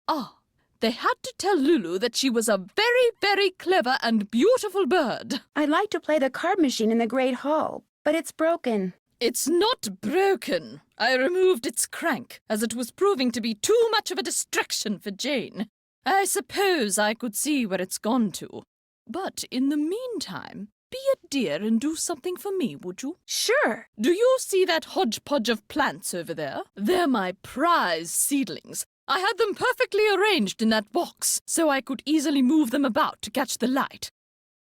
They had to tell Lulu that she was a very, very clever and beautiful bird. I'd like to play the card machine in the Great Hall, but it's broken. It's not broken. I removed its crank, as it was proving to be too much of a distraction for Jane. I suppose I could see where it's gone to. But in the meantime, be a dear and do something for me, would you? Sure. Do you see that hodgepodge of plants over there? They're my prize seedlings. I had them perfectly arranged in that box, so I could easily move them about to catch the light.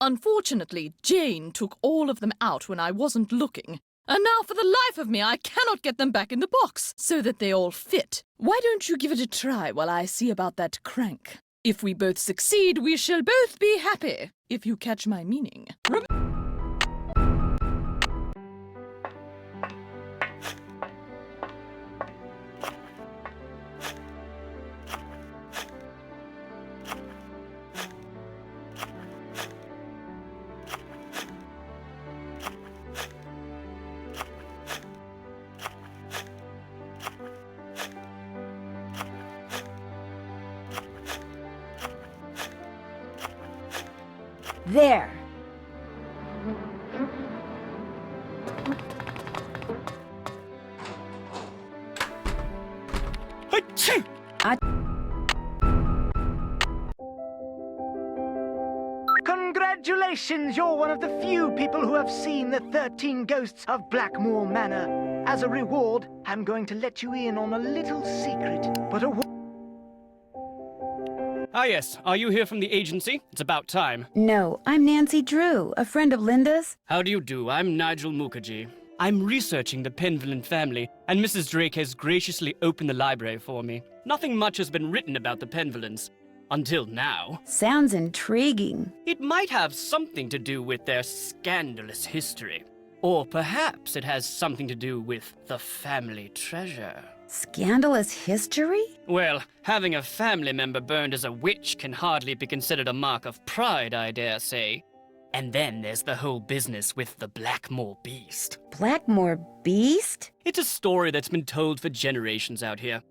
Unfortunately, Jane took all of them out when I wasn't looking, and now for the life of me I cannot get them back in the box, so that they all fit. Why don't you give it a try while I see about that crank? If we both succeed, we shall both be happy, if you catch my meaning. There. Congratulations, you're one of the few people who have seen the 13 ghosts of Blackmoor Manor. As a reward, I'm going to let you in on a little secret, but Ah, yes. Are you here from the agency? It's about time. No, I'm Nancy Drew, a friend of Linda's. How do you do? I'm Nigel Mukherjee. I'm researching the Penvillan family, and Mrs. Drake has graciously opened the library for me. Nothing much has been written about the Penvillans. Until now. Sounds intriguing. It might have something to do with their scandalous history. Or perhaps it has something to do with the family treasure. Scandalous history? Well, having a family member burned as a witch can hardly be considered a mark of pride, I dare say. And then there's the whole business with the Blackmoor Beast. Blackmoor Beast? It's a story that's been told for generations out here.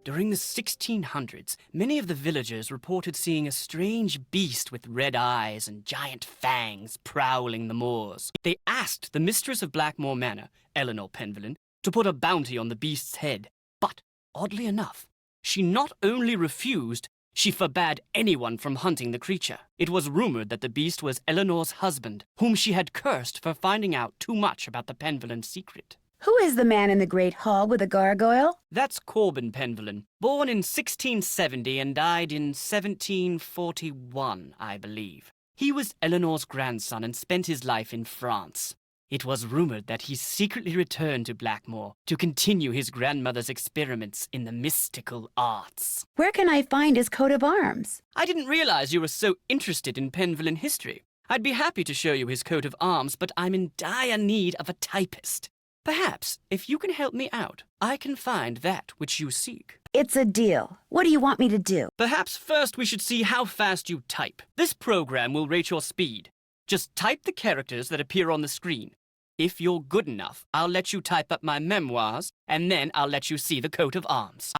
During the 1600s, many of the villagers reported seeing a strange beast with red eyes and giant fangs prowling the moors. They asked the mistress of Blackmoor Manor, Eleanor Penvillan, to put a bounty on the beast's head. But, oddly enough, she not only refused, she forbade anyone from hunting the creature. It was rumored that the beast was Eleanor's husband, whom she had cursed for finding out too much about the Penvillan secret. Who is the man in the great hall with the gargoyle? That's Corbin Penvellin, born in 1670 and died in 1741, I believe. He was Eleanor's grandson and spent his life in France. It was rumored that he secretly returned to Blackmoor to continue his grandmother's experiments in the mystical arts. Where can I find his coat of arms? I didn't realize you were so interested in Penvellin history. I'd be happy to show you his coat of arms, but I'm in dire need of a typist. Perhaps, if you can help me out, I can find that which you seek. It's a deal. What do you want me to do? Perhaps first we should see how fast you type. This program will rate your speed. Just type the characters that appear on the screen. If you're good enough, I'll let you type up my memoirs, and then I'll let you see the coat of arms.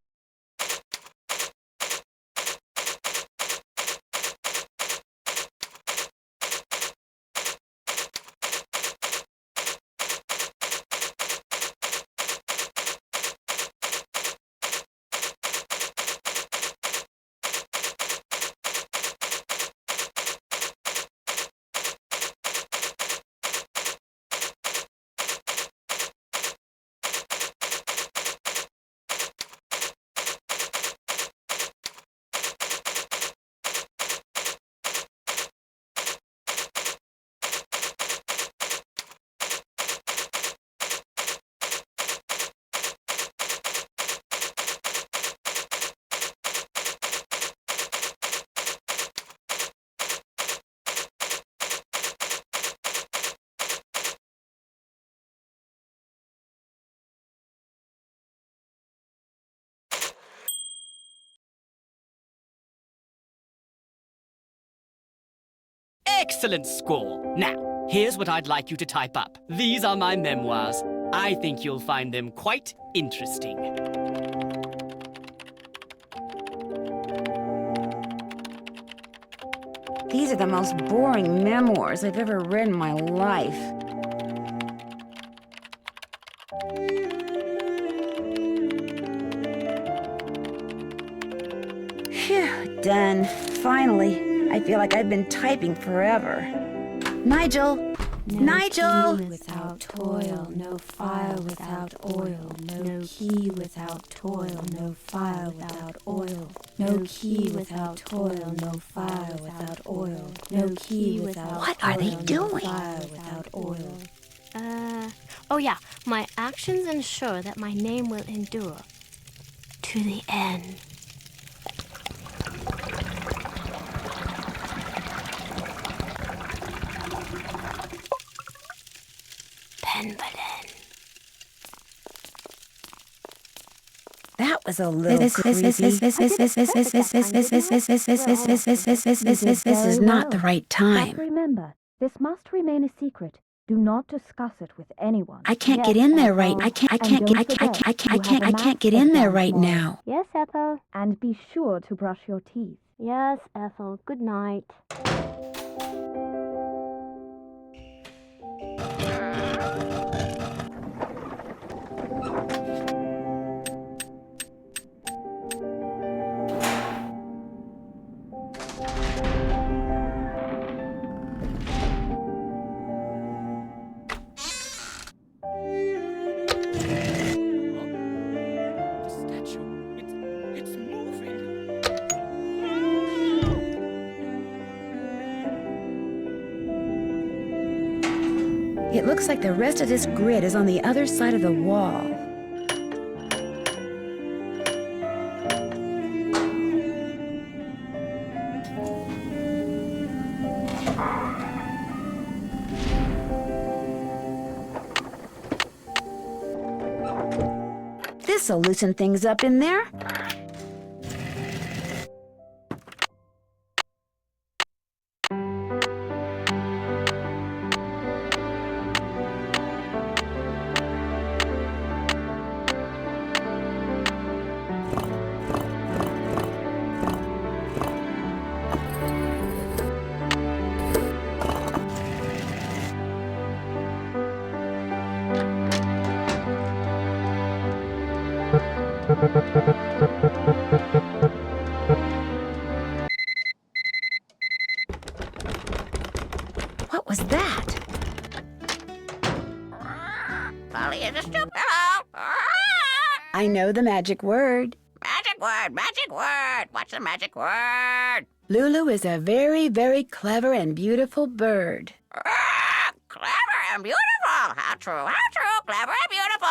Excellent score! Now, here's what I'd like you to type up. These are my memoirs. I think you'll find them quite interesting. These are the most boring memoirs I've ever read in my life. Phew, done. Finally. I feel like I've been typing forever. Nigel! Nigel! Key without toil, no fire without oil. No key without toil, no fire without oil. No key without toil, no fire without oil. No key without What are they doing? No fire without oil. Oh yeah, my actions ensure that my name will endure to the end. That was a little creepy. This is not the right time. But remember, this must remain a secret. Do not discuss it with anyone. I can't get in there right. I can't get in there right now. Yes, Ethel. And be sure to brush your teeth. Yes, Ethel. Good night. It looks like the rest of this grid is on the other side of the wall. This'll loosen things up in there. Polly really is a stupid. Hello. I know the magic word. Magic word, magic word. What's the magic word? Lulu is a very, very clever and beautiful bird. Clever and beautiful. How true, clever and beautiful.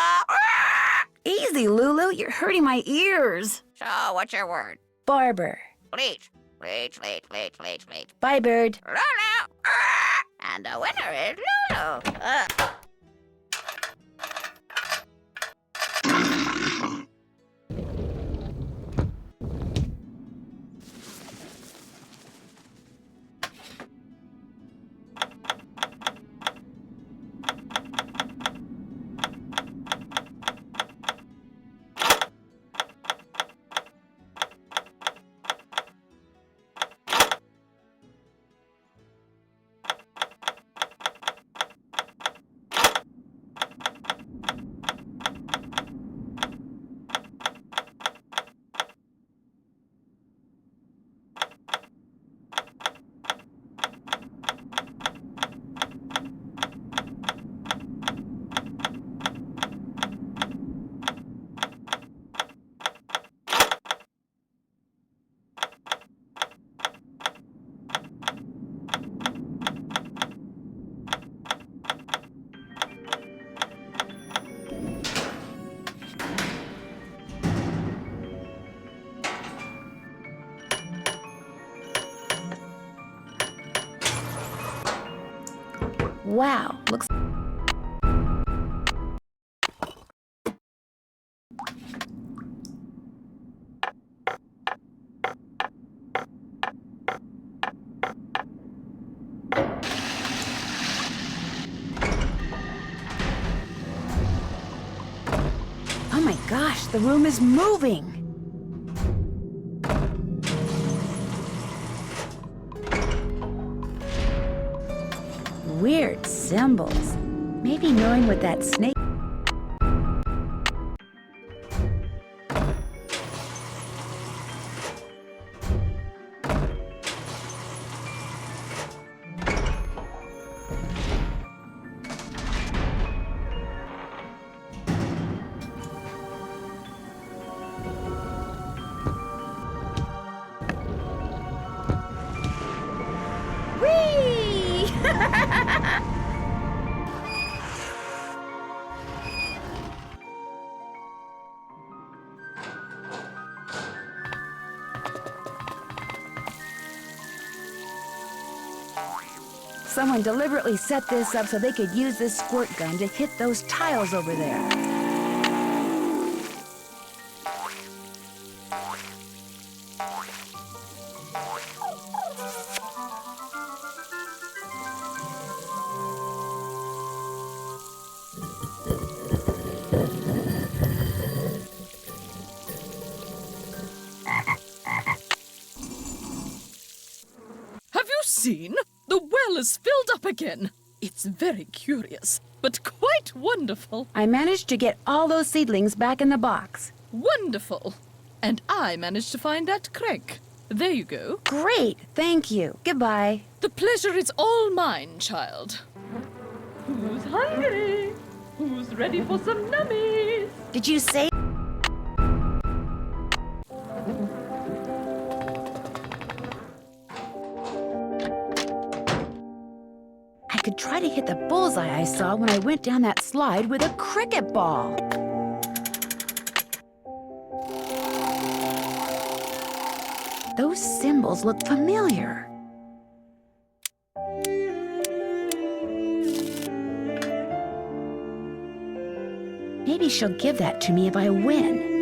Easy, Lulu. You're hurting my ears. So, what's your word? Barber. Bleach. Bleach, bleach, bleach, bleach, bleach. Bye, bird. Lulu. And the winner is Lulu. Wow, looks... Oh my gosh, the room is moving! Weird symbols. Maybe knowing what that snake... Whee! Someone deliberately set this up so they could use this squirt gun to hit those tiles over there. Have you seen? The well is filled up again. It's very curious, but quite wonderful. I managed to get all those seedlings back in the box. Wonderful. And I managed to find that crank. There you go. Great, thank you. Goodbye. The pleasure is all mine, child. Who's hungry? Who's ready for some nummies? Did you say... I could try to hit the bullseye I saw when I went down that slide with a cricket ball. Those symbols look familiar. Maybe she'll give that to me if I win.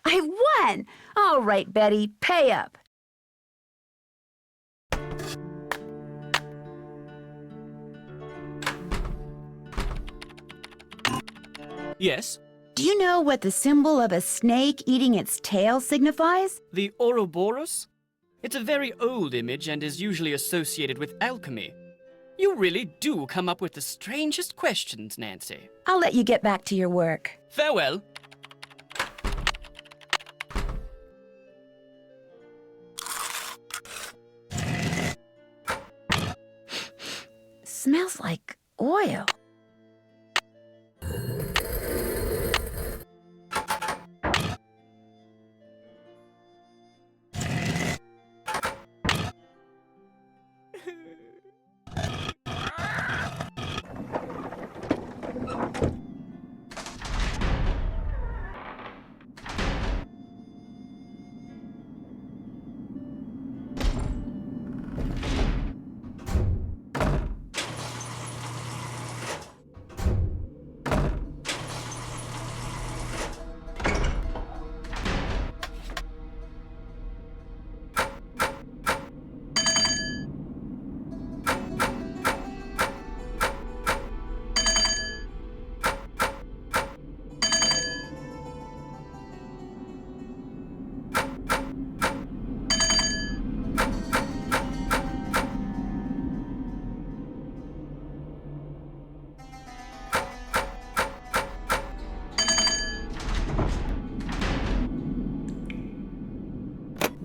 I won! All right, Betty, pay up. Yes? Do you know what the symbol of a snake eating its tail signifies? The Ouroboros? It's a very old image and is usually associated with alchemy. You really do come up with the strangest questions, Nancy. I'll let you get back to your work. Farewell. Smells like oil.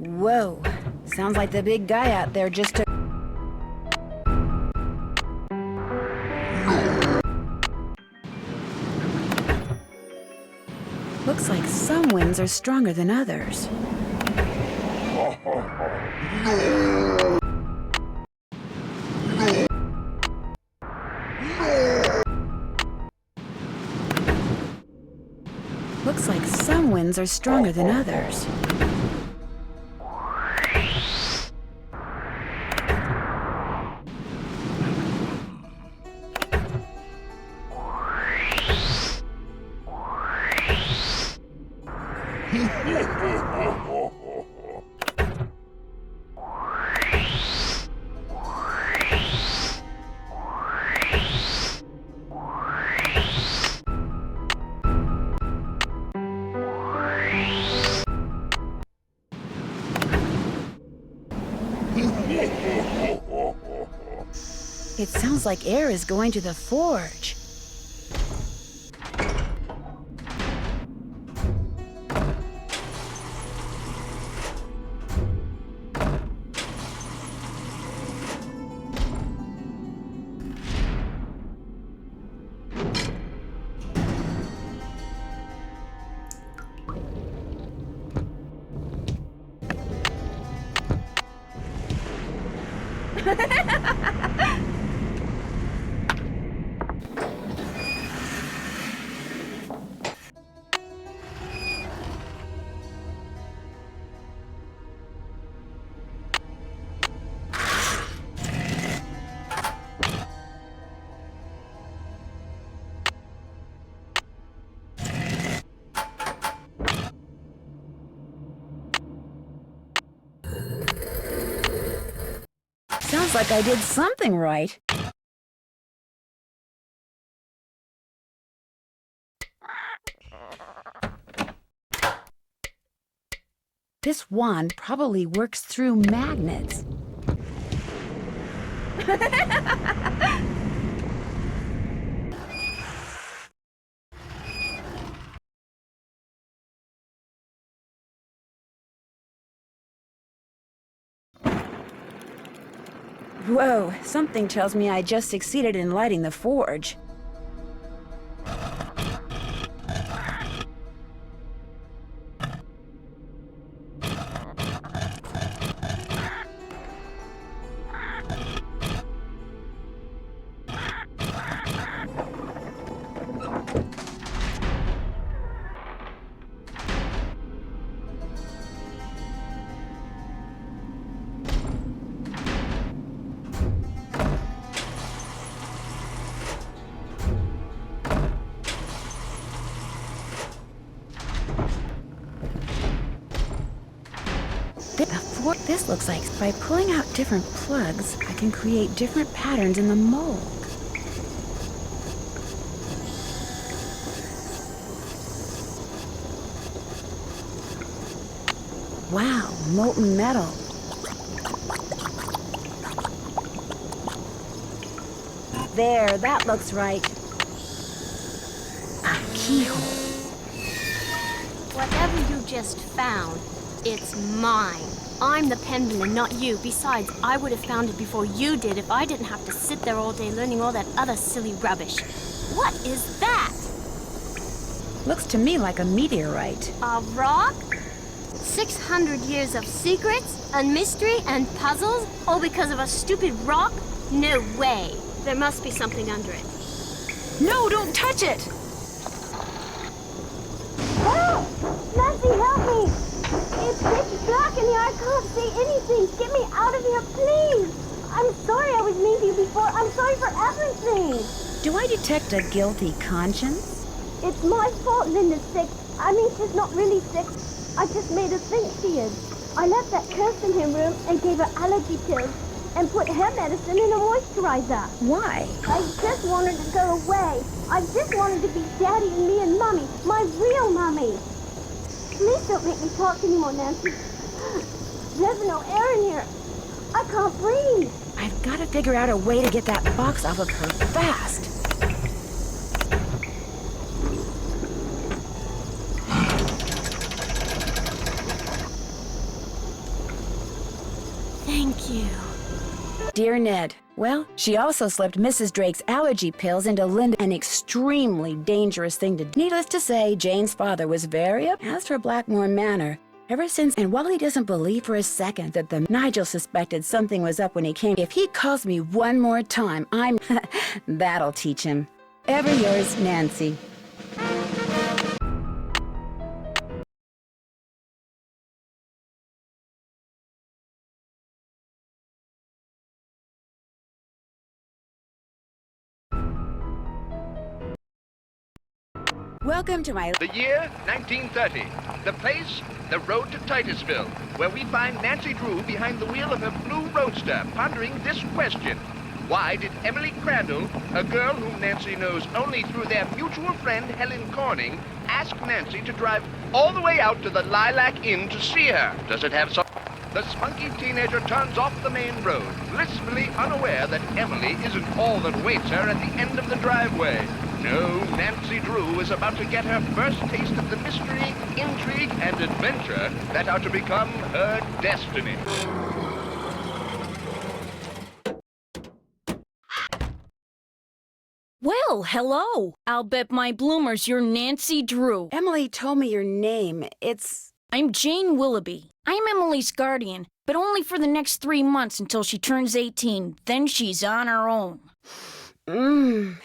Whoa, sounds like the big guy out there just took... Looks like some winds are stronger than others. Looks like some winds are stronger than others. It sounds like air is going to the forge. Sounds like I did something right. This wand probably works through magnets. Whoa, something tells me I just succeeded in lighting the forge. This looks like by pulling out different plugs, I can create different patterns in the mold. Wow, molten metal. There, that looks right. A keyhole. Whatever you just found, it's mine. I'm the pendulum, not you. Besides, I would have found it before you did if I didn't have to sit there all day learning all that other silly rubbish. What is that? Looks to me like a meteorite. A rock? 600 years of secrets and mystery and puzzles, all because of a stupid rock? No way. There must be something under it. No, don't touch it! Help! Nancy, help me! It's pitch black in here. I can't see anything. Get me out of here, please. I'm sorry I was mean to you before. I'm sorry for everything. Do I detect a guilty conscience? It's my fault Linda's sick. I mean, she's not really sick. I just made her think she is. I left that curse in her room and gave her allergy pills and put her medicine in a moisturizer. Why? I just wanted to go away. I just wanted to be Daddy and me and Mommy, my real Mommy. Please don't make me talk anymore, Nancy. There's no air in here. I can't breathe. I've got to figure out a way to get that box off of her fast. Thank you. Dear Ned, well, she also slipped Mrs. Drake's allergy pills into Linda, an extremely dangerous thing to do. Needless to say, Jane's father was very up. As for Blackmore Manor, ever since, and while he doesn't believe for a second that Nigel suspected something was up when he came, if he calls me one more time, that'll teach him. Ever yours, Nancy. Welcome to my... The year, 1930. The place, the road to Titusville, where we find Nancy Drew behind the wheel of her blue roadster, pondering this question. Why did Emily Crandall, a girl whom Nancy knows only through their mutual friend Helen Corning, ask Nancy to drive all the way out to the Lilac Inn to see her? Does it have some... The spunky teenager turns off the main road, blissfully unaware that Emily isn't all that waits her at the end of the driveway. No, Nancy Drew is about to get her first taste of the mystery, intrigue, and adventure that are to become her destiny. Well, hello. I'll bet my bloomers you're Nancy Drew. Emily told me your name. I'm Jane Willoughby. I'm Emily's guardian, but only for the next 3 months until she turns 18. Then she's on her own.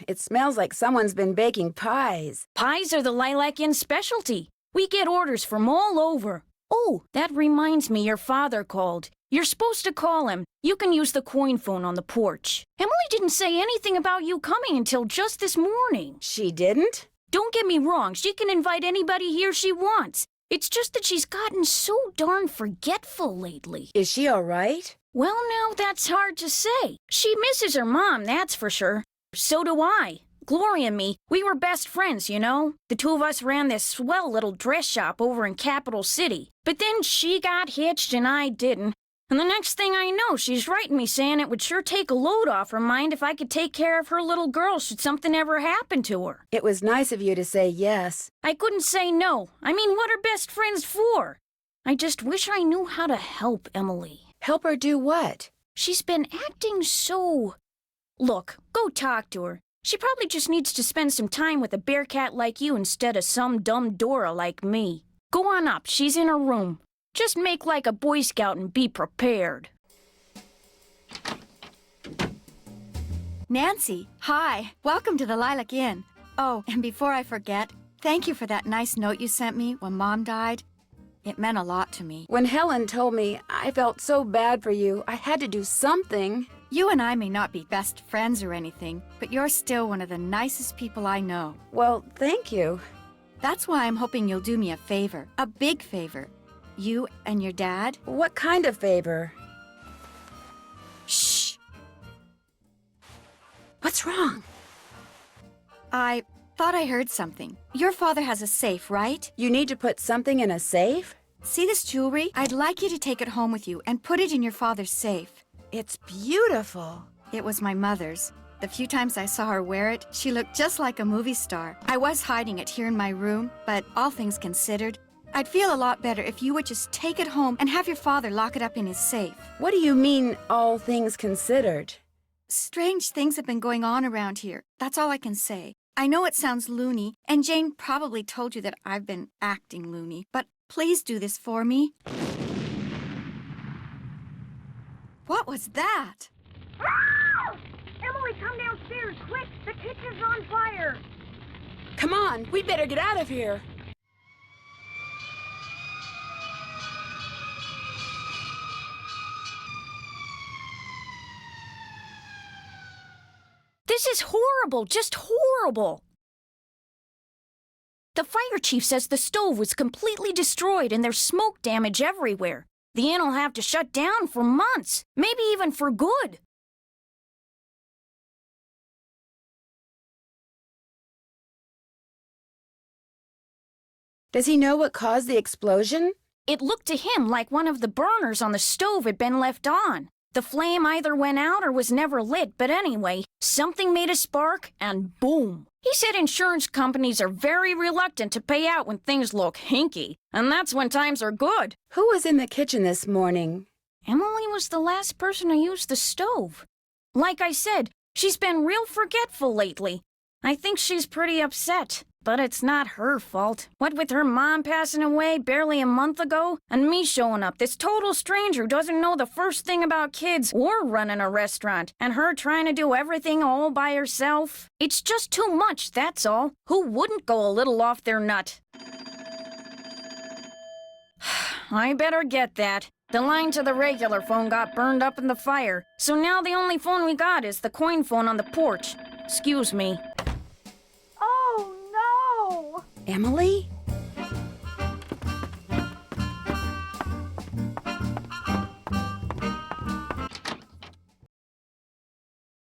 It smells like someone's been baking pies. Pies are the Lilac Inn specialty. We get orders from all over. Oh, that reminds me, your father called. You're supposed to call him. You can use the coin phone on the porch. Emily didn't say anything about you coming until just this morning. She didn't? Don't get me wrong, she can invite anybody here she wants. It's just that she's gotten so darn forgetful lately. Is she all right? Well, now, that's hard to say. She misses her mom, that's for sure. So do I. Gloria and me, we were best friends, you know? The two of us ran this swell little dress shop over in Capital City. But then she got hitched and I didn't. And the next thing I know, she's writing me saying it would sure take a load off her mind if I could take care of her little girl should something ever happen to her. It was nice of you to say yes. I couldn't say no. I mean, what are best friends for? I just wish I knew how to help Emily. Help her do what? She's been acting so... Look, go talk to her. She probably just needs to spend some time with a bearcat like you instead of some dumb Dora like me. Go on up, she's in her room. Just make like a Boy Scout and be prepared. Nancy, hi. Welcome to the Lilac Inn. Oh, and before I forget, thank you for that nice note you sent me when Mom died. It meant a lot to me. When Helen told me I felt so bad for you, I had to do something. You and I may not be best friends or anything, but you're still one of the nicest people I know. Well, thank you. That's why I'm hoping you'll do me a favor. A big favor. You and your dad. What kind of favor? Shh. What's wrong? I thought I heard something. Your father has a safe, right? You need to put something in a safe? See this jewelry? I'd like you to take it home with you and put it in your father's safe. It's beautiful. It was my mother's. The few times I saw her wear it, she looked just like a movie star. I was hiding it here in my room, but all things considered, I'd feel a lot better if you would just take it home and have your father lock it up in his safe. What do you mean, all things considered? Strange things have been going on around here. That's all I can say. I know it sounds loony, and Jane probably told you that I've been acting loony, but please do this for me. What was that? Emily, come downstairs, quick! The kitchen's on fire! Come on, we better get out of here. This is horrible, just horrible. The fire chief says the stove was completely destroyed and there's smoke damage everywhere. The inn'll have to shut down for months, maybe even for good. Does he know what caused the explosion? It looked to him like one of the burners on the stove had been left on. The flame either went out or was never lit, but anyway, something made a spark, and boom. He said insurance companies are very reluctant to pay out when things look hinky, and that's when times are good. Who was in the kitchen this morning? Emily was the last person to use the stove. Like I said, she's been real forgetful lately. I think she's pretty upset. But it's not her fault. What with her mom passing away barely a month ago, and me showing up, this total stranger who doesn't know the first thing about kids or running a restaurant, and her trying to do everything all by herself. It's just too much, that's all. Who wouldn't go a little off their nut? I better get that. The line to the regular phone got burned up in the fire, so now the only phone we got is the coin phone on the porch. Excuse me. Emily?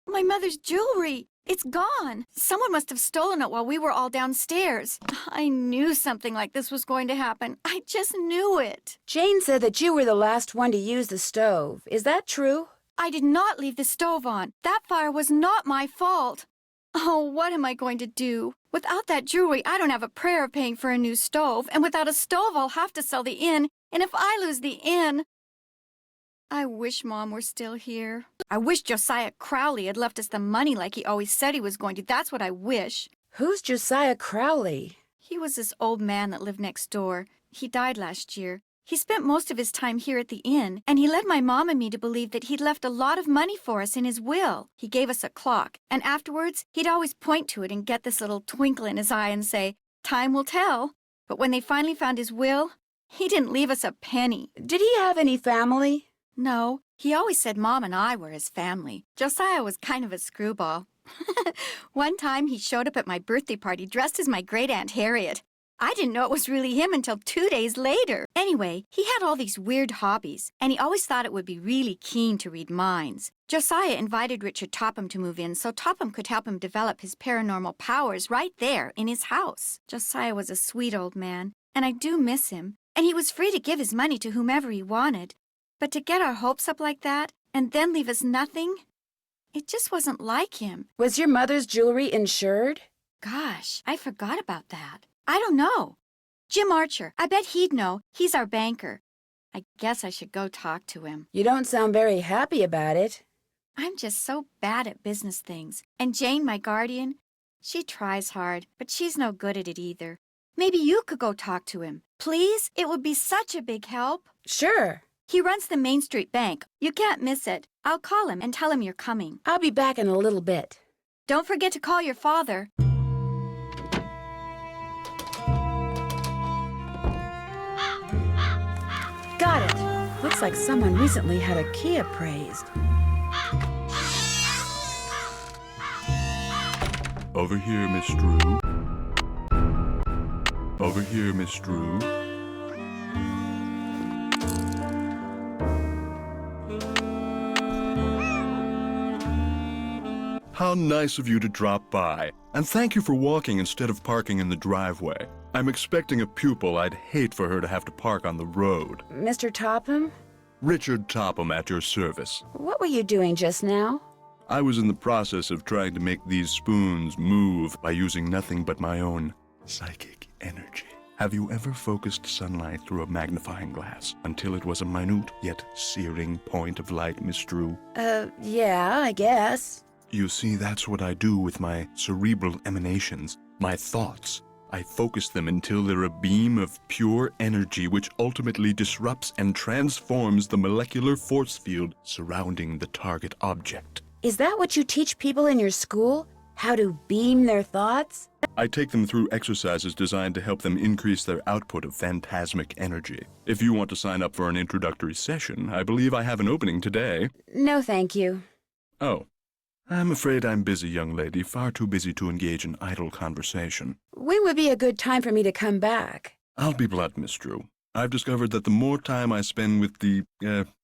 My mother's jewelry! It's gone! Someone must have stolen it while we were all downstairs. I knew something like this was going to happen. I just knew it. Jane said that you were the last one to use the stove. Is that true? I did not leave the stove on. That fire was not my fault. Oh, what am I going to do? Without that jewelry, I don't have a prayer of paying for a new stove, and without a stove, I'll have to sell the inn, and if I lose the inn... I wish Mom were still here. I wish Josiah Crowley had left us the money like he always said he was going to. That's what I wish. Who's Josiah Crowley? He was this old man that lived next door. He died last year. He spent most of his time here at the inn, and he led my mom and me to believe that he'd left a lot of money for us in his will. He gave us a clock, and afterwards, he'd always point to it and get this little twinkle in his eye and say, "Time will tell." But when they finally found his will, he didn't leave us a penny. Did he have any family? No. He always said Mom and I were his family. Josiah was kind of a screwball. One time, he showed up at my birthday party dressed as my great-aunt Harriet. I didn't know it was really him until 2 days later. Anyway, he had all these weird hobbies, and he always thought it would be really keen to read minds. Josiah invited Richard Topham to move in so Topham could help him develop his paranormal powers right there in his house. Josiah was a sweet old man, and I do miss him, and he was free to give his money to whomever he wanted. But to get our hopes up like that, and then leave us nothing, it just wasn't like him. Was your mother's jewelry insured? Gosh, I forgot about that. I don't know. Jim Archer, I bet he'd know. He's our banker. I guess I should go talk to him. You don't sound very happy about it. I'm just so bad at business things. And Jane, my guardian, she tries hard, but she's no good at it either. Maybe you could go talk to him. Please? It would be such a big help. Sure. He runs the Main Street Bank. You can't miss it. I'll call him and tell him you're coming. I'll be back in a little bit. Don't forget to call your father. Got it. Looks like someone recently had a key appraised. Over here, Miss Drew. Over here, Miss Drew. How nice of you to drop by. And thank you for walking instead of parking in the driveway. I'm expecting a pupil. I'd hate for her to have to park on the road. Mr. Topham? Richard Topham at your service. What were you doing just now? I was in the process of trying to make these spoons move by using nothing but my own psychic energy. Have you ever focused sunlight through a magnifying glass until it was a minute yet searing point of light, Miss Drew? Yeah, I guess. You see, that's what I do with my cerebral emanations, my thoughts. I focus them until they're a beam of pure energy which ultimately disrupts and transforms the molecular force field surrounding the target object. Is that what you teach people in your school? How to beam their thoughts? I take them through exercises designed to help them increase their output of phantasmic energy. If you want to sign up for an introductory session, I believe I have an opening today. No, thank you. Oh. I'm afraid I'm busy, young lady, far too busy to engage in idle conversation. When would be a good time for me to come back? I'll be blunt, Miss Drew. I've discovered that the more time I spend with the,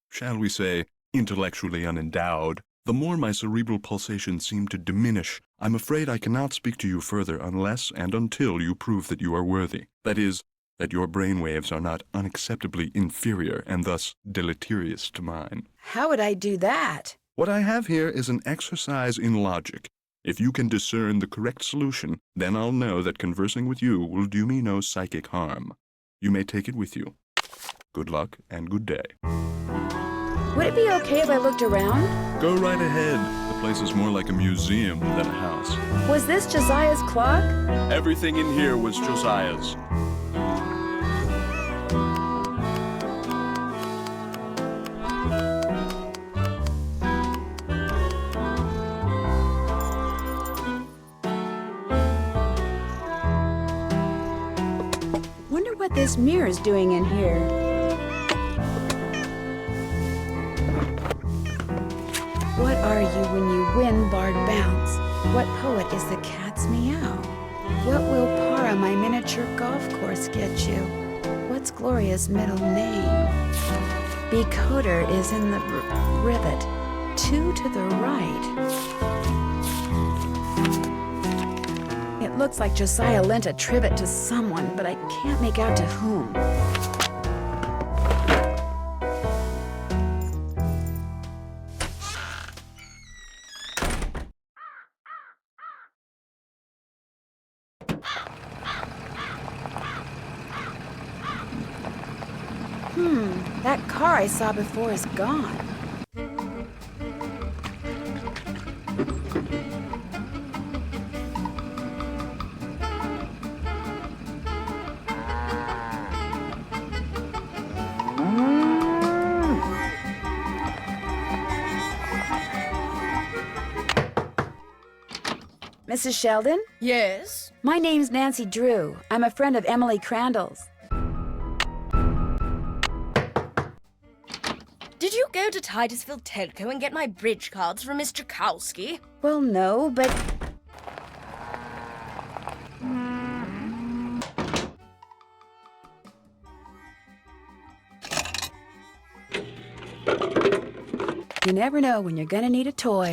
shall we say, intellectually unendowed, the more my cerebral pulsations seem to diminish. I'm afraid I cannot speak to you further unless and until you prove that you are worthy. That is, that your brainwaves are not unacceptably inferior and thus deleterious to mine. How would I do that? What I have here is an exercise in logic. If you can discern the correct solution, then I'll know that conversing with you will do me no psychic harm. You may take it with you. Good luck and good day. Would it be okay if I looked around? Go right ahead. The place is more like a museum than a house. Was this Josiah's clock? Everything in here was Josiah's. Wonder what this mirror's doing in here. What are you when you win barred bounce? What poet is the cat's meow? What will para my miniature golf course get you? What's Gloria's middle name? Becoder is in the rivet. 2 to the right. It looks like Josiah lent a trivet to someone, but I can't make out to whom. That car I saw before is gone. Mrs. Sheldon? Yes? My name's Nancy Drew. I'm a friend of Emily Crandall's. Did you go to Titusville Telco and get my bridge cards from Mr. Kowski? Well, no, but... You never know when you're gonna need a toy.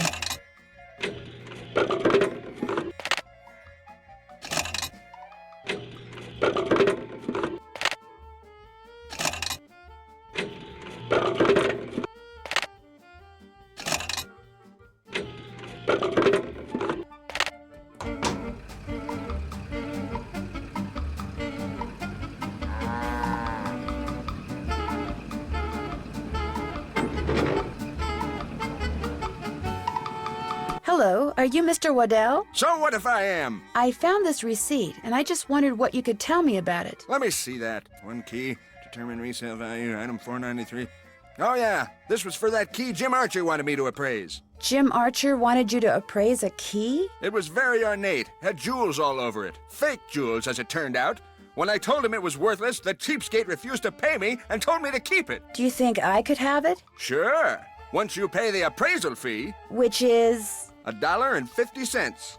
Are you Mr. Waddell? So what if I am? I found this receipt, and I just wondered what you could tell me about it. Let me see that. One key, determine resale value, item 493. Oh yeah, this was for that key Jim Archer wanted me to appraise. Jim Archer wanted you to appraise a key? It was very ornate, had jewels all over it. Fake jewels, as it turned out. When I told him it was worthless, the cheapskate refused to pay me and told me to keep it. Do you think I could have it? Sure, once you pay the appraisal fee. Which is? $1.50.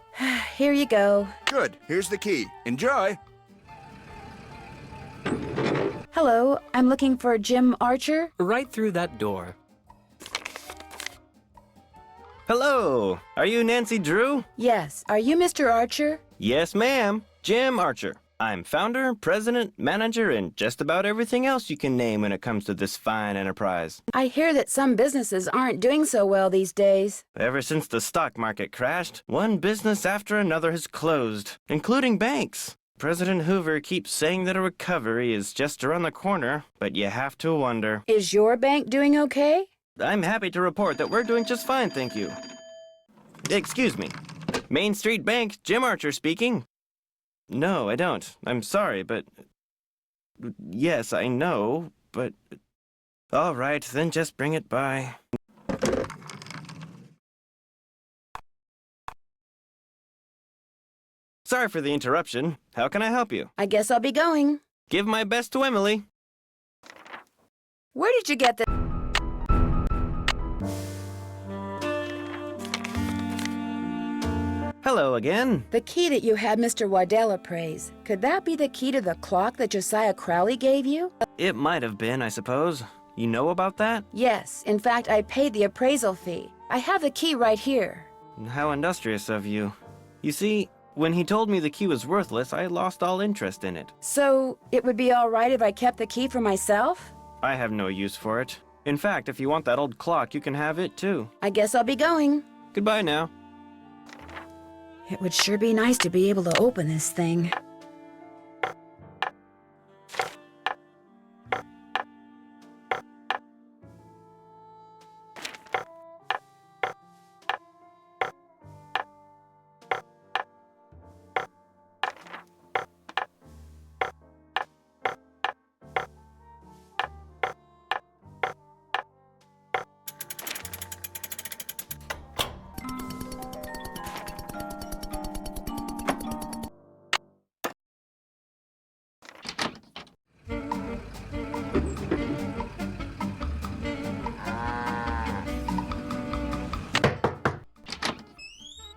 Here you go. Good, here's the key. Enjoy. Hello, I'm looking for Jim Archer. Right through that door. Hello, are you Nancy Drew? Yes, are you Mr. Archer? Yes, ma'am. Jim Archer. I'm founder, president, manager, and just about everything else you can name when it comes to this fine enterprise. I hear that some businesses aren't doing so well these days. Ever since the stock market crashed, one business after another has closed, including banks. President Hoover keeps saying that a recovery is just around the corner, but you have to wonder. Is your bank doing okay? I'm happy to report that we're doing just fine, thank you. Excuse me. Main Street Bank, Jim Archer speaking. No, I don't. I'm sorry, but... Yes, I know, but... All right, then just bring it by. Sorry for the interruption. How can I help you? I guess I'll be going. Give my best to Emily. Where did you get the... Hello again. The key that you had Mr. Waddell appraise. Could that be the key to the clock that Josiah Crowley gave you? It might have been, I suppose. You know about that? Yes. In fact, I paid the appraisal fee. I have the key right here. How industrious of you. You see, when he told me the key was worthless, I lost all interest in it. So, it would be all right if I kept the key for myself? I have no use for it. In fact, if you want that old clock, you can have it too. I guess I'll be going. Goodbye now. It would sure be nice to be able to open this thing.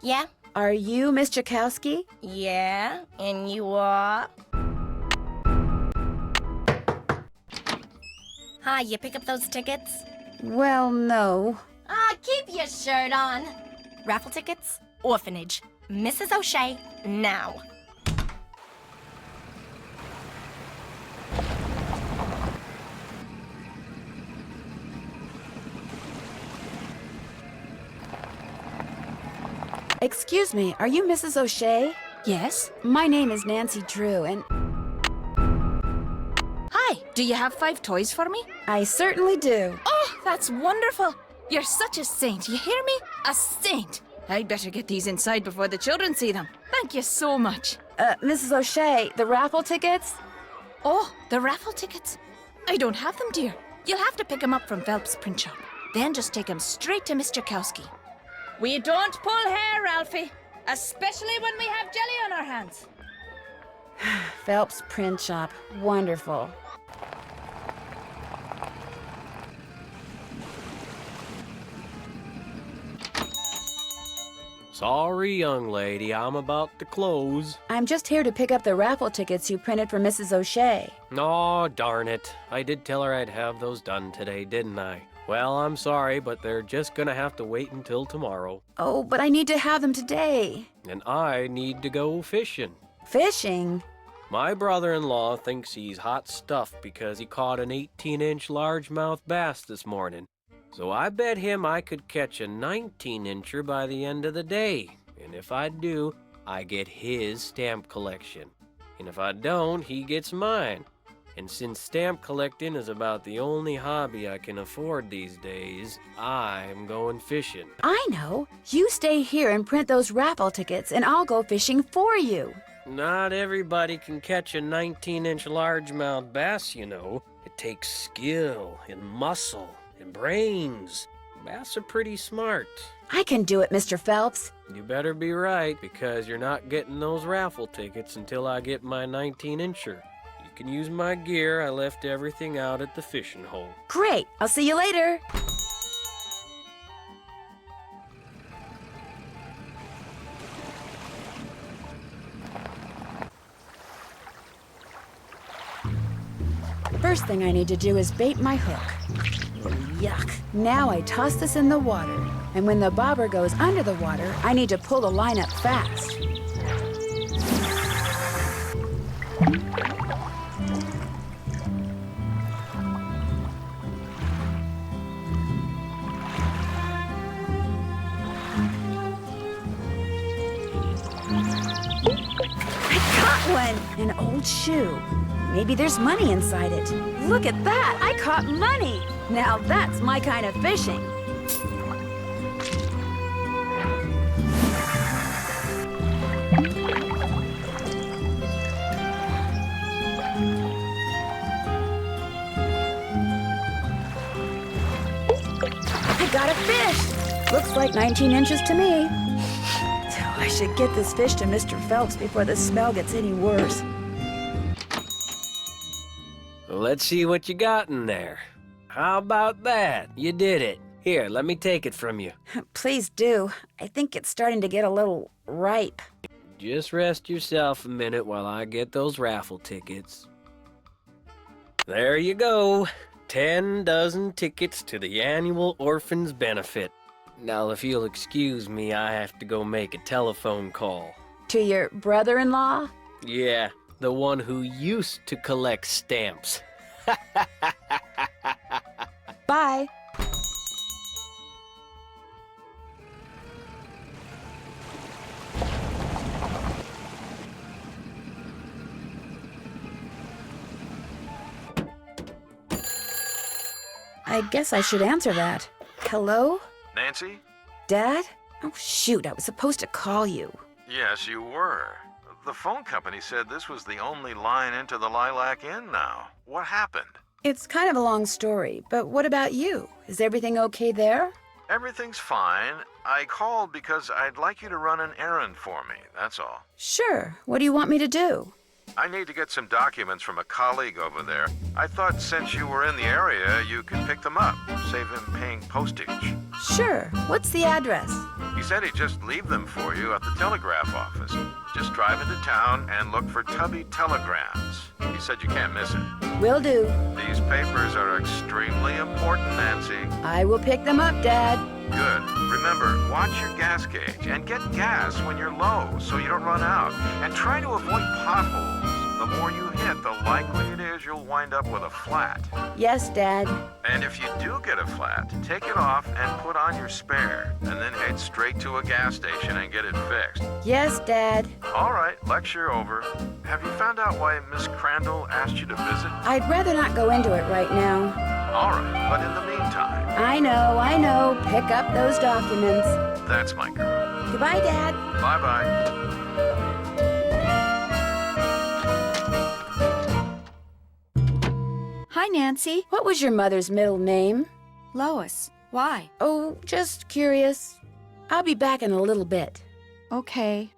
Yeah? Are you Miss Jakowski? Yeah, and you are? Hi, you pick up those tickets? Well, no. Keep your shirt on. Raffle tickets? Orphanage. Mrs. O'Shea, now. Excuse me, are you Mrs. O'Shea? Yes? My name is Nancy Drew, and... Hi, do you have 5 toys for me? I certainly do. Oh, that's wonderful. You're such a saint, you hear me? A saint. I'd better get these inside before the children see them. Thank you so much. Mrs. O'Shea, the raffle tickets? Oh, the raffle tickets? I don't have them, dear. You'll have to pick them up from Phelps' print shop. Then just take them straight to Mr. Kowski. We don't pull hair, Ralphie. Especially when we have jelly on our hands. Phelps Print Shop. Wonderful. Sorry, young lady, I'm about to close. I'm just here to pick up the raffle tickets you printed for Mrs. O'Shea. Aw, darn it. I did tell her I'd have those done today, didn't I? Well, I'm sorry, but they're just gonna have to wait until tomorrow. Oh, but I need to have them today. And I need to go fishing. Fishing? My brother-in-law thinks he's hot stuff because he caught an 18-inch largemouth bass this morning. So I bet him I could catch a 19-incher by the end of the day. And if I do, I get his stamp collection. And if I don't, he gets mine. And since stamp collecting is about the only hobby I can afford these days, I'm going fishing. I know. You stay here and print those raffle tickets, and I'll go fishing for you. Not everybody can catch a 19-inch largemouth bass, you know. It takes skill and muscle and brains. Bass are pretty smart. I can do it, Mr. Phelps. You better be right, because you're not getting those raffle tickets until I get my 19-incher. You can use my gear. I left everything out at the fishing hole. Great. I'll see you later. First thing I need to do is bait my hook. Yuck. Now I toss this in the water, and when the bobber goes under the water, I need to pull the line up fast. I caught one! An old shoe. Maybe there's money inside it. Look at that! I caught money! Now that's my kind of fishing. I got a fish! Looks like 19 inches to me. I should get this fish to Mr. Phelps before the smell gets any worse. Let's see what you got in there. How about that? You did it. Here, let me take it from you. Please do. I think it's starting to get a little ripe. Just rest yourself a minute while I get those raffle tickets. There you go. 10 dozen tickets to the annual Orphans Benefit. Now, if you'll excuse me, I have to go make a telephone call. To your brother-in-law? Yeah, the one who used to collect stamps. Bye. I guess I should answer that. Hello? Nancy? Dad? Oh, shoot, I was supposed to call you. Yes, you were. The phone company said this was the only line into the Lilac Inn now. What happened? It's kind of a long story, but what about you? Is everything okay there? Everything's fine. I called because I'd like you to run an errand for me, that's all. Sure. What do you want me to do? I need to get some documents from a colleague over there. I thought since you were in the area, you could pick them up, save him paying postage. Sure. What's the address? He said he'd just leave them for you at the telegraph office. Just drive into town and look for Tubby Telegrams. He said you can't miss it. Will do. These papers are extremely important, Nancy. I will pick them up, Dad. Good. Remember, watch your gas gauge and get gas when you're low so you don't run out. And try to avoid potholes. The more you hit, the likely it is you'll wind up with a flat. Yes, Dad. And if you do get a flat, take it off and put on your spare, and then head straight to a gas station and get it fixed. Yes, Dad. All right, lecture over. Have you found out why Miss Crandall asked you to visit? I'd rather not go into it right now. All right, but in the meantime... I know. Pick up those documents. That's my girl. Goodbye, Dad. Bye-bye. Hi, Nancy. What was your mother's middle name? Lois. Why? Oh, just curious. I'll be back in a little bit. Okay.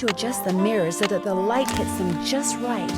to adjust the mirror so that the light hits them just right.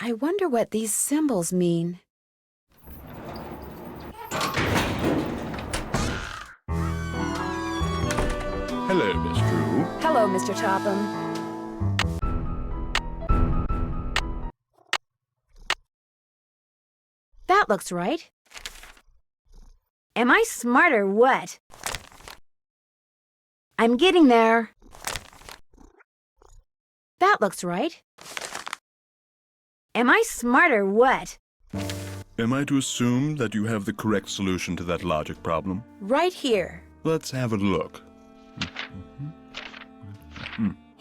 I wonder what these symbols mean. Hello, Miss Drew. Hello, Mr. Topham. That looks right. Am I smart or what? I'm getting there. That looks right. Am I smart or what? Am I to assume that you have the correct solution to that logic problem? Right here. Let's have a look.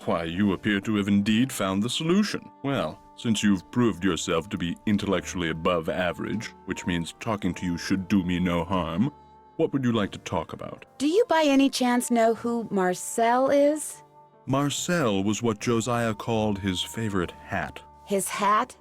Why, you appear to have indeed found the solution. Well, since you've proved yourself to be intellectually above average, which means talking to you should do me no harm, what would you like to talk about? Do you by any chance know who Marcel is? Marcel was what Josiah called his favorite hat. His hat?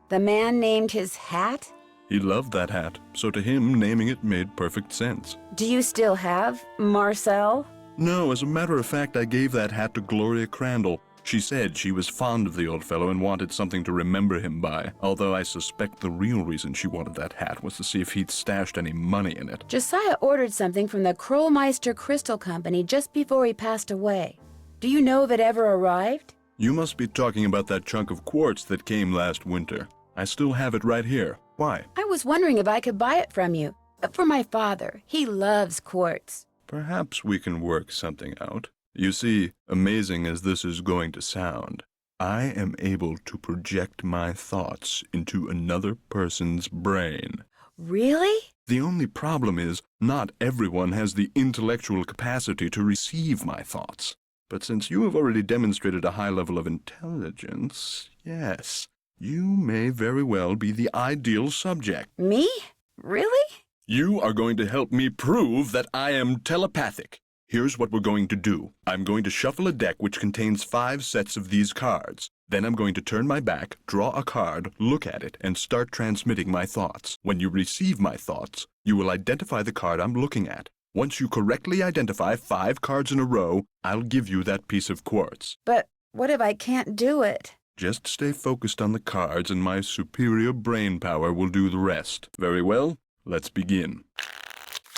The man named his hat? He loved that hat, so to him, naming it made perfect sense. Do you still have Marcel? No, as a matter of fact, I gave that hat to Gloria Crandall. She said she was fond of the old fellow and wanted something to remember him by, although I suspect the real reason she wanted that hat was to see if he'd stashed any money in it. Josiah ordered something from the Krollmeister Crystal Company just before he passed away. Do you know if it ever arrived? You must be talking about that chunk of quartz that came last winter. I still have it right here. Why? I was wondering if I could buy it from you. For my father. He loves quartz. Perhaps we can work something out. You see, amazing as this is going to sound, I am able to project my thoughts into another person's brain. Really? The only problem is, not everyone has the intellectual capacity to receive my thoughts. But since you have already demonstrated a high level of intelligence, yes, you may very well be the ideal subject. Me? Really? You are going to help me prove that I am telepathic. Here's what we're going to do. I'm going to shuffle a deck which contains 5 sets of these cards. Then I'm going to turn my back, draw a card, look at it, and start transmitting my thoughts. When you receive my thoughts, you will identify the card I'm looking at. Once you correctly identify 5 cards in a row, I'll give you that piece of quartz. But what if I can't do it? Just stay focused on the cards and my superior brain power will do the rest. Very well, let's begin.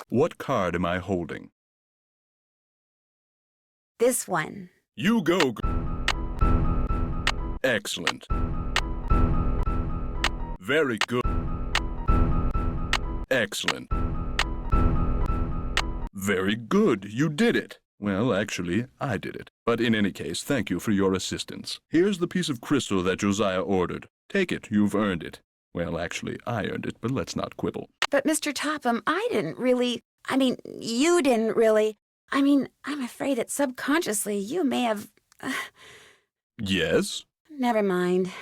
What card am I holding? This one. You go. Excellent. Very good. Excellent. Very good. You did it. Well, actually, I did it. But in any case, thank you for your assistance. Here's the piece of crystal that Josiah ordered. Take it. You've earned it. Well, actually, I earned it, but let's not quibble. But Mr. Topham, you didn't really. I'm afraid that subconsciously you may have... Yes? Never mind.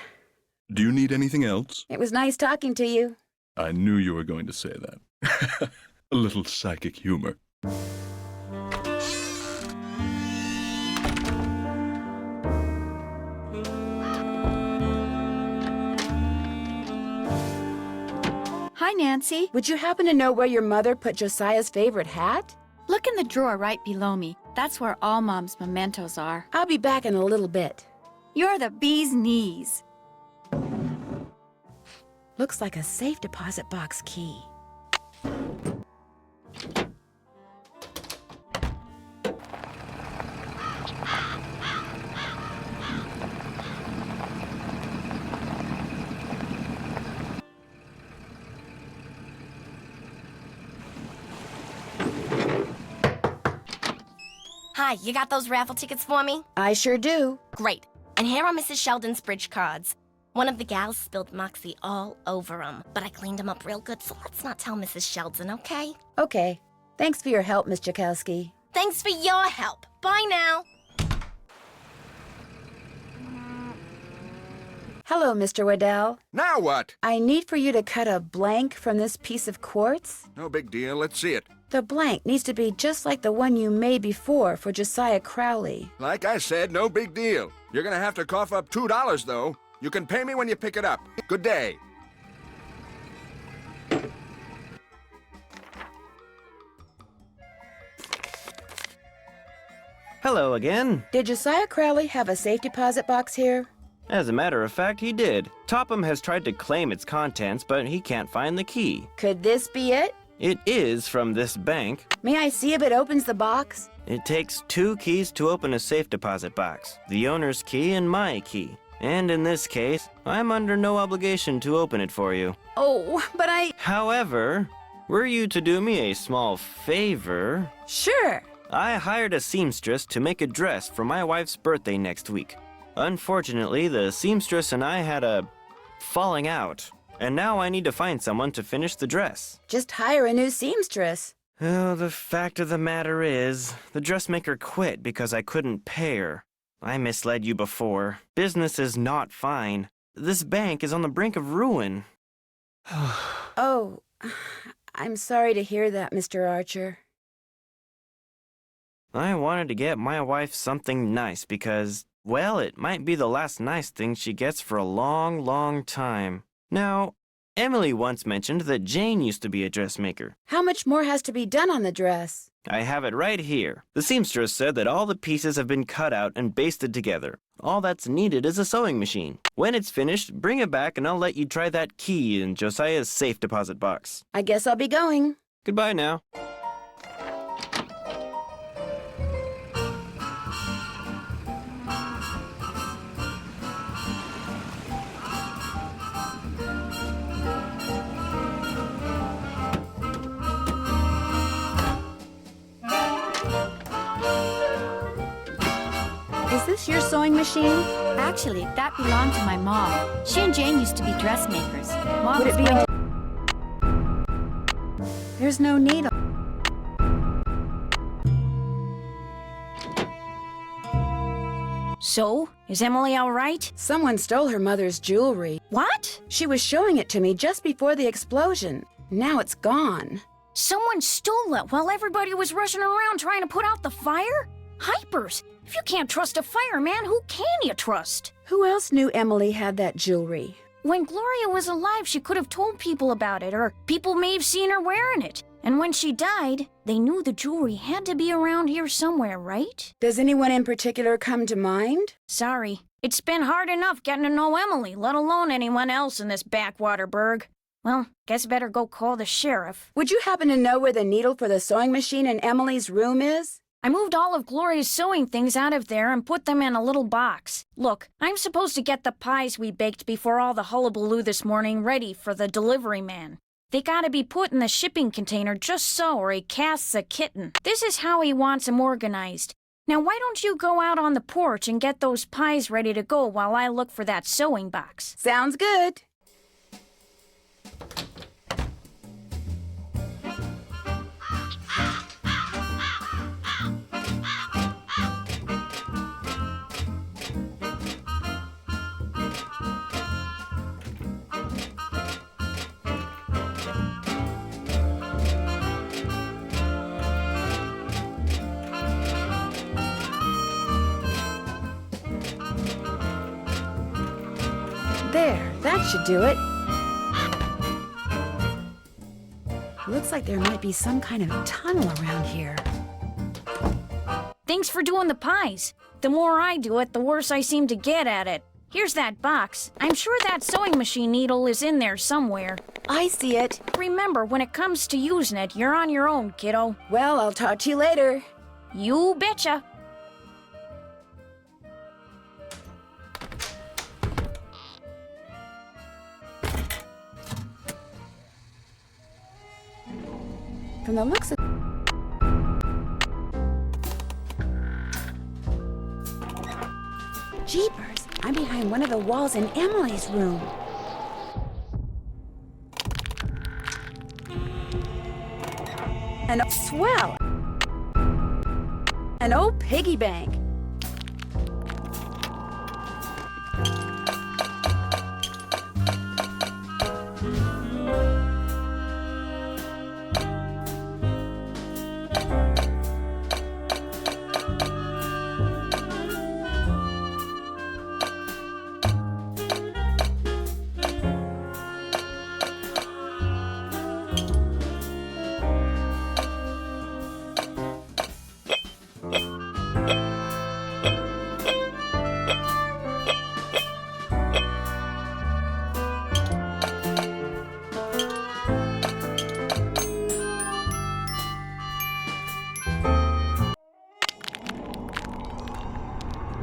Do you need anything else? It was nice talking to you. I knew you were going to say that. A little psychic humor. Hi, Nancy. Would you happen to know where your mother put Josiah's favorite hat? Look in the drawer right below me. That's where all Mom's mementos are. I'll be back in a little bit. You're the bee's knees. Looks like a safe deposit box key. Hi, you got those raffle tickets for me? I sure do. Great. And here are Mrs. Sheldon's bridge cards. One of the gals spilled Moxie all over him, but I cleaned him up real good, so let's not tell Mrs. Sheldon, okay? Okay. Thanks for your help, Miss Jakowski. Thanks for your help. Bye now. Hello, Mr. Waddell. Now what? I need for you to cut a blank from this piece of quartz. No big deal. Let's see it. The blank needs to be just like the one you made before for Josiah Crowley. Like I said, no big deal. You're gonna have to cough up $2, though. You can pay me when you pick it up. Good day. Hello again. Did Josiah Crowley have a safe deposit box here? As a matter of fact, he did. Topham has tried to claim its contents, but he can't find the key. Could this be it? It is from this bank. May I see if it opens the box? It takes 2 keys to open a safe deposit box. The owner's key and my key. And in this case, I'm under no obligation to open it for you. Oh, but However, were you to do me a small favor... Sure. I hired a seamstress to make a dress for my wife's birthday next week. Unfortunately, the seamstress and I had a falling out, and now I need to find someone to finish the dress. Just hire a new seamstress. Oh, the fact of the matter is, the dressmaker quit because I couldn't pay her. I misled you before. Business is not fine. This bank is on the brink of ruin. Oh, I'm sorry to hear that, Mr. Archer. I wanted to get my wife something nice because, well, it might be the last nice thing she gets for a long, long time. Now, Emily once mentioned that Jane used to be a dressmaker. How much more has to be done on the dress? I have it right here. The seamstress said that all the pieces have been cut out and basted together. All that's needed is a sewing machine. When it's finished, bring it back and I'll let you try that key in Josiah's safe deposit box. I guess I'll be going. Goodbye now. Is this your sewing machine? Actually, that belonged to my mom. She and Jane used to be dressmakers. Mom Would was it be going There's no needle. So, is Emily all right? Someone stole her mother's jewelry. What? She was showing it to me just before the explosion. Now it's gone. Someone stole it while everybody was rushing around trying to put out the fire? Hypers! If you can't trust a fireman, who can you trust? Who else knew Emily had that jewelry? When Gloria was alive, she could have told people about it, or people may have seen her wearing it. And when she died, they knew the jewelry had to be around here somewhere, right? Does anyone in particular come to mind? Sorry. It's been hard enough getting to know Emily, let alone anyone else in this backwater burg. Well, guess better go call the sheriff. Would you happen to know where the needle for the sewing machine in Emily's room is? I moved all of Gloria's sewing things out of there and put them in a little box. Look, I'm supposed to get the pies we baked before all the hullabaloo this morning ready for the delivery man. They gotta be put in the shipping container just so, or he casts a kitten. This is how he wants them organized. Now why don't you go out on the porch and get those pies ready to go while I look for that sewing box? Sounds good. There, that should do it. Looks like there might be some kind of tunnel around here. Thanks for doing the pies. The more I do it, the worse I seem to get at it. Here's that box. I'm sure that sewing machine needle is in there somewhere. I see it. Remember, when it comes to using it, you're on your own, kiddo. Well, I'll talk to you later. You betcha. From the looks of... Jeepers, I'm behind one of the walls in Emily's room. And swell! An old piggy bank.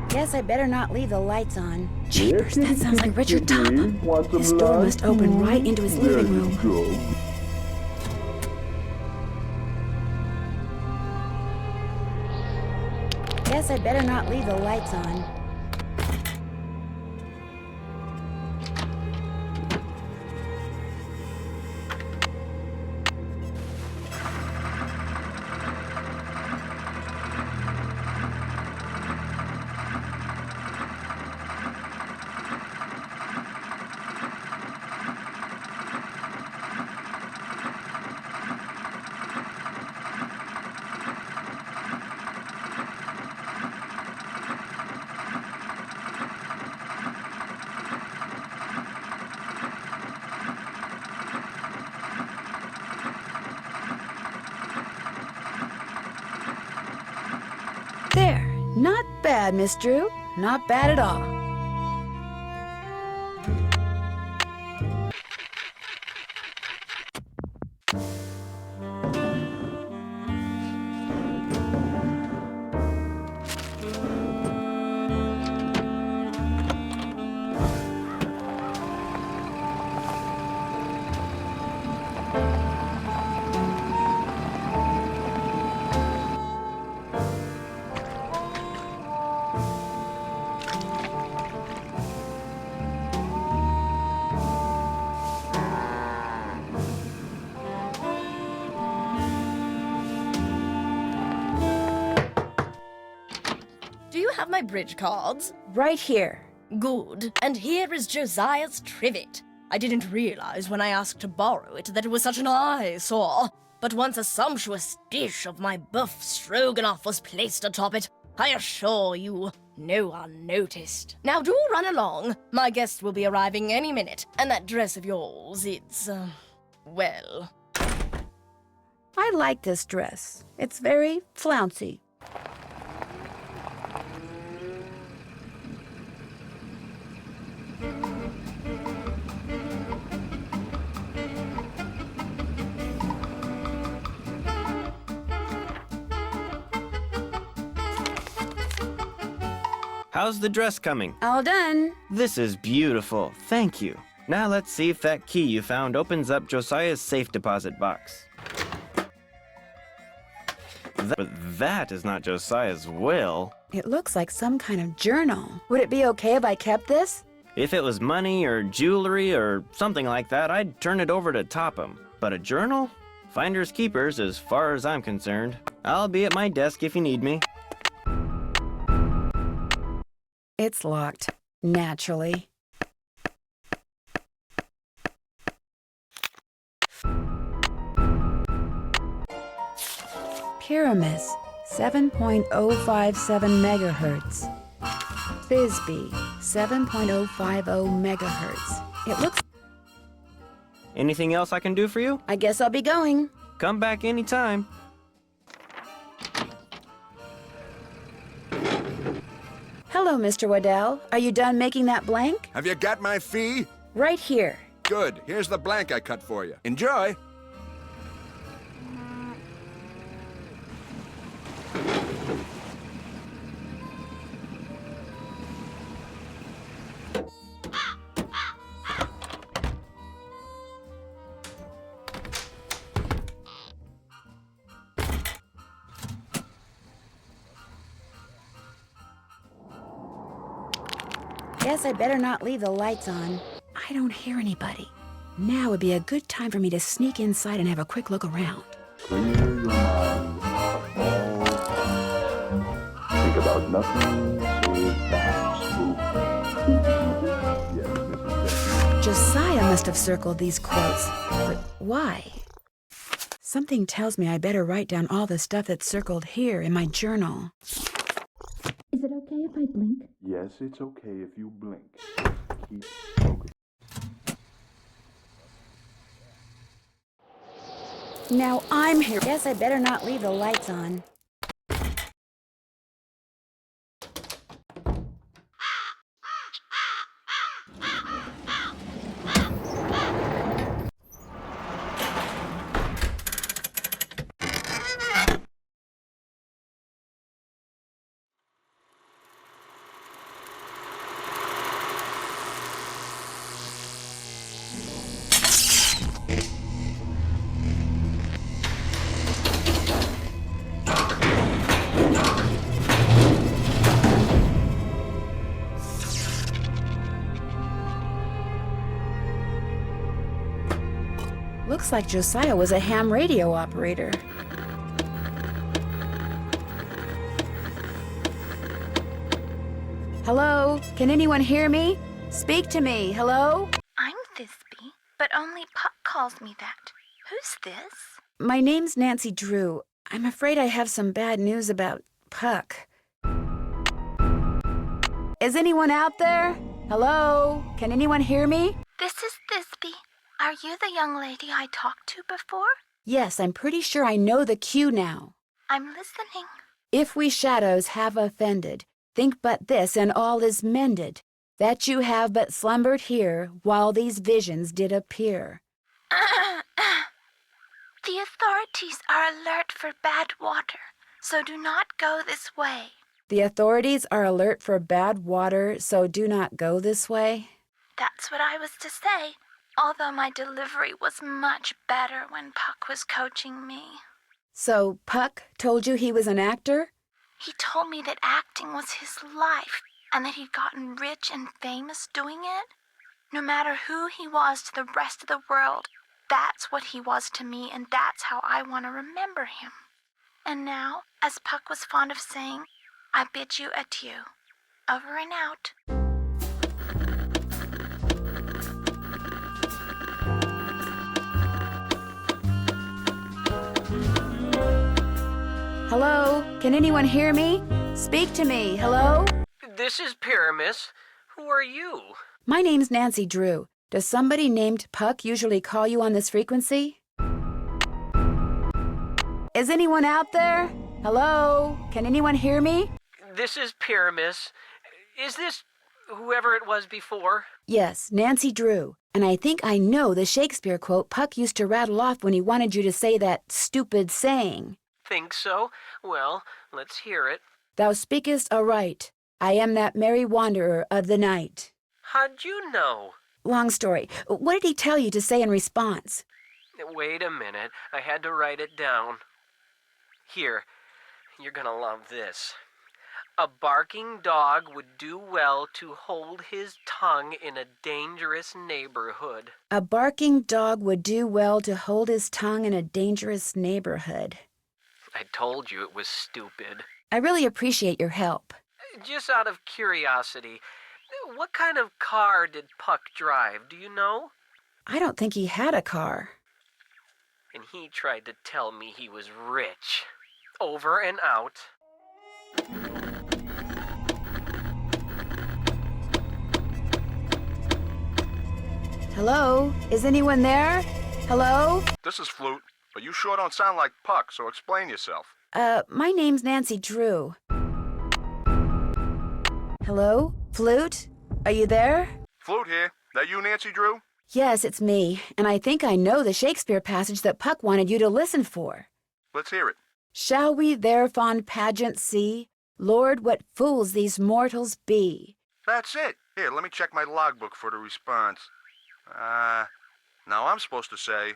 Guess I better not leave the lights on. Jeepers, that sounds like Richard Topham. His door must open right into his living room. Guess I better not leave the lights on. There. Not bad, Miss Drew. Not bad at all. Do you have my bridge cards? Right here. Good. And here is Josiah's trivet. I didn't realize when I asked to borrow it that it was such an eyesore. But once a sumptuous dish of my buff stroganoff was placed atop it, I assure you, no one noticed. Now do run along. My guest will be arriving any minute, and that dress of yours, it's, well... I like this dress. It's very flouncy. How's the dress coming? All done. This is beautiful. Thank you. Now let's see if that key you found opens up Josiah's safe deposit box. But that is not Josiah's will. It looks like some kind of journal. Would it be okay if I kept this? If it was money or jewelry or something like that, I'd turn it over to Topham. But a journal? Finders keepers as far as I'm concerned. I'll be at my desk if you need me. It's locked. Naturally. Pyramus, 7.057 megahertz. Bisbee, 7.050 megahertz. It looks... Anything else I can do for you? I guess I'll be going. Come back anytime. Hello, Mr. Waddell. Are you done making that blank? Have you got my fee? Right here. Good. Here's the blank I cut for you. Enjoy. Guess I better not leave the lights on. I don't hear anybody. Now would be a good time for me to sneak inside and have a quick look around. Clear your mind of all thoughts. Think about nothing save perhaps food. Yes, Mrs. Becky. Josiah must have circled these quotes. But why? Something tells me I better write down all the stuff that's circled here in my journal. Is it okay if I blink? Yes, it's okay if you blink. Keep focused. Now I'm here. Guess I better not leave the lights on. Looks like Josiah was a ham radio operator. Hello? Can anyone hear me? Speak to me. Hello? I'm Thisbe, but only Puck calls me that. Who's this? My name's Nancy Drew. I'm afraid I have some bad news about Puck. Is anyone out there? Hello? Can anyone hear me? This is Thisbe. Are you the young lady I talked to before? Yes, I'm pretty sure I know the cue now. I'm listening. If we shadows have offended, think but this and all is mended, that you have but slumbered here while these visions did appear. The authorities are alert for bad water, so do not go this way. The authorities are alert for bad water, so do not go this way. That's what I was to say, although my delivery was much better when Puck was coaching me. So Puck told you he was an actor? He told me that acting was his life and that he'd gotten rich and famous doing it. No matter who he was to the rest of the world, that's what he was to me, and that's how I want to remember him. And now, as Puck was fond of saying, I bid you adieu. Over and out. Hello? Can anyone hear me? Speak to me. Hello? This is Pyramus. Who are you? My name's Nancy Drew. Does somebody named Puck usually call you on this frequency? Is anyone out there? Hello? Can anyone hear me? This is Pyramus. Is this whoever it was before? Yes, Nancy Drew. And I think I know the Shakespeare quote Puck used to rattle off when he wanted you to say that stupid saying. Think so? Well, let's hear it. Thou speakest aright. I am that merry wanderer of the night. How'd you know? Long story. What did he tell you to say in response? Wait a minute. I had to write it down. Here, you're gonna love this. A barking dog would do well to hold his tongue in a dangerous neighborhood. A barking dog would do well to hold his tongue in a dangerous neighborhood. I told you it was stupid. I really appreciate your help. Just out of curiosity, what kind of car did Puck drive, do you know? I don't think he had a car. And he tried to tell me he was rich. Over and out. Hello? Is anyone there? Hello? This is Flute, but you sure don't sound like Puck, so explain yourself. My name's Nancy Drew. Hello? Flute? Are you there? Flute here. That you, Nancy Drew? Yes, it's me, and I think I know the Shakespeare passage that Puck wanted you to listen for. Let's hear it. Shall we their fond pageant see? Lord, what fools these mortals be. That's it. Here, let me check my logbook for the response. Now I'm supposed to say,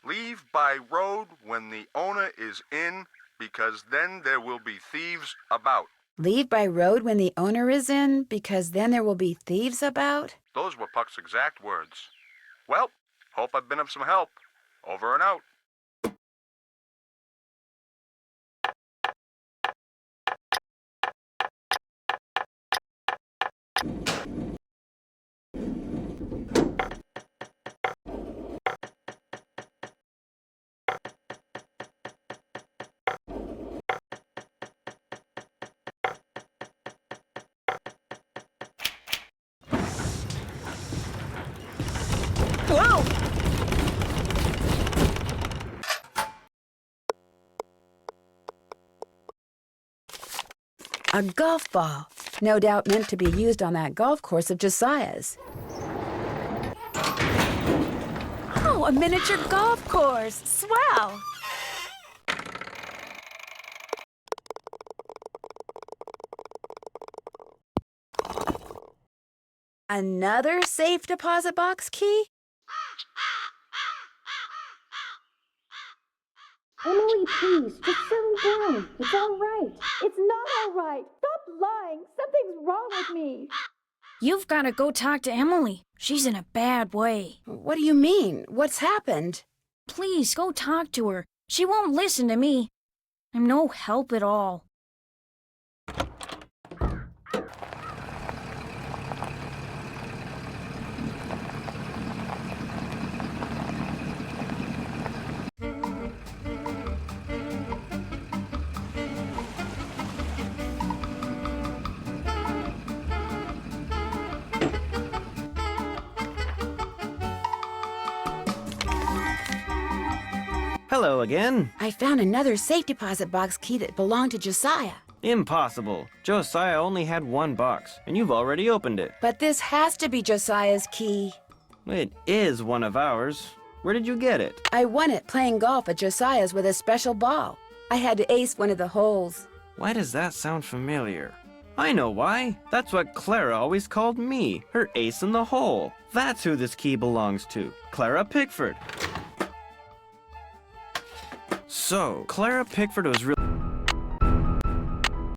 leave by road when the owner is in, because then there will be thieves about. Leave by road when the owner is in, because then there will be thieves about? Those were Puck's exact words. Well, hope I've been of some help. Over and out. Whoa! A golf ball, no doubt meant to be used on that golf course of Josiah's. Oh, a miniature golf course! Swell! Another safe deposit box key? Emily, please, just settle down. It's all right. It's not all right. Stop lying. Something's wrong with me. You've got to go talk to Emily. She's in a bad way. What do you mean? What's happened? Please, go talk to her. She won't listen to me. I'm no help at all. Hello again. I found another safe deposit box key that belonged to Josiah. Impossible. Josiah only had one box, and you've already opened it. But this has to be Josiah's key. It is one of ours. Where did you get it? I won it playing golf at Josiah's with a special ball. I had to ace one of the holes. Why does that sound familiar? I know why. That's what Clara always called me, her ace in the hole. That's who this key belongs to, Clara Pickford. So, Clara Pickford was really... I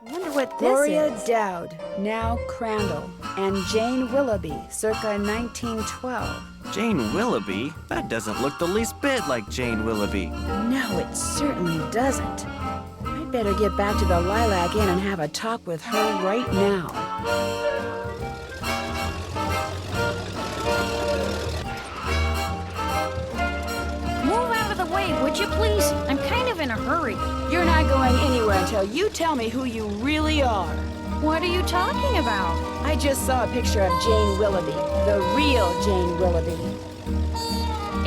wonder what this Gloria is. Dowd, now Crandall, and Jane Willoughby, circa 1912. Jane Willoughby? That doesn't look the least bit like Jane Willoughby. No, it certainly doesn't. I'd better get back to the Lilac Inn and have a talk with her right now. Would you please? I'm kind of in a hurry. You're not going anywhere until you tell me who you really are. What are you talking about? I just saw a picture of Jane Willoughby, the real Jane Willoughby.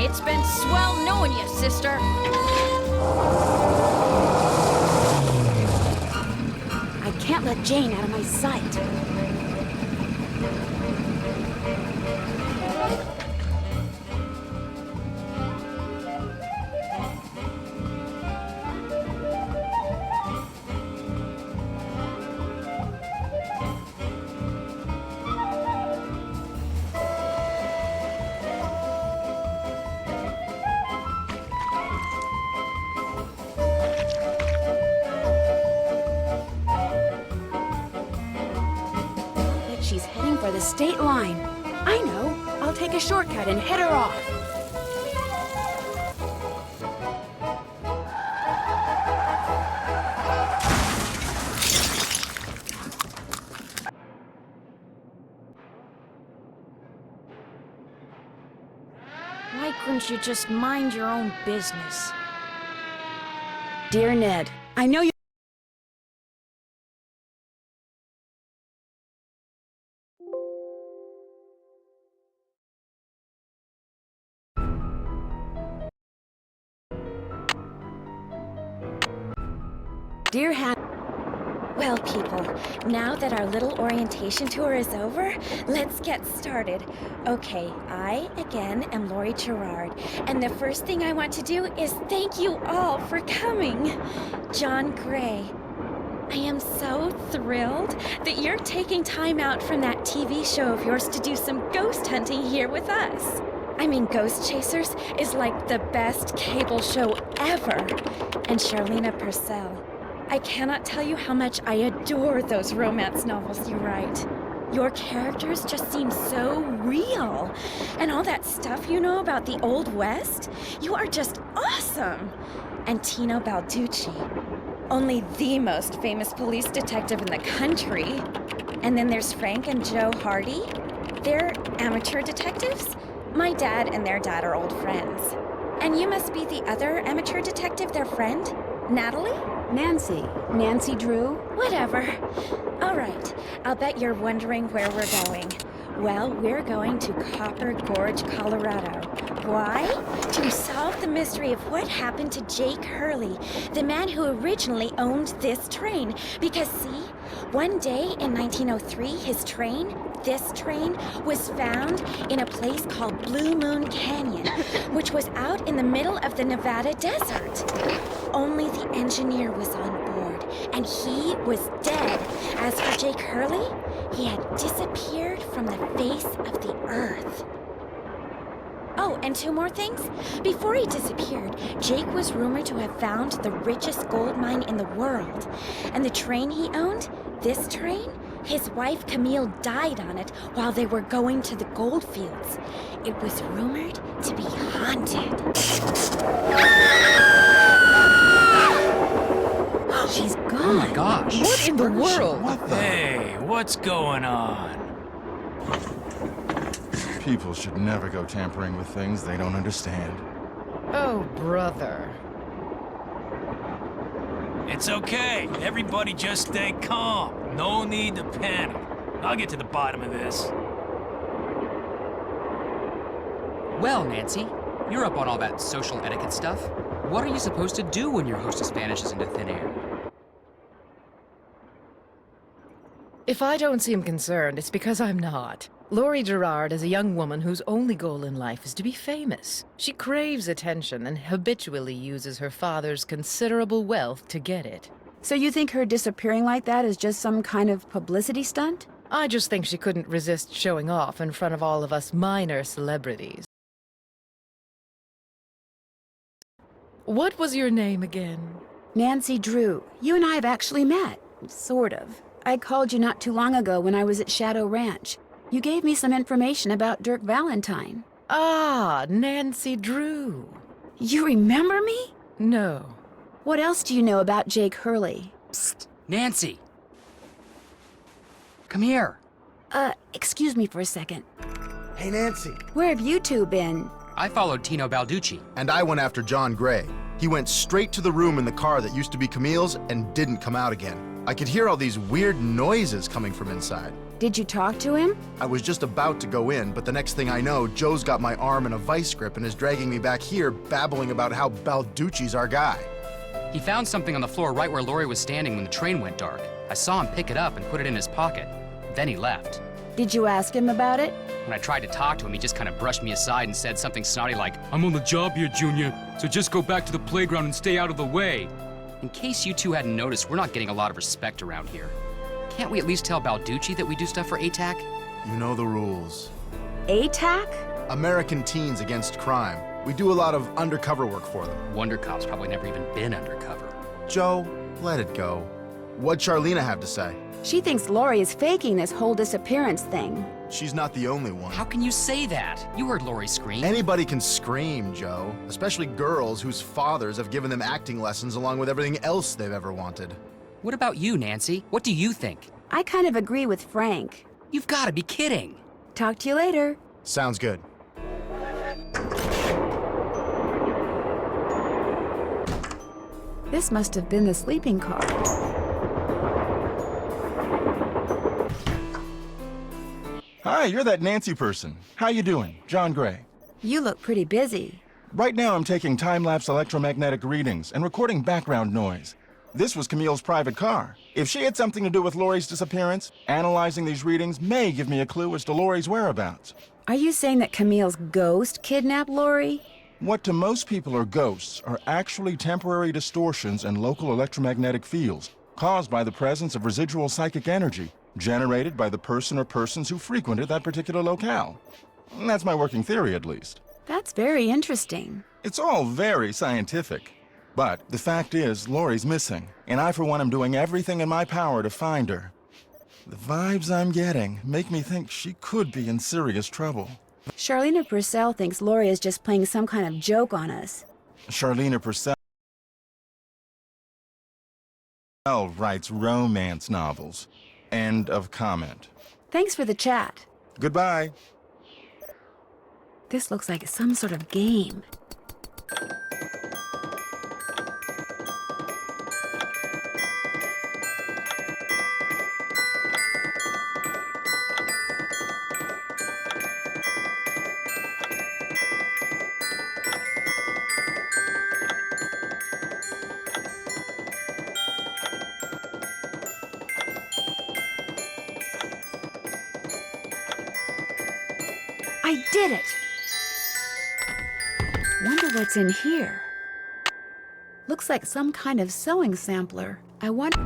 It's been swell knowing you, sister. I can't let Jane out of my sight. She's heading for the state line. I know. I'll take a shortcut and head her off. Why couldn't you just mind your own business? Dear Ned, I know you... Dear Han... Well, people, now that our little orientation tour is over, let's get started. Okay, I, again, am Lori Gerard, and the first thing I want to do is thank you all for coming. John Gray, I am so thrilled that you're taking time out from that TV show of yours to do some ghost hunting here with us. I mean, Ghost Chasers is like the best cable show ever. And Charlena Purcell. I cannot tell you how much I adore those romance novels you write. Your characters just seem so real. And all that stuff you know about the Old West, you are just awesome. And Tino Balducci, only the most famous police detective in the country. And then there's Frank and Joe Hardy. They're amateur detectives. My dad and their dad are old friends. And you must be the other amateur detective, their friend? Natalie? Nancy Drew? Whatever. All right, I'll bet you're wondering where we're going. Well, we're going to Copper Gorge, Colorado. Why? To solve the mystery of what happened to Jake Hurley, the man who originally owned this train. Because see, one day in 1903, this train was found in a place called Blue Moon Canyon, which was out in the middle of the Nevada desert. Only the engineer was on board, and he was dead. As for Jake Hurley, he had disappeared from the face of the earth. Oh, and two more things. Before he disappeared, Jake was rumored to have found the richest gold mine in the world. And the train he owned, this train, his wife Camille died on it while they were going to the gold fields. It was rumored to be haunted. She's gone. Oh my gosh. What in the world? Hey, what's going on? People should never go tampering with things they don't understand. Oh, brother. It's okay. Everybody just stay calm. No need to panic. I'll get to the bottom of this. Well, Nancy, you're up on all that social etiquette stuff. What are you supposed to do when your hostess vanishes into thin air? If I don't seem concerned, it's because I'm not. Laurie Gerard is a young woman whose only goal in life is to be famous. She craves attention and habitually uses her father's considerable wealth to get it. So you think her disappearing like that is just some kind of publicity stunt? I just think she couldn't resist showing off in front of all of us minor celebrities. What was your name again? Nancy Drew. You and I have actually met. Sort of. I called you not too long ago when I was at Shadow Ranch. You gave me some information about Dirk Valentine. Ah, Nancy Drew. You remember me? No. What else do you know about Jake Hurley? Psst, Nancy! Come here. Excuse me for a second. Hey, Nancy. Where have you two been? I followed Tino Balducci. And I went after John Gray. He went straight to the room in the car that used to be Camille's and didn't come out again. I could hear all these weird noises coming from inside. Did you talk to him? I was just about to go in, but the next thing I know, Joe's got my arm in a vice grip and is dragging me back here, babbling about how Balducci's our guy. He found something on the floor right where Laurie was standing when the train went dark. I saw him pick it up and put it in his pocket. Then he left. Did you ask him about it? When I tried to talk to him, he just kind of brushed me aside and said something snotty like, "I'm on the job here, Junior, so just go back to the playground and stay out of the way." In case you two hadn't noticed, we're not getting a lot of respect around here. Can't we at least tell Balducci that we do stuff for ATAC? You know the rules. ATAC? American Teens Against Crime. We do a lot of undercover work for them. Wonder Cop's probably never even been undercover. Joe, let it go. What'd Charlena have to say? She thinks Laurie is faking this whole disappearance thing. She's not the only one. How can you say that? You heard Laurie scream. Anybody can scream, Joe. Especially girls whose fathers have given them acting lessons along with everything else they've ever wanted. What about you, Nancy? What do you think? I kind of agree with Frank. You've got to be kidding. Talk to you later. Sounds good. This must have been the sleeping car. Hi, you're that Nancy person. How you doing? John Gray. You look pretty busy. Right now I'm taking time-lapse electromagnetic readings and recording background noise. This was Camille's private car. If she had something to do with Laurie's disappearance, analyzing these readings may give me a clue as to Laurie's whereabouts. Are you saying that Camille's ghost kidnapped Laurie? What to most people are ghosts are actually temporary distortions in local electromagnetic fields caused by the presence of residual psychic energy generated by the person or persons who frequented that particular locale. That's my working theory, at least. That's very interesting. It's all very scientific. But the fact is, Lori's missing, and I, for one, am doing everything in my power to find her. The vibes I'm getting make me think she could be in serious trouble. Charlena Purcell thinks Lori is just playing some kind of joke on us. Charlena Purcell writes romance novels. End of comment. Thanks for the chat. Goodbye. This looks like some sort of game. I did it! Wonder what's in here. Looks like some kind of sewing sampler. I wonder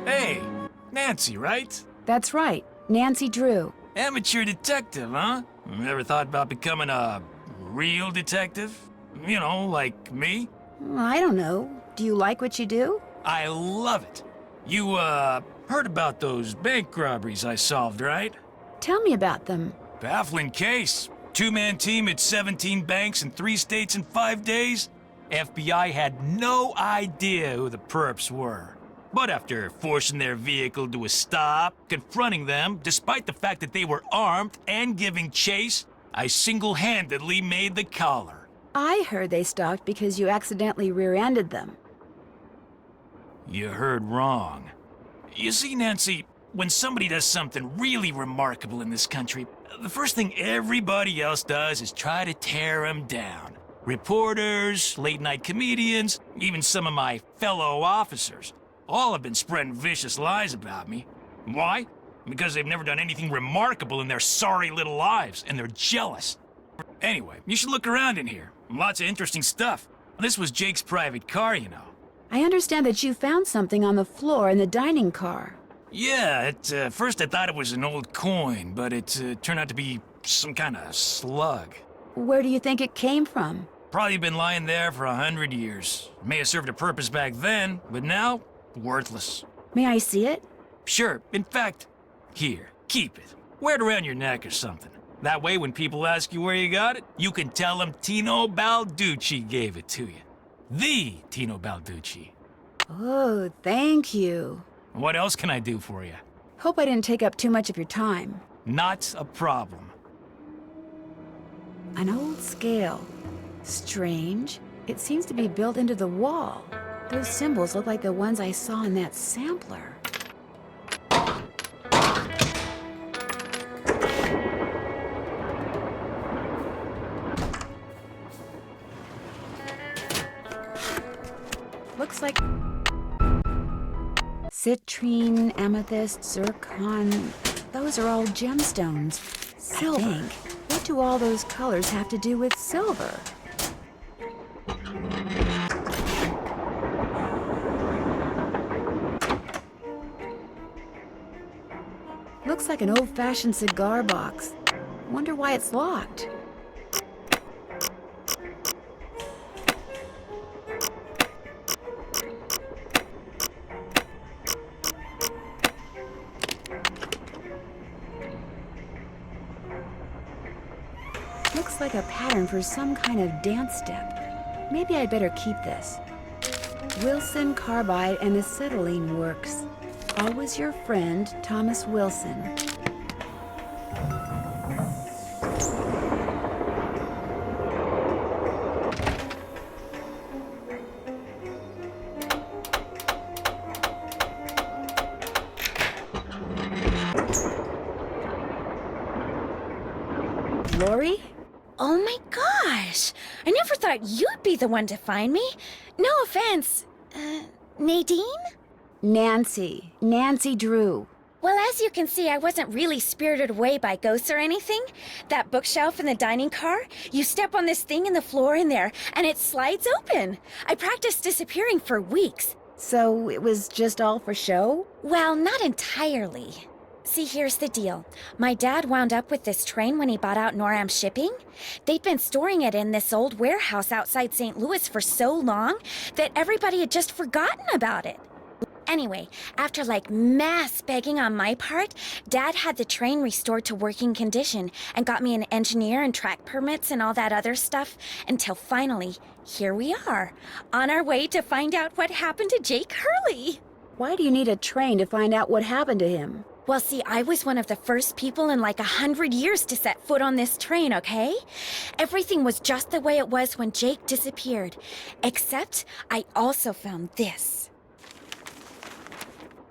Hey, Nancy, right? That's right. Nancy Drew. Amateur detective, huh? Ever thought about becoming a real detective? You know, like me? I don't know. Do you like what you do? I love it. You, heard about those bank robberies I solved, right? Tell me about them. Baffling case. Two-man team at 17 banks in 3 states in 5 days. FBI had no idea who the perps were. But after forcing their vehicle to a stop, confronting them, despite the fact that they were armed and giving chase, I single-handedly made the collar. I heard they stopped because you accidentally rear-ended them. You heard wrong. You see, Nancy, when somebody does something really remarkable in this country, the first thing everybody else does is try to tear them down. Reporters, late-night comedians, even some of my fellow officers. All have been spreading vicious lies about me. Why? Because they've never done anything remarkable in their sorry little lives, and they're jealous. Anyway, you should look around in here. Lots of interesting stuff. This was Jake's private car, you know. I understand that you found something on the floor in the dining car. Yeah, at first I thought it was an old coin, but it turned out to be some kind of slug. Where do you think it came from? Probably been lying there for 100 years. May have served a purpose back then, but now, worthless. May I see it? Sure. In fact, here, keep it. Wear it around your neck or something. That way, when people ask you where you got it, you can tell them Tino Balducci gave it to you. The Tino Balducci. Oh, thank you. What else can I do for you? Hope I didn't take up too much of your time. Not a problem. An old scale. Strange. It seems to be built into the wall. Those symbols look like the ones I saw in that sampler. Looks like citrine, amethyst, zircon. Those are all gemstones. Silver. I think. What do all those colors have to do with silver? Looks like an old-fashioned cigar box. Wonder why it's locked. Looks like a pattern for some kind of dance step. Maybe I'd better keep this. Wilson Carbide and Acetylene Works. Always your friend, Thomas Wilson. Lori? Oh my gosh! I never thought you'd be the one to find me. No offense. Nadine? Nancy Drew. Well, as you can see, I wasn't really spirited away by ghosts or anything. That bookshelf in the dining car, you step on this thing in the floor in there, and it slides open. I practiced disappearing for weeks. So it was just all for show? Well, not entirely. See, here's the deal. My dad wound up with this train when he bought out Noram Shipping. They'd been storing it in this old warehouse outside St. Louis for so long that everybody had just forgotten about it. Anyway, after mass begging on my part, Dad had the train restored to working condition and got me an engineer and track permits and all that other stuff until finally, here we are, on our way to find out what happened to Jake Hurley. Why do you need a train to find out what happened to him? Well, see, I was one of the first people in 100 years to set foot on this train, okay? Everything was just the way it was when Jake disappeared. Except I also found this.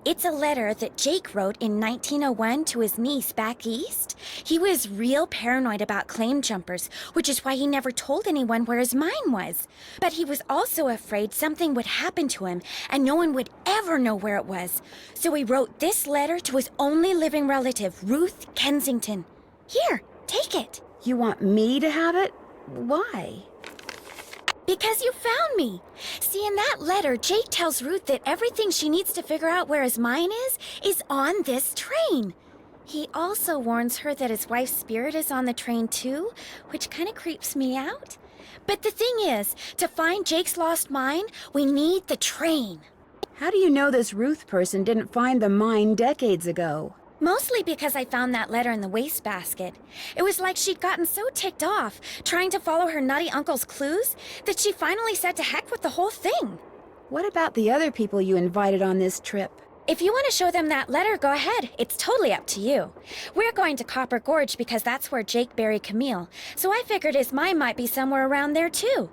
It's a letter that Jake wrote in 1901 to his niece back east. He was real paranoid about claim jumpers, which is why he never told anyone where his mine was. But he was also afraid something would happen to him and no one would ever know where it was. So he wrote this letter to his only living relative, Ruth Kensington. Here, take it. You want me to have it? Why? Because you found me. See, in that letter, Jake tells Ruth that everything she needs to figure out where his mine is on this train. He also warns her that his wife's spirit is on the train too, which kind of creeps me out. But the thing is, to find Jake's lost mine, we need the train. How do you know this Ruth person didn't find the mine decades ago? Mostly because I found that letter in the wastebasket. It was like she'd gotten so ticked off, trying to follow her nutty uncle's clues, that she finally said to heck with the whole thing. What about the other people you invited on this trip? If you want to show them that letter, go ahead. It's totally up to you. We're going to Copper Gorge because that's where Jake buried Camille, so I figured his mine might be somewhere around there too.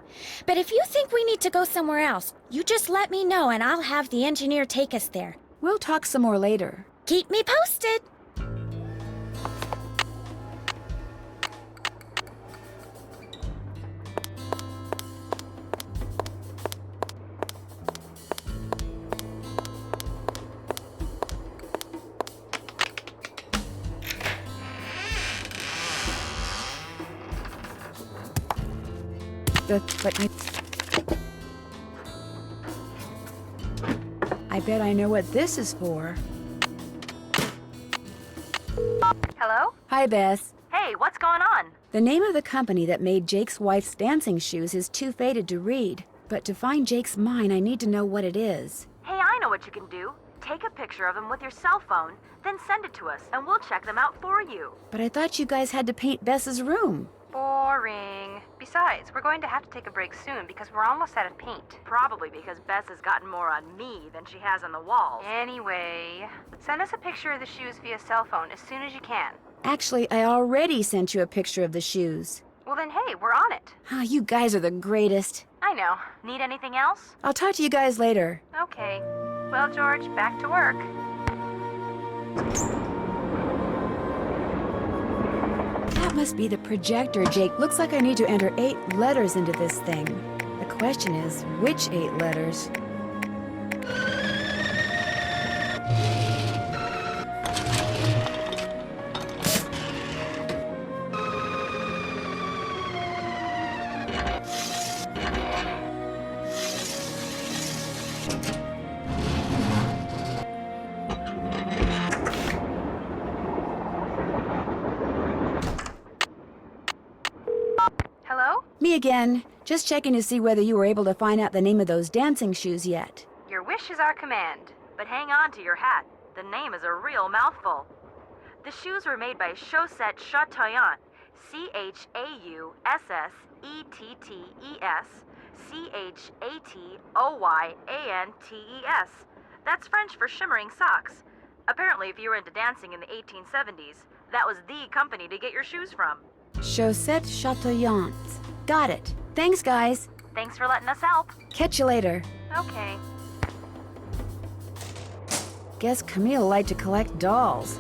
But if you think we need to go somewhere else, you just let me know and I'll have the engineer take us there. We'll talk some more later. Keep me posted. I bet I know what this is for. Hello? Hi, Beth. Hey, what's going on? The name of the company that made Jake's wife's dancing shoes is too faded to read. But to find Jake's mine, I need to know what it is. Hey, I know what you can do. Take a picture of them with your cell phone, then send it to us, and we'll check them out for you. But I thought you guys had to paint Bess's room. Boring. Besides, we're going to have to take a break soon because we're almost out of paint. Probably because Bess has gotten more on me than she has on the walls. Anyway, send us a picture of the shoes via cell phone as soon as you can. Actually, I already sent you a picture of the shoes. Well then, hey, we're on it. Ah, you guys are the greatest. I know. Need anything else? I'll talk to you guys later. Okay. Well, George, back to work. That must be the projector, Jake. Looks like I need to enter 8 letters into this thing. The question is, which 8 letters? Hello? Me again. Just checking to see whether you were able to find out the name of those dancing shoes yet. Your wish is our command, but hang on to your hat. The name is a real mouthful. The shoes were made by Chaussette Chateauyantes, Chausssettees, Chatoyantes. That's French for shimmering socks. Apparently, if you were into dancing in the 1870s, that was the company to get your shoes from. Chaussette Chateauyantes. Got it. Thanks, guys. Thanks for letting us help. Catch you later. Okay. Guess Camille liked to collect dolls.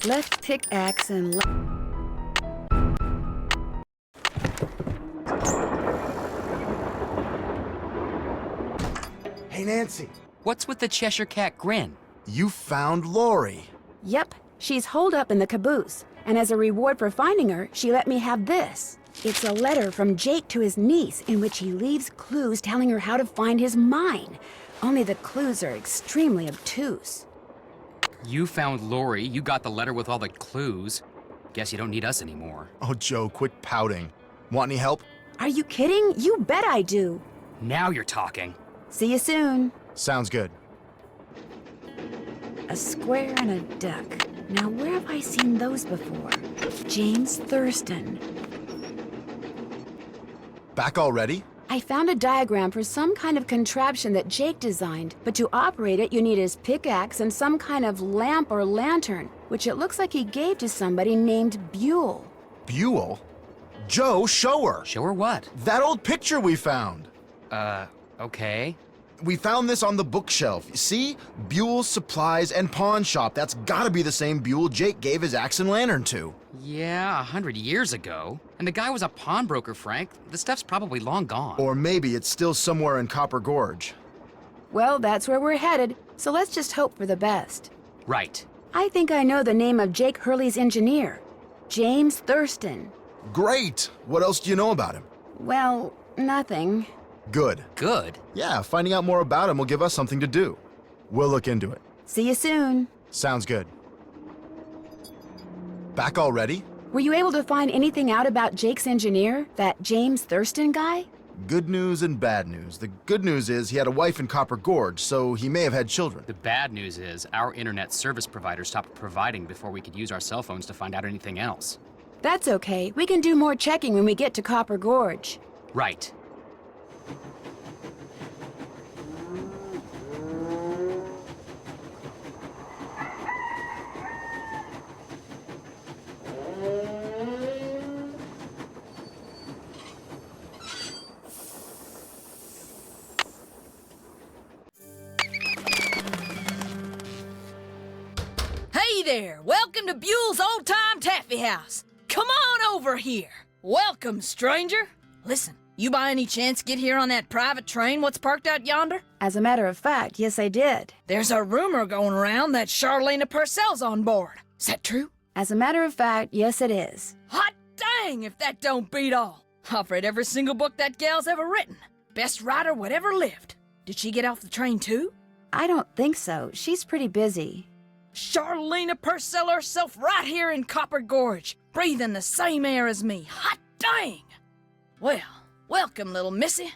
Left pickaxe and Hey, Nancy. What's with the Cheshire Cat grin? You found Lori. Yep, she's holed up in the caboose. And as a reward for finding her, she let me have this. It's a letter from Jake to his niece in which he leaves clues telling her how to find his mine. Only the clues are extremely obtuse. You found Lori, you got the letter with all the clues. Guess you don't need us anymore. Oh, Joe, quit pouting. Want any help? Are you kidding? You bet I do. Now you're talking. See you soon. Sounds good. A square and a duck. Now, where have I seen those before? James Thurston. Back already? I found a diagram for some kind of contraption that Jake designed, but to operate it, you need his pickaxe and some kind of lamp or lantern, which it looks like he gave to somebody named Buell. Buell? Joe, show her. Show her what? That old picture we found. Okay. We found this on the bookshelf. See? Buell's Supplies and Pawn Shop. That's gotta be the same Buell Jake gave his axe and lantern to. Yeah, 100 years ago. And the guy was a pawnbroker, Frank. The stuff's probably long gone. Or maybe it's still somewhere in Copper Gorge. Well, that's where we're headed, so let's just hope for the best. Right. I think I know the name of Jake Hurley's engineer. James Thurston. Great! What else do you know about him? Well, nothing. Good. Good? Yeah, finding out more about him will give us something to do. We'll look into it. See you soon. Sounds good. Back already? Were you able to find anything out about Jake's engineer, that James Thurston guy? Good news and bad news. The good news is he had a wife in Copper Gorge, so he may have had children. The bad news is our internet service provider stopped providing before we could use our cell phones to find out anything else. That's okay. We can do more checking when we get to Copper Gorge. Right. Hey there! Welcome to Buell's Old Time Taffy House. Come on over here. Welcome, stranger. Listen, you by any chance get here on that private train what's parked out yonder? As a matter of fact, yes, I did. There's a rumor going around that Charlena Purcell's on board. Is that true? As a matter of fact, yes, it is. Hot dang if that don't beat all. I've read every single book that gal's ever written. Best writer whatever lived. Did she get off the train too? I don't think so. She's pretty busy. Charlena Purcell herself right here in Copper Gorge, breathing the same air as me. Hot dang! Well, welcome, little missy.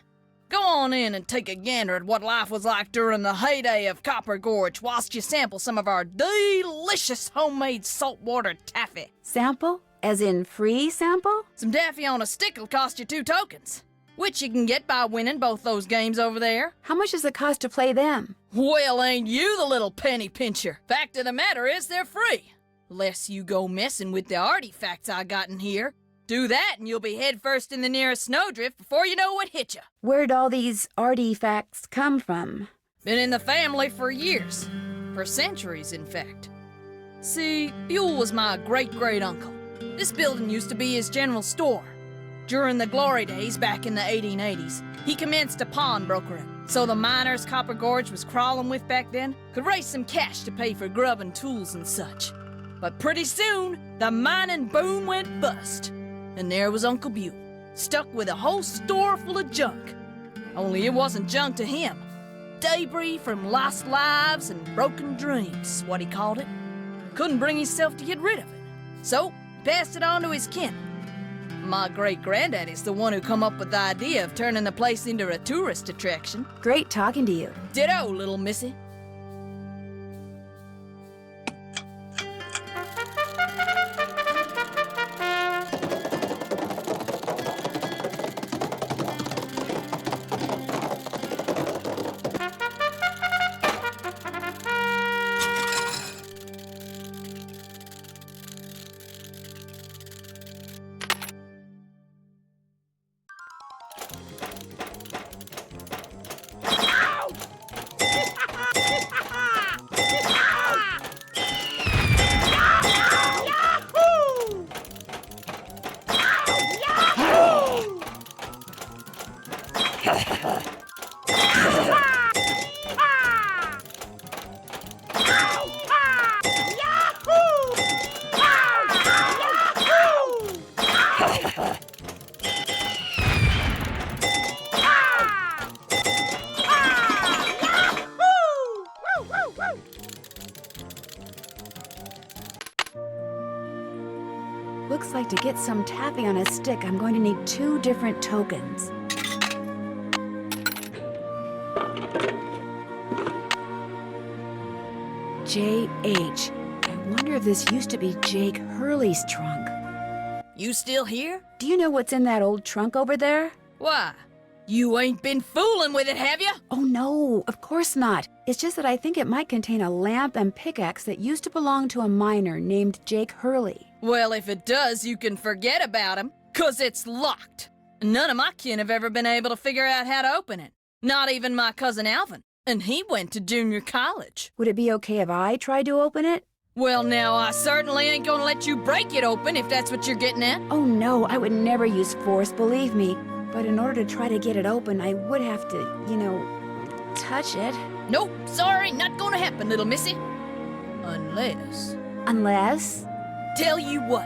Go on in and take a gander at what life was like during the heyday of Copper Gorge whilst you sample some of our delicious homemade saltwater taffy. Sample? As in free sample? Some taffy on a stick'll cost you 2 tokens, which you can get by winning both those games over there. How much does it cost to play them? Well, ain't you the little penny pincher? Fact of the matter is they're free. Less you go messing with the artifacts I got in here. Do that and you'll be headfirst in the nearest snowdrift before you know what hit you. Where'd all these artifacts come from? Been in the family for years. For centuries, in fact. See, Buell was my great-great-uncle. This building used to be his general store. During the glory days back in the 1880s, he commenced a pawnbrokering, so the miners Copper Gorge was crawling with back then could raise some cash to pay for grub and tools and such. But pretty soon, the mining boom went bust. And there was Uncle Buell, stuck with a whole store full of junk. Only it wasn't junk to him. Debris from lost lives and broken dreams, what he called it. Couldn't bring himself to get rid of it. So, he passed it on to his kin. My great-granddaddy's the one who come up with the idea of turning the place into a tourist attraction. Great talking to you. Ditto, little missy. Looks like to get some taffy on a stick, I'm going to need 2 different tokens. J.H. I wonder if this used to be Jake Hurley's trunk. You still here? Do you know what's in that old trunk over there? Why? You ain't been fooling with it, have you? Oh no, of course not. It's just that I think it might contain a lamp and pickaxe that used to belong to a miner named Jake Hurley. Well, if it does, you can forget about him, 'cause it's locked. None of my kin have ever been able to figure out how to open it. Not even my cousin Alvin. And he went to junior college. Would it be okay if I tried to open it? Well, now, I certainly ain't gonna let you break it open if that's what you're getting at. Oh no, I would never use force, believe me. But in order to try to get it open, I would have to, touch it. Nope, sorry, not gonna happen, little missy. Unless... Unless? Tell you what,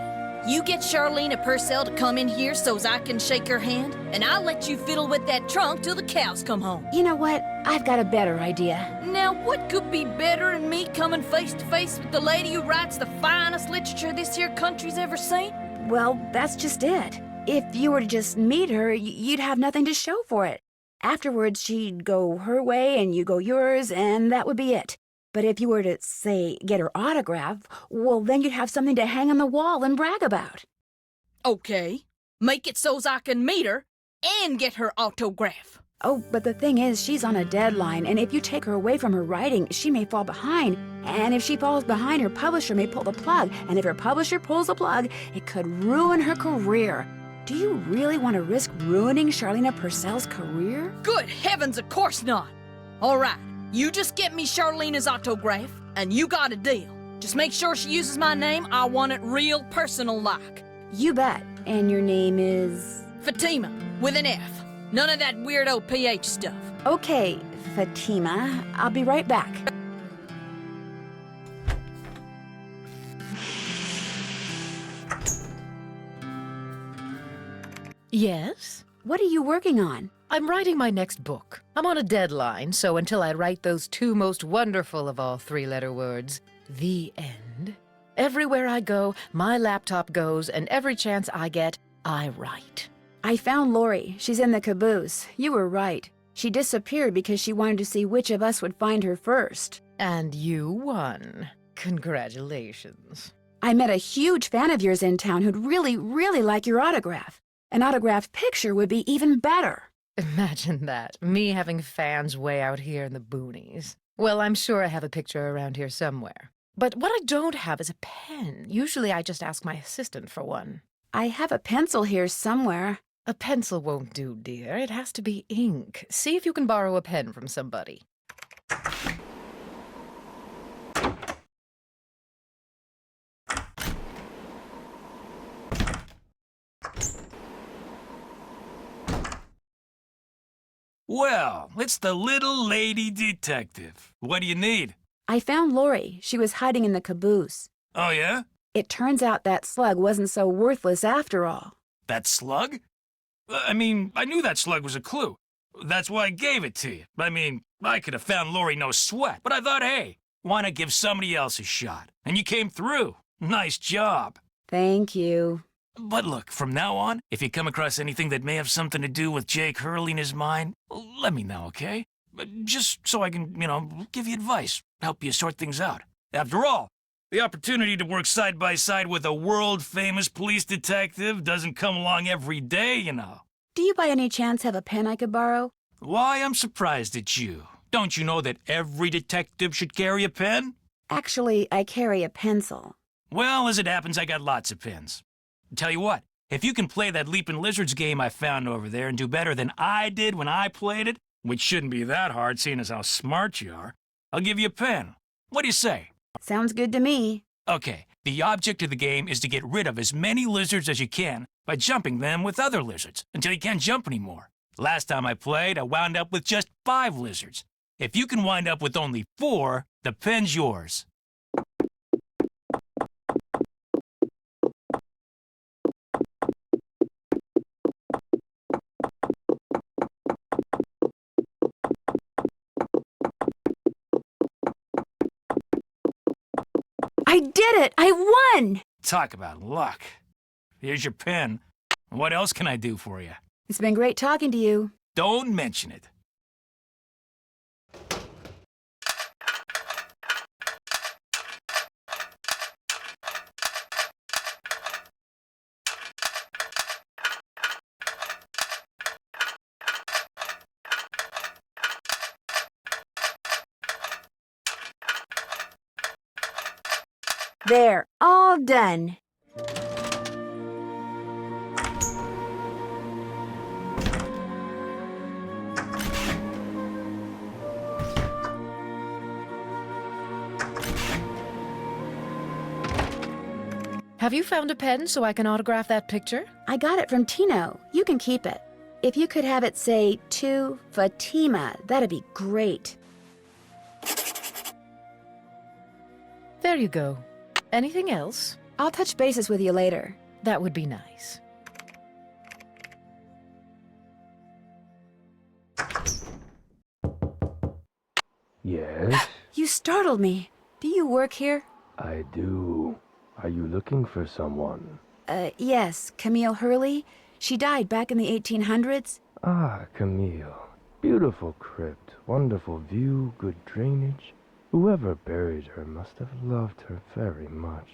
you get Charlene Purcell to come in here so's I can shake her hand, and I'll let you fiddle with that trunk till the cows come home. You know what? I've got a better idea. Now, what could be better than me coming face to face with the lady who writes the finest literature this here country's ever seen? Well, that's just it. If you were to just meet her, you'd have nothing to show for it. Afterwards, she'd go her way and you go yours, and that would be it. But if you were to, say, get her autograph, well, then you'd have something to hang on the wall and brag about. Okay. Make it so's I can meet her and get her autograph. Oh, but the thing is, she's on a deadline, and if you take her away from her writing, she may fall behind. And if she falls behind, her publisher may pull the plug. And if her publisher pulls the plug, it could ruin her career. Do you really want to risk ruining Charlene Purcell's career? Good heavens, of course not. All right, you just get me Charlene's autograph, and you got a deal. Just make sure she uses my name. I want it real personal-like. You bet. And your name is? Fatima, with an F. None of that weirdo PH stuff. Okay, Fatima. I'll be right back. Yes? What are you working on? I'm writing my next book. I'm on a deadline, so until I write those 2 most wonderful of all 3-letter words, the end, everywhere I go, my laptop goes, and every chance I get, I write. I found Lori. She's in the caboose. You were right. She disappeared because she wanted to see which of us would find her first. And you won. Congratulations. I met a huge fan of yours in town who'd really, really like your autograph. An autographed picture would be even better. Imagine that, me having fans way out here in the boonies. Well, I'm sure I have a picture around here somewhere. But what I don't have is a pen. Usually I just ask my assistant for one. I have a pencil here somewhere. A pencil won't do, dear. It has to be ink. See if you can borrow a pen from somebody. Well, it's the little lady detective. What do you need? I found Lori. She was hiding in the caboose. Oh, yeah? It turns out that slug wasn't so worthless after all. That slug? I mean, I knew that slug was a clue. That's why I gave it to you. I mean, I could have found Lori no sweat, but I thought, hey, why not give somebody else a shot? And you came through. Nice job. Thank you. But look, from now on, if you come across anything that may have something to do with Jake Hurley in his mind, let me know, okay? Just so I can, give you advice, help you sort things out. After all, the opportunity to work side by side with a world-famous police detective doesn't come along every day, Do you by any chance have a pen I could borrow? Why, I'm surprised at you. Don't you know that every detective should carry a pen? Actually, I carry a pencil. Well, as it happens, I got lots of pens. Tell you what, if you can play that Leapin' Lizards game I found over there and do better than I did when I played it, which shouldn't be that hard seeing as how smart you are, I'll give you a pen. What do you say? Sounds good to me. Okay, the object of the game is to get rid of as many lizards as you can by jumping them with other lizards until you can't jump anymore. Last time I played, I wound up with just 5 lizards. If you can wind up with only 4, the pen's yours. I did it! I won! Talk about luck. Here's your pen. What else can I do for you? It's been great talking to you. Don't mention it. There, all done. Have you found a pen so I can autograph that picture? I got it from Tino. You can keep it. If you could have it say, to Fatima, that'd be great. There you go. Anything else? I'll touch bases with you later. That would be nice. Yes, You startled me. Do you work here? I do. Are you looking for someone? Yes, Camille Hurley. She died back in the 1800s. Ah, Camille. Beautiful crypt, wonderful view, good drainage. Whoever buried her must have loved her very much.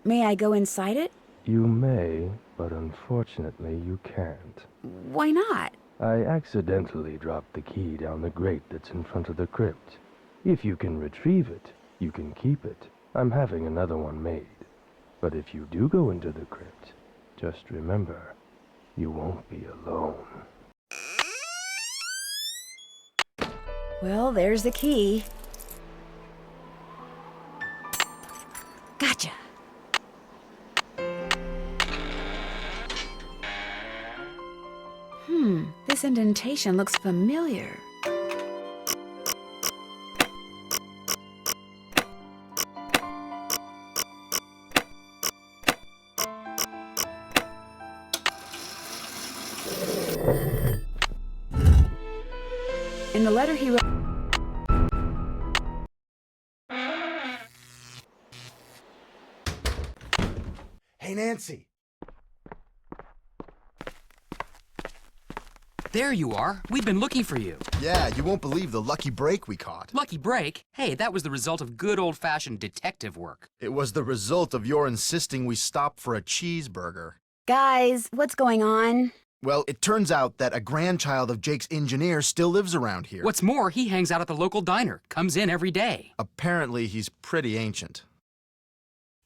May I go inside it? You may, but unfortunately you can't. Why not? I accidentally dropped the key down the grate that's in front of the crypt. If you can retrieve it, you can keep it. I'm having another one made. But if you do go into the crypt, just remember, you won't be alone. Well, there's the key. Gotcha. This indentation looks familiar. In the letter he wrote... Hey, Nancy. There you are. We've been looking for you. Yeah, you won't believe the lucky break we caught. Lucky break? Hey, that was the result of good old-fashioned detective work. It was the result of your insisting we stop for a cheeseburger. Guys, what's going on? Well, it turns out that a grandchild of Jake's engineer still lives around here. What's more, he hangs out at the local diner. Comes in every day. Apparently, he's pretty ancient.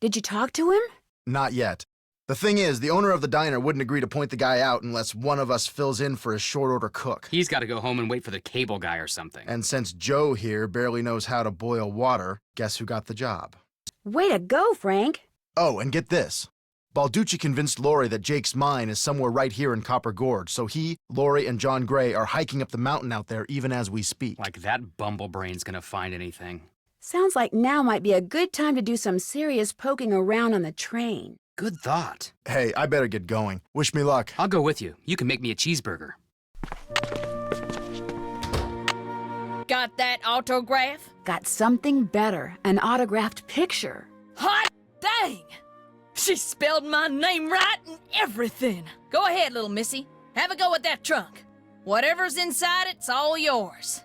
Did you talk to him? Not yet. The thing is, the owner of the diner wouldn't agree to point the guy out unless one of us fills in for his short-order cook. He's got to go home and wait for the cable guy or something. And since Joe here barely knows how to boil water, guess who got the job? Way to go, Frank. Oh, and get this. Balducci convinced Lori that Jake's mine is somewhere right here in Copper Gorge, so he, Lori, and John Gray are hiking up the mountain out there even as we speak. Like that bumblebrain's gonna find anything. Sounds like now might be a good time to do some serious poking around on the train. Good thought. Hey, I better get going. Wish me luck. I'll go with you. You can make me a cheeseburger. Got that autograph? Got something better, an autographed picture. Hot dang! She spelled my name right and everything. Go ahead, little missy. Have a go at that trunk. Whatever's inside it's all yours.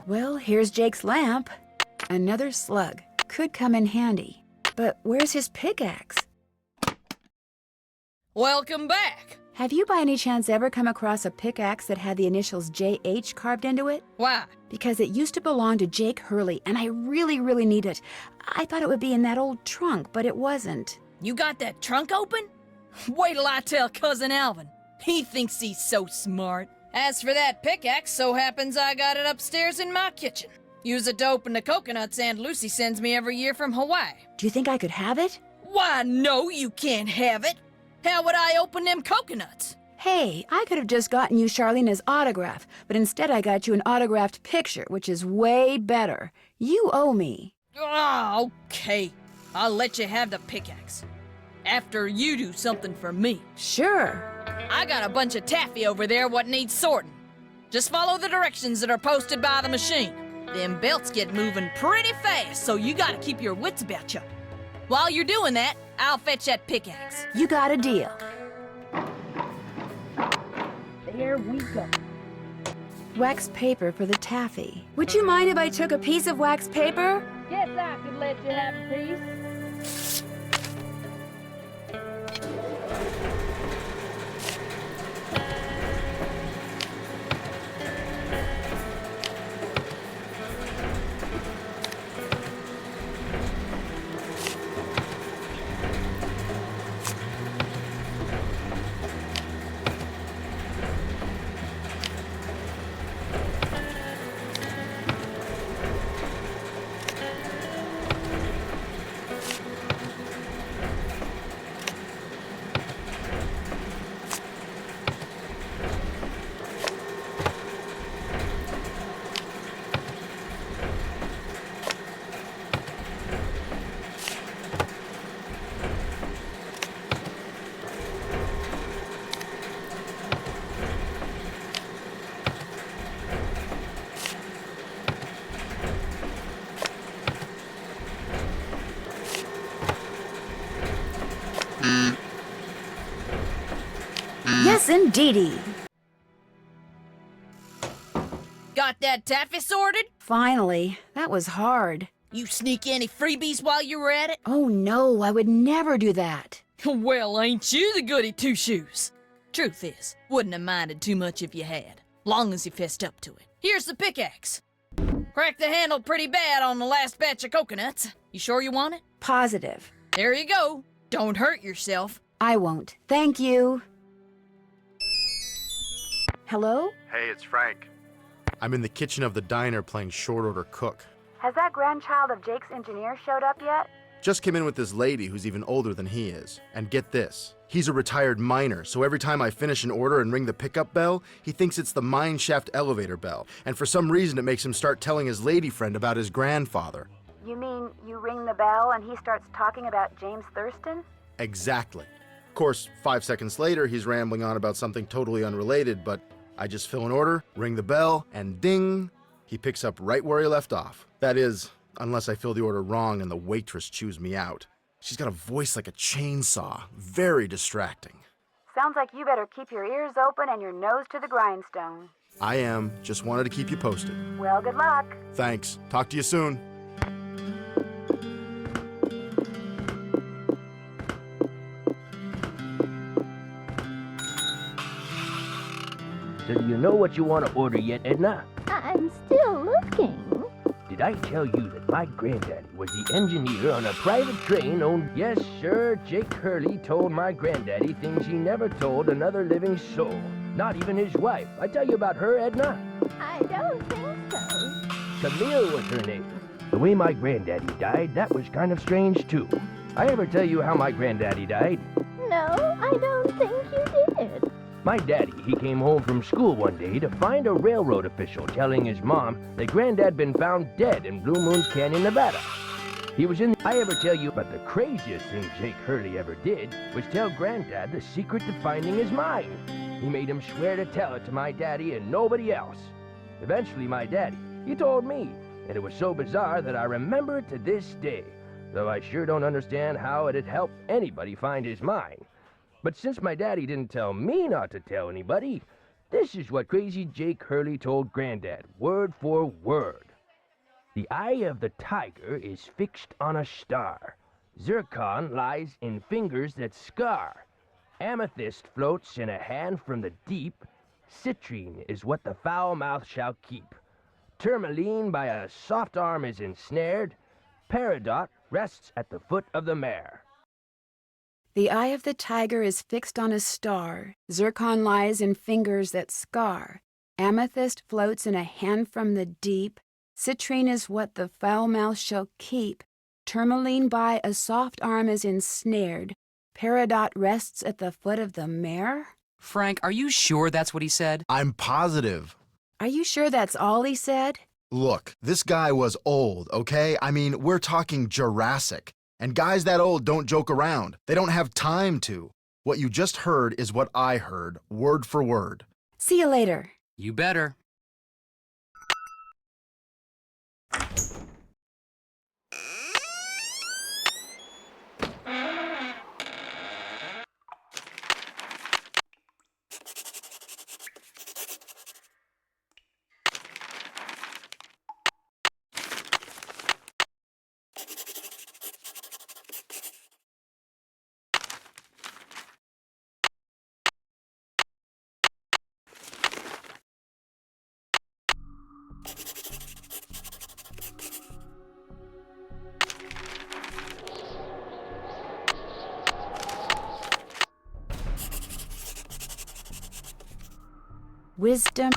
Well, here's Jake's lamp. Another slug. Could come in handy. But where's his pickaxe? Welcome back. Have you by any chance ever come across a pickaxe that had the initials JH carved into it? Why? Because it used to belong to Jake Hurley, and I really, really need it. I thought it would be in that old trunk, but it wasn't. You got that trunk open? Wait till I tell Cousin Alvin. He thinks he's so smart. As for that pickaxe, so happens I got it upstairs in my kitchen. Use it to open the coconuts Aunt Lucy sends me every year from Hawaii. Do you think I could have it? Why, no, you can't have it. How would I open them coconuts? Hey, I could have just gotten you Charlena's autograph, but instead I got you an autographed picture, which is way better. You owe me. Oh, okay. I'll let you have the pickaxe. After you do something for me. Sure. I got a bunch of taffy over there what needs sorting. Just follow the directions that are posted by the machine. Them belts get moving pretty fast, so you gotta keep your wits about you. While you're doing that, I'll fetch that pickaxe. You got a deal. There we go. Wax paper for the taffy. Would you mind if I took a piece of wax paper? Guess I could let you have a piece. Yes, indeedy. Got that taffy sorted? Finally. That was hard. You sneak any freebies while you were at it? Oh no, I would never do that. Well, ain't you the goody two-shoes? Truth is, wouldn't have minded too much if you had, long as you fessed up to it. Here's the pickaxe. Cracked the handle pretty bad on the last batch of coconuts. You sure you want it? Positive. There you go. Don't hurt yourself. I won't. Thank you. Hello? Hey, it's Frank. I'm in the kitchen of the diner playing short order cook. Has that grandchild of Jake's engineer showed up yet? Just came in with this lady who's even older than he is. And get this, he's a retired miner, so every time I finish an order and ring the pickup bell, he thinks it's the mine shaft elevator bell. And for some reason it makes him start telling his lady friend about his grandfather. You mean you ring the bell and he starts talking about James Thurston? Exactly. Of course, 5 seconds later, he's rambling on about something totally unrelated, but I just fill an order, ring the bell, and ding, he picks up right where he left off. That is, unless I fill the order wrong and the waitress chews me out. She's got a voice like a chainsaw. Very distracting. Sounds like you better keep your ears open and your nose to the grindstone. I am. Just wanted to keep you posted. Well, good luck. Thanks. Talk to you soon. So do you know what you want to order yet, Edna? I'm still looking. Did I tell you that my granddaddy was the engineer on a private train owned... Yes, sir, Jake Hurley told my granddaddy things he never told another living soul. Not even his wife. I tell you about her, Edna? I don't think so. Camille was her name. The way my granddaddy died, that was kind of strange, too. I ever tell you how my granddaddy died? No, I don't think you did. My daddy, he came home from school one day to find a railroad official telling his mom that Granddad been found dead in Blue Moon Canyon, Nevada. He was in... I ever tell you about the craziest thing Jake Hurley ever did was tell Granddad the secret to finding his mine. He made him swear to tell it to my daddy and nobody else. Eventually, my daddy, he told me, and it was so bizarre that I remember it to this day, though I sure don't understand how it'd help anybody find his mine. But since my daddy didn't tell me not to tell anybody, this is what crazy Jake Hurley told Granddad, word for word. The eye of the tiger is fixed on a star. Zircon lies in fingers that scar. Amethyst floats in a hand from the deep. Citrine is what the foul mouth shall keep. Tourmaline by a soft arm is ensnared. Peridot rests at the foot of the mare. The eye of the tiger is fixed on a star. Zircon lies in fingers that scar. Amethyst floats in a hand from the deep. Citrine is what the foul mouth shall keep. Tourmaline by a soft arm is ensnared. Peridot rests at the foot of the mare? Frank, are you sure that's what he said? I'm positive. Are you sure that's all he said? Look, this guy was old, okay? I mean, we're talking Jurassic. And guys that old don't joke around. They don't have time to. What you just heard is what I heard, word for word. See you later. You better. Wisdom.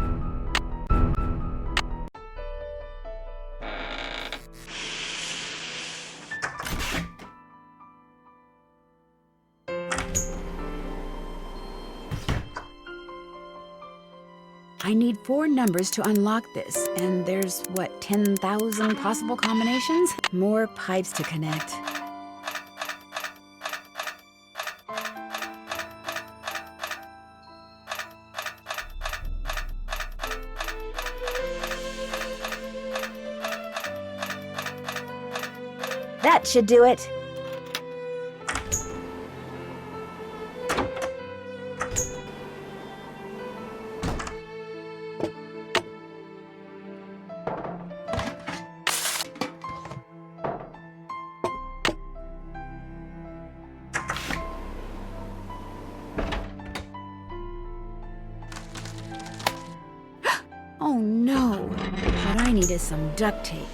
I need 4 numbers to unlock this, and there's, what, 10,000 possible combinations? More pipes to connect. That should do it. Oh no, what I need is some duct tape.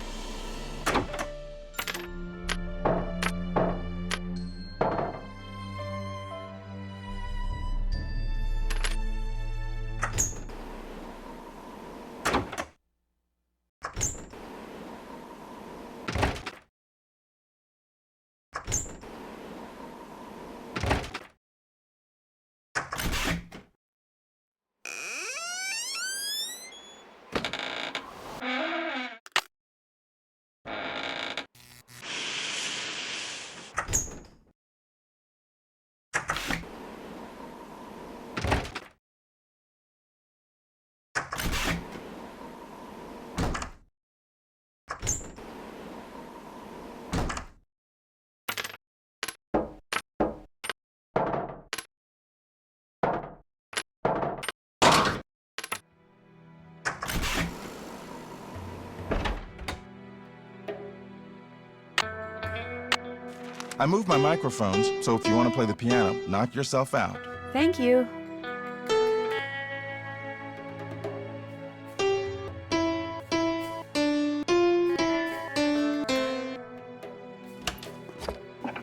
I moved my microphones, so if you want to play the piano, knock yourself out. Thank you.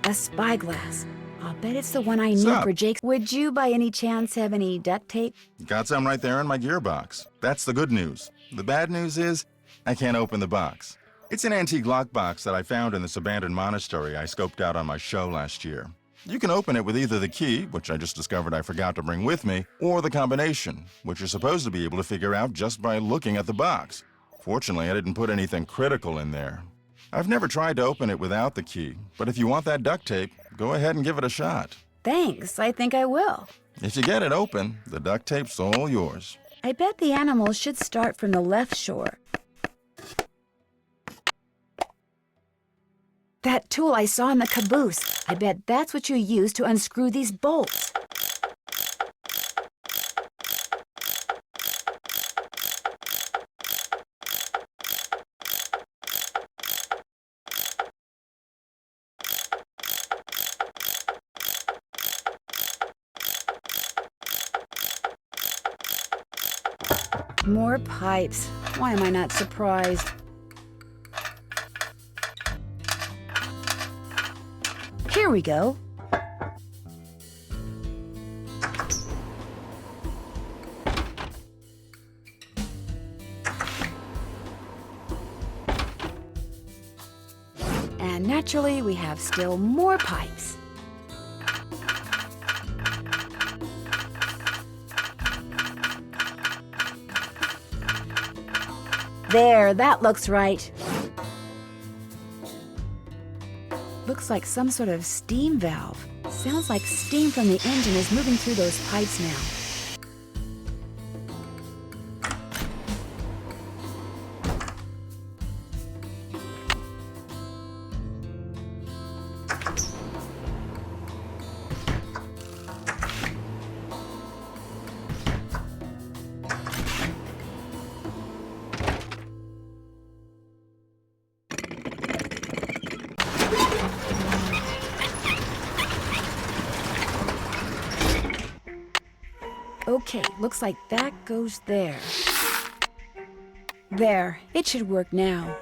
A spyglass. I'll bet it's the one I need Sup? for Jake's. Would you by any chance have any duct tape? Got some right there in my gearbox. That's the good news. The bad news is, I can't open the box. It's an antique lockbox that I found in this abandoned monastery I scoped out on my show last year. You can open it with either the key, which I just discovered I forgot to bring with me, or the combination, which you're supposed to be able to figure out just by looking at the box. Fortunately, I didn't put anything critical in there. I've never tried to open it without the key, but if you want that duct tape, go ahead and give it a shot. Thanks, I think I will. If you get it open, the duct tape's all yours. I bet the animals should start from the left shore. That tool I saw in the caboose. I bet that's what you use to unscrew these bolts. More pipes. Why am I not surprised? Here we go. And naturally, we have still more pipes. There, that looks right. looks like some sort of steam valve. Sounds like steam from the engine is moving through those pipes now. Okay, looks like that goes there. There, it should work now.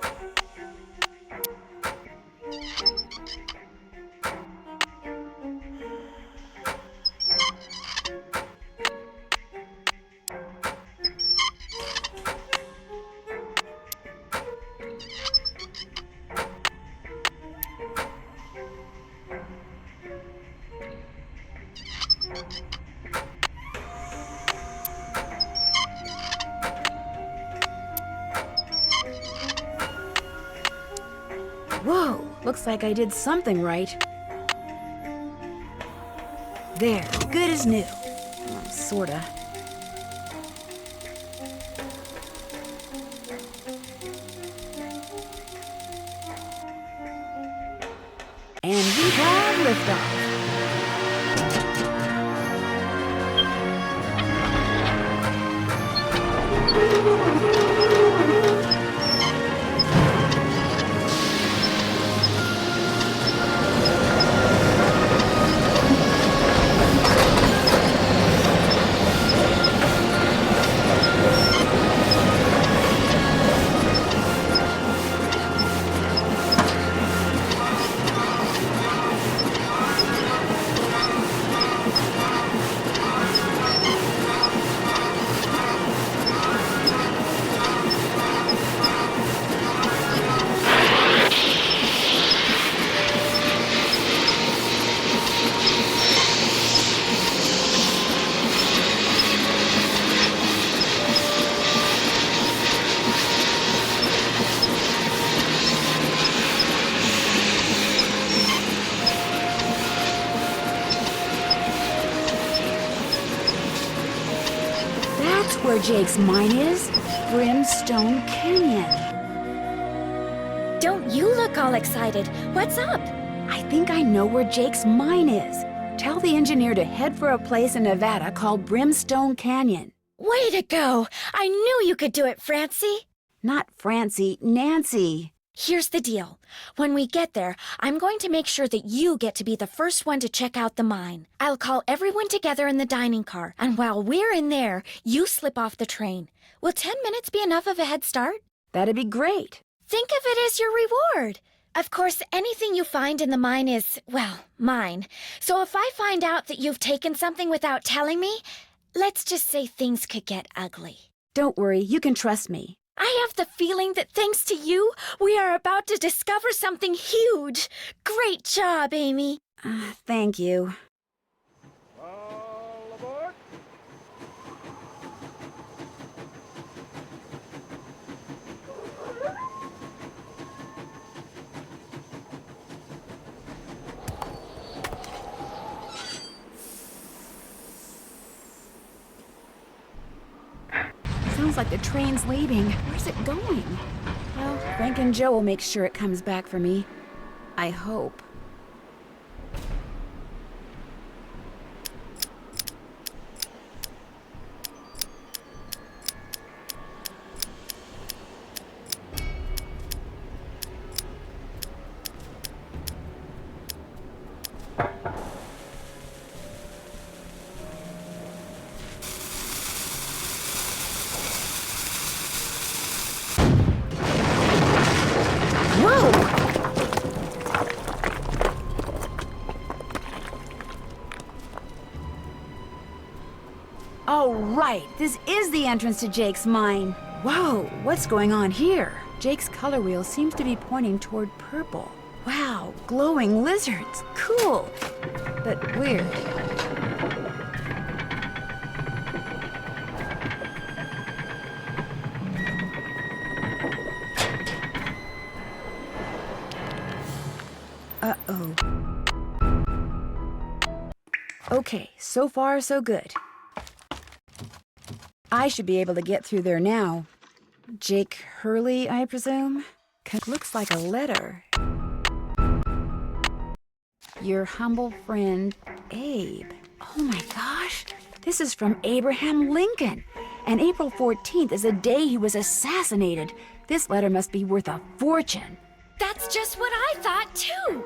Whoa, looks like I did something right. There, good as new. Well, sorta. And we have liftoff. That's where Jake's mine is. Brimstone Canyon. Don't you look all excited. What's up? I think I know where Jake's mine is. Tell the engineer to head for a place in Nevada called Brimstone Canyon. Way to go! I knew you could do it, Francie. Not Francie, Nancy. Here's the deal. When we get there, I'm going to make sure that you get to be the first one to check out the mine. I'll call everyone together in the dining car, and while we're in there, you slip off the train. Will 10 minutes be enough of a head start? That'd be great. Think of it as your reward. Of course, anything you find in the mine is, well, mine. So if I find out that you've taken something without telling me, let's just say things could get ugly. Don't worry, you can trust me. I have the feeling that thanks to you, we are about to discover something huge. Great job, Amy. Thank you. All aboard. Sounds like the train's leaving. Where's it going? Well, Frank and Joe will make sure it comes back for me. I hope. Oh, right. This is the entrance to Jake's mine. Whoa, what's going on here? Jake's color wheel seems to be pointing toward purple. Wow, glowing lizards. Cool, but weird. Uh-oh. Okay, so far so good. I should be able to get through there now. Jake Hurley, I presume? Looks like a letter. Your humble friend, Abe. Oh my gosh, this is from Abraham Lincoln. And April 14th is the day he was assassinated. This letter must be worth a fortune. That's just what I thought, too.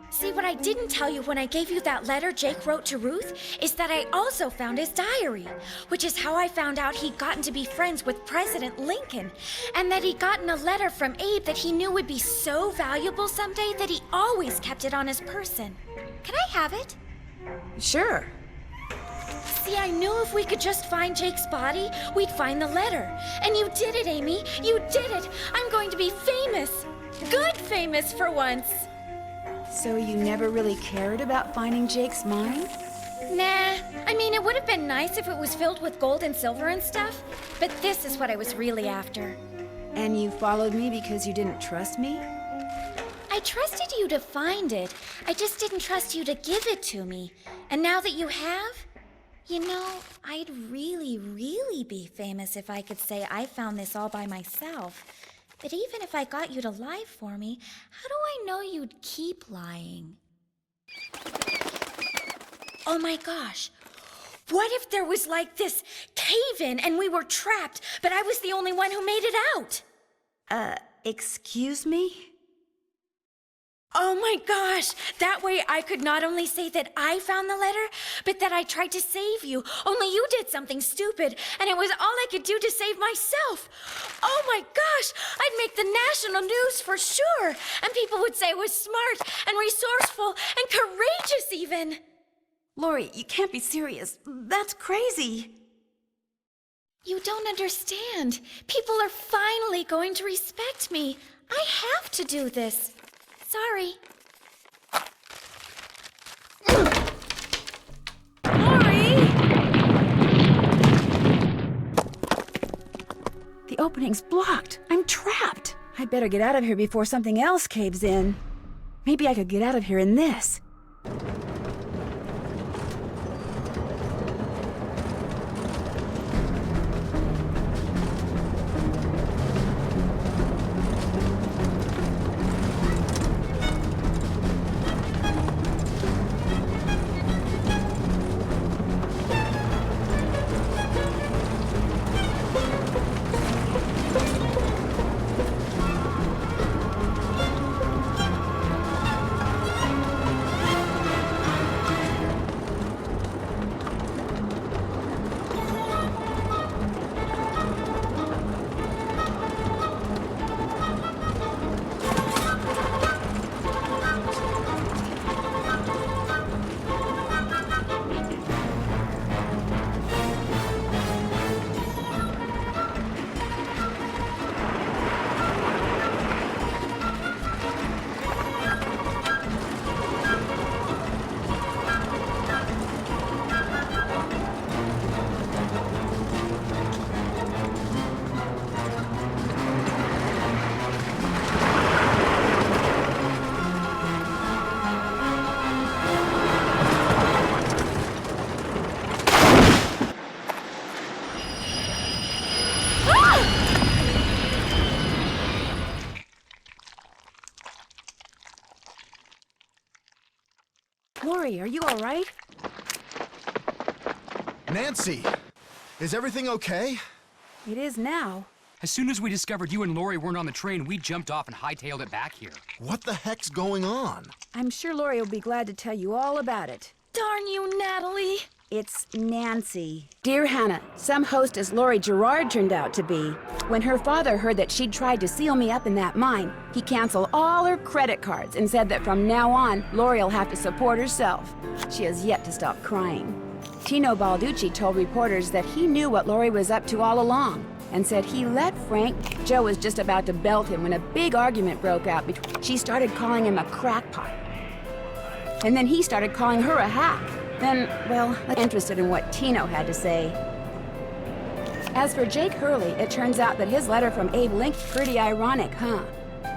See, what I didn't tell you when I gave you that letter Jake wrote to Ruth is that I also found his diary, which is how I found out he'd gotten to be friends with President Lincoln, and that he'd gotten a letter from Abe that he knew would be so valuable someday that he always kept it on his person. Can I have it? Sure. See, I knew if we could just find Jake's body, we'd find the letter. And you did it, Amy. You did it. I'm going to be famous. Good famous for once. So you never really cared about finding Jake's mine? Nah, I mean, it would have been nice if it was filled with gold and silver and stuff, but this is what I was really after. And you followed me because you didn't trust me? I trusted you to find it. I just didn't trust you to give it to me. And now that you have, you know, I'd really, really be famous if I could say I found this all by myself. But even if I got you to lie for me, how do I know you'd keep lying? Oh my gosh. What if there was like this cave-in and we were trapped, but I was the only one who made it out? Excuse me? Oh my gosh! That way I could not only say that I found the letter, but that I tried to save you. Only you did something stupid, and it was all I could do to save myself. Oh my gosh! I'd make the national news for sure, and people would say I was smart and resourceful and courageous even. Lori, you can't be serious. That's crazy. You don't understand. People are finally going to respect me. I have to do this. Sorry. Lori! The opening's blocked. I'm trapped. I better get out of here before something else caves in. Maybe I could get out of here in this. Lori, are you all right? Nancy, is everything okay? It is now. As soon as we discovered you and Lori weren't on the train, we jumped off and hightailed it back here. What the heck's going on? I'm sure Lori will be glad to tell you all about it. Darn you, Natalie. It's Nancy. Dear Hannah, some hostess Lori Gerard turned out to be. When her father heard that she'd tried to seal me up in that mine, he canceled all her credit cards and said that from now on, Lori'll have to support herself. She has yet to stop crying. Tino Balducci told reporters that he knew what Lori was up to all along and said he let Frank. Joe was just about to belt him when a big argument broke out between. She started calling him a crackpot. And then he started calling her a hack. Then, well, I'm interested in what Tino had to say. As for Jake Hurley, it turns out that his letter from Abe Lincoln, pretty ironic, huh?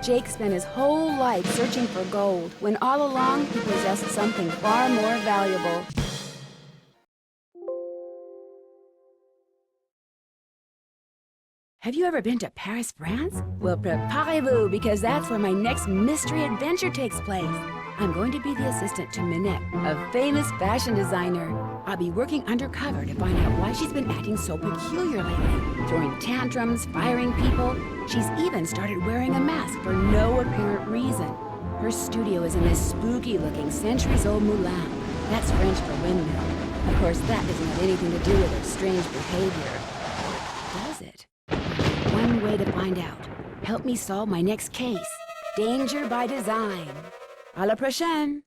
Jake spent his whole life searching for gold, when all along he possessed something far more valuable. Have you ever been to Paris, France? Well, préparez-vous, because that's where my next mystery adventure takes place. I'm going to be the assistant to Minette, a famous fashion designer. I'll be working undercover to find out why she's been acting so peculiar lately, throwing tantrums, firing people. She's even started wearing a mask for no apparent reason. Her studio is in this spooky-looking centuries-old moulin. That's French for windmill. Of course, that doesn't have anything to do with her strange behavior. Does it? One way to find out. Help me solve my next case. Danger by design. À la prochaine!